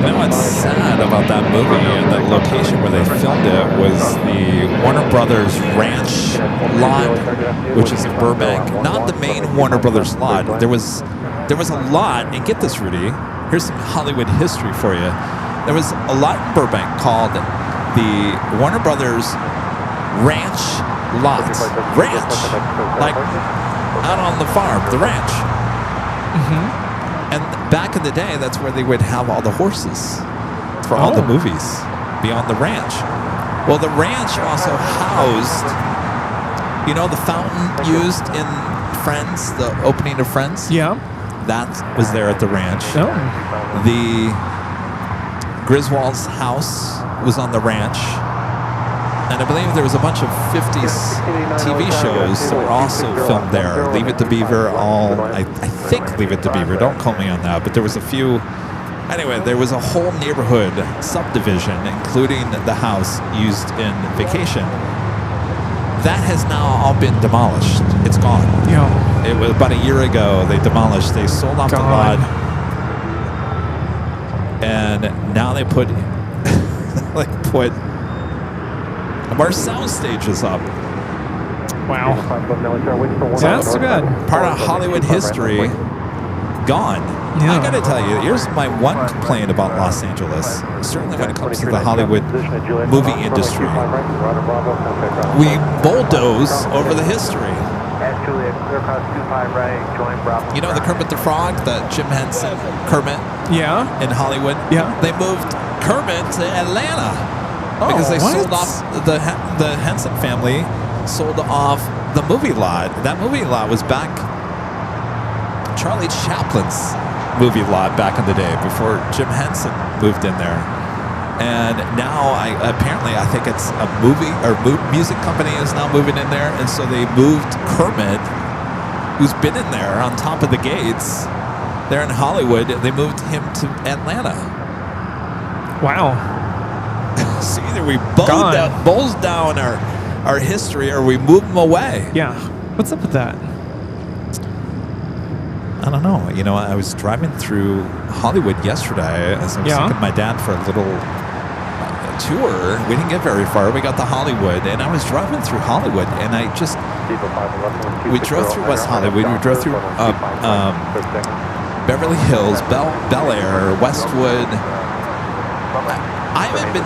You know what's sad about that movie and the location where they filmed it was the Warner Brothers Ranch lot, which is in Burbank. Not the main Warner Brothers lot. There was a lot, and get this, Rudy. Here's some Hollywood history for you. There was a lot in Burbank called the Warner Brothers Ranch lot. Ranch, like out on the farm, the ranch. Mm-hmm. And back in the day, that's where they would have all the horses for all the movies, beyond the ranch. Well, the ranch also housed, you know, the fountain used in Friends, the opening of Friends? Yeah. That was there at the ranch. Oh. The Griswold's house was on the ranch. And I believe there was a bunch of 50s TV shows that were also filmed there. Leave It to Beaver, I think Leave It to Beaver, don't quote me on that, but there was a few. Anyway, there was a whole neighborhood subdivision, including the house used in Vacation. That has now all been demolished. It's gone. Yeah. It was about a year ago they demolished. They sold off the lot. And now they put more sound stages up. Wow. That's too bad. Part of Hollywood history gone. Yeah. I gotta tell you, here's my one complaint about Los Angeles. Certainly when it comes to the Hollywood movie industry. We bulldoze over the history. You know the Kermit the Frog, the Jim Henson Kermit Yeah. in Hollywood? Yeah. They moved Kermit to Atlanta. Because they sold off, the Henson family sold off the movie lot. That movie lot was back Charlie Chaplin's movie lot back in the day before Jim Henson moved in there. And now I think it's a movie or music company is now moving in there. And so they moved Kermit, who's been in there on top of the gates there in Hollywood. They moved him to Atlanta. Wow. So either we bulls down our history or we move them away. Yeah. What's up with that? I don't know. You know, I was driving through Hollywood yesterday as I was taking my dad for a little tour. We didn't get very far. We got to Hollywood, and I was driving through Hollywood, and we drove through West Hollywood. We drove through Beverly Hills, Bel Air, Westwood. I haven't been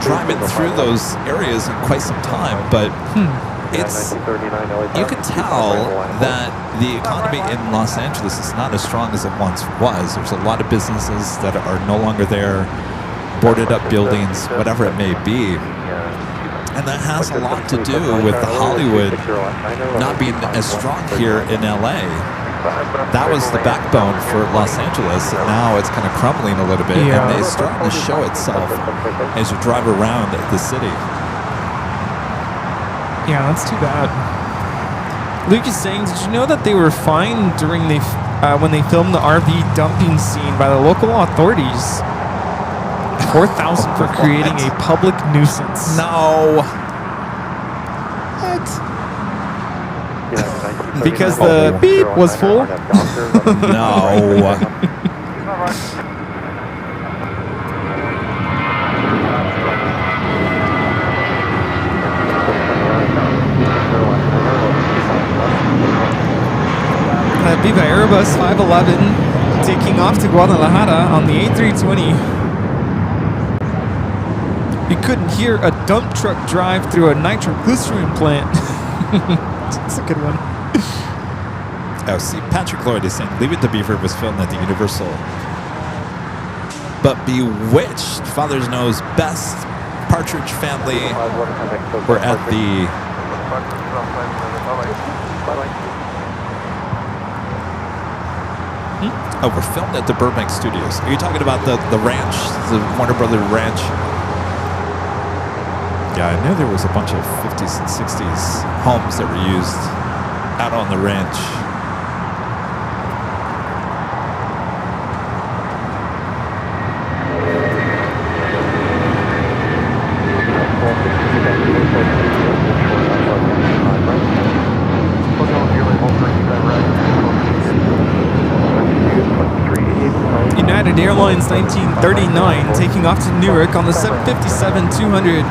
driving through those areas in quite some time, but you can tell that the economy in Los Angeles is not as strong as it once was. There's a lot of businesses that are no longer there, boarded up buildings, whatever it may be. And that has a lot to do with the Hollywood not being as strong here in LA. That was the backbone for Los Angeles, and now it's kind of crumbling a little bit, and it's starting to show itself as you drive around the city. Yeah, that's too bad. Luke is saying, did you know that they were fined during when they filmed the RV dumping scene by the local authorities? $4,000 for creating a public nuisance. No. Because the beep was full? No. Viva Airbus 511 taking off to Guadalajara on the A320. You couldn't hear a dump truck drive through a nitroglycerin plant. That's a good one. Oh, see, Patrick Lloyd is saying Leave It to Beaver was filmed at the Universal. But Bewitched, Father's Knows Best, Partridge Family were at the Oh, we're filmed at the Burbank Studios. Are you talking about the ranch, the Warner Brother ranch? Yeah, I know there was a bunch of 50s and 60s homes that were used out on the ranch. United Airlines 1939 taking off to Newark on the 757-200.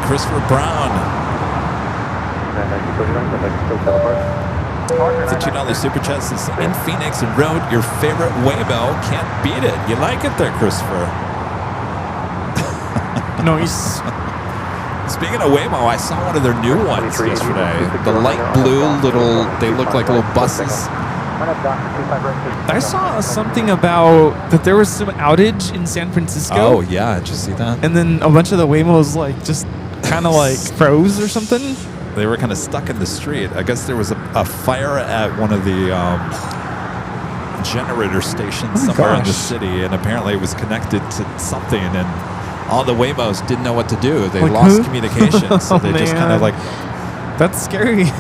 Christopher Brown. The $2 super chat says, in Phoenix and rode your favorite Waymo. Can't beat it. You like it there, Christopher? Nice. Speaking of Waymo, I saw one of their new ones yesterday. The light blue little, they look like little buses. I saw something about that there was some outage in San Francisco. Oh, yeah. Did you see that? And then a bunch of the Waymos like just kind of like froze or something. They were kind of stuck in the street. I guess there was a fire at one of the generator stations somewhere in the city, and apparently it was connected to something, and all the Waymos didn't know what to do. They lost communication, so they just kind of like... That's scary.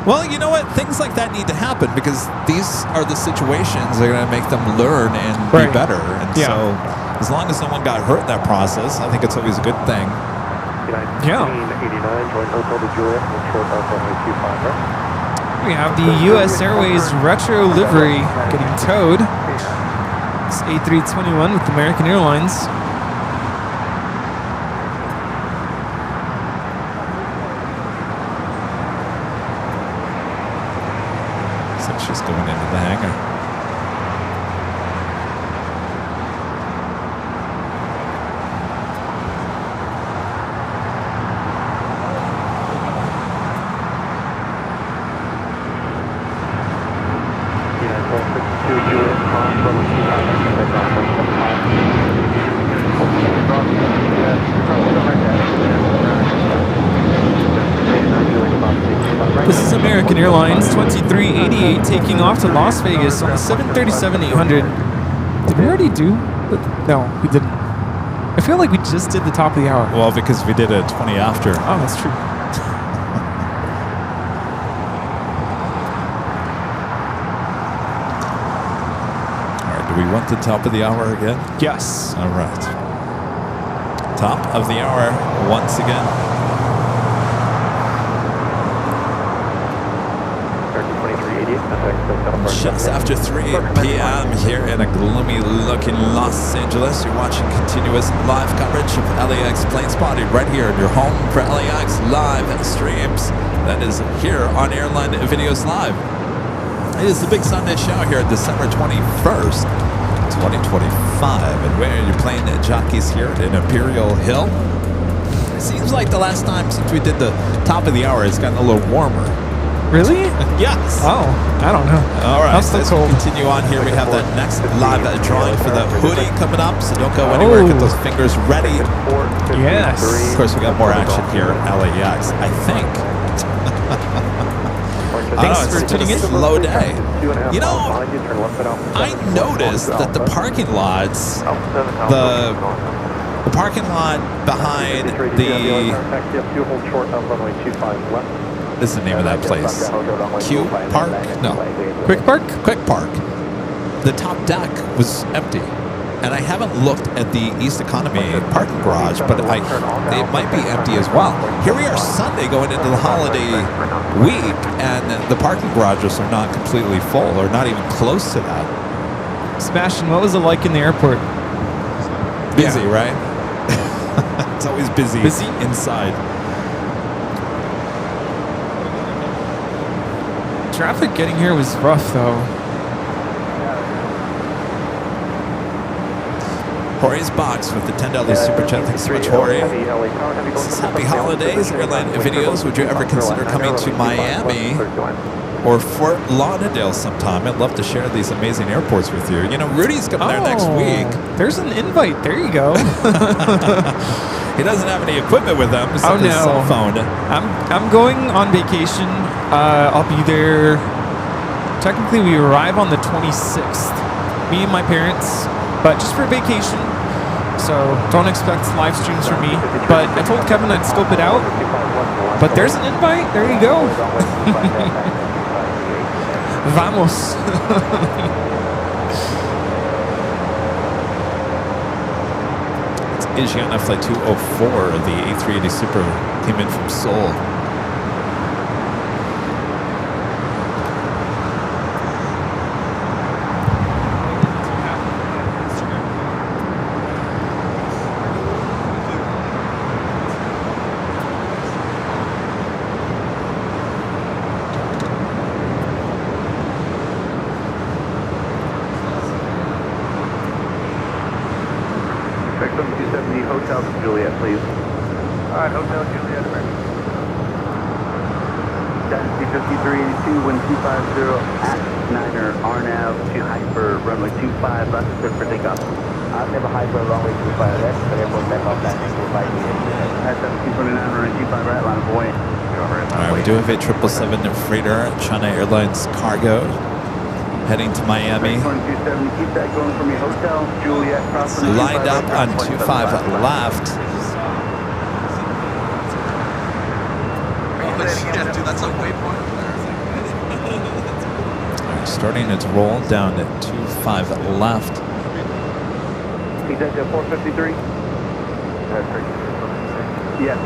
Well, you know what? Things like that need to happen because these are the situations that are going to make them learn and be better. And so as long as no one got hurt in that process, I think it's always a good thing. Yeah. 89, join Hotel de Juliet, short of runway 25, right? We have the U.S. Airways retro livery getting towed. It's A321 with American Airlines. So it's just going into the hangar. This is American Airlines 2388 taking off to Las Vegas on the 737-800. Did we already do? No, we didn't. I feel like we just did the top of the hour. Well, because we did a 20 after. Oh, that's true. All right, do we want the top of the hour again? Yes. All right. Top of the hour once again. Just after 3 p.m. here in a gloomy-looking Los Angeles, you're watching continuous live coverage of LAX Plane Spotting right here in your home for LAX live streams. That is here on Airline Videos Live. It is the big Sunday show here, December 21st, 2025, and we're your plane Jockeys here in Imperial Hill. It seems like the last time since we did the top of the hour, it's gotten a little warmer. Really? Yes. Oh, I don't know. All right, That's let's cold. continue on here. We have that next live drawing for the hoodie coming up, so don't go anywhere. Get those fingers ready. Yes. Of course, we got more action here at LAX, I think. Thanks for tuning in. Slow day. You know, I noticed that the parking lots, the parking lot behind the... This is the name of that place. Q Park? No. Quick Park? Quick Park. The top deck was empty. And I haven't looked at the East Economy parking garage, but it might be empty as well. Here we are Sunday going into the holiday week, and the parking garages are not completely full, or not even close to that. Sebastian, what was it like in the airport? Busy, right? It's always busy inside. Traffic getting here was rough, though. Jorge's box with the $10 super chat. Thanks so much, Jorge. This is happy holidays, Airline Videos. Would you ever consider coming to Miami or Fort Lauderdale sometime? I'd love to share these amazing airports with you. You know, Rudy's coming there next week. There's an invite. There you go. He doesn't have any equipment with him except his cell phone. I'm going on vacation. I'll be there. Technically, we arrive on the 26th. Me and my parents, but just for vacation. So don't expect live streams from me. But I told Kevin I'd scope it out. But there's an invite. There you go. Vamos. It's Asiana Flight 204. The A380 Super came in from Seoul. We do have a 777 freighter, China Airlines cargo, heading to Miami. Lined up on 25 left. Dude, that's a waypoint. Starting its roll down at 25 left. He's at 453. Yeah,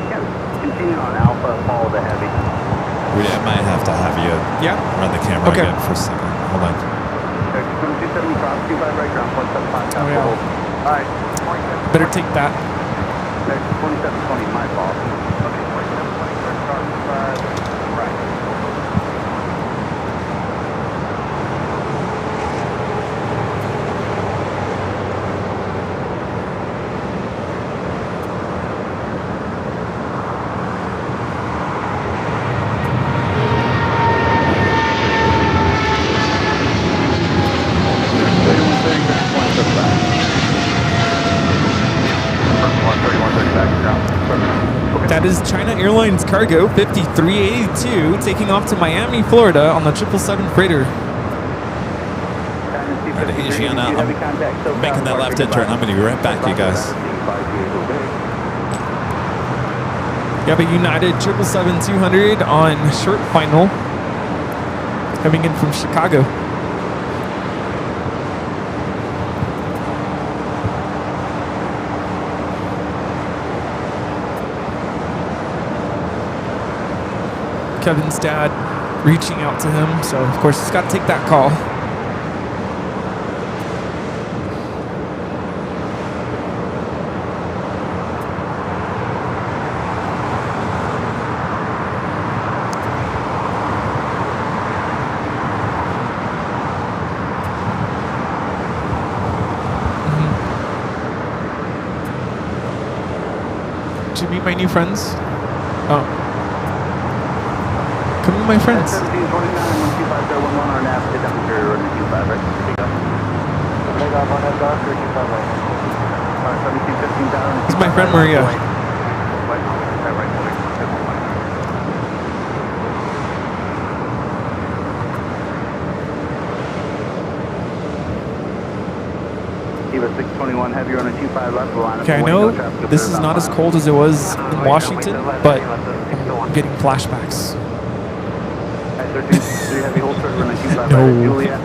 continue on Alpha, follow the heavy. Rudy, I might have to have you run the camera again for a second. Hold on. 270 cross, 25 right ground, 175. Oh, yeah. All right. Better take that. 2720, my fault. Okay, 2720, first car, right. That is China Airlines cargo 5382 taking off to Miami, Florida on the 777 freighter. Asiana, I'm making that left turn. I'm going to be right back, you guys. You have a United 777-200 on short final coming in from Chicago. Kevin's dad reaching out to him, so of course he's got to take that call. Did you meet my new friends? Oh. Come with my friends. 1729, 125, 011 on nav, hit down here, running 25, right? Take off on that dock, 25 right. 1715 down. This is my friend Maria. Eva 621 heavy on a 25 left line. Okay, I know this is not as cold as it was in Washington, but I'm getting flashbacks. No. Juliet.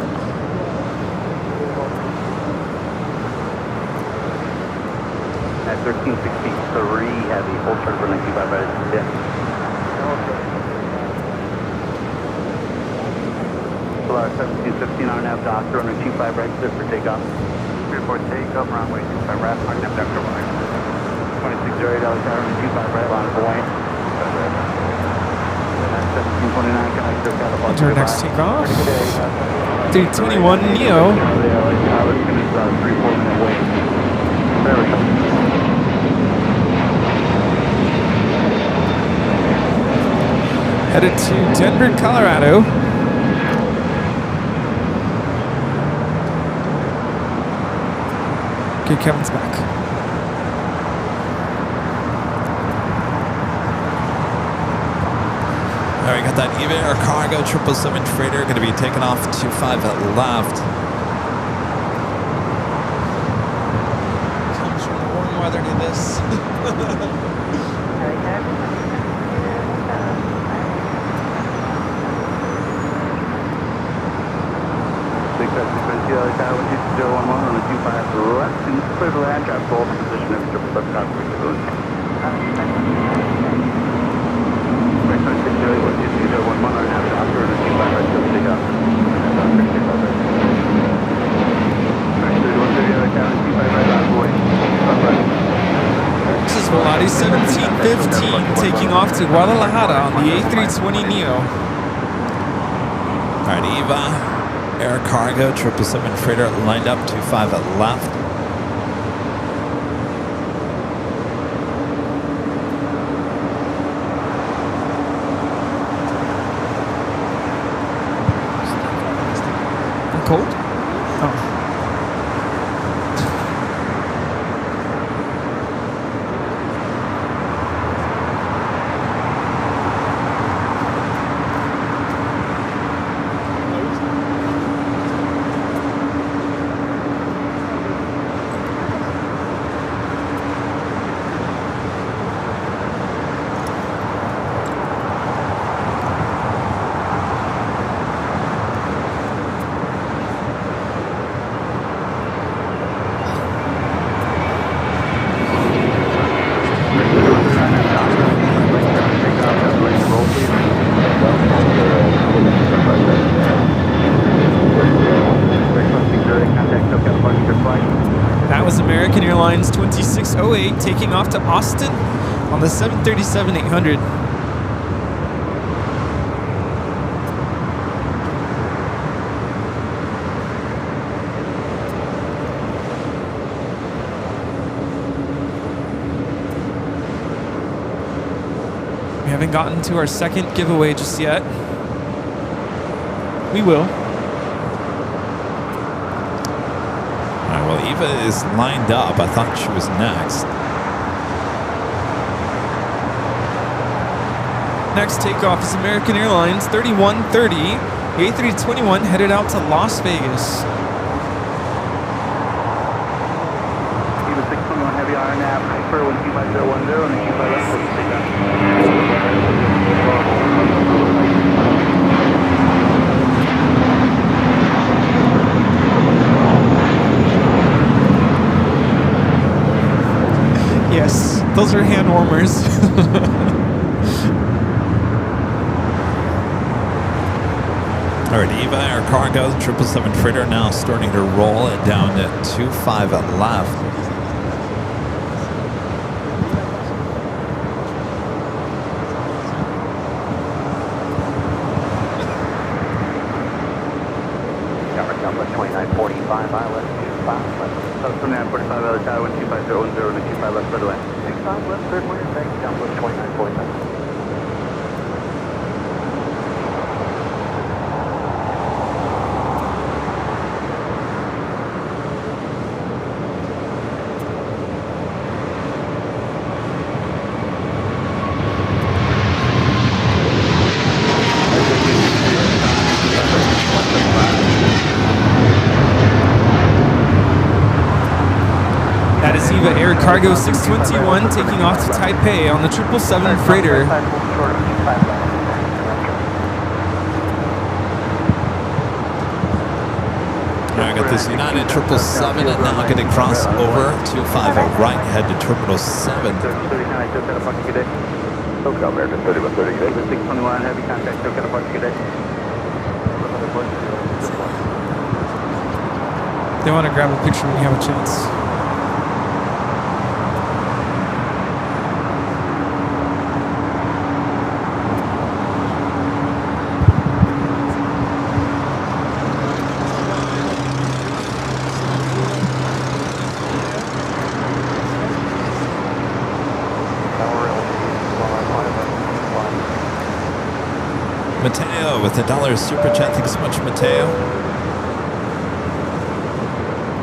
At 1363 heavy, full start for 95 right. Yeah. Solar 1715 on nav, doctor on a 25 right, clear for takeoff. Report takeoff, runway 25 right, on nav, doctor line. 2608 tower on a 25 right, line for white. 1729, Onto our next takeoff. 321 Neo. Headed to Denver, Colorado. Okay, Kevin's back. All right, got that Eva Air Cargo 777 freighter going to be taken off 25 left. Comes from the warm weather to this. This is Volati 1715 taking off to Guadalajara on the A320neo. All right, Eva Air Cargo 777 freighter lined up 25 left. Cold? Oh. That was American Airlines 2608 taking off to Austin on the 737-800. We haven't gotten to our second giveaway just yet. We will. Well, Eva is lined up. I thought she was next. Next takeoff is American Airlines 3130, A321 headed out to Las Vegas. Eva 621 heavy RNAV, hyper 12510 and 25 Yes, those are hand warmers. All right, Eva Air Cargo 777 freighter now starting to roll it down to 25 left. Jumbo 2945, ILS 25 left. 2945, other tower 12510 and 25 left, third lane. 65 left, third lane, thanks, Jumbo 2945. That is Eva Air Cargo 621 taking off to Taipei on the 777 freighter. I got this United 777 and now going to cross over 25 right, head to Terminal 7. SoCal American 3130, good day. 621, heavy contact, SoCal Apache, good day. They want to grab a picture when you have a chance. with $1 super chat. Thanks so much, Mateo.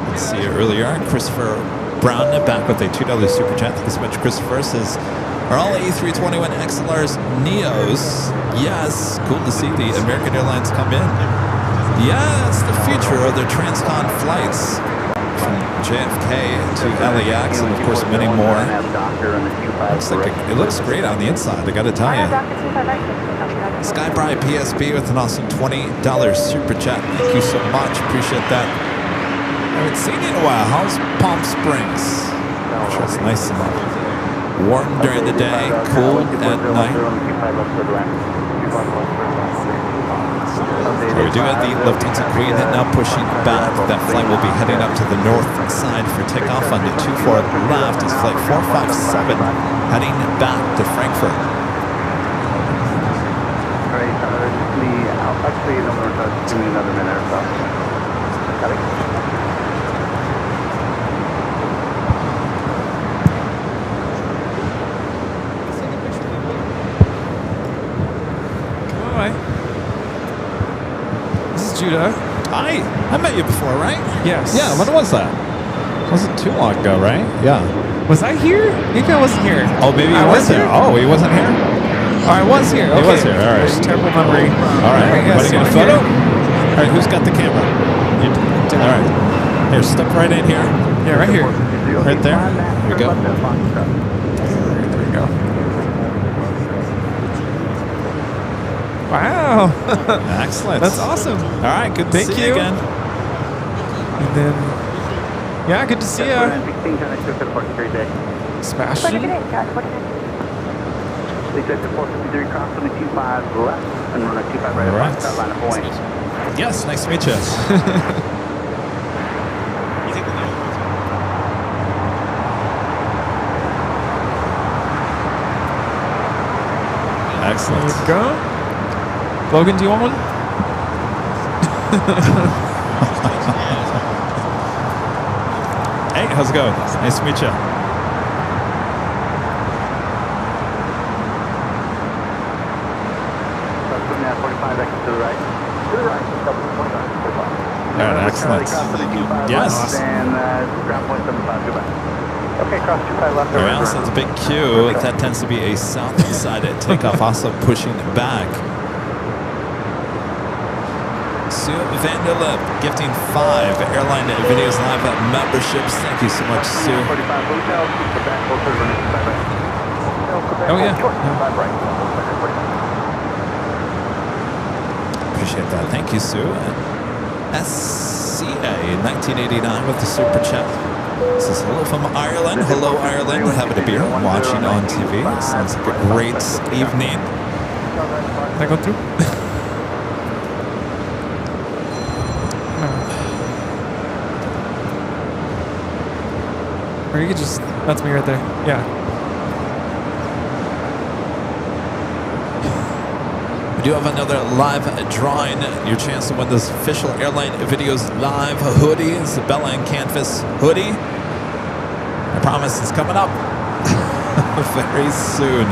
Let's see earlier. Christopher Brown back with a $2 super chat. Thanks so much, Christopher. Says, are all A321 XLRs Neos? Yes. Cool to see the American Airlines come in. Yes, the future of their transcon flights from JFK to LAX, and of course many more. It looks great on the inside, I gotta tell you. Skybride PSP with an awesome $20 super chat. Thank you so much, appreciate that. I haven't seen you in a while. How's Palm Springs? I'm sure it's nice and warm during the day, cool at night. We do have the Lufthansa Queen now pushing back. That flight will be heading up to the north side for takeoff on the 24 left is flight 457 heading back to Frankfurt. Great, actually, give me another minute or so. Got it? Judah. Hi. I met you before, right? Yes. Yeah, when was that? Wasn't too long ago, right? Yeah. Was I here? Maybe I wasn't here. Oh, maybe you was there. Oh, he wasn't here? Oh, I was here. Okay. He was here, all right. There's terrible memory. All right. Yes, Want to get a photo? All right, who's got the camera? You do. All right. Here, step right in here. Yeah, right here. Right there. Here we go. There we go. Wow. Excellent. That's awesome. All right, good to see you again. And then, yeah, good to see you. Sebastian. All right. Yes, nice to meet you. Excellent. There you go. Logan, do you want one? Hey, how's it going? Nice to meet you. All right, excellent. Yes. Okay, cross 25 left. Very else, that's a big queue. That tends to be a south side at takeoff, also pushing back. Sue Vanderlip gifting 5 Airline Videos Live memberships. Thank you so much, Sue. Oh, yeah. Appreciate that. Thank you, Sue. SCA 1989 with the super chat. This is hello from Ireland. Hello, Ireland. Having a beer, watching on TV. Sounds like a great evening. Can I go through? Or you could just, that's me right there. Yeah. We do have another live drawing. Your chance to win this official Airline Videos Live hoodie. It's the Bella and Canvas hoodie. I promise it's coming up very soon.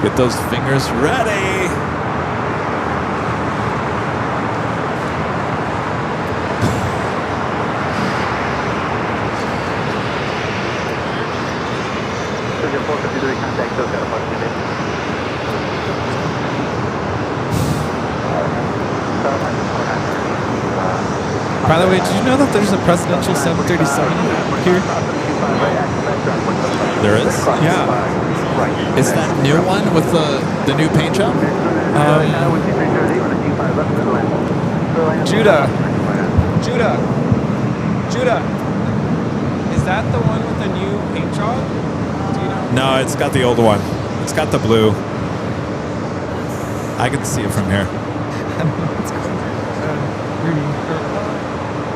Get those fingers ready. By the way, did you know that there's a presidential 737 here? There is? Yeah. Is that new one with the new paint job? Judah. Is that the one with the new paint job? Do you know? No, it's got the old one. It's got the blue. I can see it from here.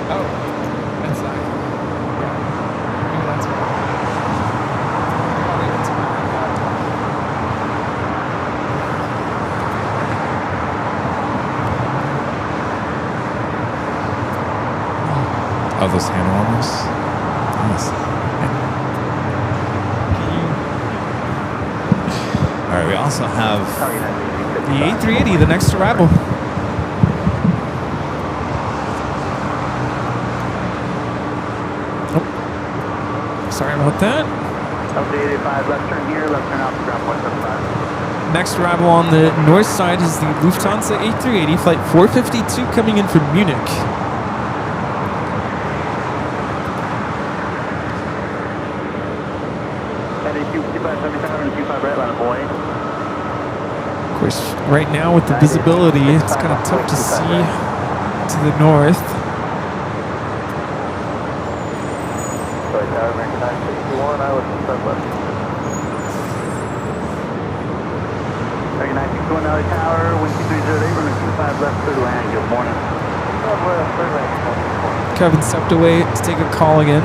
Oh, inside. Yeah. Maybe that's why. Oh, those hand warmers. Nice. All right, we also have the A380, the next arrival. Sorry about that. LZ85, left turn here, left turn out to ground 175. Next arrival on the north side is the Lufthansa A380 flight 452 coming in from Munich. Of course, right now with the visibility, it's kind of tough to see to the north. Sorry, Tower, American 961, I was left. American 961, LA Tower, 12308, runway 25 left, clear to land, good morning. Kevin stepped away to take a call again.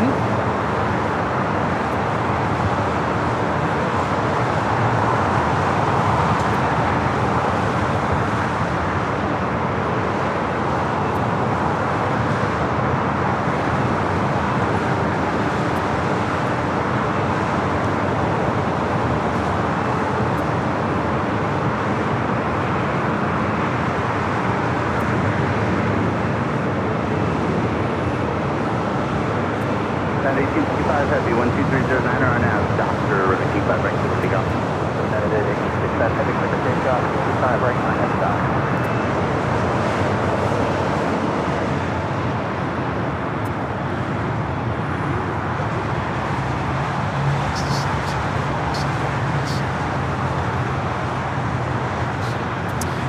Heavy 12309 on nav, Doctor, runway 25 right to takeoff. United 865 heavy clear to takeoff, 25 right on F stop.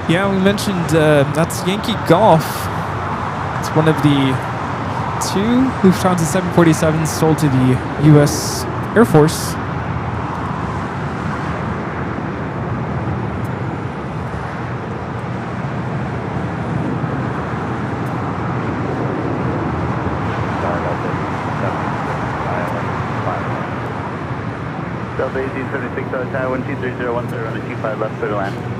Yeah, we mentioned that's Yankee Golf. It's one of the 2 Lufthansa 747s sold to the U.S. Air Force.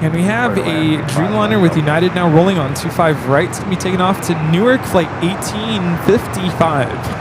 And we have a Dreamliner with United now rolling on 25 right. It's going to be taken off to Newark, flight 1855.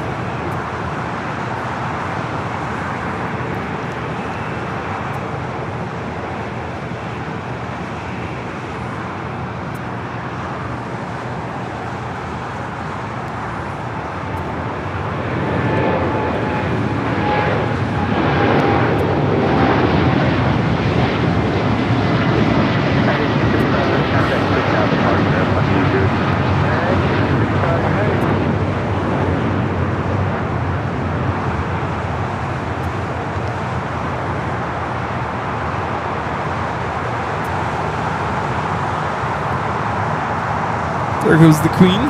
There goes the Queen,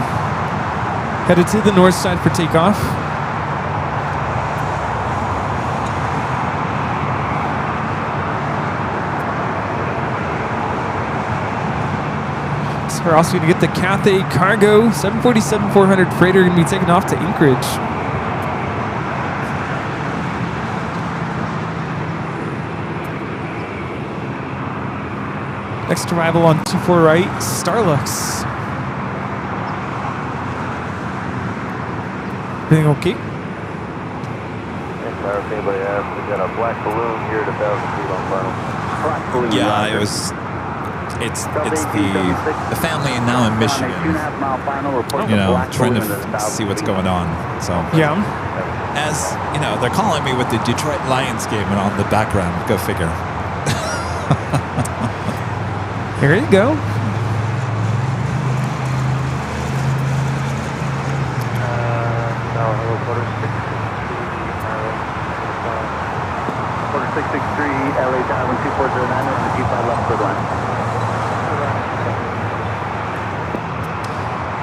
headed to the north side for takeoff. So we're also going to get the Cathay Cargo 747-400 freighter going to be taken off to Anchorage. Next arrival on 24 right, Starlux. Everything okay? Anybody else? We got a black balloon here at 1,000 feet on final. Black balloon. Yeah, it's the family now in Michigan. You know, trying to see what's going on. So Yeah. as you know, they're calling me with the Detroit Lions game and on the background. Go figure. Here you go. Quarter 663, LA Tower 12409 on the G5 left clear line.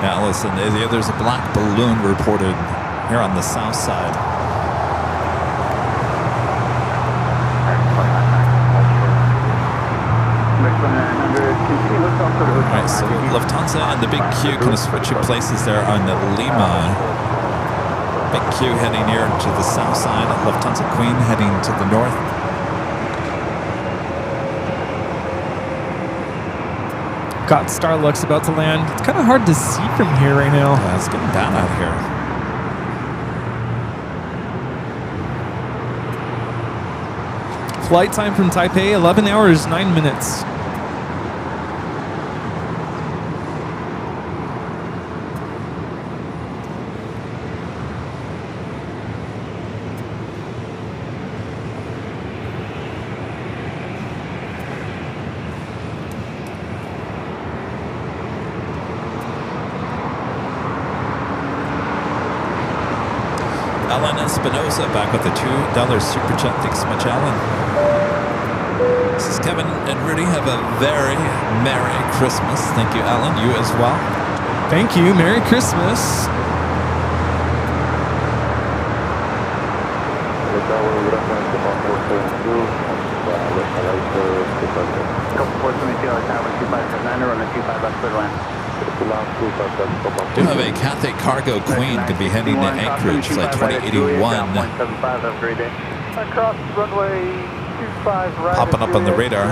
Yeah, listen, there's a black balloon reported here on the south side. Alright, so Lufthansa and the Big Q kind of switching places there on the Lima. Big Q heading here to the south side, Lufthansa Queen heading to the north. Got Starlux about to land. It's kind of hard to see from here right now. Yeah, it's getting down out here. Flight time from Taipei, 11 hours, 9 minutes. Alan Espinosa back with the $2 super chat. Thanks so much, Alan. This is Kevin and Rudy. Have a very Merry Christmas. Thank you, Alan. You as well. Thank you. Merry Christmas. Do have a Cathay Cargo Queen could be heading to Anchorage, flight 2081. Across runway 25 right. Popping up on the radar.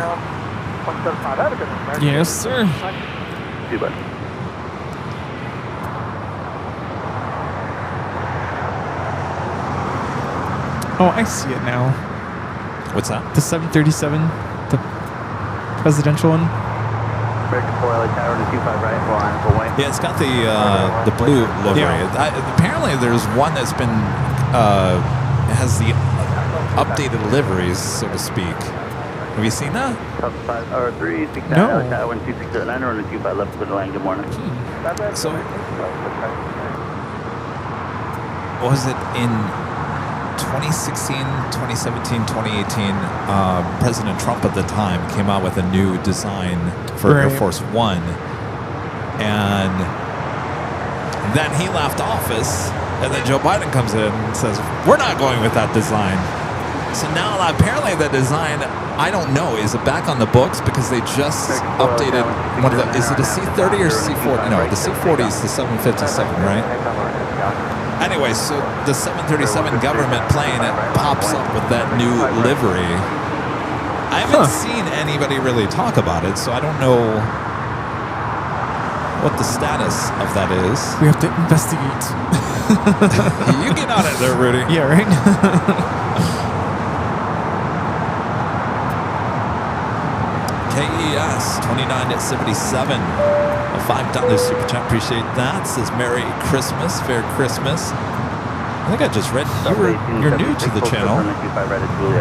175. Have a good one. Yes, sir. See you, buddy. Oh, I see it now. What's that? The 737, the presidential one. American 4 LA Tower to 25 right, full line, full way. Yeah, it's got the blue livery. Yeah. Apparently, there's one that's been has the updated liveries, so to speak. Have you seen that? 369 No. LA Tower 12609 or 25 left for the line. Good morning. So, was it in 2016, 2017, 2018, President Trump at the time came out with a new design for Air Force One, and then he left office, and then Joe Biden comes in and says, we're not going with that design. So now apparently the design, I don't know, is it back on the books because they just updated one of the, is it a C-30 or C-40? No, the C-40 is the 757, right? Anyway, so the 737 government plane, it pops up with that new livery. I haven't seen anybody really talk about it, so I don't know what the status of that is. We have to investigate. You get on it there, Rudy. Yeah, right? KES 29 at 77. A $5 super chat. Appreciate that. Says Merry Christmas. Fair Christmas. I think I just read you're new to the channel.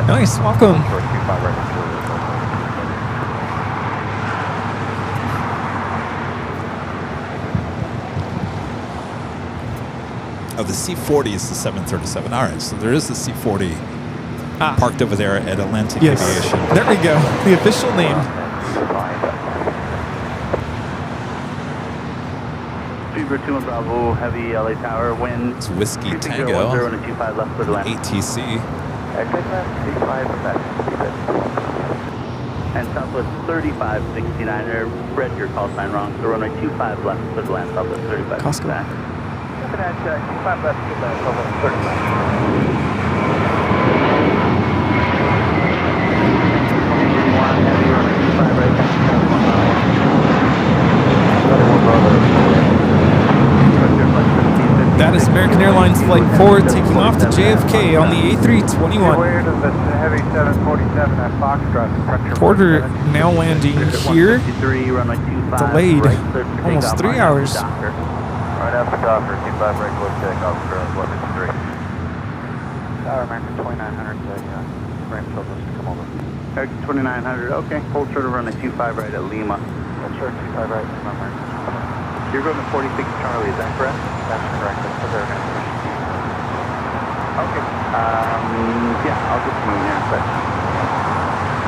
Nice. Welcome. Oh, the C-40 is the 737. All right, so there is the C-40 parked over there at Atlantic Aviation. There we go. The official name. Fever 2 and Bravo, heavy LA Tower, wind. It's Whiskey Tango. ATC. And Southwest 3569er, read your call sign wrong, so runway 25 left for the land, Southwest 35. Costco. Looking at 25 left for the land, Southwest 35. That is American Airlines Flight 4 taking off to JFK on the A321. Porter now landing here. Delayed almost 3 hours. Right after Docker, 25 break, close takeoff, current 153. American 2900, Ramsfield, just come over. American 2900, okay, hold short of runway 25 right at Lima. Hold short 25 right, Lima, American. You're going to 46 Charlie, is that correct? That's correct, that's what they're going to push. Okay, yeah, I'll get you in there in a second.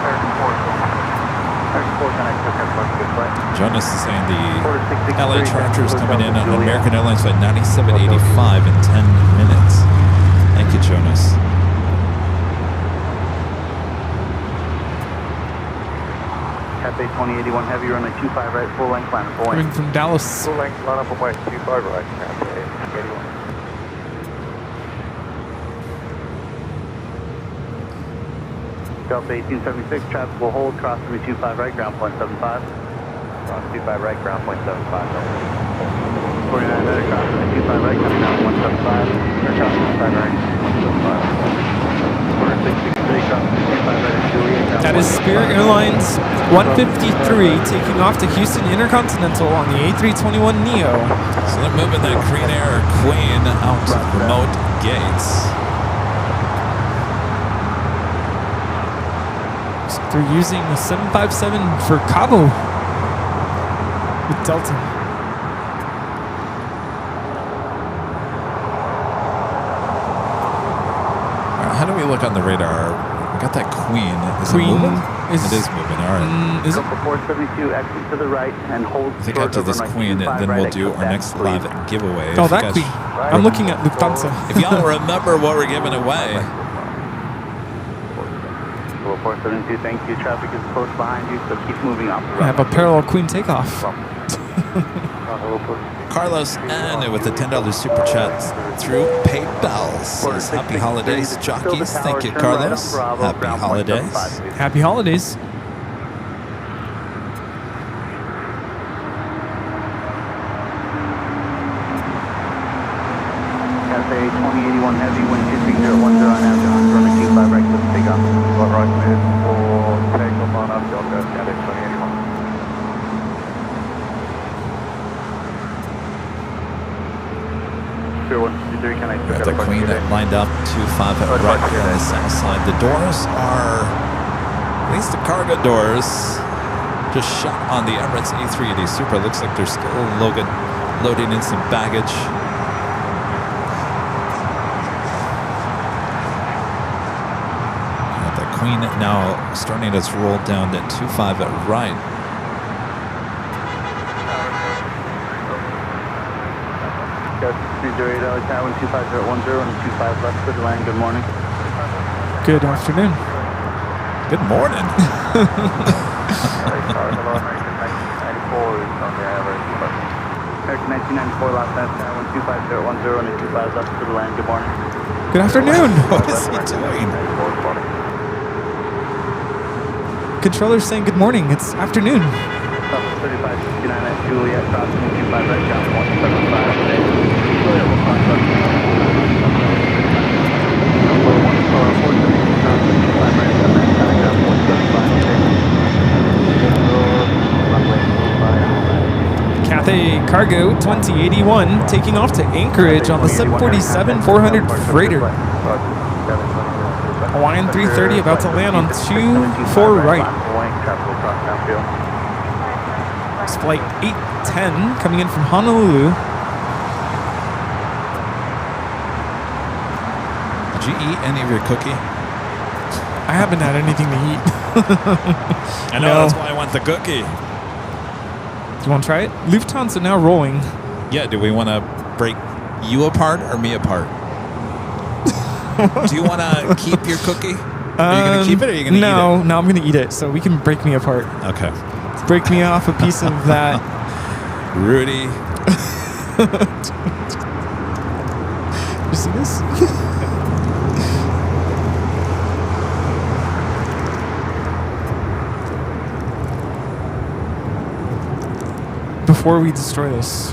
American 4, connect, good flight. Jonas is saying the LA Charger is coming in on American Airlines Flight 9785 in 10 minutes. Thank you, Jonas. Cathay 2081 heavy, runway 25 right, full length, line up away. Coming from Dallas. Full length, line up away, 25 right, Cathay 81. Delta 1876, traffic will hold, cross runway 25 right, ground point 75. Cross 25 right, ground point 75. 49 right, cross runway 25 right, coming down 175. Or cross 25 right, 175. That is Spirit Airlines 153 taking off to Houston Intercontinental on the A321neo. So they're moving that Green Air Queen out to remote gates. So they're using the 757 for Cabo with Delta. how do we look on the radar? We got that Queen. Is Queen it moving? is- It is moving. All right. Is Go it? for 472, exit to the right, and hold I think short after of this runway Queen, 25 then right we'll at do our Quebec, next please. live giveaway. Oh, If you that guys- Queen. I'm looking at Lufthansa. If y'all remember what we're giving away, 472, thank you. Traffic is close behind you, so keep moving off the I have a runway. parallel Queen takeoff. Carlos and with the $10 super chat through PayPal says happy holidays, jockeys. Thank you, Carlos. Happy holidays. Happy holidays. Cathay 2081 heavy, wind 23010 on Aviation, runway 25 right, let's take off. Right, man. For takeoff on Aviation, Cathay 2081. Sure, 123, can I We got the Queen lined up 25 right here on the south side. The doors are, at least the cargo doors, just shut on the Emirates A380 Super. Looks like they're still loading in some baggage. Got the Queen now starting its roll down to 25 at right. Got 308 LAX Airline 25010 and 25 left to the line. Good morning. Good afternoon. Good morning. American 1994 Los Angeles Airline 25010 and 25 left to the line. Good morning. Good afternoon. What is he doing? Controller's saying good morning. It's afternoon. 3569 at Juliet, crossing 25 right down 175 today. Juliet will cross up. Number 472 crossing 25 right down that telegraph 175 today. Runway 25. Cathay Cargo 2081 taking off to Anchorage on the 747-400 freighter. Hawaiian 330 about to land on 24 right. Traffic will cross downfield. It's flight 810 coming in from Honolulu. Did you eat any of your cookie? I haven't had anything to eat. I know, No. that's why I want the cookie. Do you want to try it? Lufthansa now rolling. Yeah, do we want to break you apart or me apart? Do you want to keep your cookie? Are you going to keep it or are you going to eat No, I'm going to eat it. So we can break me apart. it? Okay. Break me off a piece of that. Rudy. You see this? Before we destroy this.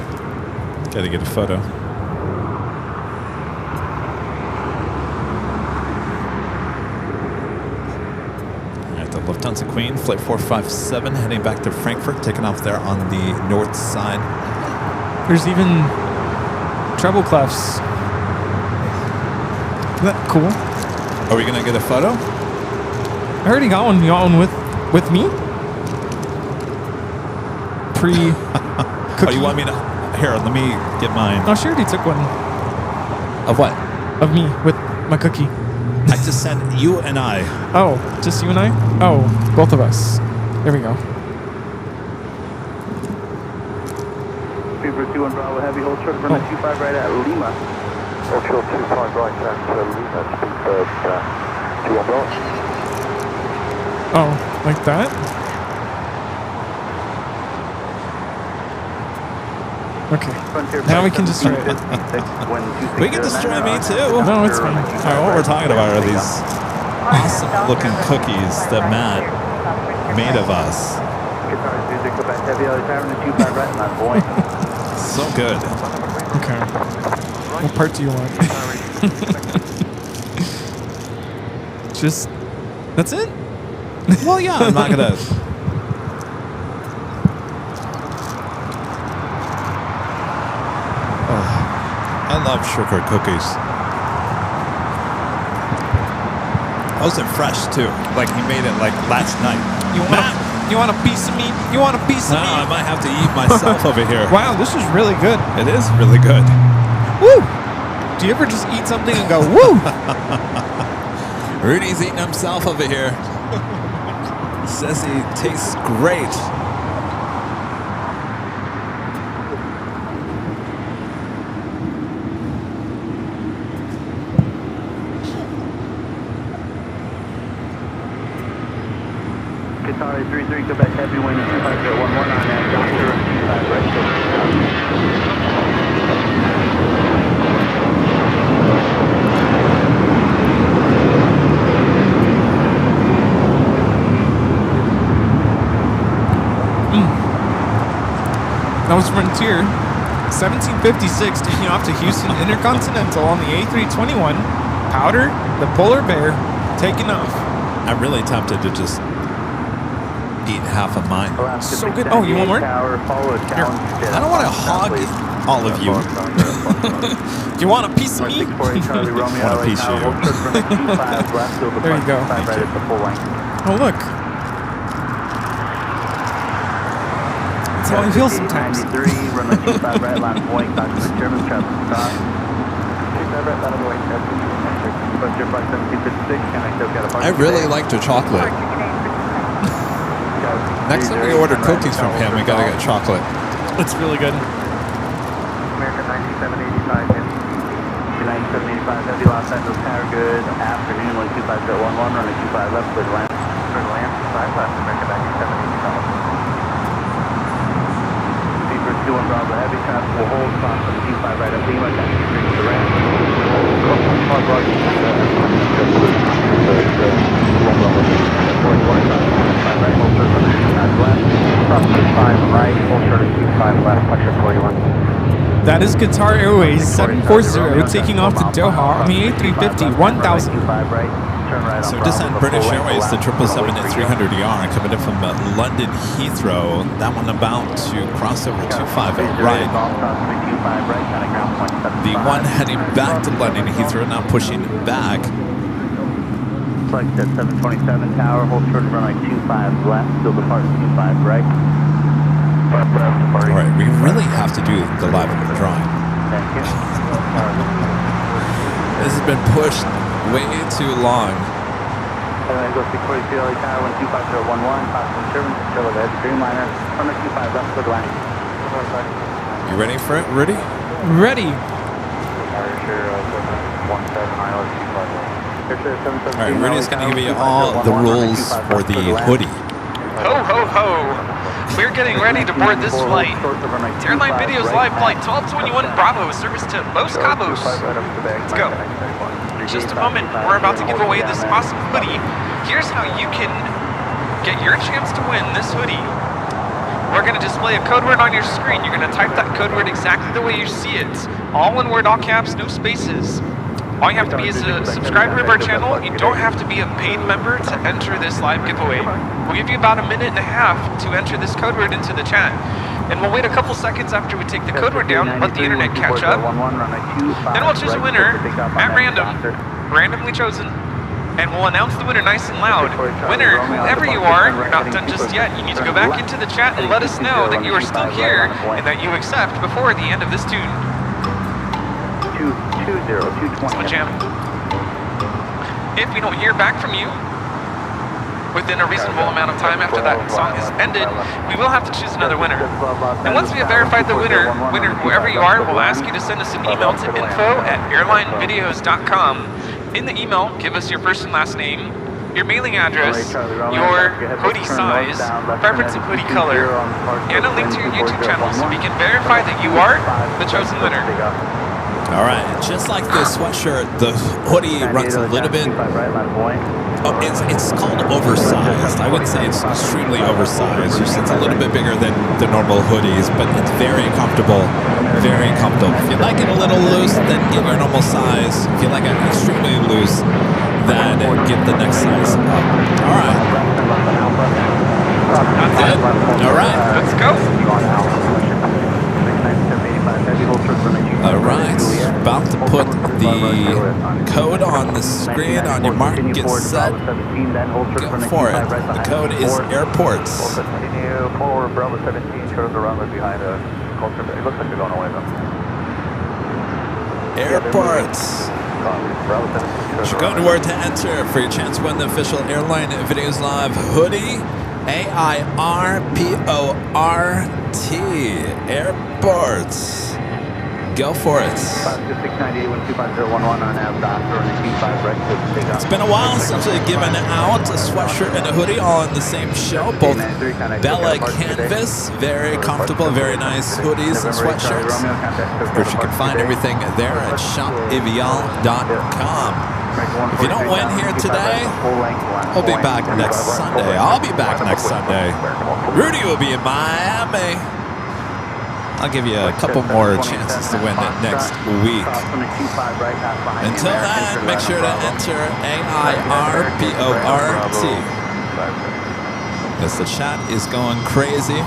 Got to get a photo. The Lufthansa Queen, flight 457, heading back to Frankfurt, taking off there on the north side. There's even treble clefs. Isn't that cool? Are we gonna get a photo? I already got one. You got one with me? Oh, you want me to? Here, let me get mine. Oh, she already took one Of what? of me with my cookie. I just said you and I. Oh, just you and I? Oh, both of us. There we go. Fever 21 Bravo Heavy, hold short runway 25 right at Lima. Hold short 25 right at Lima, speed bird 21 Bravo. Oh, like that? Okay. Now we can destroy it. We can destroy me too. No, it's fine. All right, what we're talking about are these awesome looking cookies that Matt made of us. So good. Okay. What part do you want? Just, that's it? Well, yeah, I'm not gonna. I love sugar cookies. Those are fresh too. Like he made it like last night. You want a piece of meat? You want a piece of No, I meat? might have to eat myself over here. Wow, this is really good. It is really good. Woo! Do you ever just eat something and go, woo? Rudy's eating himself over here. Says he tastes great. Qatari 33, Quebec, heavy wind, 25011 on that, doctor, right That was Frontier 1756 taking off to Houston Intercontinental on the A321. Powder, the Polar Bear, taking off. I'm really tempted to just eat half of mine. So good. Oh, you want more? Tower, follow Here. I don't want to hog all of you. You want a piece of me? 648 Charlie Romeo, Want a piece of you. There you go. Right at the full length. Oh, look. That's how I feel sometimes. 93, runway 25 right, line of point, talking to German traffic stop. 25 right, line of point, Frontier flight 1756, I really liked your chocolate. Next time we order cookies from him, we gotta get chocolate. It's really good. American 9785, heavy. 9785, heavy, Los Angeles Tower, good afternoon, like 25011, running 25 left, clear to land. Clear to land, 5 left, American 9785. Beaver 21 Bravo, heavy traffic will hold, cross from 25 right at Lima, taxi 3 to the ramp. That is Qatar Airways 740 taking off to Doha on the A350 1000. So descend British Airways, the 777-300ER, coming in from London Heathrow. That one about to cross over 250 right. The one heading back to London Heathrow now pushing back. Flight at 727 tower, hold short of runway 25 left, still depart 25 right. All right, we really have to do the live drawing. Thank you. This has been pushed way too long. Go 640 CLA tower, 12511, possible Sherman, still at the Dreamliner, runway 25 left, clear to land. You ready for it, Rudy? Ready. All right, Rudy's going to give you all the rules for the hoodie. Ho, ho, ho. We're getting ready to board this flight. It's Airline Videos Live Flight 1221 Bravo, service to Los Cabos. Let's go. In just a moment, we're about to give away this awesome hoodie. Here's how you can get your chance to win this hoodie. We're going to display a code word on your screen. You're going to type that code word exactly the way you see it. All one word, all caps, no spaces. All you have to be is a subscriber of our channel. You don't have to be a paid member to enter this live giveaway. We'll give you about a minute and a half to enter this code word into the chat. And we'll wait a couple seconds after we take the code word down, let the internet catch up. Then we'll choose a winner at random, randomly chosen. And we'll announce the winner nice and loud. Winner, whoever you are, you're not done just yet. You need to go back into the chat and let us know that you are still here and that you accept before the end of this tune. 220. Jam. If we don't hear back from you within a reasonable amount of time after that song has ended, we will have to choose another winner. And once we have verified the winner, whoever you are, we'll ask you to send us an email to info@airlinevideos.com. In the email, give us your first and last name, your mailing address, your hoodie size, preference of hoodie color, and a link to your YouTube channel so we can verify that you are the chosen winner. All right, just like the sweatshirt, the hoodie runs a little bit. Oh, it's called oversized. I wouldn't say it's extremely oversized. Just it's a little bit bigger than the normal hoodies, but it's very comfortable. Very comfortable. If you like it a little loose, then get your normal size. If you like it extremely loose, then get the next size up. All right. That's it. All right. Let's go. All right, about to put the code on the screen. On your mark, get set, go for it. The code is airports. Continue forward, Bravo 17, shows the runway behind us. It looks like they're going away though. Airports. You're going to word to enter for your chance to win the official Airline Videos Live hoodie. AIRPORT Airports. Go for it. It's been a while since we've given out a sweatshirt and a hoodie all in the same show. Both Bella Canvas, very comfortable, very nice hoodies and sweatshirts. Of course, you can find everything there at shopavial.com. If you don't win here today, we'll be back next Sunday. I'll be back next Sunday. Rudy will be in Miami. I'll give you a couple more chances to win it next week. Until then, make sure to enter AIRPORT. Yes, the chat is going crazy.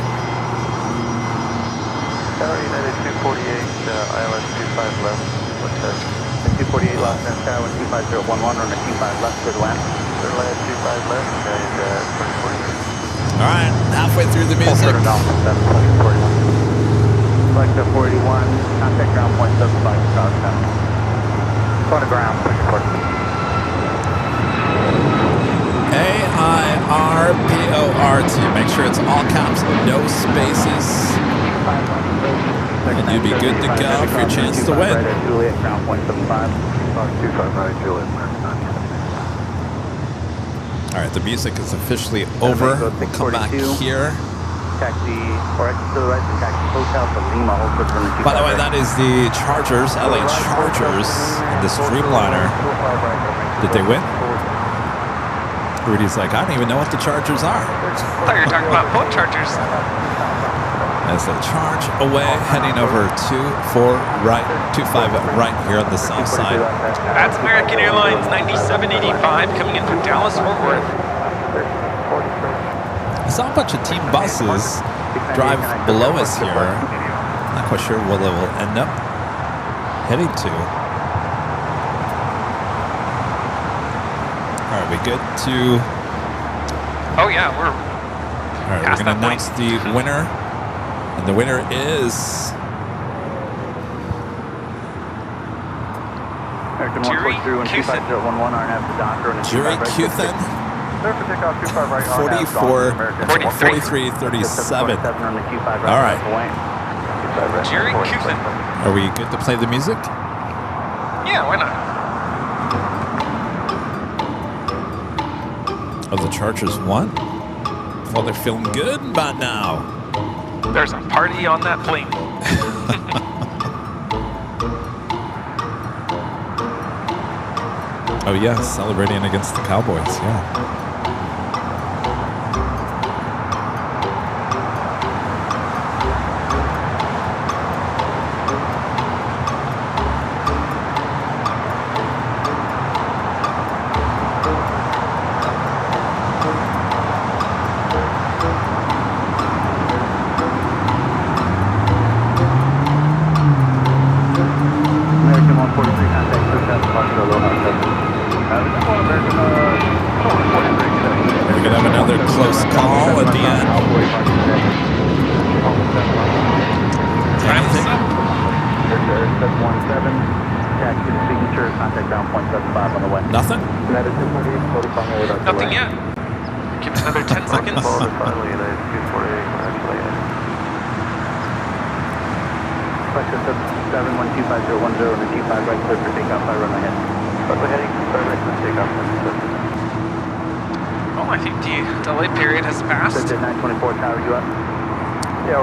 United 248, ILS 25 left. What's that? 248 left, and Tower 25011 on the 25 left to the land. Airline 25 left, and 2048. All right, halfway through the music. Select the 41, contact ground point 75 southbound. Go to ground, push report. AIRPORT. Make sure it's all caps, no spaces. And you'd be good to go for your chance to win. Juliet, ground point 75. 259 Juliet. All right, the music is officially over. We'll come back here. Taxi, or exit to the right and taxi hotel to Lima. By the way, that is the Chargers, LA Chargers, and this Dreamliner. Did they win? Rudy's like, I don't even know what the Chargers are. I thought you were talking about boat chargers. As they charge away, heading over 25 right here on the south side. That's American Airlines 9785 coming in from Dallas Fort Worth. I saw a bunch of team buses drive below us here. Not quite sure where they will end up heading to. All right, we good to... Oh yeah, we're All right, we're going to announce the winner. And the winner is... Jerry Cuthan. Jerry Cuthan. 4337. All right. Jerry Cuthan. Are we good to play the music? Yeah, why not? Oh, the Chargers won? Well, they're feeling good by now. There's a party on that plane. Oh, yeah, celebrating against the Cowboys, yeah. Nothing? Nothing yet. Give it another 10 seconds. Oh, I think the delay period has passed. 924 tower, you up?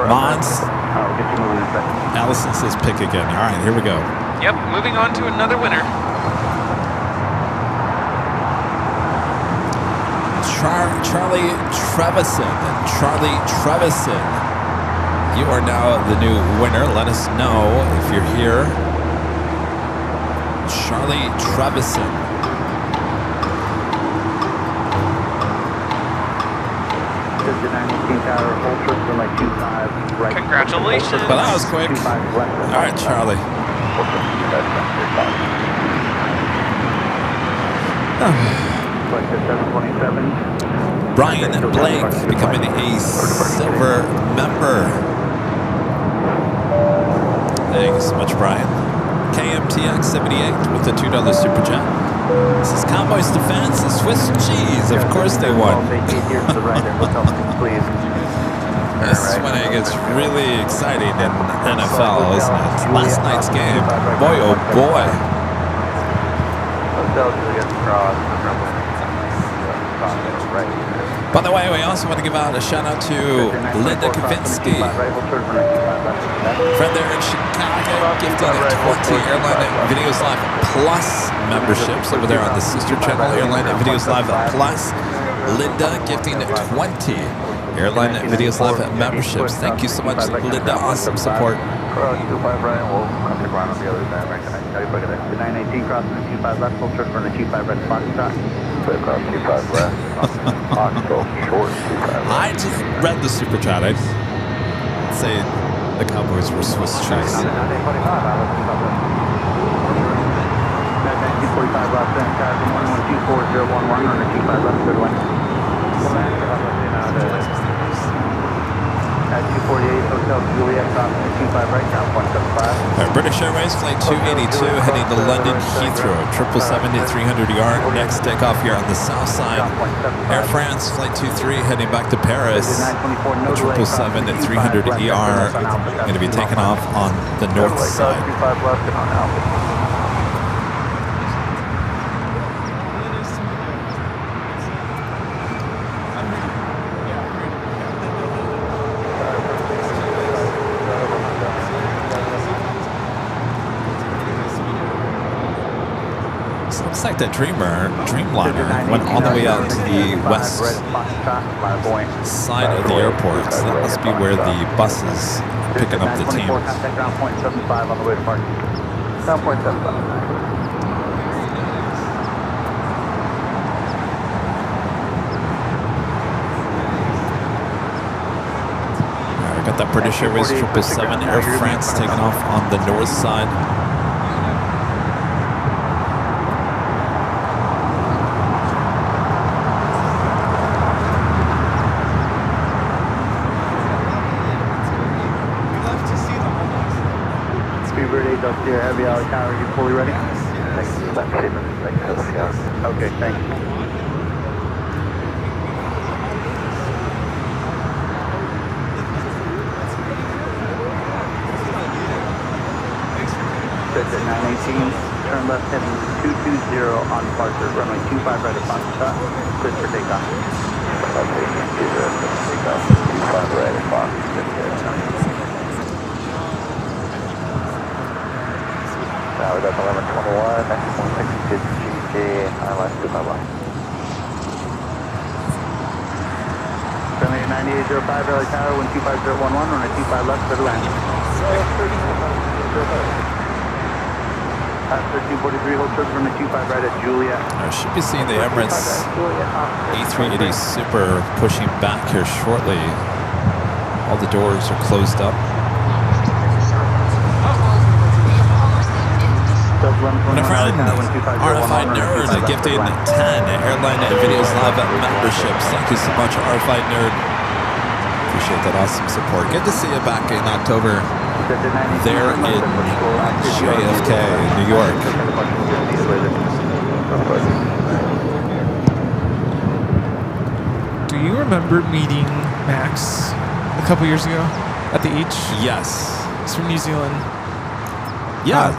Mons. I'll get you moving in a second. Allison says pick again. All right, here we go. Yep, moving on to another winner. Charlie Trevison. Charlie Trevison. You are now the new winner. Let us know if you're here. Charlie Trevison. Congratulations. Well, that was quick. All right, Charlie. Brian Blake becoming a silver member. Thank you so much, Brian. KMTX78 with the $2 super chat. This is Cowboys Defense, the Swiss cheese. Of course they won. Here to the right there, hotel, please. This is when it gets really exciting in NFL, isn't it? Last night's game. Boy, oh boy. Hotel, Juliet, cross, right. By the way, we also want to give out a shout out to Linda Kavinsky, friend there in Chicago, gifting 20 Airline Videos Live Plus memberships over there on the sister channel, Airline Videos Live Plus. Linda gifting 20 Airline Videos Live memberships. Thank you so much, Linda. Awesome support. Cross 25 right, we'll contact Ron on the other side. Right, the 918 crossing the 25 left, full turn from the 25 right, Foxtrot. Cross 25 left, Foxtrot, short 25 I just read the super chat. I'd say the Cowboys were Swiss cheese. 1945, left, then, cars 1124, 011 on the 25 left, third one. At 248, Hotel Juliet, crossing the 25 right, down 175. British Airways Flight 282 heading to London Heathrow, 777 at 300 ER. Next takeoff here on the south side. Air France Flight 23 heading back to Paris, 777 at 300 ER. Going to be taking off on the north side. Looks like that Dreamliner went all the way out to the west side of the airport. So that must be where the buses are picking up the team. Contact ground point 75 on the way to park. Ground point 75. We got that British Airways 777 Air France taking off on the north side. Here, Heavy Alley Tower, you fully ready? Thanks for that statement. Okay, thanks. That's at 918, turn left heading 220 on departure, runway 25 right at Foxtrot, clear for takeoff. Okay, 25 right at Foxtrot. Now that's 1121, next 16 GK, ILS to my left. Friendly 9805, LA Tower, 125011, on a 25 left for the land. 1343, hold short from the 25 right at Juliet. I should be seeing the Emirates A380 Super pushing back here shortly. All the doors are closed up. My friend, RFI Nerd, gifting 10 Airline Videos Live memberships. Thank you so much, RFI Nerd. Appreciate that awesome support. Good to see you back in October there in JFK, New York. Do you remember meeting Max a couple years ago at the H? Yes. He's from New Zealand. Yeah.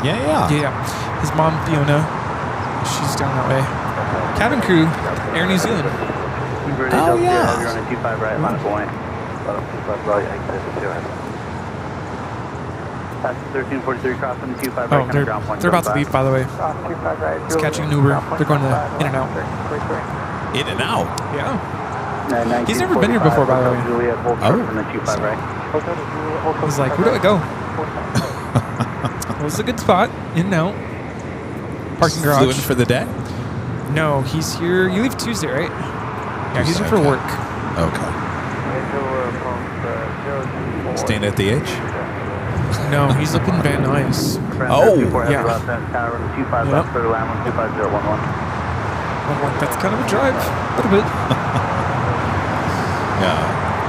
His mom, Fiona, she's down that way. Cabin crew, Air New Zealand. Oh, yeah. You're on a 25 right, line point. That's 1343 crossing the 25 right, Oh, ground point. they're about to leave, by the way. He's catching an Uber. They're going to In and Out. In and Out? Yeah. He's never been here before, by the way. Oh. He's like, where do I go? It was a good spot. In and Out. Parking garage. Flew in for the day? No, he's here. You leave Tuesday, right? Yeah, he's here for work. Okay. Staying at the H? No, he's up in Van Nuys. Oh, yeah. That's kind of a drive. A little bit. Yeah.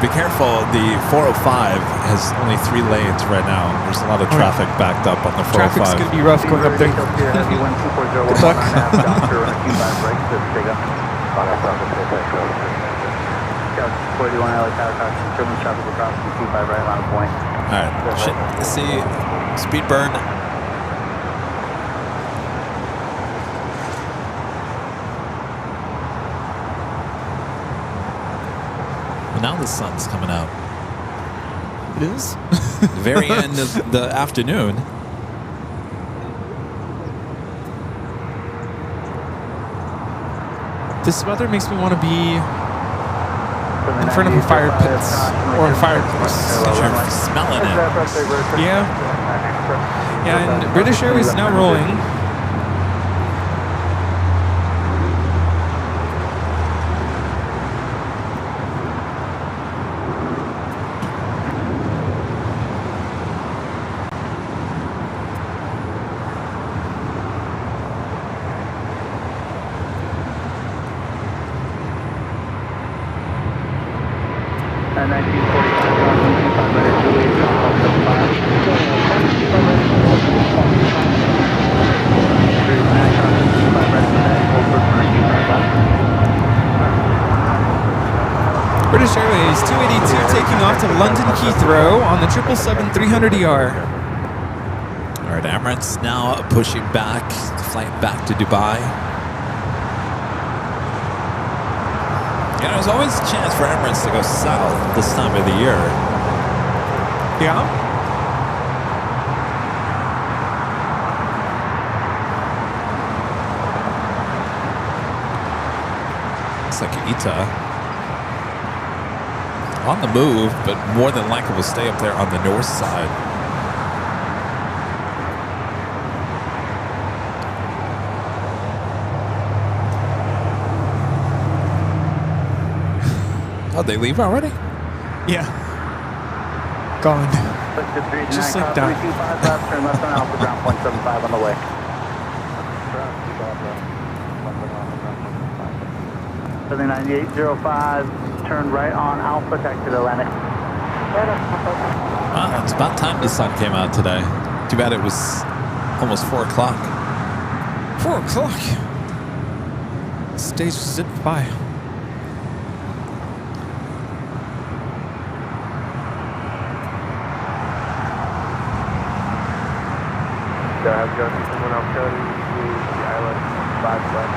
Be careful, the 405 has only 3 lanes right now. There's a lot of traffic backed up on the 405. Traffic's going to be rough going up there. Good luck. Doctor on a Q5 right, take up. Scout 41 LA Tower Cross, German traffic across from Q5 right, line of point. Alright, see, speed burn. Well, now the sun's coming out. It is? The very end of the afternoon. This weather makes me want to be in front of a fire pit or a fireplace. You're smelling it. Yeah. Yeah, and British Airways is now rolling. British Airways 282 taking off to London Heathrow on the 777-300ER. All right, Emirates now pushing back, flight back to Dubai. Yeah, there's always a chance for Emirates to go south this time of the year. Yeah. Looks like ITA on the move, but more than likely will stay up there on the north side. Oh, they leave already? Yeah. Gone. Just like that. 325 left, turn left on Alpha, ground point 75 on the way. 7805, turn right on Alpha, taxi to Atlantic. Wow, it's about time the sun came out today. Too bad it was almost 4 o'clock. 4 o'clock. Stage zipped by. Have Jockeys, someone else coding the island 5 left.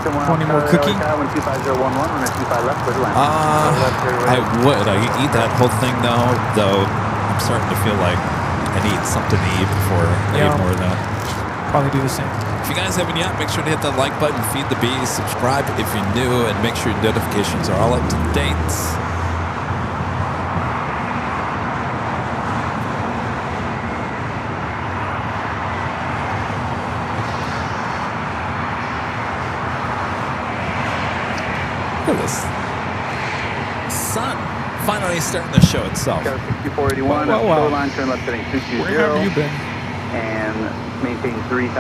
20 more cookie. 25011 on a 25 left, clear to land. I would. I eat that whole thing though I'm starting to feel like I need something to eat before I eat more of that. Probably do the same. If you guys haven't yet, make sure to hit that like button, feed the bees, subscribe if you're new, and make sure your notifications are all up to date. Look at this sun finally starting to show itself. 6481, shoreline, turn left heading 220. Where have you been? And maintain 3000.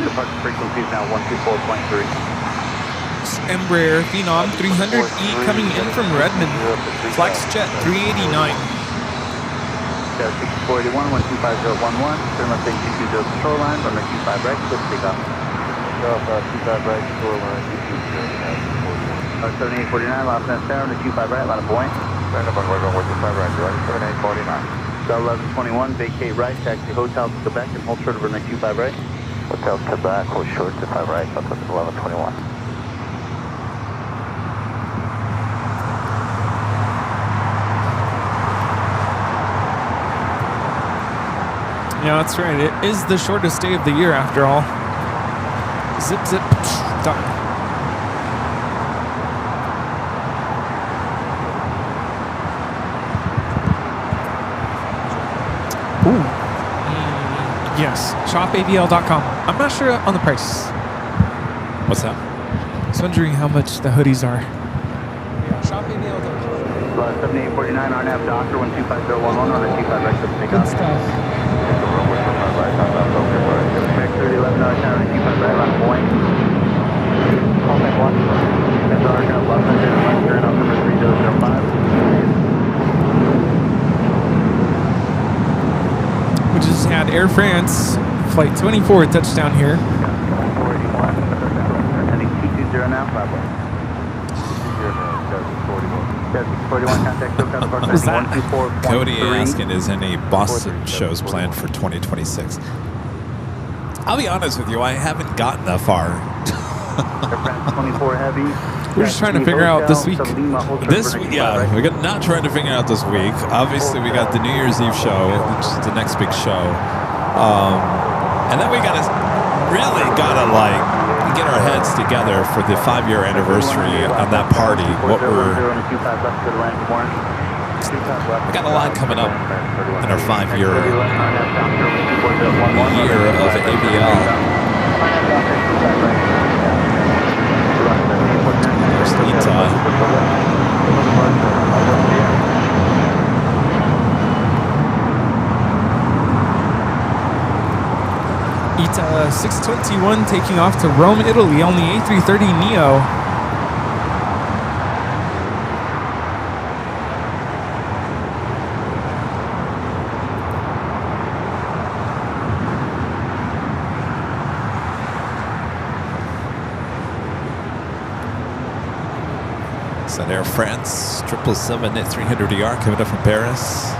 Departure frequency is now 124.3. Embraer Phenom 300E coming in from Redmond. FlexJet 389. 6481, 125.011, turn left heading 220 shoreline, run the 25 right, clear to take off. 25 right, shoreline, 220. 7849, last net tower, to 25 right, line of point. Stand up on runway 25 right, direct 7849. Bell 1121, vacate right, taxi Hotel to Quebec, and hold short of runway 25 right. Hotel Quebec, hold short to 5 right, Southwest 1121. Yeah, that's right. It is the shortest day of the year after all. Zip, zip, done. Yes, shopavl.com. I'm not sure on the price. What's that? I was wondering how much the hoodies are. Yeah, shopavl.com. 7849, RNAV Doctor, 125.011 on the 25 right, clear to take off. Good stuff. Back through the 11 hour tower, 25 right, line of point. Call back 1. That's our left turn, left turn, up number 3, just had Air France flight 24 touchdown here. 481. Heading 220 now, 5 41 contact SoCal Park. What was that? 124.3. Cody asking, is any Boston shows planned for 2026? I'll be honest with you, I haven't gotten that far. Air France 24 heavy. We're just trying to figure out this week. This week, yeah, we're not trying to figure out this week. Obviously, we got the New Year's Eve show, which is the next big show, and then we gotta like get our heads together for the 5-year anniversary on that party. We got a lot coming up in our 5-year year of AVL. There's Ita. Ita 621 taking off to Rome, Italy on the A330neo. Is that Air France 777 at 300ER coming up from Paris?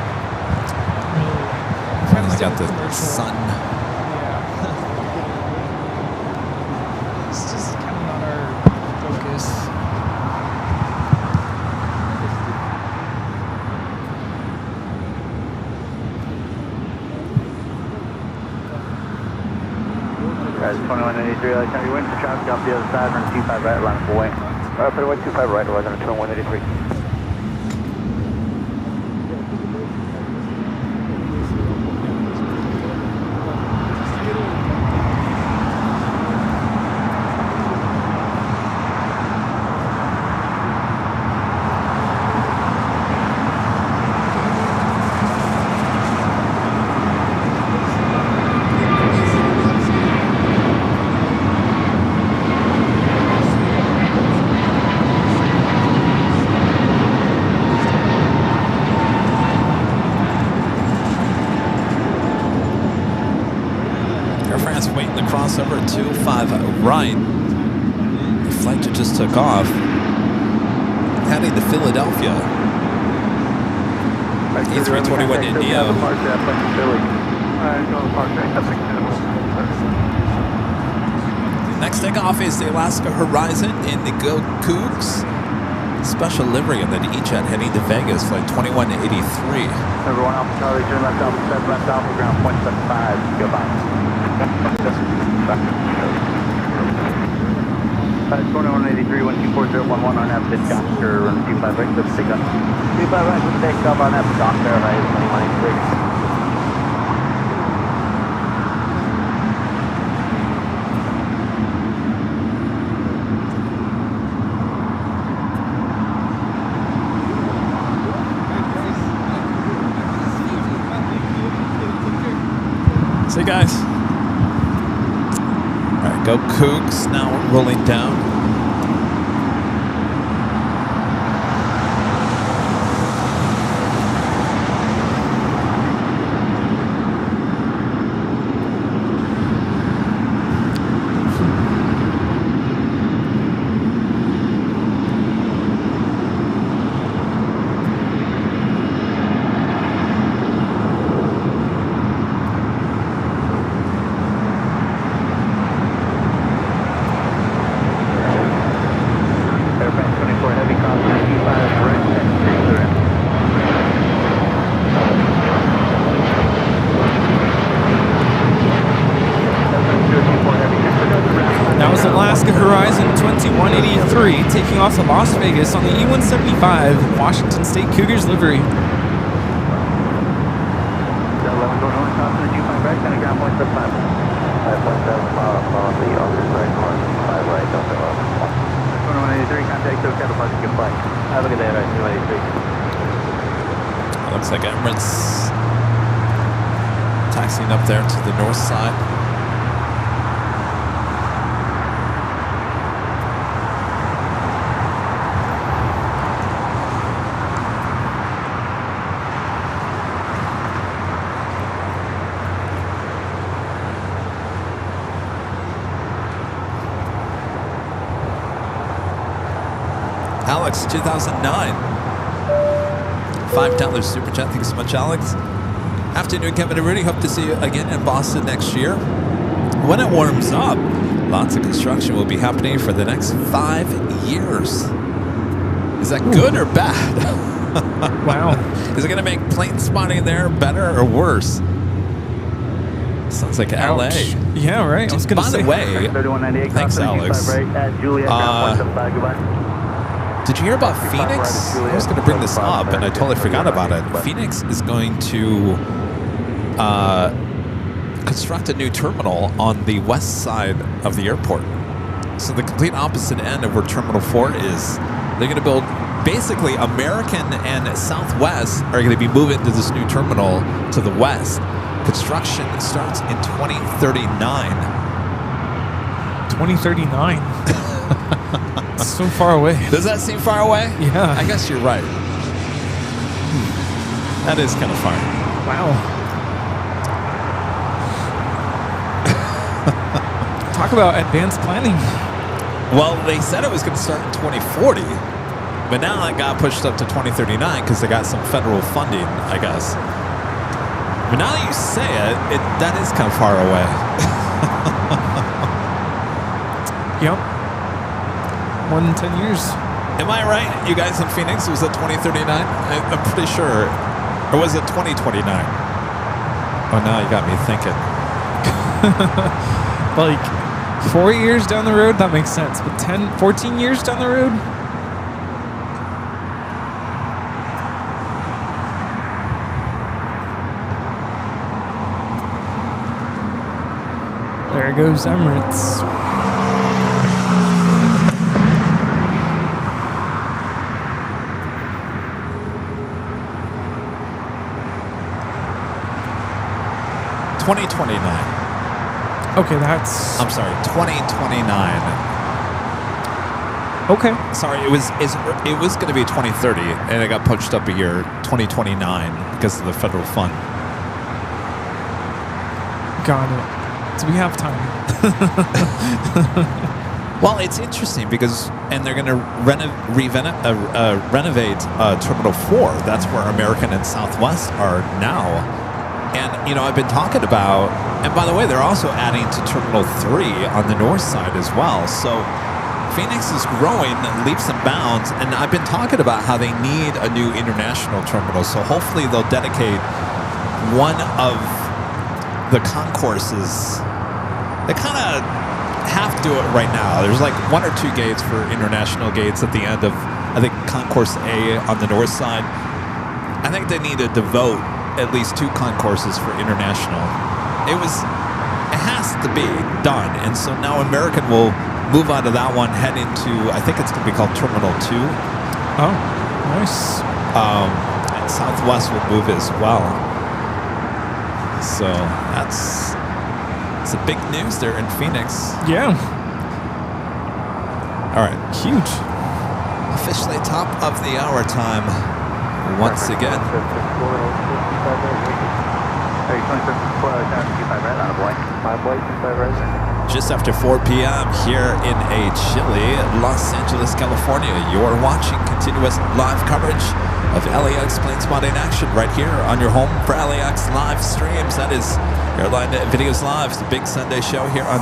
Finally got the sun. It's just kind of not our focus. Guys, 2183, like how you went for traffic off the other side, run 25 right, line of away. Put away 25 right, we're going to turn 183. Waiting the crossover 25 right. The flight that just took off, heading to Philadelphia. A321 Indio. Next takeoff is the Alaska Horizon in the Go Cougs. Special livery and then E-Jet heading to Vegas, flight 2183. Everyone Alpha Charlie, turn left Alpha 7, left Alpha ground, 0.75, goodbye. 2183, 124.011 on F, Oscar, run 25 right, let's take off. 25 right, let's take off on F, Oscar, right, 2183. See you guys. All right, Go Cougs now rolling down. Horizon 2183 taking off to Las Vegas on the E175 Washington State Cougars livery. Have a good day, right? 283. Looks like Emirates taxiing up there to the north side. Alex, 2009. $5 super chat. Thanks so much, Alex. Afternoon, Kevin and Rudy. Hope to see you again in Boston next year. When it warms up, lots of construction will be happening for the next 5 years. Is that good or bad? Wow. Is it going to make plane spotting there better or worse? Sounds like LA. Ouch. Yeah, right. I was going to By say. the way, 3198, thanks, Alex. right at Juliet, ground 175, goodbye. Did you hear about Phoenix? I was going to bring this up, and I totally forgot about it. Phoenix is going to construct a new terminal on the west side of the airport. So the complete opposite end of where Terminal 4 is. They're going to build, basically, American and Southwest are going to be moving to this new terminal to the west. Construction starts in 2039. 2039. It's so far away. Does that seem far away? Yeah. I guess you're right. That is kind of far. Wow. Talk about advanced planning. Well, they said it was going to start in 2040, but now that got pushed up to 2039 because they got some federal funding, I guess. But now that you say it, that is kind of far away. Yep. More than 10 years. Am I right? You guys in Phoenix, was it 2039? I'm pretty sure. Or was it 2029? Oh, now you got me thinking. Like 4 years down the road, that makes sense. But 14 years down the road? There goes Emirates. $2029. Okay, that's... I'm sorry, 2029. Okay. Sorry, it was going to be 2030, and it got pushed up a year, 2029, because of the federal fund. Got it. So we have time. Well, it's interesting because, and they're going to renovate Terminal 4. That's where American and Southwest are now. And, you know, I've been talking about, and by the way, they're also adding to Terminal 3 on the north side as well. So Phoenix is growing leaps and bounds, and I've been talking about how they need a new international terminal. So hopefully they'll dedicate one of the concourses. They kind of have to do it right now. There's like 1 or 2 gates for international gates at the end of, I think, Concourse A on the north side. I think they need to devote at least 2 concourses for international. It has to be done. And so now American will move out of that one, head into, I think it's going to be called Terminal 2. Oh, nice. And Southwest will move as well. So that's some big news there in Phoenix. Yeah. All right. Huge. Officially top of the hour time once again. Just after 4 p.m. here in a chilly Los Angeles, California. You're watching continuous live coverage of LAX plane spotting action right here on your home for LAX live streams. That is Airline Videos Live. It's a big Sunday show here on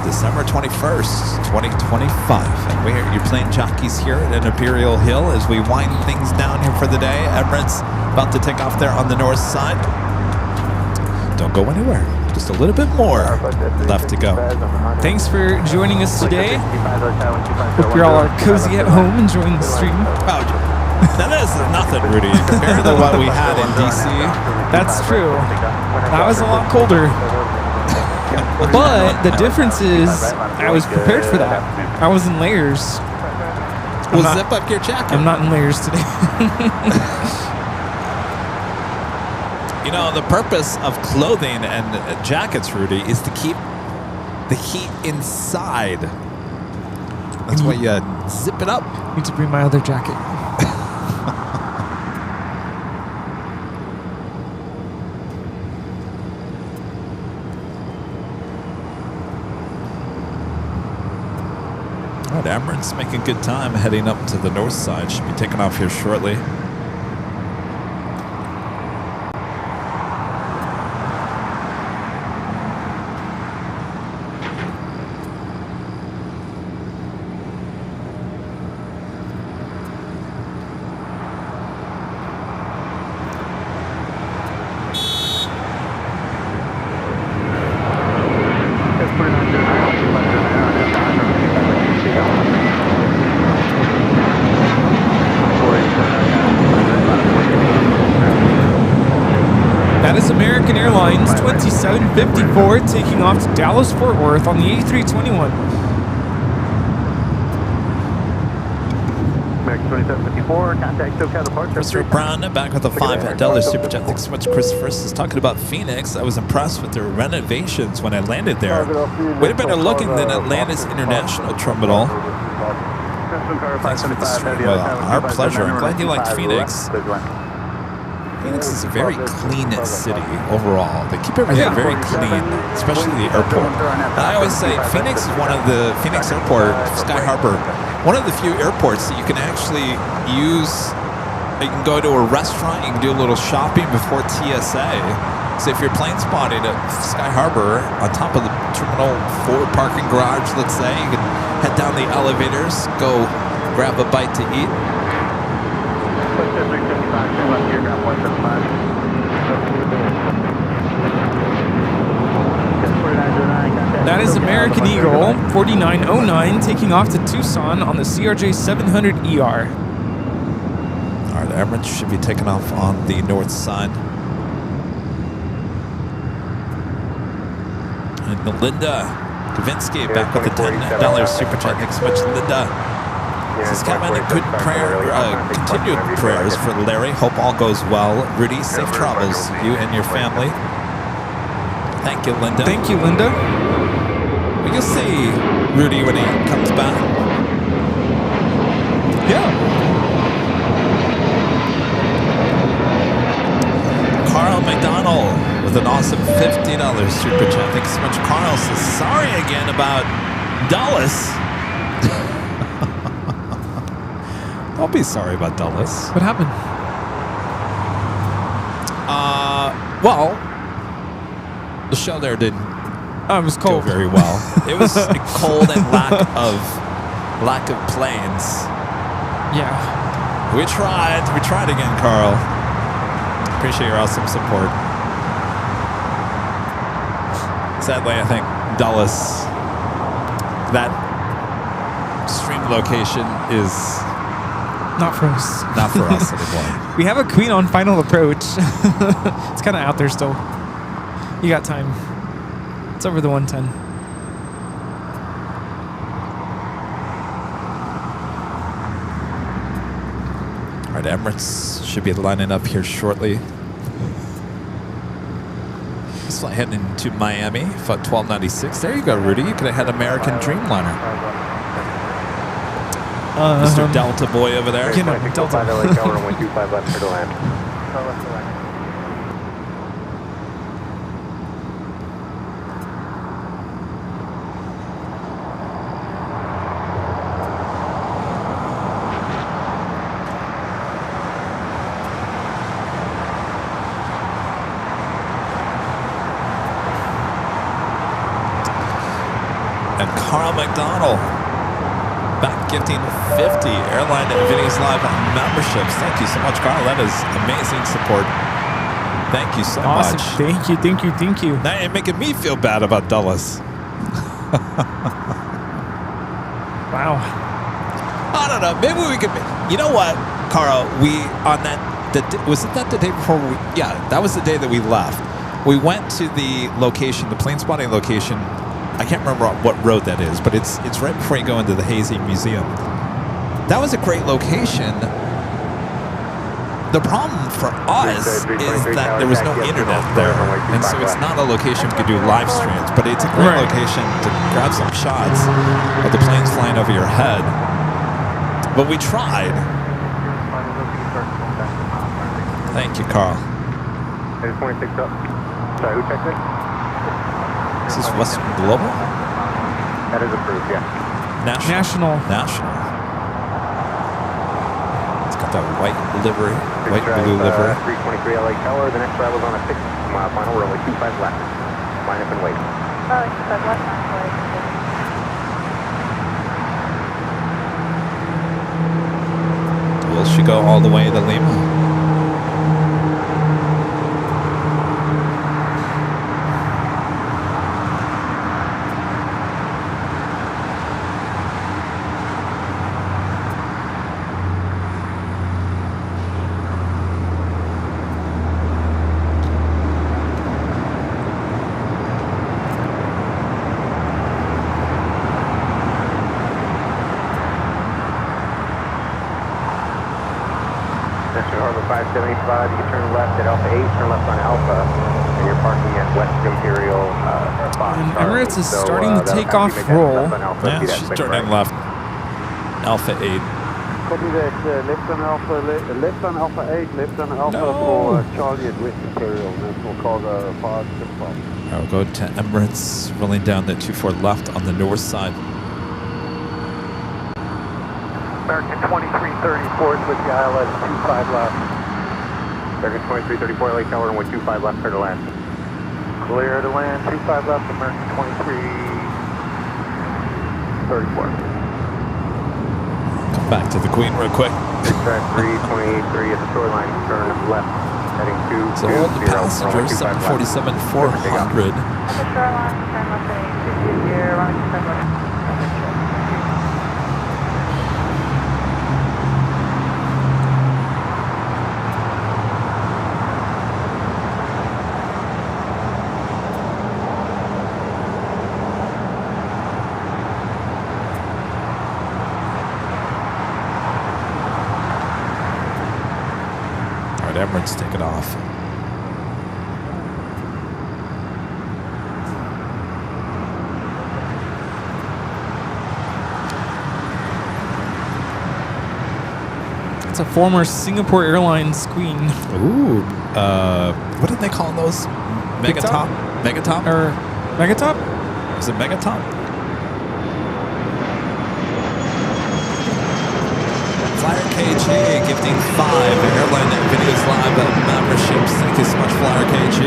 December 21st, 2025. And we're your plane jockeys here at Imperial Hill as we wind things down here for the day. Emirates about to take off there on the north side. Don't go anywhere. Just a little bit more left to go. Thanks for joining us today. Hope you all are cozy at home enjoying the stream. Oh, now that is nothing, Rudy, compared to what we had in DC. That's true. That was a lot colder. But the difference is I was prepared for that. I was in layers. Well, zip up your jacket. I'm not in layers today. You know, the purpose of clothing and jackets, Rudy, is to keep the heat inside. That's why you zip it up. Need to bring my other jacket. All right, Emirates making good time heading up to the north side. Should be taking off here shortly. That is American Airlines 2754 taking off to Dallas Fort Worth on the A321. American 2754, contact SoCal departure. Christopher Brown back with a $5 super chat. Thanks so much, Chris. First is talking about Phoenix. I was impressed with their renovations when I landed there. Way better looking than Atlantis International Terminal. Thanks for the stream. Well, our pleasure. I'm glad you liked Phoenix. Phoenix is a very clean city overall. They keep everything very clean, especially the airport. And I always say Phoenix is one of the Phoenix Airport, Sky Harbor, one of the few airports that you can actually use. You can go to a restaurant, you can do a little shopping before TSA. So if you're plane spotting at Sky Harbor on top of the Terminal 4 parking garage, let's say, you can head down the elevators, go grab a bite to eat. That is American Eagle 4909 taking off to Tucson on the CRJ 700ER. All right, Emirates should be taking off on the north side. And Melinda Kavinsky back with the $10 super chat. Thanks so much, Linda. This is Kevin. Good continued prayers for Larry. Hope all goes well. Rudy, safe travels, you and your family. Thank you, Linda. Thank you, Linda. We can see Rudy when he comes back. Yeah. Carl McDonald with an awesome $50 super chat. Thanks so much. Carl says sorry again about Dulles. Don't be sorry about Dulles. What happened? Well, the show there didn't Oh, it was cold. go very well. It was cold and lack of planes. Yeah. We tried again, Carl. Appreciate your awesome support. Sadly, I think Dulles, that stream location is not for us. Not for us anymore. We have a Queen on final approach. It's kind of out there still. You got time. It's over the 110. All right, Emirates should be lining up here shortly. This flight heading to Miami, flight 1296. There you go, Rudy. You could have had American Dreamliner. Mr. Delta boy over there. You know, Delta. And Carl McDonald back gifting 50 AirLineVideos Live memberships. Thank you so much, Carl. That is amazing support. Thank you so awesome. much. Thank you, thank you, thank you. Now you're making me feel bad about Dulles. Wow. I don't know. Maybe we could. You know what, Carl? We on that. Was it that the day before? Yeah, that was the day that we left. We went to the location, the plane spotting location. I can't remember what road that is, but it's right before you go into the Hazy Museum. That was a great location. The problem for us is that there was no internet there, and so it's not a location we could do live streams, but it's a great location to grab some shots of the planes flying over your head. But we tried. Thank you, Carl. There's 26 up. Sorry, who checked it? This is Western Global? That is approved, yeah. National. It's got that white livery, white blue livery. 323 LA Tower. The next arrival is on a 6-mile final. We're only 25 left. Line up and wait. Will she go all the way to Lima? Harbor 575, you can turn left at Alpha 8, turn left on Alpha, and you're parking at West Imperial Fox. And Emirates is starting the takeoff roll. Yeah, she's turning left. Alpha 8. Copy that. Left on Alpha 8, left on Alpha for Charlie at West Imperial. That's we'll call the 565. I'll go to Emirates, rolling down the 24 left on the north side. American 2334 is with the ILS 25 left. American 2334 LA Tower, runway 25 left, clear to land. Clear to land, 25 left, American 2334. Come back to the Queen real quick. Track 323 at the shoreline, turn left, heading to So all the passengers, 747-400. The shoreline, turn left heading 220, runway 25 left. Emirates take it off. It's a former Singapore Airlines Queen. Ooh, what did they call those? Megatop? Megatop? Or Megatop? Is it Megatop? Flyer KG gifting 5 Airline Videos Live memberships. Thank you so much, Flyer KG.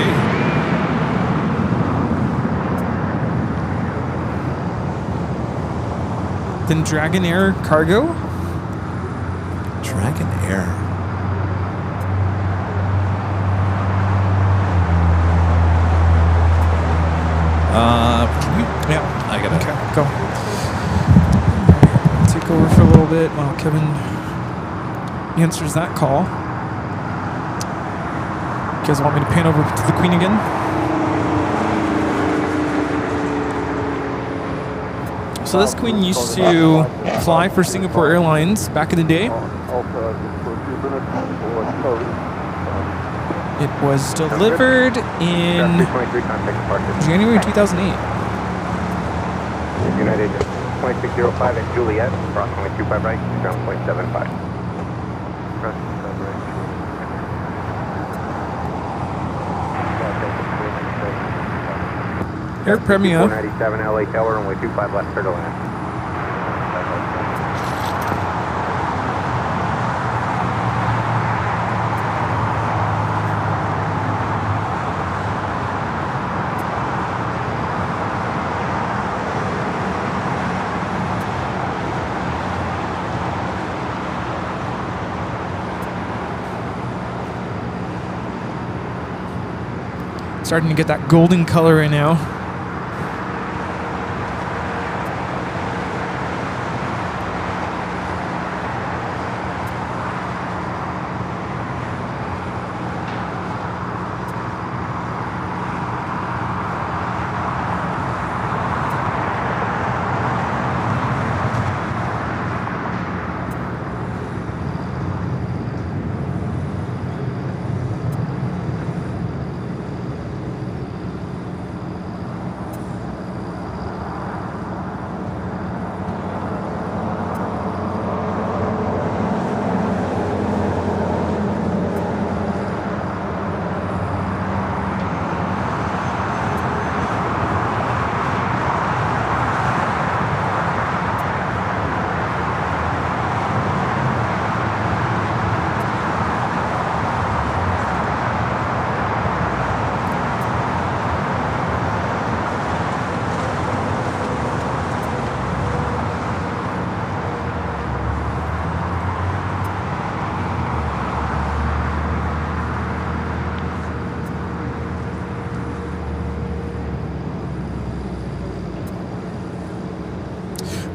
Then Dragon Air Cargo. Dragon Air. Can we? Yeah, I got it. Okay, go. Take over for a little bit while Kevin answers that call. You guys want me to pan over to the Queen again? So this Queen used to fly for Singapore Airlines back in the day. It was delivered in January 2008. United 2605 at Juliet, approximately 25 right, ground 0.75. Air Premia. 497 LA Tower, runway 25 left, clear to land. Starting to get that golden color right now.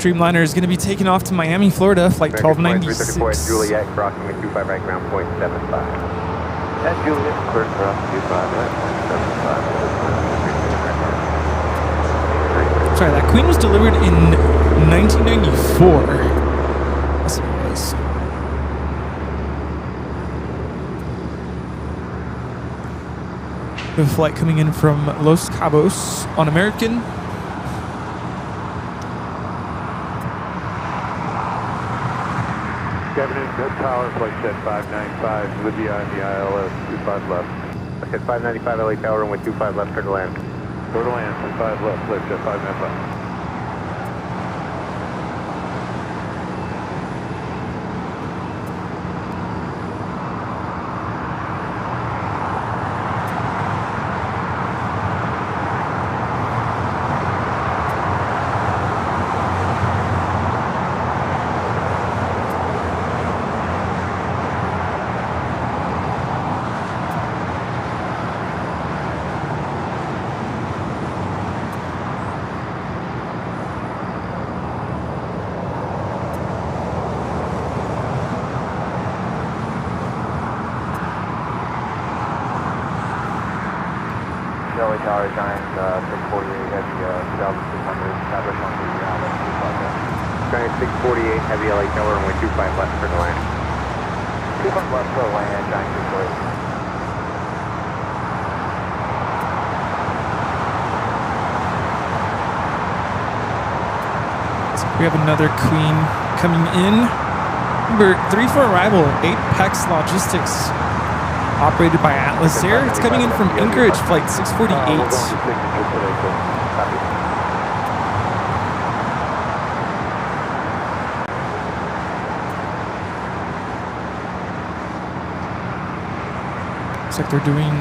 Dreamliner is going to be taking off to Miami, Florida, flight 1296. 334 at Juliet, crossing with 25 right, ground point 75. At Juliet, clear cross 25 right, point 75. Sorry, that Queen was delivered in 1994. Yes, it was. We have a flight coming in from Los Cabos on American. Kevin, good tower, flight set 595, Libya on the ILS, 25 left. I said 595 LA Tower, runway 25 left, clear to land. Clear to land, 25 left, lift jet 595. LA Tower, Giants, 648, heavy, 2,600, establish on the Giant 648, heavy LA Tower, runway 25 left, clear to land. 25 left, clear to land, Giant 648. We have another Queen coming in. Number 3 for arrival, Apex Logistics, operated by Atlas Air. It's coming in from Anchorage, flight 648. Looks like they're doing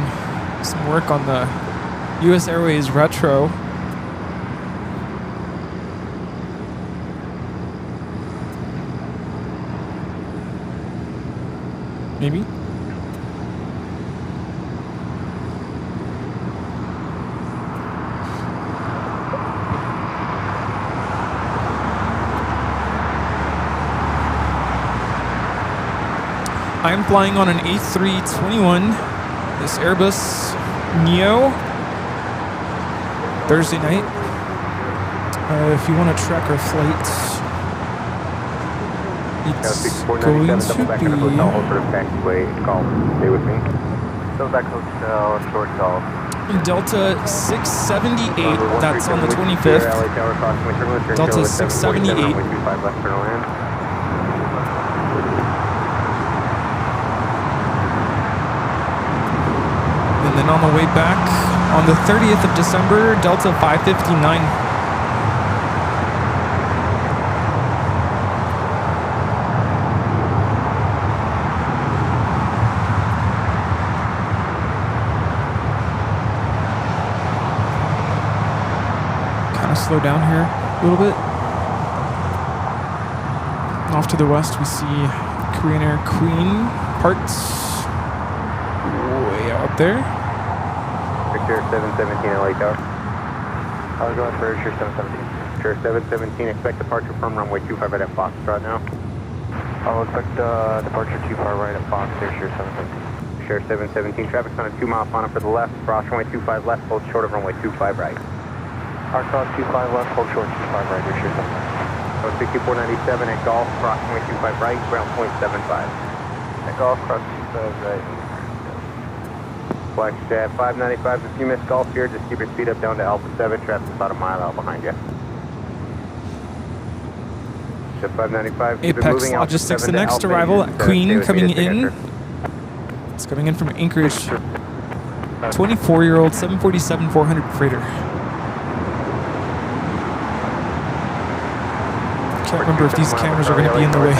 some work on the US Airways Retro. Maybe. I am flying on an A321, this Airbus Neo, Thursday night. If you want to track our flight, it's going to Stay with me. Double back hotel, short call. Delta 678, that's on the 25th. Delta 678. And then on the way back, on the 30th of December, Delta 559. Slow down here a little bit. Off to the west, we see Korean Air Queen parts way out there. Victor 717 LA Tower. I was going for Air 717. Victor 717, expect departure from runway 25 right at Foxtrot now. I'll expect departure 25 right at Fox, Air 717. Share 717, traffic's on a 2-mile final for the left, cross runway 25 left, hold short of runway 25 right. Hard cross 25 left, hold short 25 right, Air 717. 6497 at Golf, cross runway 25 right, ground point 75. At Golf, cross 25 right. Flex jet 595, if you miss Golf here, just keep your speed up down to Alpha 7, traffic's about a mile out behind you. Jet 595, keep it Apex moving, Alpha Logistics, 7 the to next Alpha arrival 8, at Queen coming in. signature. It's coming in from Anchorage. 24-year-old 747-400 freighter. Can't remember if these cameras are going to be in the way.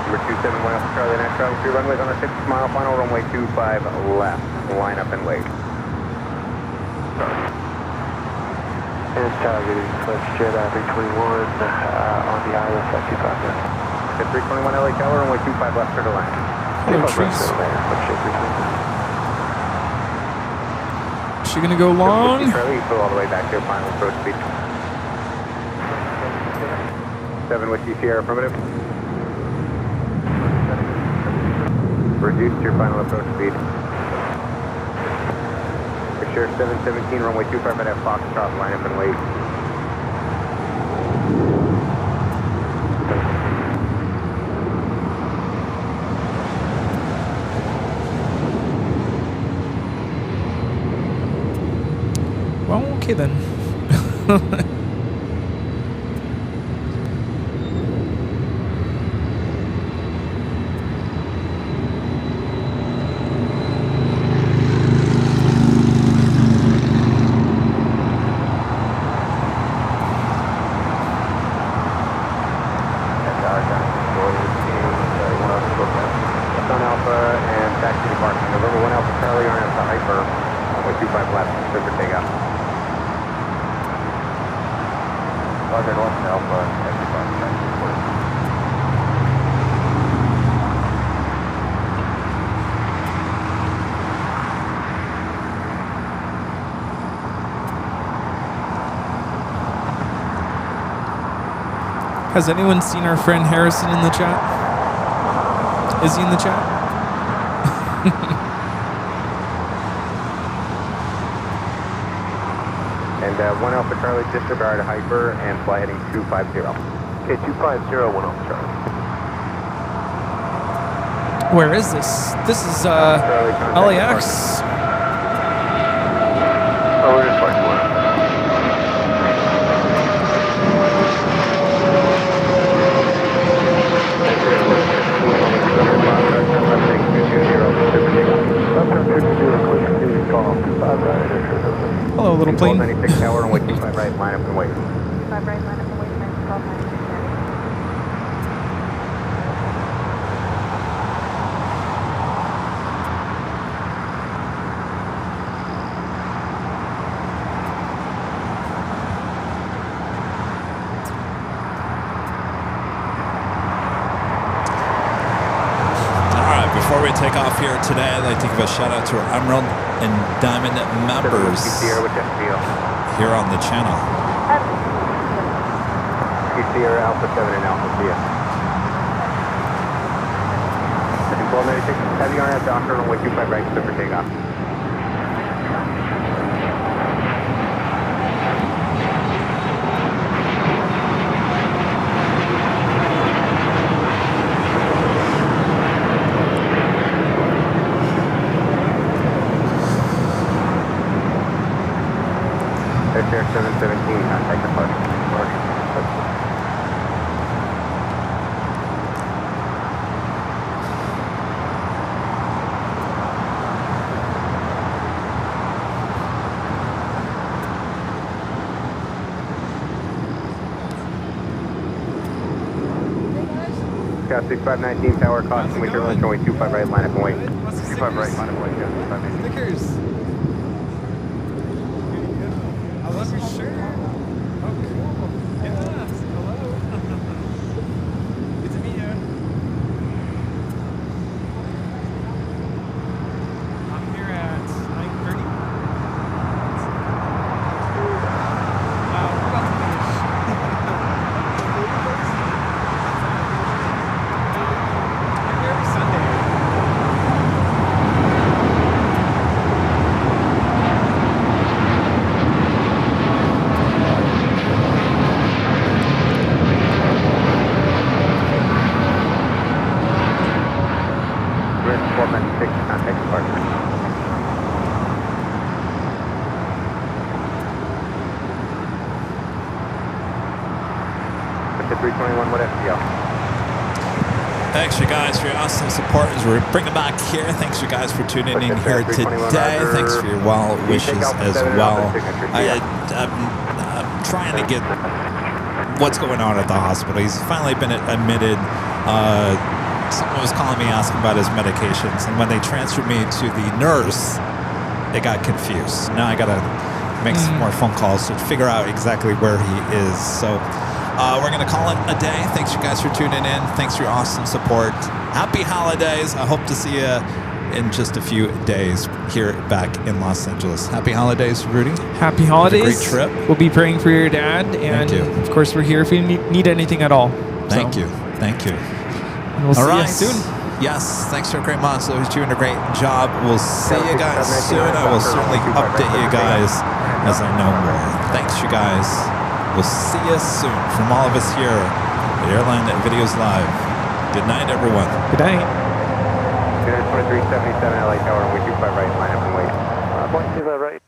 Number 271 Alpha Charlie, next travel through runways on a 6-mile final, runway 25 left. Line up and wait. And Charlie, Flex Jet 321 on the ILS at 25 left. 321 LA Tower, runway 25 left, clear to land. Hello, trees. Is she gonna go long? Charlie, pull all the way back to your final approach speed. 7 Whiskey Sierra, affirmative. Reduce to your final approach speed. Share 717, runway 25 at Foxtrot, line up and wait. Well, okay then. Has anyone seen our friend Harrison in the chat? Is he in the chat? And 1 Alpha Charlie, disregard hyper and fly heading 250. Okay, 250, 1 Alpha Charlie. Where is this? This is LAX. Oh, we're just flying 1. Hello, little plane. 1296 tower and wait 25 right, line up and wait. 25 right, line up and wait, 1296. Before we take off here today, I'd like to give a shout out to our Emerald and Diamond members here on the channel. Sierra Alpha 7 and Alpha Sierra. 1296, heavy RF Docker, runway 25 right, clear for takeoff. Air 717, contact departure. Got 6519 tower, caution, we turn runway 25 right, line up and wait. 25 right, line up and wait, yeah, 6519. Stickers. I love your shirt. Oh, cool. Yes, hello. Good to meet you. I'm here at 9:30. We're about to finish. I'm here every Sunday. Contact departure. With the 321, what FTL? Thanks, you guys, for your awesome support as we're bringing back here. Thanks, you guys, for tuning in here today. Thanks for your well wishes as well. I'm trying to get what's going on at the hospital. He's finally been admitted. Someone was calling me asking about his medications, and when they transferred me to the nurse, it got confused. Now I gotta makes more phone calls to figure out exactly where he is. So we're going to call it a day. Thanks you guys for tuning in. Thanks for your awesome support. Happy holidays. I hope to see you in just a few days here back in Los Angeles. Happy holidays, Rudy. Happy holidays. Have a great trip. We'll be praying for your dad. And Thank you. of course, we're here if you need anything at all. Thank you. Thank you. And we'll see you soon. Yes, thanks for a great month. Always doing a great job. We'll see you guys soon. I will certainly update you guys as I know more. Thanks, you guys. We'll see you soon from all of us here at Airline Videos Live. Good night, everyone. Good night. 2377 LA Tower, we 25 right, line up and wait. 0.25 right.